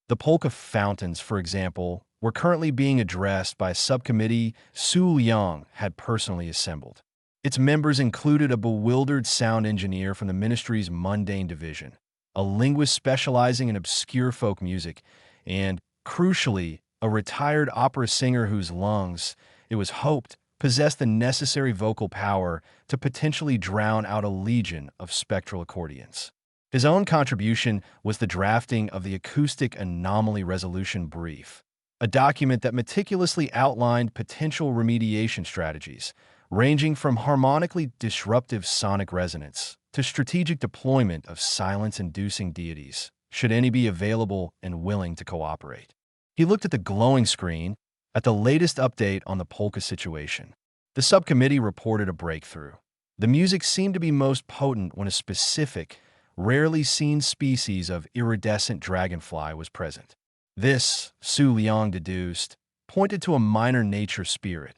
The polka fountains, for example, were currently being addressed by a subcommittee Su Yang had personally assembled. Its members included a bewildered sound engineer from the ministry's mundane division, a linguist specializing in obscure folk music, and, crucially, a retired opera singer whose lungs, it was hoped, possessed the necessary vocal power to potentially drown out a legion of spectral accordions. His own contribution was the drafting of the Acoustic Anomaly Resolution Brief, a document that meticulously outlined potential remediation strategies, ranging from harmonically disruptive sonic resonance to strategic deployment of silence-inducing deities, should any be available and willing to cooperate. He looked at the glowing screen, at the latest update on the polka situation. The subcommittee reported a breakthrough. The music seemed to be most potent when a specific, rarely seen species of iridescent dragonfly was present. This, Su Liang deduced, pointed to a minor nature spirit,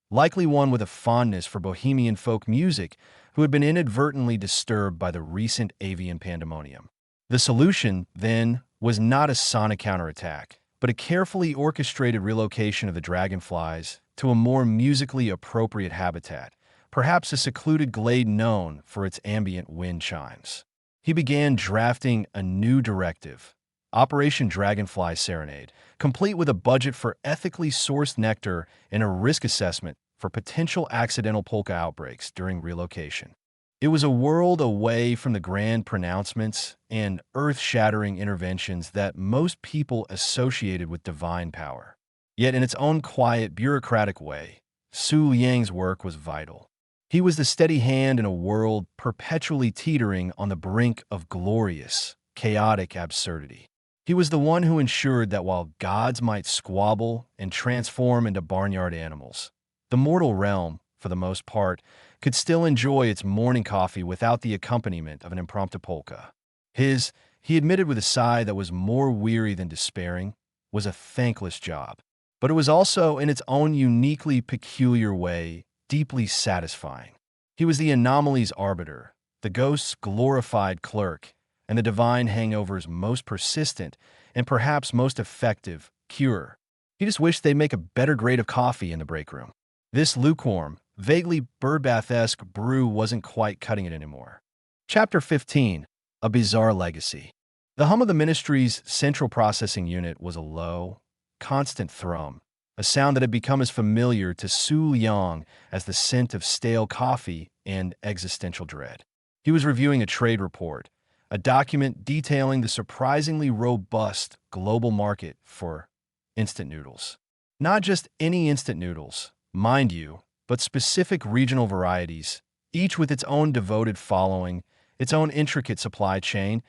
likely one with a fondness for bohemian folk music who had been inadvertently disturbed by the recent avian pandemonium. The solution, then, was not a sonic counterattack, but a carefully orchestrated relocation of the dragonflies to a more musically appropriate habitat, perhaps a secluded glade known for its ambient wind chimes. He began drafting a new directive, Operation Dragonfly Serenade, complete with a budget for ethically sourced nectar and a risk assessment for potential accidental polka outbreaks during relocation. It was a world away from the grand pronouncements and earth-shattering interventions that most people associated with divine power. Yet in its own quiet, bureaucratic way, Su Yang's work was vital. He was the steady hand in a world perpetually teetering on the brink of glorious, chaotic absurdity. He was the one who ensured that while gods might squabble and transform into barnyard animals, the mortal realm, for the most part, could still enjoy its morning coffee without the accompaniment of an impromptu polka. His, he admitted with a sigh that was more weary than despairing, was a thankless job. But it was also, in its own uniquely peculiar way, deeply satisfying. He was the anomaly's arbiter, the ghost's glorified clerk, and the divine hangover's most persistent and perhaps most effective cure. He just wished they'd make a better grade of coffee in the break room. This lukewarm, vaguely birdbath-esque brew wasn't quite cutting it anymore. Chapter 15, A Bizarre Legacy. The hum of the ministry's central processing unit was a low, constant thrum, a sound that had become as familiar to Su Yang as the scent of stale coffee and existential dread. He was reviewing a trade report, a document detailing the surprisingly robust global market for instant noodles. Not just any instant noodles, mind you, but specific regional varieties, each with its own devoted following, its own intricate supply chain,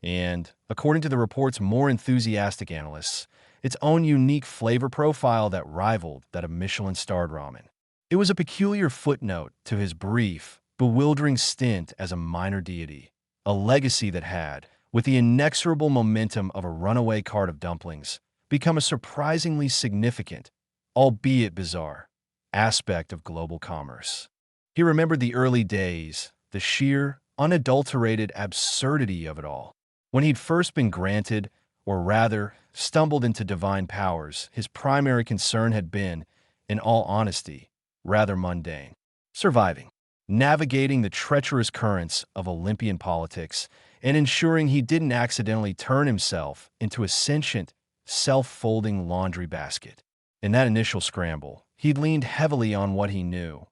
and, according to the report's more enthusiastic analysts, its own unique flavor profile that rivaled that of Michelin-starred ramen. It was a peculiar footnote to his brief, bewildering stint as a minor deity, a legacy that had, with the inexorable momentum of a runaway cart of dumplings, become a surprisingly significant, albeit bizarre, aspect of global commerce. He remembered the early days, the sheer, unadulterated absurdity of it all. When he'd first been granted, or rather, stumbled into divine powers, his primary concern had been, in all honesty, rather mundane. Surviving, navigating the treacherous currents of Olympian politics, and ensuring he didn't accidentally turn himself into a sentient, self-folding laundry basket. In that initial scramble, he'd leaned heavily on what he knew: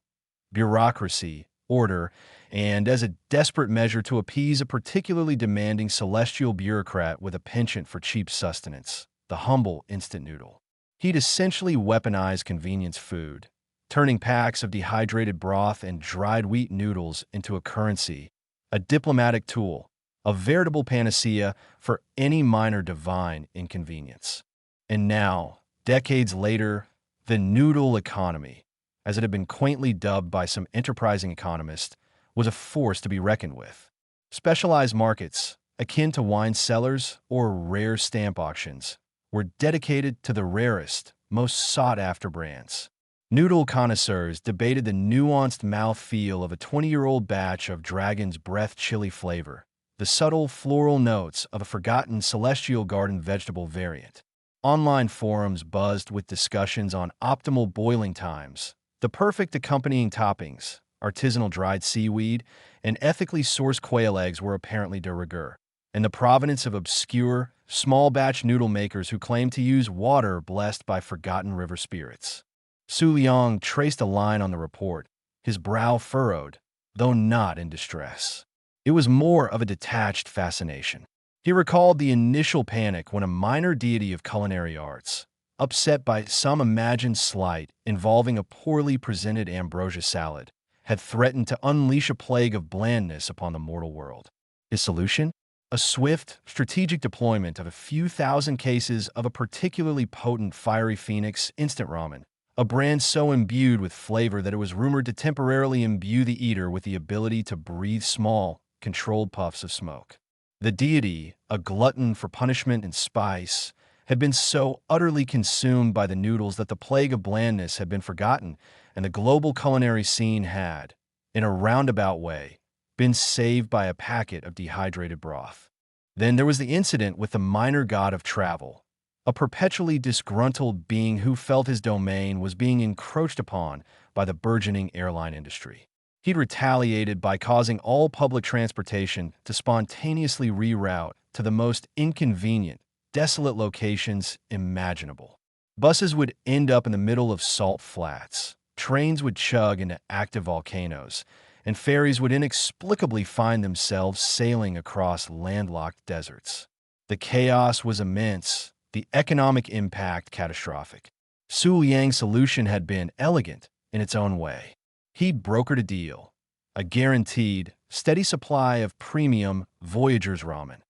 bureaucracy, order, and as a desperate measure to appease a particularly demanding celestial bureaucrat with a penchant for cheap sustenance, the humble instant noodle. He'd essentially weaponized convenience food, turning packs of dehydrated broth and dried wheat noodles into a currency, a diplomatic tool, a veritable panacea for any minor divine inconvenience. And now, decades later, the noodle economy, as it had been quaintly dubbed by some enterprising economists, was a force to be reckoned with. Specialized markets, akin to wine cellars or rare stamp auctions, were dedicated to the rarest, most sought-after brands. Noodle connoisseurs debated the nuanced mouthfeel of a 20-year-old batch of Dragon's Breath chili flavor, the subtle floral notes of a forgotten Celestial Garden vegetable variant. Online forums buzzed with discussions on optimal boiling times, the perfect accompanying toppings. Artisanal dried seaweed and ethically sourced quail eggs were apparently de rigueur, and the provenance of obscure, small-batch noodle makers who claimed to use water blessed by forgotten river spirits. Su Liang traced a line on the report, his brow furrowed, though not in distress. It was more of a detached fascination. He recalled the initial panic when a minor deity of culinary arts, upset by some imagined slight involving a poorly presented ambrosia salad, had threatened to unleash a plague of blandness upon the mortal world. His solution? A swift, strategic deployment of a few thousand cases of a particularly potent fiery phoenix instant ramen, a brand so imbued with flavor that it was rumored to temporarily imbue the eater with the ability to breathe small, controlled puffs of smoke. The deity, a glutton for punishment and spice, had been so utterly consumed by the noodles that the plague of blandness had been forgotten, and the global culinary scene had, in a roundabout way, been saved by a packet of dehydrated broth. Then there was the incident with the minor god of travel, a perpetually disgruntled being who felt his domain was being encroached upon by the burgeoning airline industry. He'd retaliated by causing all public transportation to spontaneously reroute to the most inconvenient, desolate locations imaginable. Buses would end up in the middle of salt flats, trains would chug into active volcanoes, and ferries would inexplicably find themselves sailing across landlocked deserts. The chaos was immense, the economic impact catastrophic. Su Liang's solution had been elegant in its own way. He'd brokered a deal, a guaranteed, steady supply of premium Voyager's ramen,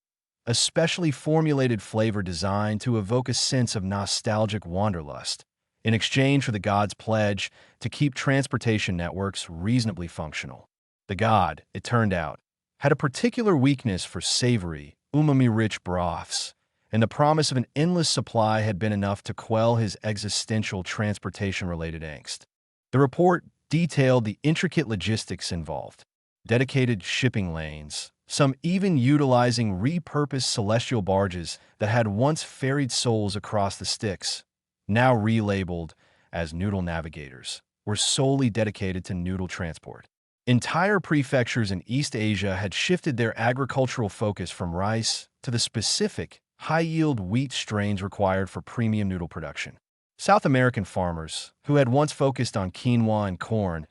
a specially formulated flavor designed to evoke a sense of nostalgic wanderlust, in exchange for the god's pledge to keep transportation networks reasonably functional. The god, it turned out, had a particular weakness for savory, umami-rich broths, and the promise of an endless supply had been enough to quell his existential transportation-related angst. The report detailed the intricate logistics involved: dedicated shipping lanes, some even utilizing repurposed celestial barges that had once ferried souls across the Styx, now relabeled as noodle navigators, were solely dedicated to noodle transport. Entire prefectures in East Asia had shifted their agricultural focus from rice to the specific, high-yield wheat strains required for premium noodle production. South American farmers, who had once focused on quinoa and corn,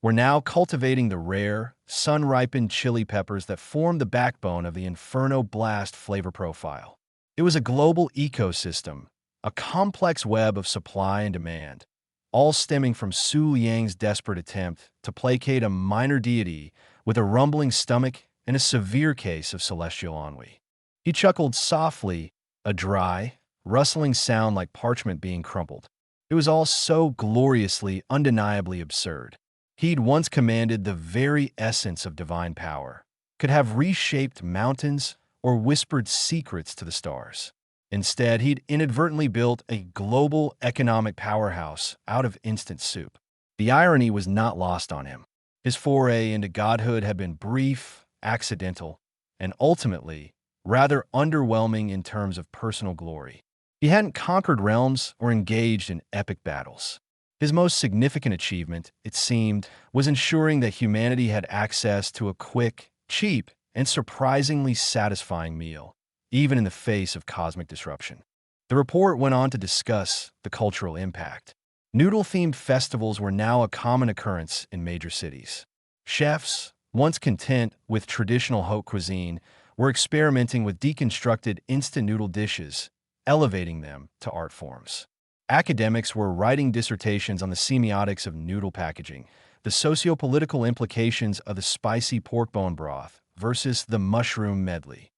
were now cultivating the rare, sun-ripened chili peppers that formed the backbone of the Inferno Blast flavor profile. It was a global ecosystem, a complex web of supply and demand, all stemming from Su Liang's desperate attempt to placate a minor deity with a rumbling stomach and a severe case of celestial ennui. He chuckled softly, a dry, rustling sound like parchment being crumpled. It was all so gloriously, undeniably absurd. He'd once commanded the very essence of divine power, could have reshaped mountains or whispered secrets to the stars. Instead, he'd inadvertently built a global economic powerhouse out of instant soup. The irony was not lost on him. His foray into godhood had been brief, accidental, and ultimately rather underwhelming in terms of personal glory. He hadn't conquered realms or engaged in epic battles. His most significant achievement, it seemed, was ensuring that humanity had access to a quick, cheap, and surprisingly satisfying meal, even in the face of cosmic disruption. The report went on to discuss the cultural impact. Noodle-themed festivals were now a common occurrence in major cities. Chefs, once content with traditional haute cuisine, were experimenting with deconstructed instant noodle dishes, elevating them to art forms. Academics were writing dissertations on the semiotics of noodle packaging, the socio-political implications of the spicy pork bone broth versus the mushroom medley.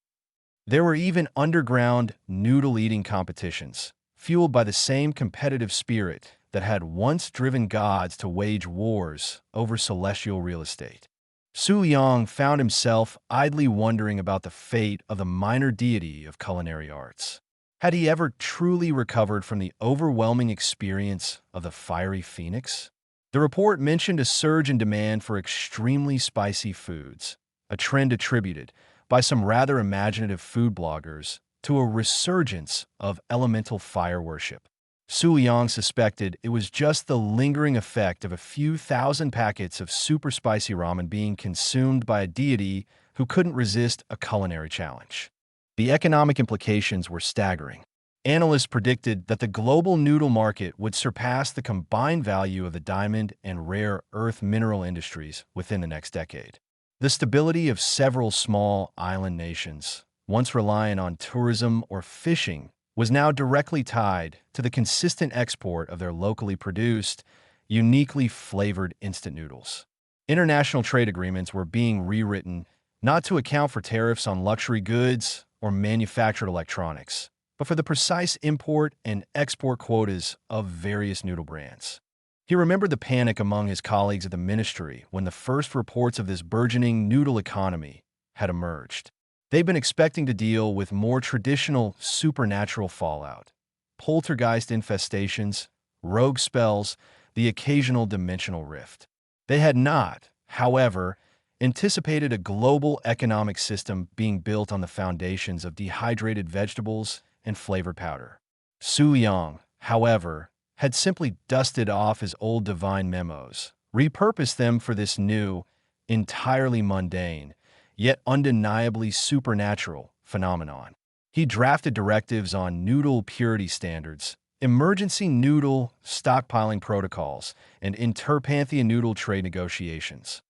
There were even underground noodle-eating competitions, fueled by the same competitive spirit that had once driven gods to wage wars over celestial real estate. Su Yang found himself idly wondering about the fate of the minor deity of culinary arts. Had he ever truly recovered from the overwhelming experience of the fiery phoenix? The report mentioned a surge in demand for extremely spicy foods, a trend attributed by some rather imaginative food bloggers to a resurgence of elemental fire worship. Su Yang suspected it was just the lingering effect of a few thousand packets of super spicy ramen being consumed by a deity who couldn't resist a culinary challenge. The economic implications were staggering. Analysts predicted that the global noodle market would surpass the combined value of the diamond and rare earth mineral industries within the next decade. The stability of several small island nations, once reliant on tourism or fishing, was now directly tied to the consistent export of their locally produced, uniquely flavored instant noodles. International trade agreements were being rewritten not to account for tariffs on luxury goods or manufactured electronics, but for the precise import and export quotas of various noodle brands. He remembered the panic among his colleagues at the ministry when the first reports of this burgeoning noodle economy had emerged. They'd been expecting to deal with more traditional supernatural fallout, poltergeist infestations, rogue spells, the occasional dimensional rift. They had not, however, anticipated a global economic system being built on the foundations of dehydrated vegetables and flavored powder. Su Yang, however, had simply dusted off his old divine memos, repurposed them for this new, entirely mundane, yet undeniably supernatural phenomenon. He drafted directives on noodle purity standards, emergency noodle stockpiling protocols, and interpantheon noodle trade negotiations.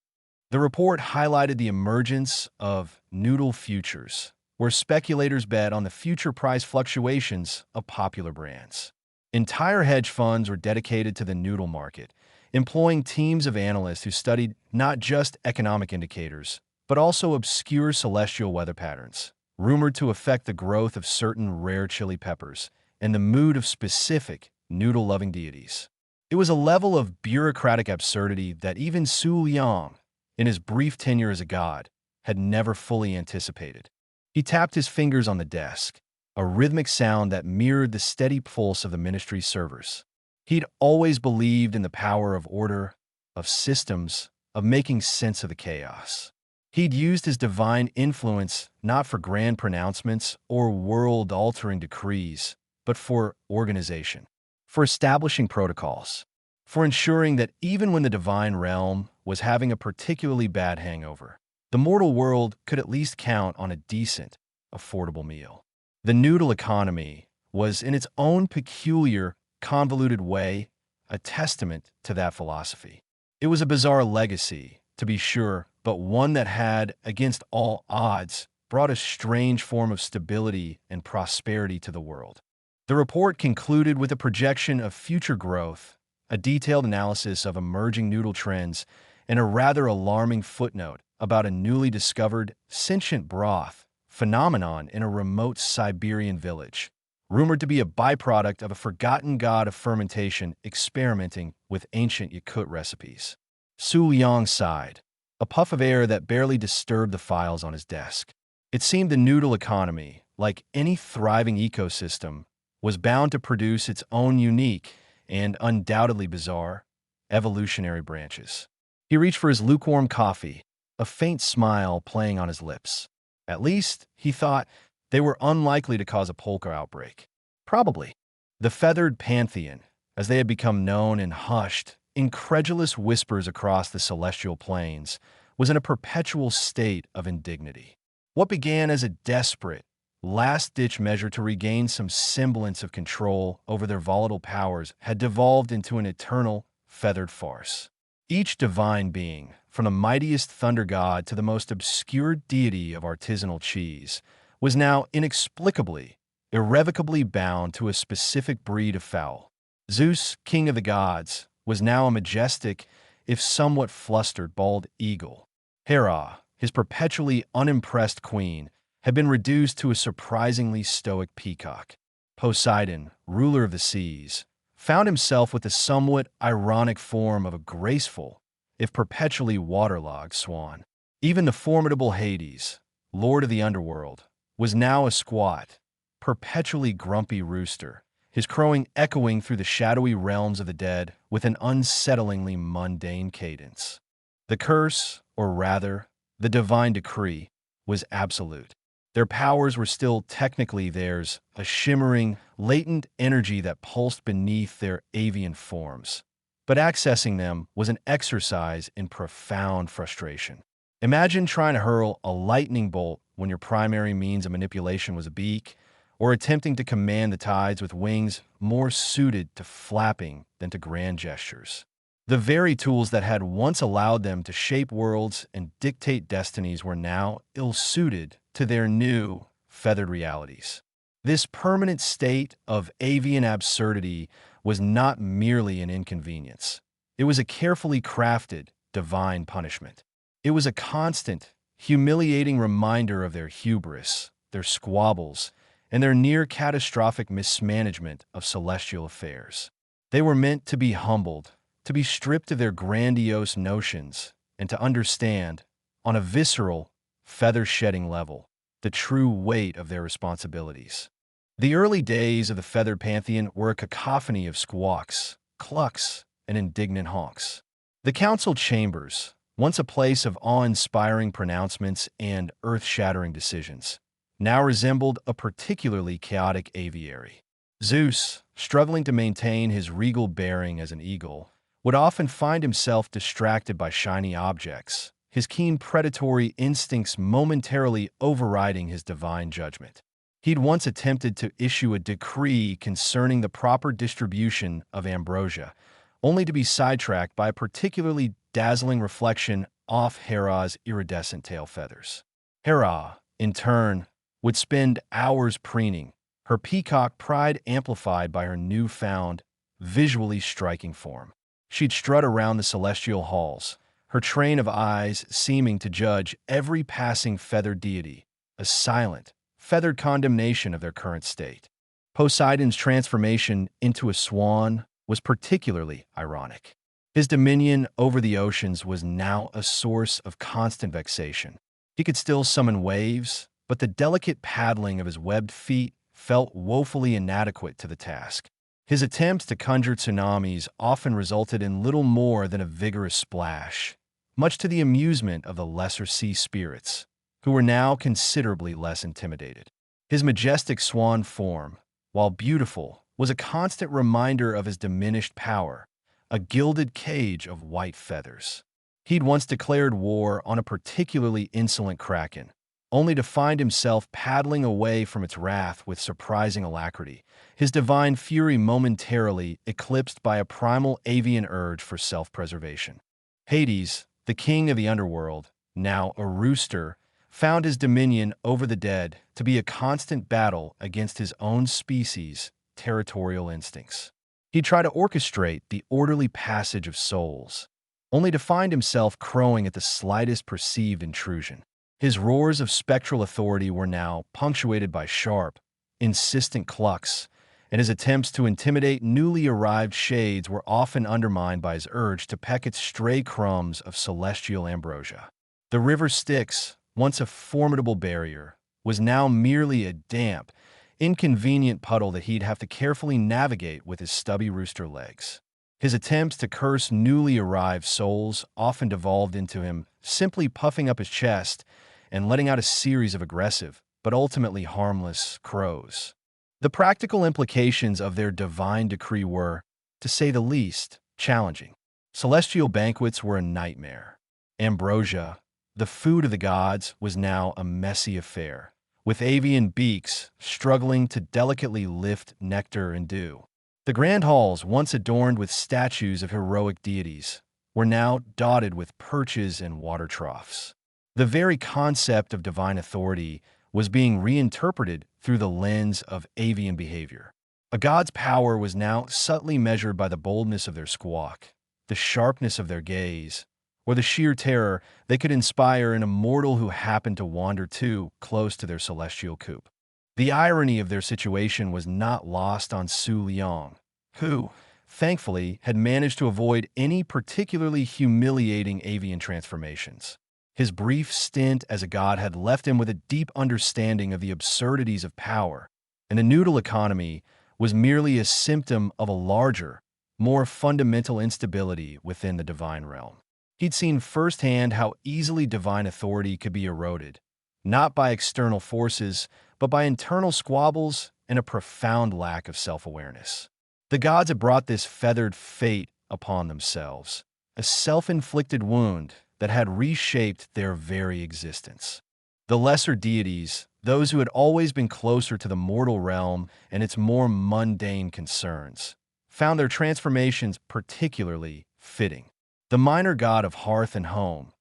The report highlighted the emergence of noodle futures, where speculators bet on the future price fluctuations of popular brands. Entire hedge funds were dedicated to the noodle market, employing teams of analysts who studied not just economic indicators, but also obscure celestial weather patterns, rumored to affect the growth of certain rare chili peppers and the mood of specific noodle-loving deities. It was a level of bureaucratic absurdity that even Su Yang, in his brief tenure as a god, had never fully anticipated. He tapped his fingers on the desk, a rhythmic sound that mirrored the steady pulse of the ministry's servers. He'd always believed in the power of order, of systems, of making sense of the chaos. He'd used his divine influence not for grand pronouncements or world-altering decrees, but for organization, for establishing protocols, for ensuring that even when the divine realm was having a particularly bad hangover, the mortal world could at least count on a decent, affordable meal. The noodle economy was, in its own peculiar, convoluted way, a testament to that philosophy. It was a bizarre legacy, to be sure, but one that had, against all odds, brought a strange form of stability and prosperity to the world. The report concluded with a projection of future growth, a detailed analysis of emerging noodle trends, and a rather alarming footnote about a newly discovered sentient broth phenomenon in a remote Siberian village, rumored to be a byproduct of a forgotten god of fermentation experimenting with ancient Yakut recipes. Su Liang sighed, a puff of air that barely disturbed the files on his desk. It seemed the noodle economy, like any thriving ecosystem, was bound to produce its own unique and undoubtedly bizarre evolutionary branches. He reached for his lukewarm coffee, a faint smile playing on his lips. At least, he thought, they were unlikely to cause a polka outbreak. Probably. The feathered pantheon, as they had become known in hushed, incredulous whispers across the celestial plains, was in a perpetual state of indignity. What began as a desperate, last-ditch measure to regain some semblance of control over their volatile powers had devolved into an eternal, feathered farce. Each divine being, from the mightiest thunder god to the most obscure deity of artisanal cheese, was now inexplicably, irrevocably bound to a specific breed of fowl. Zeus, king of the gods, was now a majestic, if somewhat flustered, bald eagle. Hera, his perpetually unimpressed queen, had been reduced to a surprisingly stoic peacock. Poseidon, ruler of the seas, found himself with the somewhat ironic form of a graceful, if perpetually waterlogged swan. Even the formidable Hades, lord of the underworld, was now a squat, perpetually grumpy rooster, his crowing echoing through the shadowy realms of the dead with an unsettlingly mundane cadence. The curse, or rather, the divine decree, was absolute. Their powers were still technically theirs, a shimmering, latent energy that pulsed beneath their avian forms. But accessing them was an exercise in profound frustration. Imagine trying to hurl a lightning bolt when your primary means of manipulation was a beak, or attempting to command the tides with wings more suited to flapping than to grand gestures. The very tools that had once allowed them to shape worlds and dictate destinies were now ill-suited to their new, feathered realities. This permanent state of avian absurdity was not merely an inconvenience. It was a carefully crafted, divine punishment. It was a constant, humiliating reminder of their hubris, their squabbles, and their near-catastrophic mismanagement of celestial affairs. They were meant to be humbled, to be stripped of their grandiose notions, and to understand, on a visceral, feather-shedding level, the true weight of their responsibilities. The early days of the feathered pantheon were a cacophony of squawks, clucks, and indignant honks. The council chambers, once a place of awe-inspiring pronouncements and earth-shattering decisions, now resembled a particularly chaotic aviary. Zeus, struggling to maintain his regal bearing as an eagle, would often find himself distracted by shiny objects, his keen predatory instincts momentarily overriding his divine judgment. He'd once attempted to issue a decree concerning the proper distribution of ambrosia, only to be sidetracked by a particularly dazzling reflection off Hera's iridescent tail feathers. Hera, in turn, would spend hours preening, her peacock pride amplified by her newfound, visually striking form. She'd strut around the celestial halls, her train of eyes seeming to judge every passing feathered deity, a silent, feathered condemnation of their current state. Poseidon's transformation into a swan was particularly ironic. His dominion over the oceans was now a source of constant vexation. He could still summon waves, but the delicate paddling of his webbed feet felt woefully inadequate to the task. His attempts to conjure tsunamis often resulted in little more than a vigorous splash, much to the amusement of the lesser sea spirits, who were now considerably less intimidated. His majestic swan form, while beautiful, was a constant reminder of his diminished power, a gilded cage of white feathers. He'd once declared war on a particularly insolent kraken, only to find himself paddling away from its wrath with surprising alacrity, his divine fury momentarily eclipsed by a primal avian urge for self-preservation. Hades, the king of the underworld, now a rooster, found his dominion over the dead to be a constant battle against his own species' territorial instincts. He tried to orchestrate the orderly passage of souls, only to find himself crowing at the slightest perceived intrusion. His roars of spectral authority were now punctuated by sharp, insistent clucks, and his attempts to intimidate newly arrived shades were often undermined by his urge to peck at stray crumbs of celestial ambrosia. The river Styx, once a formidable barrier, was now merely a damp, inconvenient puddle that he'd have to carefully navigate with his stubby rooster legs. His attempts to curse newly arrived souls often devolved into him simply puffing up his chest and letting out a series of aggressive, but ultimately harmless, crows. The practical implications of their divine decree were, to say the least, challenging. Celestial banquets were a nightmare. Ambrosia, the food of the gods, was now a messy affair, with avian beaks struggling to delicately lift nectar and dew. The grand halls, once adorned with statues of heroic deities, were now dotted with perches and water troughs. The very concept of divine authority was being reinterpreted through the lens of avian behavior. A god's power was now subtly measured by the boldness of their squawk, the sharpness of their gaze, or the sheer terror they could inspire in a mortal who happened to wander too close to their celestial coop. The irony of their situation was not lost on Su Liang, who, thankfully, had managed to avoid any particularly humiliating avian transformations. His brief stint as a god had left him with a deep understanding of the absurdities of power, and the noodle economy was merely a symptom of a larger, more fundamental instability within the divine realm. He'd seen firsthand how easily divine authority could be eroded, not by external forces, but by internal squabbles and a profound lack of self-awareness. The gods had brought this feathered fate upon themselves, a self-inflicted wound that had reshaped their very existence. The lesser deities, those who had always been closer to the mortal realm and its more mundane concerns, found their transformations particularly fitting. The minor god of hearth and home,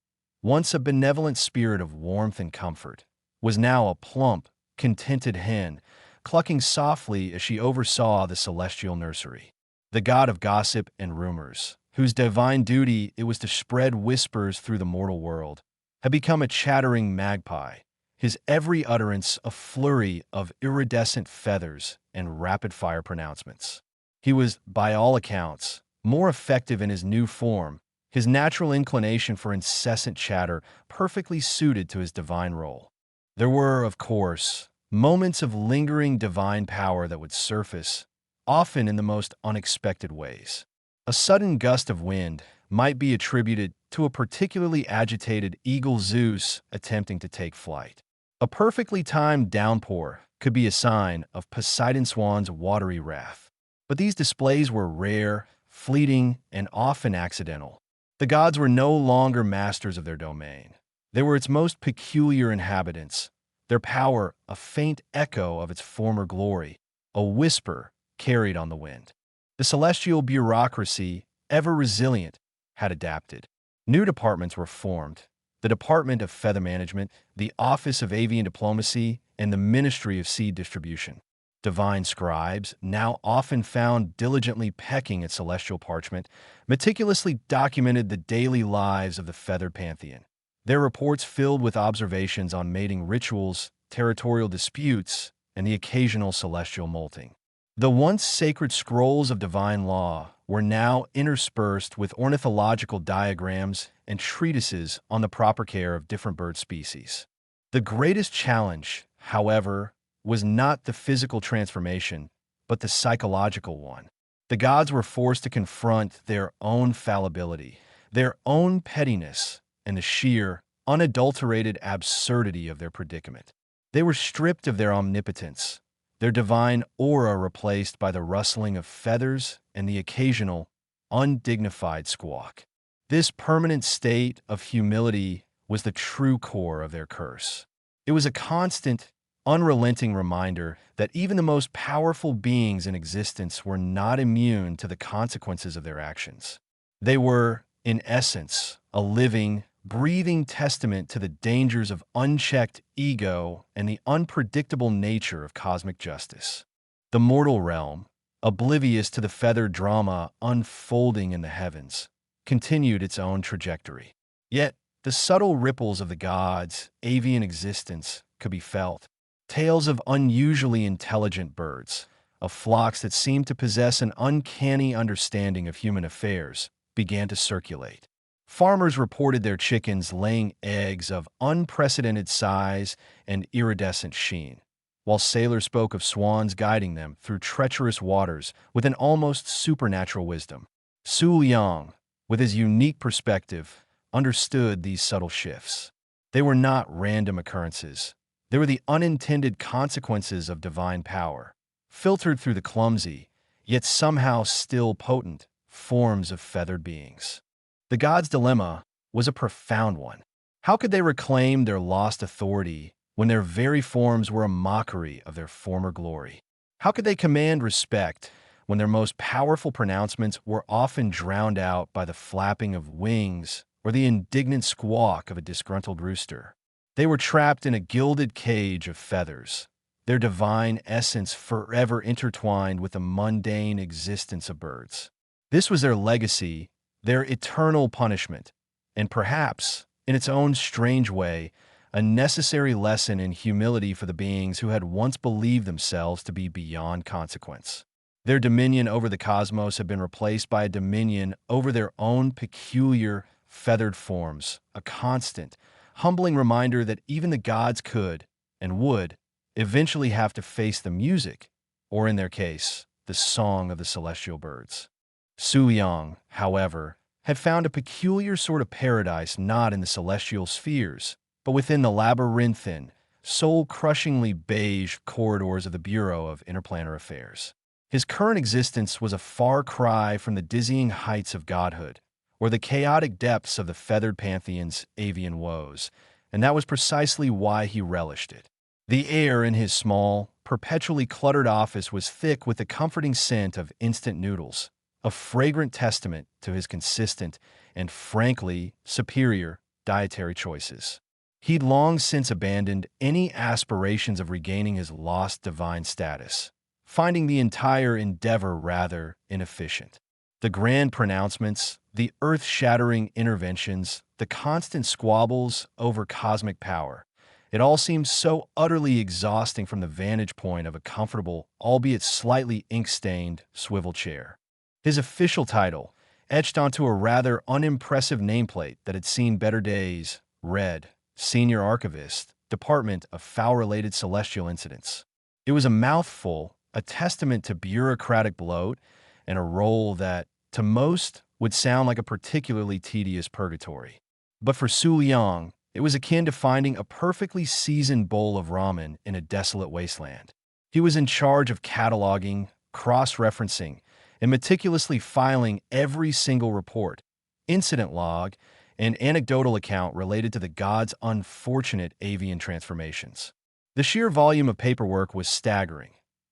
once a benevolent spirit of warmth and comfort, was now a plump, contented hen, clucking softly as she oversaw the celestial nursery. The god of gossip and rumors, whose divine duty it was to spread whispers through the mortal world, had become a chattering magpie, his every utterance a flurry of iridescent feathers and rapid-fire pronouncements. He was, by all accounts, more effective in his new form, his natural inclination for incessant chatter perfectly suited to his divine role. There were, of course, moments of lingering divine power that would surface, often in the most unexpected ways. A sudden gust of wind might be attributed to a particularly agitated eagle Zeus attempting to take flight. A perfectly timed downpour could be a sign of Poseidon Swan's watery wrath. But these displays were rare, fleeting, and often accidental. The gods were no longer masters of their domain. They were its most peculiar inhabitants, their power a faint echo of its former glory, a whisper carried on the wind. The celestial bureaucracy, ever resilient, had adapted. New departments were formed: the Department of Feather Management, the Office of Avian Diplomacy, and the Ministry of Seed Distribution. Divine scribes, now often found diligently pecking at celestial parchment, meticulously documented the daily lives of the feathered pantheon. Their reports filled with observations on mating rituals, territorial disputes, and the occasional celestial molting. The once sacred scrolls of divine law were now interspersed with ornithological diagrams and treatises on the proper care of different bird species. The greatest challenge, however, was not the physical transformation, but the psychological one. The gods were forced to confront their own fallibility, their own pettiness, and the sheer, unadulterated absurdity of their predicament. They were stripped of their omnipotence, their divine aura replaced by the rustling of feathers and the occasional, undignified squawk. This permanent state of humility was the true core of their curse. It was a constant, unrelenting reminder that even the most powerful beings in existence were not immune to the consequences of their actions. They were, in essence, a living, breathing testament to the dangers of unchecked ego and the unpredictable nature of cosmic justice. The mortal realm, oblivious to the feathered drama unfolding in the heavens, continued its own trajectory. Yet, The subtle ripples of the gods' avian existence could be felt. Tales of unusually intelligent birds, of flocks that seemed to possess an uncanny understanding of human affairs, began to circulate. Farmers reported their chickens laying eggs of unprecedented size and iridescent sheen, while sailors spoke of swans guiding them through treacherous waters with an almost supernatural wisdom. Su Liang, with his unique perspective, understood these subtle shifts. They were not random occurrences. They were the unintended consequences of divine power, filtered through the clumsy, yet somehow still potent, forms of feathered beings. The gods' dilemma was a profound one. How could they reclaim their lost authority when their very forms were a mockery of their former glory? How could they command respect when their most powerful pronouncements were often drowned out by the flapping of wings or the indignant squawk of a disgruntled rooster? They were trapped in a gilded cage of feathers, their divine essence forever intertwined with the mundane existence of birds. This was their legacy, their eternal punishment, and perhaps, in its own strange way, a necessary lesson in humility for the beings who had once believed themselves to be beyond consequence. Their dominion over the cosmos had been replaced by a dominion over their own peculiar, feathered forms, a constant, humbling reminder that even the gods could, and would, eventually have to face the music, or in their case, the song of the celestial birds. Su Yang, however, had found a peculiar sort of paradise not in the celestial spheres, but within the labyrinthine, soul-crushingly beige corridors of the Bureau of Interplanar Affairs. His current existence was a far cry from the dizzying heights of godhood, or the chaotic depths of the feathered pantheon's avian woes, and that was precisely why he relished it. The air in his small, perpetually cluttered office was thick with the comforting scent of instant noodles, a fragrant testament to his consistent and, frankly, superior dietary choices. He'd long since abandoned any aspirations of regaining his lost divine status, finding the entire endeavor rather inefficient. The grand pronouncements, the earth-shattering interventions, the constant squabbles over cosmic power, it all seemed so utterly exhausting from the vantage point of a comfortable, albeit slightly ink-stained, swivel chair. His official title, etched onto a rather unimpressive nameplate that had seen better days, read, Senior Archivist, Department of Foul-Related Celestial Incidents. It was a mouthful, a testament to bureaucratic bloat, and a role that, to most, would sound like a particularly tedious purgatory. But for Su Liang, it was akin to finding a perfectly seasoned bowl of ramen in a desolate wasteland. He was in charge of cataloging, cross-referencing, and meticulously filing every single report, incident log, and anecdotal account related to the gods' unfortunate avian transformations. The sheer volume of paperwork was staggering.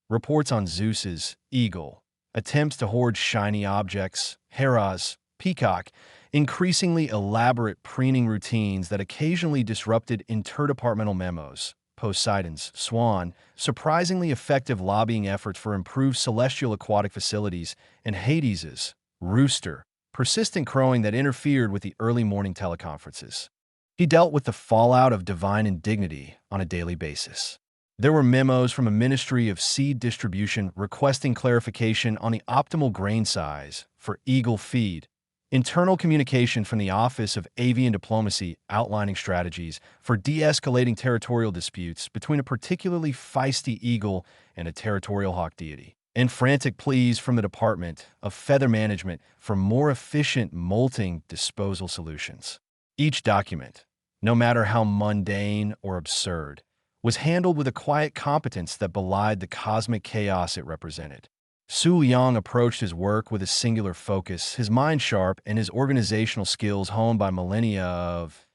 Reports on Zeus's eagle, attempts to hoard shiny objects, Hera's peacock, increasingly elaborate preening routines that occasionally disrupted interdepartmental memos, Poseidon's swan, surprisingly effective lobbying efforts for improved celestial aquatic facilities, and Hades's rooster, persistent crowing that interfered with the early morning teleconferences. He dealt with the fallout of divine indignity on a daily basis. There were memos from a Ministry of Seed Distribution requesting clarification on the optimal grain size for eagle feed, internal communication from the Office of Avian Diplomacy outlining strategies for de-escalating territorial disputes between a particularly feisty eagle and a territorial hawk deity, and frantic pleas from the Department of Feather Management for more efficient molting disposal solutions. Each document, no matter how mundane or absurd, was handled with a quiet competence that belied the cosmic chaos it represented. Su Liang approached his work with a singular focus, his mind sharp and his organizational skills honed by millennia of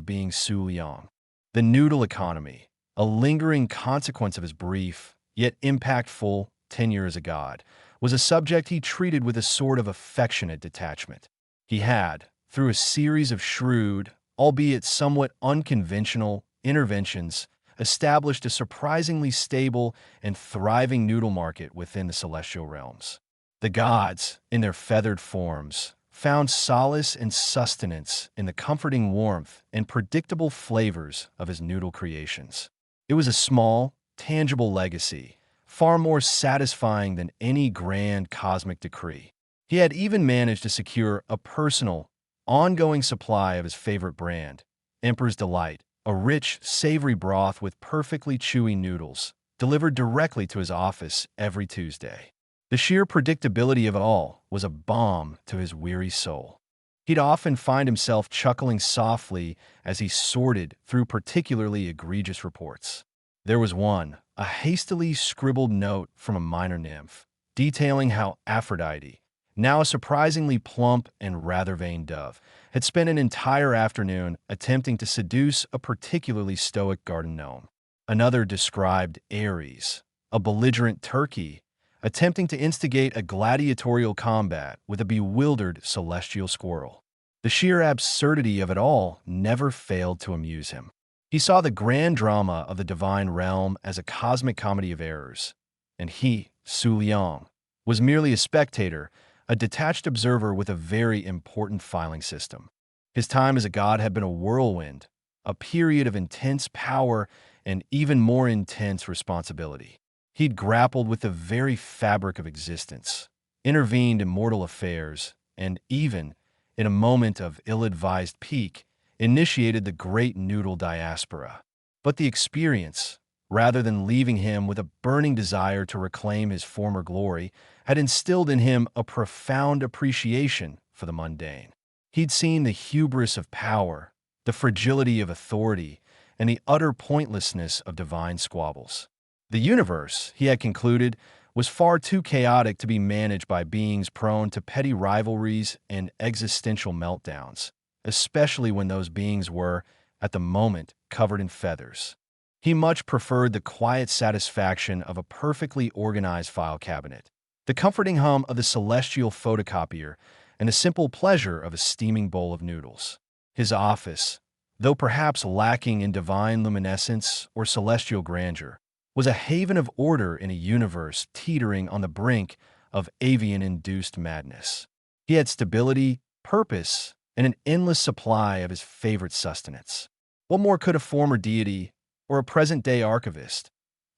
being Su Liang. The noodle economy, a lingering consequence of his brief, yet impactful tenure as a god, was a subject he treated with a sort of affectionate detachment. He had, through a series of shrewd, albeit somewhat unconventional, interventions, established a surprisingly stable and thriving noodle market within the celestial realms. The gods, in their feathered forms, found solace and sustenance in the comforting warmth and predictable flavors of his noodle creations. It was a small, tangible legacy, far more satisfying than any grand cosmic decree. He had even managed to secure a personal, ongoing supply of his favorite brand, Emperor's Delight, a rich, savory broth with perfectly chewy noodles, delivered directly to his office every Tuesday. The sheer predictability of it all was a balm to his weary soul. He'd often find himself chuckling softly as he sorted through particularly egregious reports. There was one, a hastily scribbled note from a minor nymph, detailing how Aphrodite, now a surprisingly plump and rather vain dove, had spent an entire afternoon attempting to seduce a particularly stoic garden gnome. Another described Ares, a belligerent turkey, attempting to instigate a gladiatorial combat with a bewildered celestial squirrel. The sheer absurdity of it all never failed to amuse him. He saw the grand drama of the divine realm as a cosmic comedy of errors, and he, Su Liang, was merely a spectator, a detached observer with a very important filing system. His time as a god had been a whirlwind, a period of intense power and even more intense responsibility. He'd grappled with the very fabric of existence, intervened in mortal affairs, and even, in a moment of ill-advised pique, initiated the great noodle diaspora. But the experience, rather than leaving him with a burning desire to reclaim his former glory, had instilled in him a profound appreciation for the mundane. He'd seen the hubris of power, the fragility of authority, and the utter pointlessness of divine squabbles. The universe, he had concluded, was far too chaotic to be managed by beings prone to petty rivalries and existential meltdowns, especially when those beings were, at the moment, covered in feathers. He much preferred the quiet satisfaction of a perfectly organized file cabinet, the comforting hum of the celestial photocopier, and the simple pleasure of a steaming bowl of noodles. His office, though perhaps lacking in divine luminescence or celestial grandeur, was a haven of order in a universe teetering on the brink of avian-induced madness. He had stability, purpose, and an endless supply of his favorite sustenance. What more could a former deity, or a present-day archivist,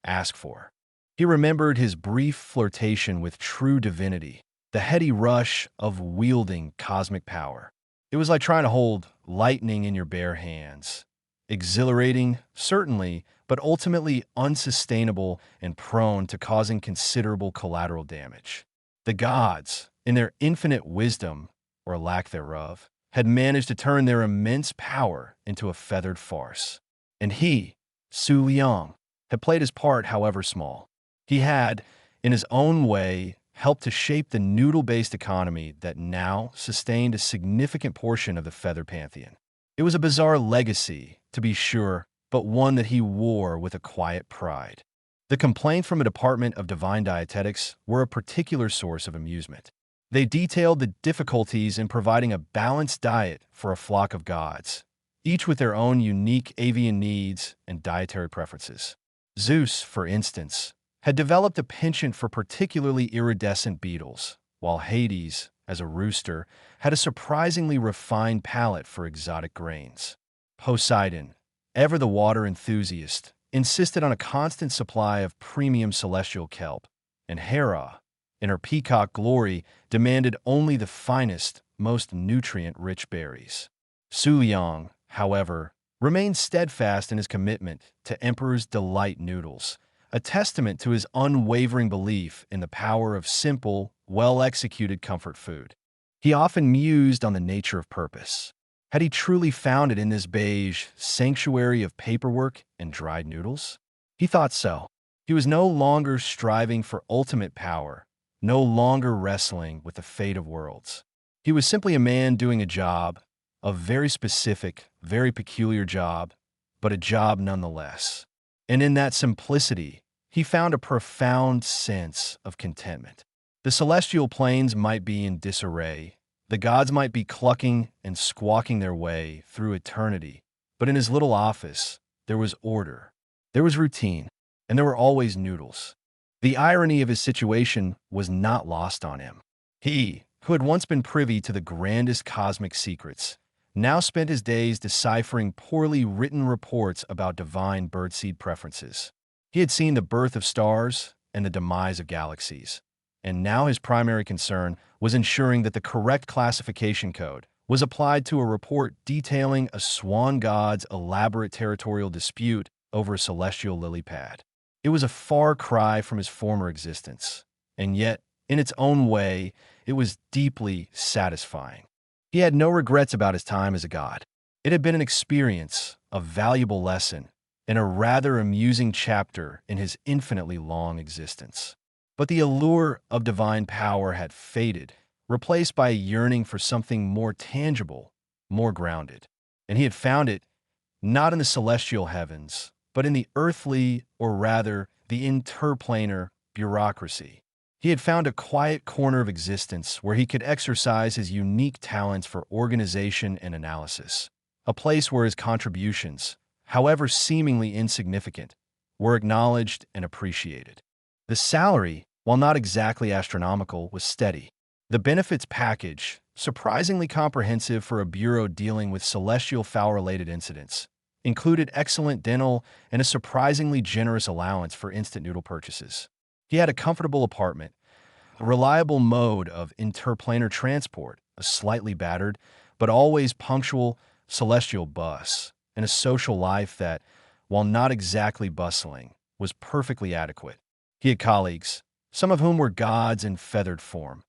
ask for? He remembered his brief flirtation with true divinity, the heady rush of wielding cosmic power. It was like trying to hold lightning in your bare hands. Exhilarating, certainly, but ultimately unsustainable and prone to causing considerable collateral damage. The gods, in their infinite wisdom, or lack thereof, had managed to turn their immense power into a feathered farce. And he, Su Liang, had played his part, however small. He had, in his own way, helped to shape the noodle-based economy that now sustained a significant portion of the feather pantheon. It was a bizarre legacy, to be sure, but one that he wore with a quiet pride. The complaints from a department of divine dietetics were a particular source of amusement. They detailed the difficulties in providing a balanced diet for a flock of gods, each with their own unique avian needs and dietary preferences. Zeus, for instance, had developed a penchant for particularly iridescent beetles, while Hades, as a rooster, had a surprisingly refined palate for exotic grains. Poseidon, ever the water enthusiast, insisted on a constant supply of premium celestial kelp, and Hera, in her peacock glory, demanded only the finest, most nutrient-rich berries. Su Liang, however, remained steadfast in his commitment to Emperor's Delight noodles, a testament to his unwavering belief in the power of simple, well-executed comfort food. He often mused on the nature of purpose. Had he truly found it in this beige sanctuary of paperwork and dried noodles? He thought so. He was no longer striving for ultimate power, no longer wrestling with the fate of worlds. He was simply a man doing a job, a very specific, very peculiar job, but a job nonetheless. And in that simplicity, he found a profound sense of contentment. The celestial planes might be in disarray, the gods might be clucking and squawking their way through eternity, but in his little office, there was order, there was routine, and there were always noodles. The irony of his situation was not lost on him. He, who had once been privy to the grandest cosmic secrets, now spent his days deciphering poorly written reports about divine birdseed preferences. He had seen the birth of stars and the demise of galaxies, and now his primary concern was ensuring that the correct classification code was applied to a report detailing a swan god's elaborate territorial dispute over a celestial lily pad. It was a far cry from his former existence, and yet, in its own way, it was deeply satisfying. He had no regrets about his time as a god. It had been an experience, a valuable lesson, and a rather amusing chapter in his infinitely long existence. But the allure of divine power had faded, replaced by a yearning for something more tangible, more grounded. And he had found it not in the celestial heavens, but in the earthly, or rather, the interplanar bureaucracy. He had found a quiet corner of existence where he could exercise his unique talents for organization and analysis, a place where his contributions, however seemingly insignificant, were acknowledged and appreciated. The salary, while not exactly astronomical, was steady. The benefits package, surprisingly comprehensive for a bureau dealing with celestial foul-related incidents, included excellent dental and a surprisingly generous allowance for instant noodle purchases. He had a comfortable apartment, a reliable mode of interplanar transport, a slightly battered, but always punctual celestial bus, and a social life that, while not exactly bustling, was perfectly adequate. He had colleagues, some of whom were gods in feathered form,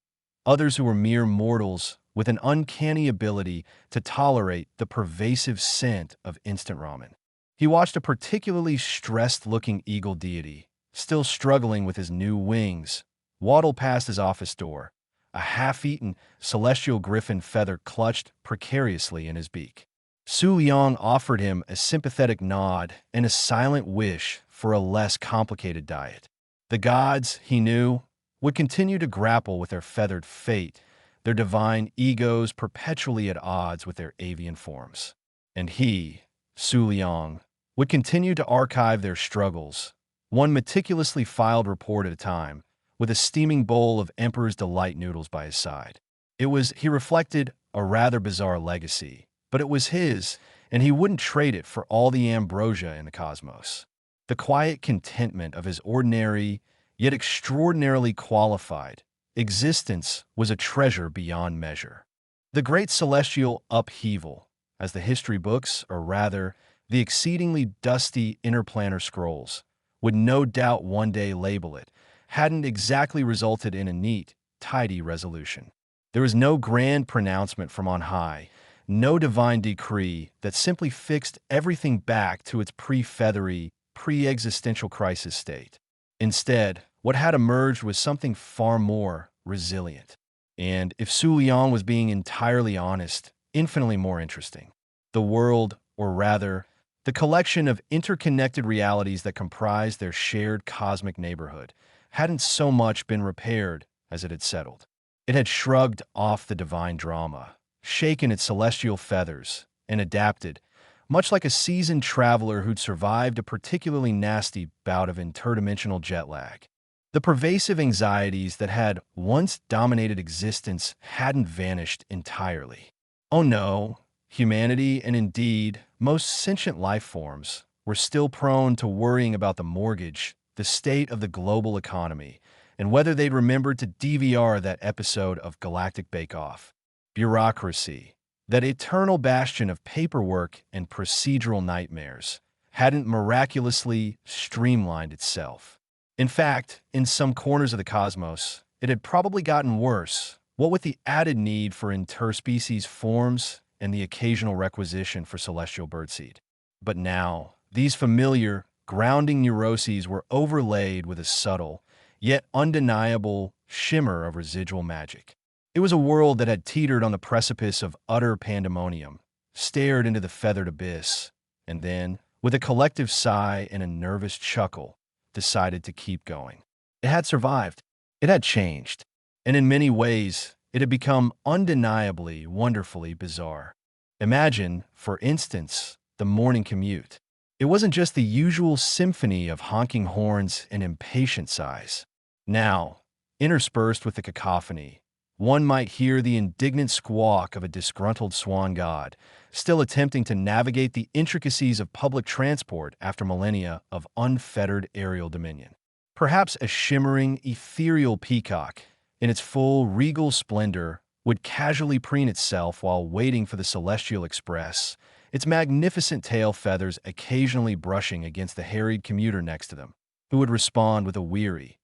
others who were mere mortals with an uncanny ability to tolerate the pervasive scent of instant ramen. He watched a particularly stressed-looking eagle deity, still struggling with his new wings, waddle past his office door, a half-eaten celestial griffin feather clutched precariously in his beak. Su Yang offered him a sympathetic nod and a silent wish for a less complicated diet. The gods, he knew, would continue to grapple with their feathered fate, their divine egos perpetually at odds with their avian forms. And he, Su Liang, would continue to archive their struggles, one meticulously filed report at a time, with a steaming bowl of Emperor's Delight noodles by his side. It was, he reflected, a rather bizarre legacy, but it was his, and he wouldn't trade it for all the ambrosia in the cosmos. The quiet contentment of his ordinary, yet extraordinarily qualified, existence was a treasure beyond measure. The great celestial upheaval, as the history books, or rather, the exceedingly dusty interplanar scrolls, would no doubt one day label it, hadn't exactly resulted in a neat, tidy resolution. There was no grand pronouncement from on high, no divine decree that simply fixed everything back to its pre-feathery, pre-existential crisis state. Instead, what had emerged was something far more resilient. And if Su Liang was being entirely honest, infinitely more interesting. The world, or rather, the collection of interconnected realities that comprised their shared cosmic neighborhood, hadn't so much been repaired as it had settled. It had shrugged off the divine drama, shaken its celestial feathers, and adapted, much like a seasoned traveler who'd survived a particularly nasty bout of interdimensional jet lag. The pervasive anxieties that had once dominated existence hadn't vanished entirely. Oh no, humanity, and indeed most sentient life forms, were still prone to worrying about the mortgage, the state of the global economy, and whether they'd remembered to DVR that episode of Galactic Bake Off. Bureaucracy, that eternal bastion of paperwork and procedural nightmares, hadn't miraculously streamlined itself. In fact, in some corners of the cosmos, it had probably gotten worse, what with the added need for interspecies forms and the occasional requisition for celestial birdseed. But now, these familiar, grounding neuroses were overlaid with a subtle, yet undeniable shimmer of residual magic. It was a world that had teetered on the precipice of utter pandemonium, stared into the feathered abyss, and then, with a collective sigh and a nervous chuckle, decided to keep going. It had survived. It had changed. And in many ways, it had become undeniably, wonderfully bizarre. Imagine, for instance, the morning commute. It wasn't just the usual symphony of honking horns and impatient sighs. Now, interspersed with the cacophony, one might hear the indignant squawk of a disgruntled swan god, still attempting to navigate the intricacies of public transport after millennia of unfettered aerial dominion. Perhaps a shimmering, ethereal peacock, in its full regal splendor, would casually preen itself while waiting for the celestial express, its magnificent tail feathers occasionally brushing against the harried commuter next to them, who would respond with a weary,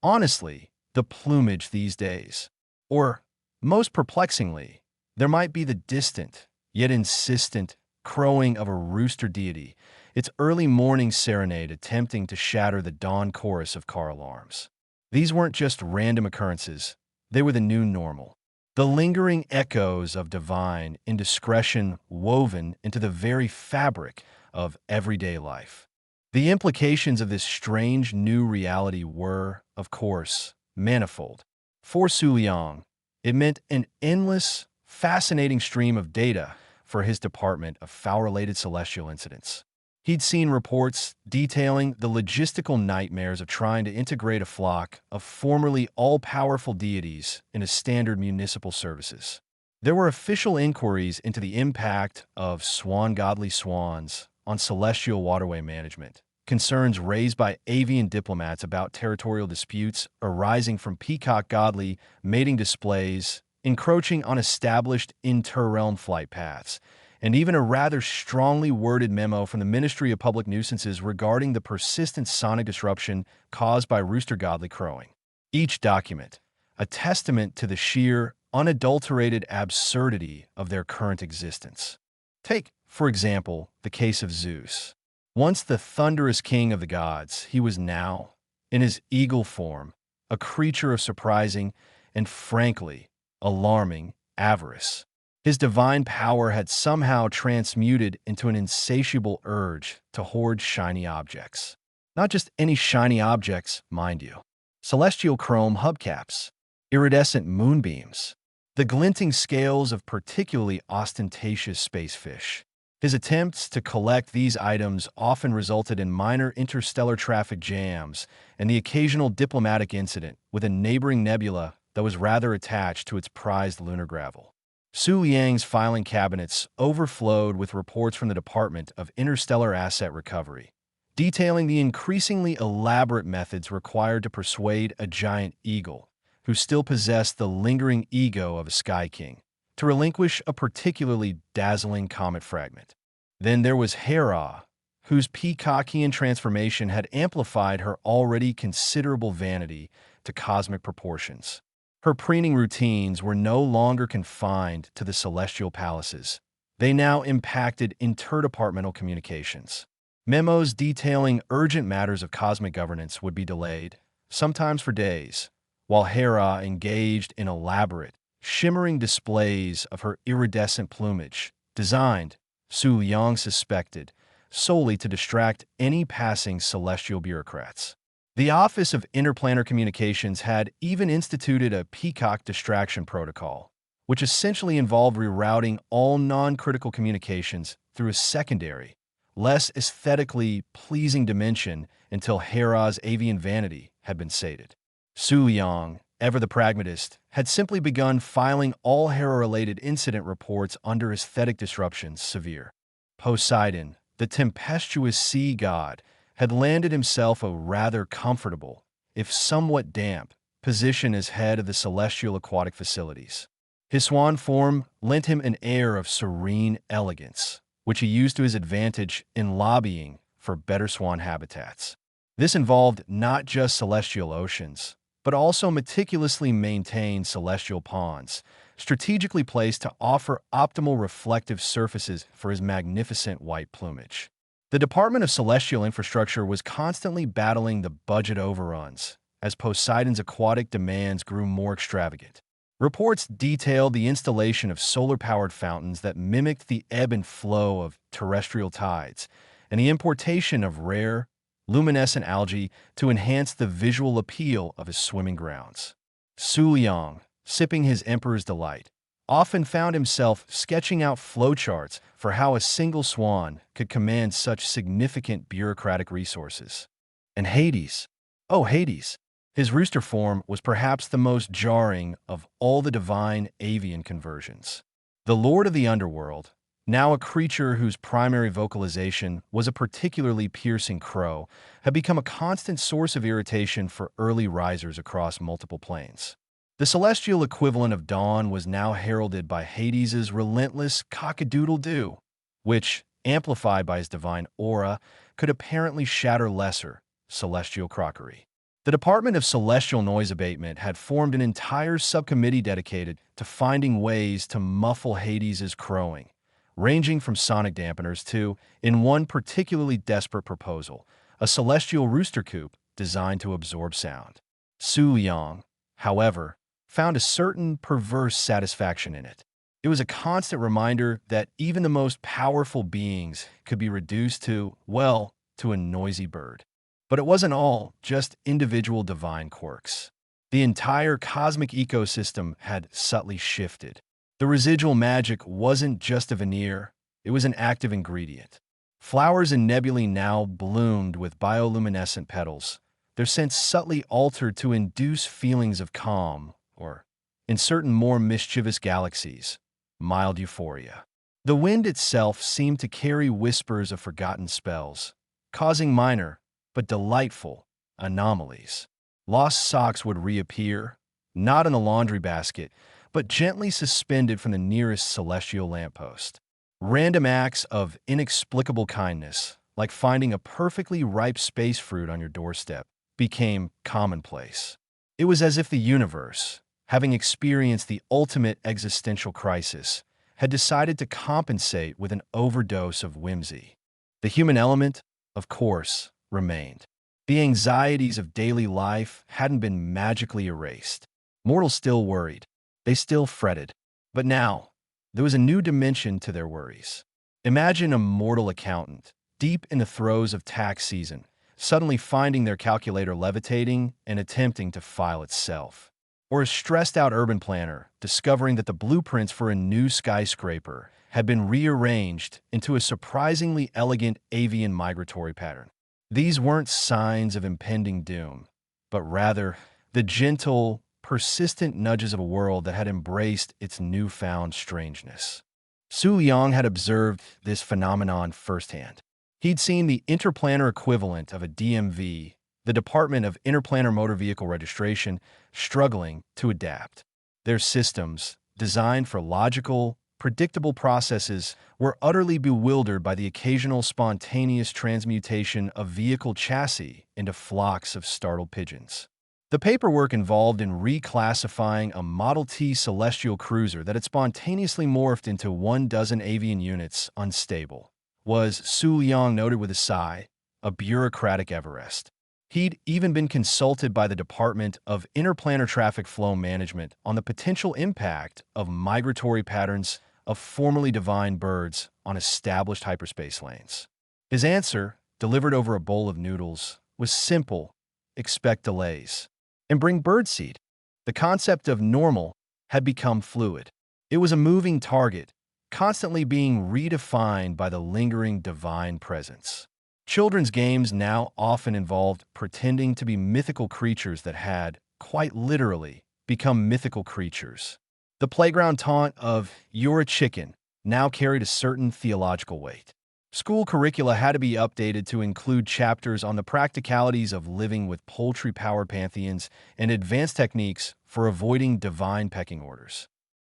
"Honestly, the plumage these days." Or, most perplexingly, there might be the distant, yet insistent, crowing of a rooster deity, its early morning serenade attempting to shatter the dawn chorus of car alarms. These weren't just random occurrences, they were the new normal. The lingering echoes of divine indiscretion woven into the very fabric of everyday life. The implications of this strange new reality were, of course, manifold. For Su Liang, it meant an endless, fascinating stream of data for his department of foul-related celestial incidents. He'd seen reports detailing the logistical nightmares of trying to integrate a flock of formerly all-powerful deities into standard municipal services. There were official inquiries into the impact of swan-godly swans on celestial waterway management, concerns raised by avian diplomats about territorial disputes arising from peacock-godly mating displays encroaching on established inter-realm flight paths, and even a rather strongly worded memo from the Ministry of Public Nuisances regarding the persistent sonic disruption caused by rooster-godly crowing. Each document, a testament to the sheer, unadulterated absurdity of their current existence. Take, for example, the case of Zeus. Once the thunderous king of the gods, he was now, in his eagle form, a creature of surprising and, frankly, alarming avarice. His divine power had somehow transmuted into an insatiable urge to hoard shiny objects. Not just any shiny objects, mind you. Celestial chrome hubcaps, iridescent moonbeams, the glinting scales of particularly ostentatious spacefish. His attempts to collect these items often resulted in minor interstellar traffic jams and the occasional diplomatic incident with a neighboring nebula that was rather attached to its prized lunar gravel. Su Liang's filing cabinets overflowed with reports from the Department of Interstellar Asset Recovery, detailing the increasingly elaborate methods required to persuade a giant eagle, who still possessed the lingering ego of a Sky King, to relinquish a particularly dazzling comet fragment. Then there was Hera, whose Peacockian transformation had amplified her already considerable vanity to cosmic proportions. Her preening routines were no longer confined to the celestial palaces. They now impacted interdepartmental communications. Memos detailing urgent matters of cosmic governance would be delayed, sometimes for days, while Hera engaged in elaborate, shimmering displays of her iridescent plumage, designed, Su Liang suspected, solely to distract any passing celestial bureaucrats. The Office of Interplanar Communications had even instituted a peacock distraction protocol, which essentially involved rerouting all non-critical communications through a secondary, less aesthetically pleasing dimension until Hera's avian vanity had been sated. Su Liang, ever the pragmatist, had simply begun filing all Hera-related incident reports under aesthetic disruptions severe. Poseidon, the tempestuous sea god, had landed himself a rather comfortable, if somewhat damp, position as head of the celestial aquatic facilities. His swan form lent him an air of serene elegance, which he used to his advantage in lobbying for better swan habitats. This involved not just celestial oceans, but also meticulously maintained celestial ponds, strategically placed to offer optimal reflective surfaces for his magnificent white plumage. The Department of Celestial Infrastructure was constantly battling the budget overruns as Poseidon's aquatic demands grew more extravagant. Reports detailed the installation of solar-powered fountains that mimicked the ebb and flow of terrestrial tides, and the importation of rare, luminescent algae to enhance the visual appeal of his swimming grounds. Su Liang, sipping his emperor's delight, often found himself sketching out flowcharts for how a single swan could command such significant bureaucratic resources. And Hades, oh Hades, His rooster form was perhaps the most jarring of all the divine avian conversions. The Lord of the Underworld, now a creature whose primary vocalization was a particularly piercing crow, had become a constant source of irritation for early risers across multiple planes. The celestial equivalent of dawn was now heralded by Hades's relentless cock-a-doodle-doo, which, amplified by his divine aura, could apparently shatter lesser, celestial crockery. The Department of Celestial Noise Abatement had formed an entire subcommittee dedicated to finding ways to muffle Hades's crowing, ranging from sonic dampeners to, in one particularly desperate proposal, a celestial rooster coop designed to absorb sound. Su Yang, however, found a certain perverse satisfaction in it. It was a constant reminder that even the most powerful beings could be reduced to, well, to a noisy bird. But it wasn't all just individual divine quirks. The entire cosmic ecosystem had subtly shifted. The residual magic wasn't just a veneer, it was an active ingredient. Flowers and nebulae now bloomed with bioluminescent petals, their scents subtly altered to induce feelings of calm, or, in certain more mischievous galaxies, mild euphoria. The wind itself seemed to carry whispers of forgotten spells, causing minor, but delightful, anomalies. Lost socks would reappear, not in a laundry basket, but gently suspended from the nearest celestial lamppost. Random acts of inexplicable kindness, like finding a perfectly ripe space fruit on your doorstep, became commonplace. It was as if the universe, having experienced the ultimate existential crisis, had decided to compensate with an overdose of whimsy. The human element, of course, remained. The anxieties of daily life hadn't been magically erased. Mortals still worried. They still fretted. But now, there was a new dimension to their worries. Imagine a mortal accountant, deep in the throes of tax season, suddenly finding their calculator levitating and attempting to file itself. Or a stressed-out urban planner discovering that the blueprints for a new skyscraper had been rearranged into a surprisingly elegant avian migratory pattern. These weren't signs of impending doom, but rather the gentle, persistent nudges of a world that had embraced its newfound strangeness. Su Yang had observed this phenomenon firsthand. He'd seen the interplanar equivalent of a DMV, the Department of Interplanar Motor Vehicle Registration, struggling to adapt. Their systems, designed for logical, predictable processes, were utterly bewildered by the occasional spontaneous transmutation of vehicle chassis into flocks of startled pigeons. The paperwork involved in reclassifying a Model T celestial cruiser that had spontaneously morphed into 12 avian units unstable was, Su Yang noted with a sigh, a bureaucratic Everest. He'd even been consulted by the Department of Interplanar Traffic Flow Management on the potential impact of migratory patterns of formerly divine birds on established hyperspace lanes. His answer, delivered over a bowl of noodles, was simple: expect delays. And bring birdseed. The concept of normal had become fluid. It was a moving target, constantly being redefined by the lingering divine presence. Children's games now often involved pretending to be mythical creatures that had, quite literally, become mythical creatures. The playground taunt of, "You're a chicken," now carried a certain theological weight. School curricula had to be updated to include chapters on the practicalities of living with poultry-powered pantheons and advanced techniques for avoiding divine pecking orders.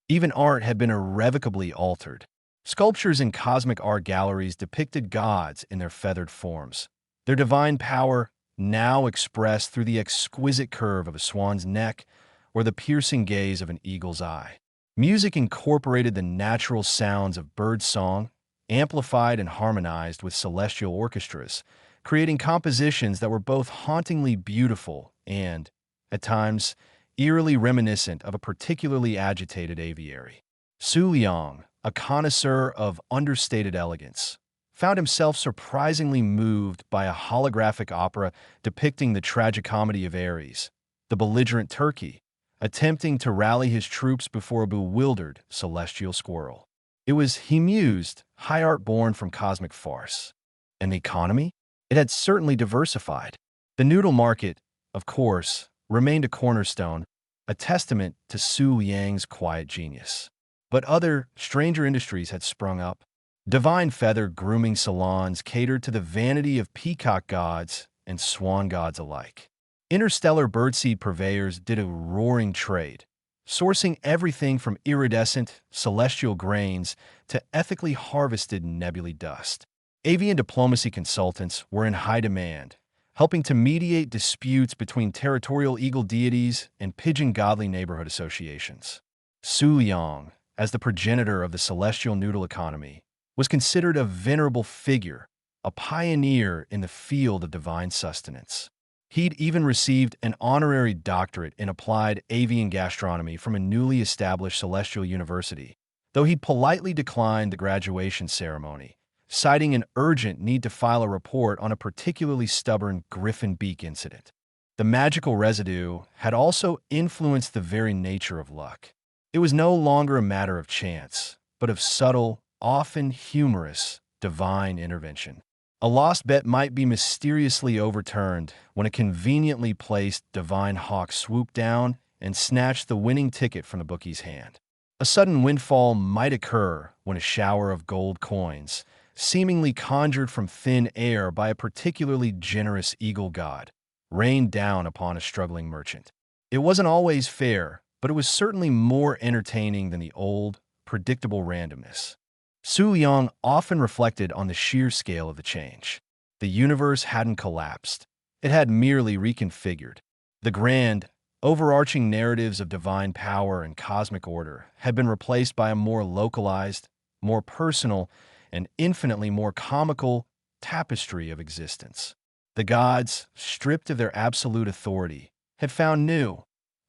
Even art had been irrevocably altered. Sculptures in cosmic art galleries depicted gods in their feathered forms, their divine power now expressed through the exquisite curve of a swan's neck or the piercing gaze of an eagle's eye. Music incorporated the natural sounds of bird song, amplified and harmonized with celestial orchestras, creating compositions that were both hauntingly beautiful and, at times, eerily reminiscent of a particularly agitated aviary. Su Yang, a connoisseur of understated elegance, found himself surprisingly moved by a holographic opera depicting the tragicomedy of Ares, the belligerent turkey, attempting to rally his troops before a bewildered celestial squirrel. It was, he mused, high art born from cosmic farce. And the economy? It had certainly diversified. The noodle market, of course, remained a cornerstone, a testament to Su Yang's quiet genius. But other, stranger industries had sprung up. Divine feather grooming salons catered to the vanity of peacock gods and swan gods alike. Interstellar birdseed purveyors did a roaring trade, sourcing everything from iridescent, celestial grains to ethically harvested nebulae dust. Avian diplomacy consultants were in high demand, helping to mediate disputes between territorial eagle deities and pigeon-godly neighborhood associations. Su Yang, as the progenitor of the celestial noodle economy, was considered a venerable figure, a pioneer in the field of divine sustenance. He'd even received an honorary doctorate in applied avian gastronomy from a newly established celestial university, though he politely declined the graduation ceremony, citing an urgent need to file a report on a particularly stubborn griffin beak incident. The magical residue had also influenced the very nature of luck. It was no longer a matter of chance, but of subtle, often humorous, divine intervention. A lost bet might be mysteriously overturned when a conveniently placed divine hawk swooped down and snatched the winning ticket from the bookie's hand. A sudden windfall might occur when a shower of gold coins, seemingly conjured from thin air by a particularly generous eagle god, rained down upon a struggling merchant. It wasn't always fair, but it was certainly more entertaining than the old, predictable randomness. Su Yang often reflected on the sheer scale of the change. The universe hadn't collapsed. It had merely reconfigured. The grand, overarching narratives of divine power and cosmic order had been replaced by a more localized, more personal, and infinitely more comical tapestry of existence. The gods, stripped of their absolute authority, had found new,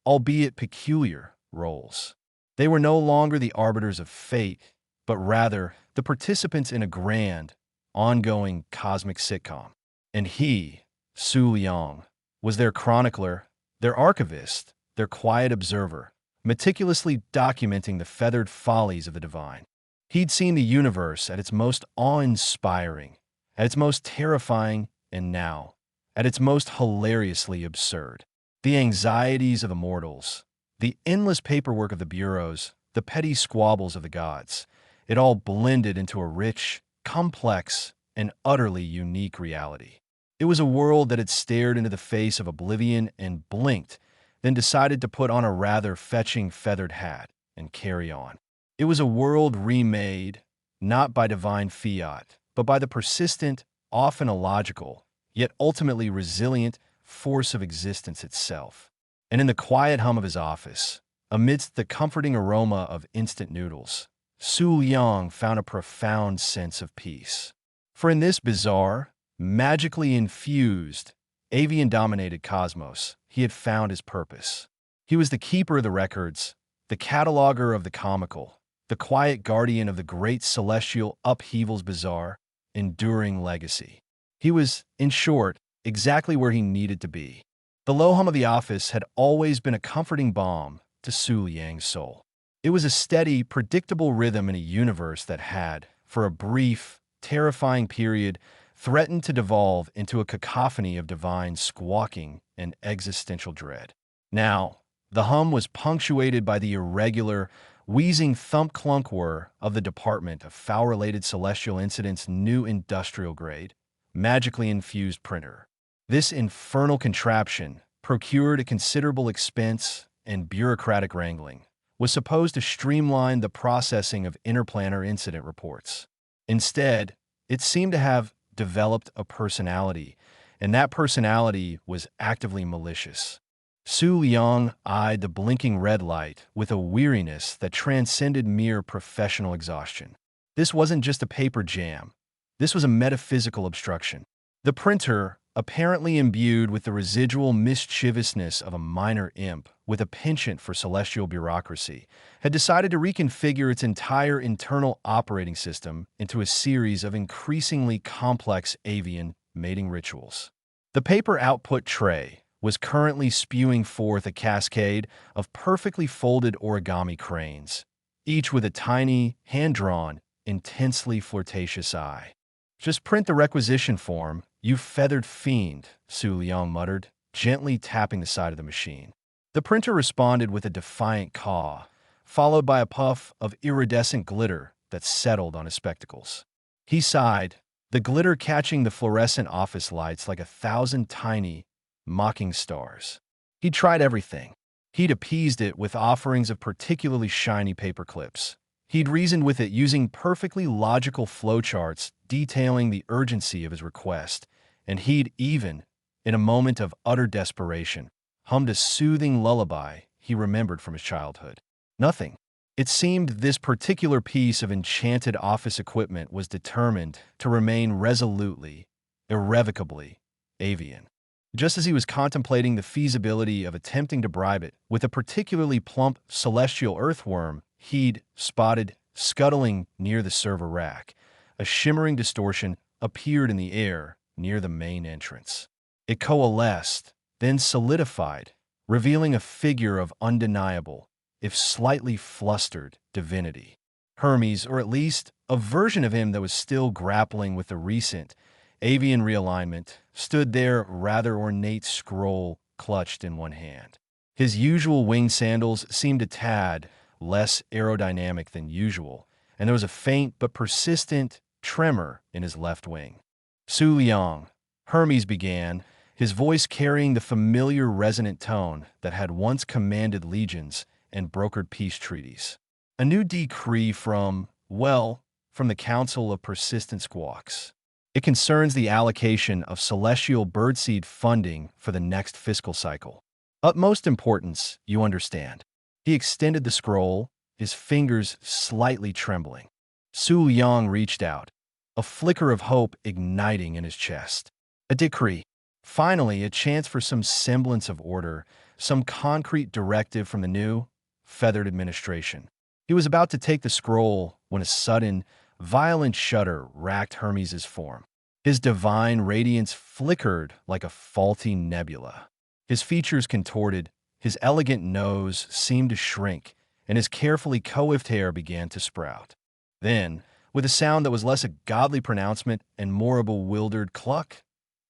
albeit peculiar, roles. They were no longer the arbiters of fate, but rather the participants in a grand, ongoing cosmic sitcom. And he, Su Yang, was their chronicler, their archivist, their quiet observer, meticulously documenting the feathered follies of the divine. He'd seen the universe at its most awe-inspiring, at its most terrifying, and now, at its most hilariously absurd. The anxieties of the mortals, the endless paperwork of the bureaus, the petty squabbles of the gods, it all blended into a rich, complex, and utterly unique reality. It was a world that had stared into the face of oblivion and blinked, then decided to put on a rather fetching feathered hat and carry on. It was a world remade, not by divine fiat, but by the persistent, often illogical, yet ultimately resilient force of existence itself. And in the quiet hum of his office, amidst the comforting aroma of instant noodles, Su Yang found a profound sense of peace. For in this bizarre, magically infused, avian-dominated cosmos, he had found his purpose. He was the keeper of the records, the cataloger of the comical, the quiet guardian of the great celestial upheaval's bizarre, enduring legacy. He was, in short, exactly where he needed to be. The low hum of the office had always been a comforting balm to Su Yang's soul. It was a steady, predictable rhythm in a universe that had, for a brief, terrifying period, threatened to devolve into a cacophony of divine squawking and existential dread. Now, the hum was punctuated by the irregular, wheezing thump-clunk whir of the Department of Foul-Related Celestial Incidents' new industrial-grade, magically infused printer. This infernal contraption, procured at considerable expense and bureaucratic wrangling, was supposed to streamline the processing of interplanar incident reports. Instead, it seemed to have developed a personality, and that personality was actively malicious. Su Yang eyed the blinking red light with a weariness that transcended mere professional exhaustion. This wasn't just a paper jam. This was a metaphysical obstruction. The printer, apparently imbued with the residual mischievousness of a minor imp with a penchant for celestial bureaucracy, had decided to reconfigure its entire internal operating system into a series of increasingly complex avian mating rituals. The paper output tray was currently spewing forth a cascade of perfectly folded origami cranes, each with a tiny, hand-drawn, intensely flirtatious eye. "Just print the requisition form, you feathered fiend," Su Liang muttered, gently tapping the side of the machine. The printer responded with a defiant caw, followed by a puff of iridescent glitter that settled on his spectacles. He sighed, the glitter catching the fluorescent office lights like 1,000 tiny, mocking stars. He'd tried everything. He'd appeased it with offerings of particularly shiny paper clips. He'd reasoned with it using perfectly logical flowcharts detailing the urgency of his request, and he'd even, in a moment of utter desperation, hummed a soothing lullaby he remembered from his childhood. Nothing. It seemed this particular piece of enchanted office equipment was determined to remain resolutely, irrevocably, avian. Just as he was contemplating the feasibility of attempting to bribe it with a particularly plump celestial earthworm he'd spotted scuttling near the server rack, a shimmering distortion appeared in the air near the main entrance. It coalesced, then solidified, revealing a figure of undeniable, if slightly flustered, divinity. Hermes, or at least a version of him that was still grappling with the recent avian realignment, stood there, rather ornate scroll clutched in one hand. His usual winged sandals seemed a tad less aerodynamic than usual, and there was a faint but persistent tremor in his left wing. Su Liang, Hermes began, his voice carrying the familiar resonant tone that had once commanded legions and brokered peace treaties. A new decree from the Council of Persistent Squawks. It concerns the allocation of celestial birdseed funding for the next fiscal cycle. Utmost importance, you understand. He extended the scroll, his fingers slightly trembling. Su Liang reached out, a flicker of hope igniting in his chest. A decree. Finally, a chance for some semblance of order, some concrete directive from the new, feathered administration. He was about to take the scroll when a sudden, violent shudder racked Hermes's form. His divine radiance flickered like a faulty nebula. His features contorted, his elegant nose seemed to shrink, and his carefully coiffed hair began to sprout. Then, with a sound that was less a godly pronouncement and more a bewildered cluck,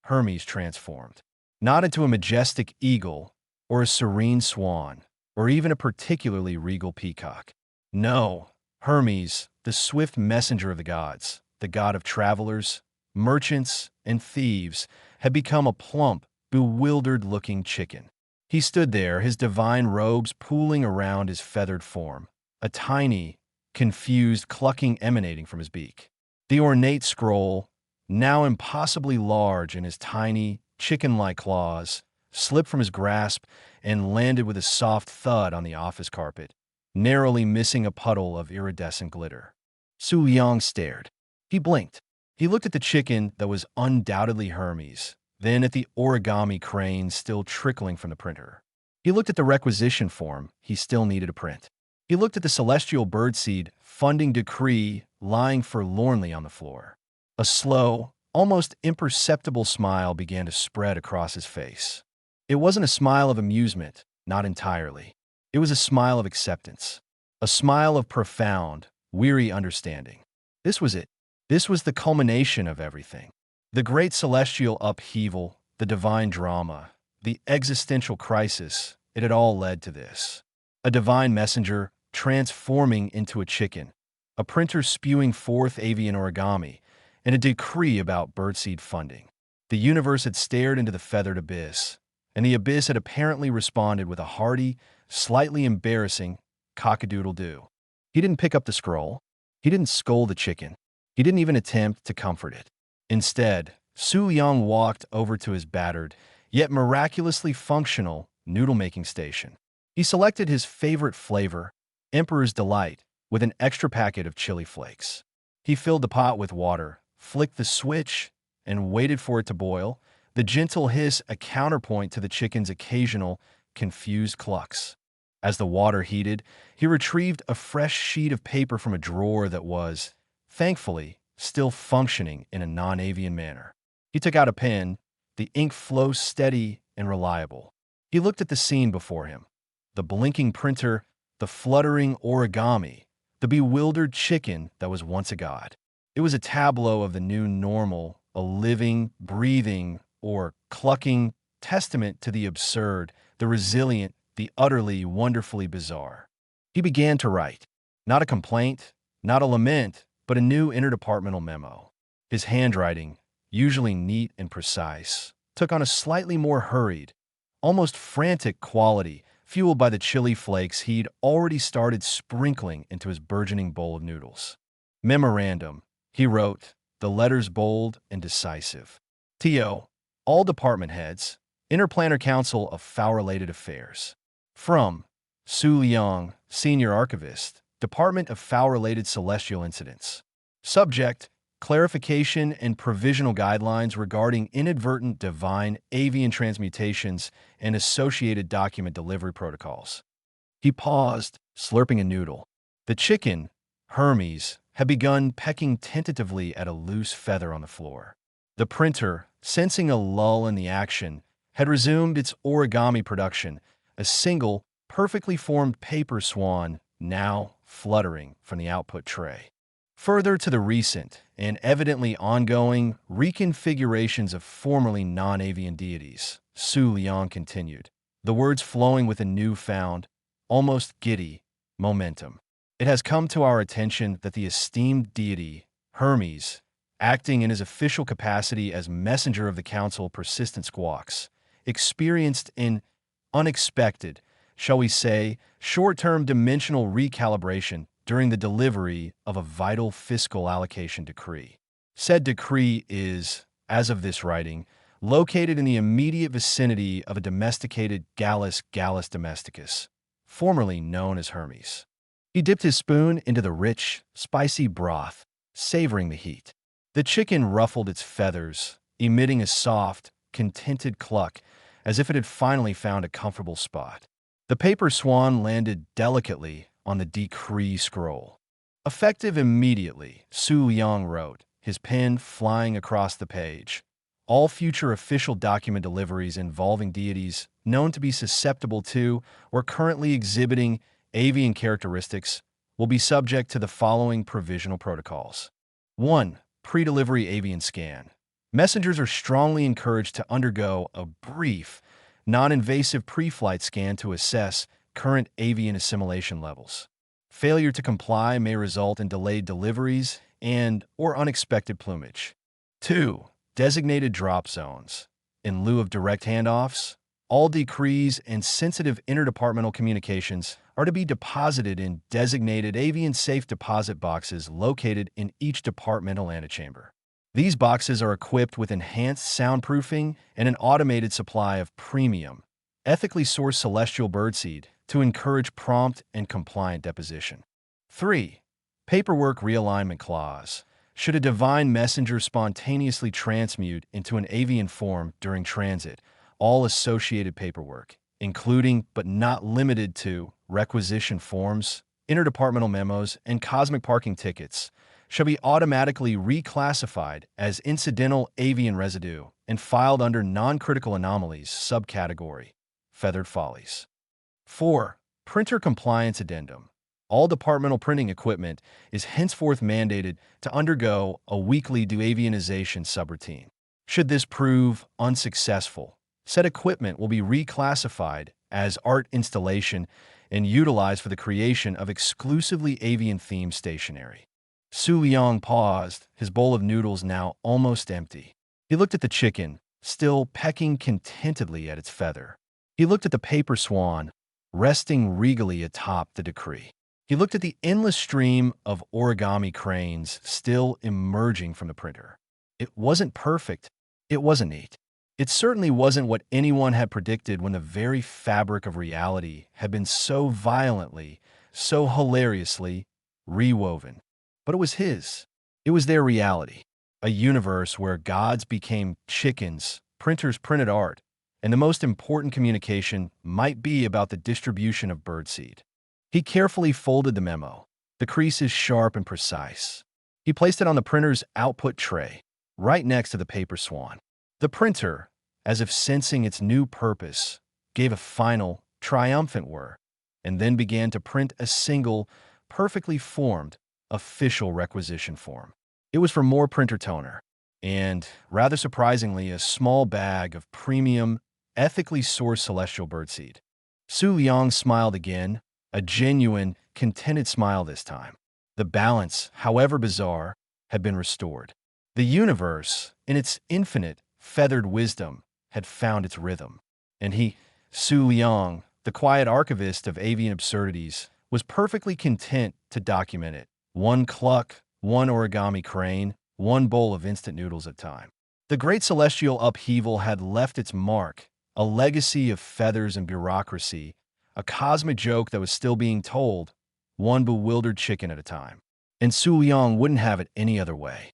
Hermes transformed. Not into a majestic eagle, or a serene swan, or even a particularly regal peacock. No, Hermes, the swift messenger of the gods, the god of travelers, merchants, and thieves, had become a plump, bewildered-looking chicken. He stood there, his divine robes pooling around his feathered form, a tiny, confused clucking emanating from his beak. The ornate scroll, now impossibly large in his tiny, chicken-like claws, slipped from his grasp and landed with a soft thud on the office carpet, narrowly missing a puddle of iridescent glitter. Su Liang stared. He blinked. He looked at the chicken that was undoubtedly Hermes, then at the origami crane still trickling from the printer. He looked at the requisition form he still needed to print. He looked at the celestial birdseed funding decree lying forlornly on the floor. A slow, almost imperceptible smile began to spread across his face. It wasn't a smile of amusement, not entirely. It was a smile of acceptance, a smile of profound, weary understanding. This was it. This was the culmination of everything. The great celestial upheaval, the divine drama, the existential crisis, it had all led to this. A divine messenger transforming into a chicken, a printer spewing forth avian origami, and a decree about birdseed funding. The universe had stared into the feathered abyss, and the abyss had apparently responded with a hearty, slightly embarrassing cock-a-doodle-doo. He didn't pick up the scroll. He didn't scold the chicken. He didn't even attempt to comfort it. Instead, Su Liang walked over to his battered, yet miraculously functional, noodle-making station. He selected his favorite flavor, Emperor's Delight, with an extra packet of chili flakes. He filled the pot with water, flicked the switch, and waited for it to boil, the gentle hiss a counterpoint to the chicken's occasional, confused clucks. As the water heated, he retrieved a fresh sheet of paper from a drawer that was, thankfully, still functioning in a non-avian manner. He took out a pen, the ink flow steady and reliable. He looked at the scene before him. The blinking printer, the fluttering origami, the bewildered chicken that was once a god. It was a tableau of the new normal, a living, breathing, or clucking testament to the absurd, the resilient, the utterly, wonderfully bizarre. He began to write. Not a complaint, not a lament, but a new interdepartmental memo. His handwriting, usually neat and precise, took on a slightly more hurried, almost frantic quality, fueled by the chili flakes he'd already started sprinkling into his burgeoning bowl of noodles. Memorandum, he wrote, the letters bold and decisive. T.O. All department heads, Interplanar Council of Foul-Related Affairs. From Su Liang, Senior Archivist, Department of Foul-Related Celestial Incidents. Subject, clarification and provisional guidelines regarding inadvertent divine avian transmutations and associated document delivery protocols. He paused, slurping a noodle. The chicken, Hermes, had begun pecking tentatively at a loose feather on the floor. The printer, sensing a lull in the action, had resumed its origami production, a single, perfectly formed paper swan now fluttering from the output tray. Further to the recent and evidently ongoing reconfigurations of formerly non-avian deities, Su Liang continued, the words flowing with a newfound, almost giddy, momentum. It has come to our attention that the esteemed deity, Hermes, acting in his official capacity as messenger of the Council of Persistent Squawks, experienced an unexpected, shall we say, short-term dimensional recalibration during the delivery of a vital fiscal allocation decree. Said decree is, as of this writing, located in the immediate vicinity of a domesticated Gallus domesticus, formerly known as Hermes. He dipped his spoon into the rich, spicy broth, savoring the heat. The chicken ruffled its feathers, emitting a soft, contented cluck, as if it had finally found a comfortable spot. The paper swan landed delicately on the decree scroll. Effective immediately, Su Liang wrote, his pen flying across the page. All future official document deliveries involving deities known to be susceptible to or currently exhibiting avian characteristics will be subject to the following provisional protocols. 1. Pre-delivery avian scan. Messengers are strongly encouraged to undergo a brief, non-invasive pre-flight scan to assess current avian assimilation levels. Failure to comply may result in delayed deliveries and/or unexpected plumage. 2. Designated drop zones. In lieu of direct handoffs, all decrees and sensitive interdepartmental communications are to be deposited in designated avian safe deposit boxes located in each departmental antechamber. These boxes are equipped with enhanced soundproofing and an automated supply of premium, ethically sourced celestial birdseed to encourage prompt and compliant deposition. 3. Paperwork realignment clause. Should a divine messenger spontaneously transmute into an avian form during transit, all associated paperwork, including but not limited to requisition forms, interdepartmental memos, and cosmic parking tickets, shall be automatically reclassified as incidental avian residue and filed under non-critical anomalies subcategory, feathered follies. 4. Printer compliance addendum. All departmental printing equipment is henceforth mandated to undergo a weekly deavianization subroutine. Should this prove unsuccessful, said equipment will be reclassified as art installation and utilized for the creation of exclusively avian-themed stationery. Su Liang paused, his bowl of noodles now almost empty. He looked at the chicken, still pecking contentedly at its feather. He looked at the paper swan, resting regally atop the decree. He looked at the endless stream of origami cranes still emerging from the printer. It wasn't perfect. It wasn't neat. It certainly wasn't what anyone had predicted when the very fabric of reality had been so violently, so hilariously rewoven. But it was his. It was their reality. A universe where gods became chickens, printers printed art, and the most important communication might be about the distribution of birdseed. He carefully folded the memo, the creases sharp and precise. He placed it on the printer's output tray, right next to the paper swan. The printer, as if sensing its new purpose, gave a final, triumphant whir, and then began to print a single, perfectly formed, official requisition form. It was for more printer toner, and, rather surprisingly, a small bag of premium, ethically sourced celestial birdseed. Su Liang smiled again, a genuine, contented smile this time. The balance, however bizarre, had been restored. The universe, in its infinite, feathered wisdom, had found its rhythm. And he, Su Liang, the quiet archivist of avian absurdities, was perfectly content to document it. One cluck, one origami crane, one bowl of instant noodles at a time. The great celestial upheaval had left its mark, a legacy of feathers and bureaucracy, a cosmic joke that was still being told, one bewildered chicken at a time. And Su Liang wouldn't have it any other way.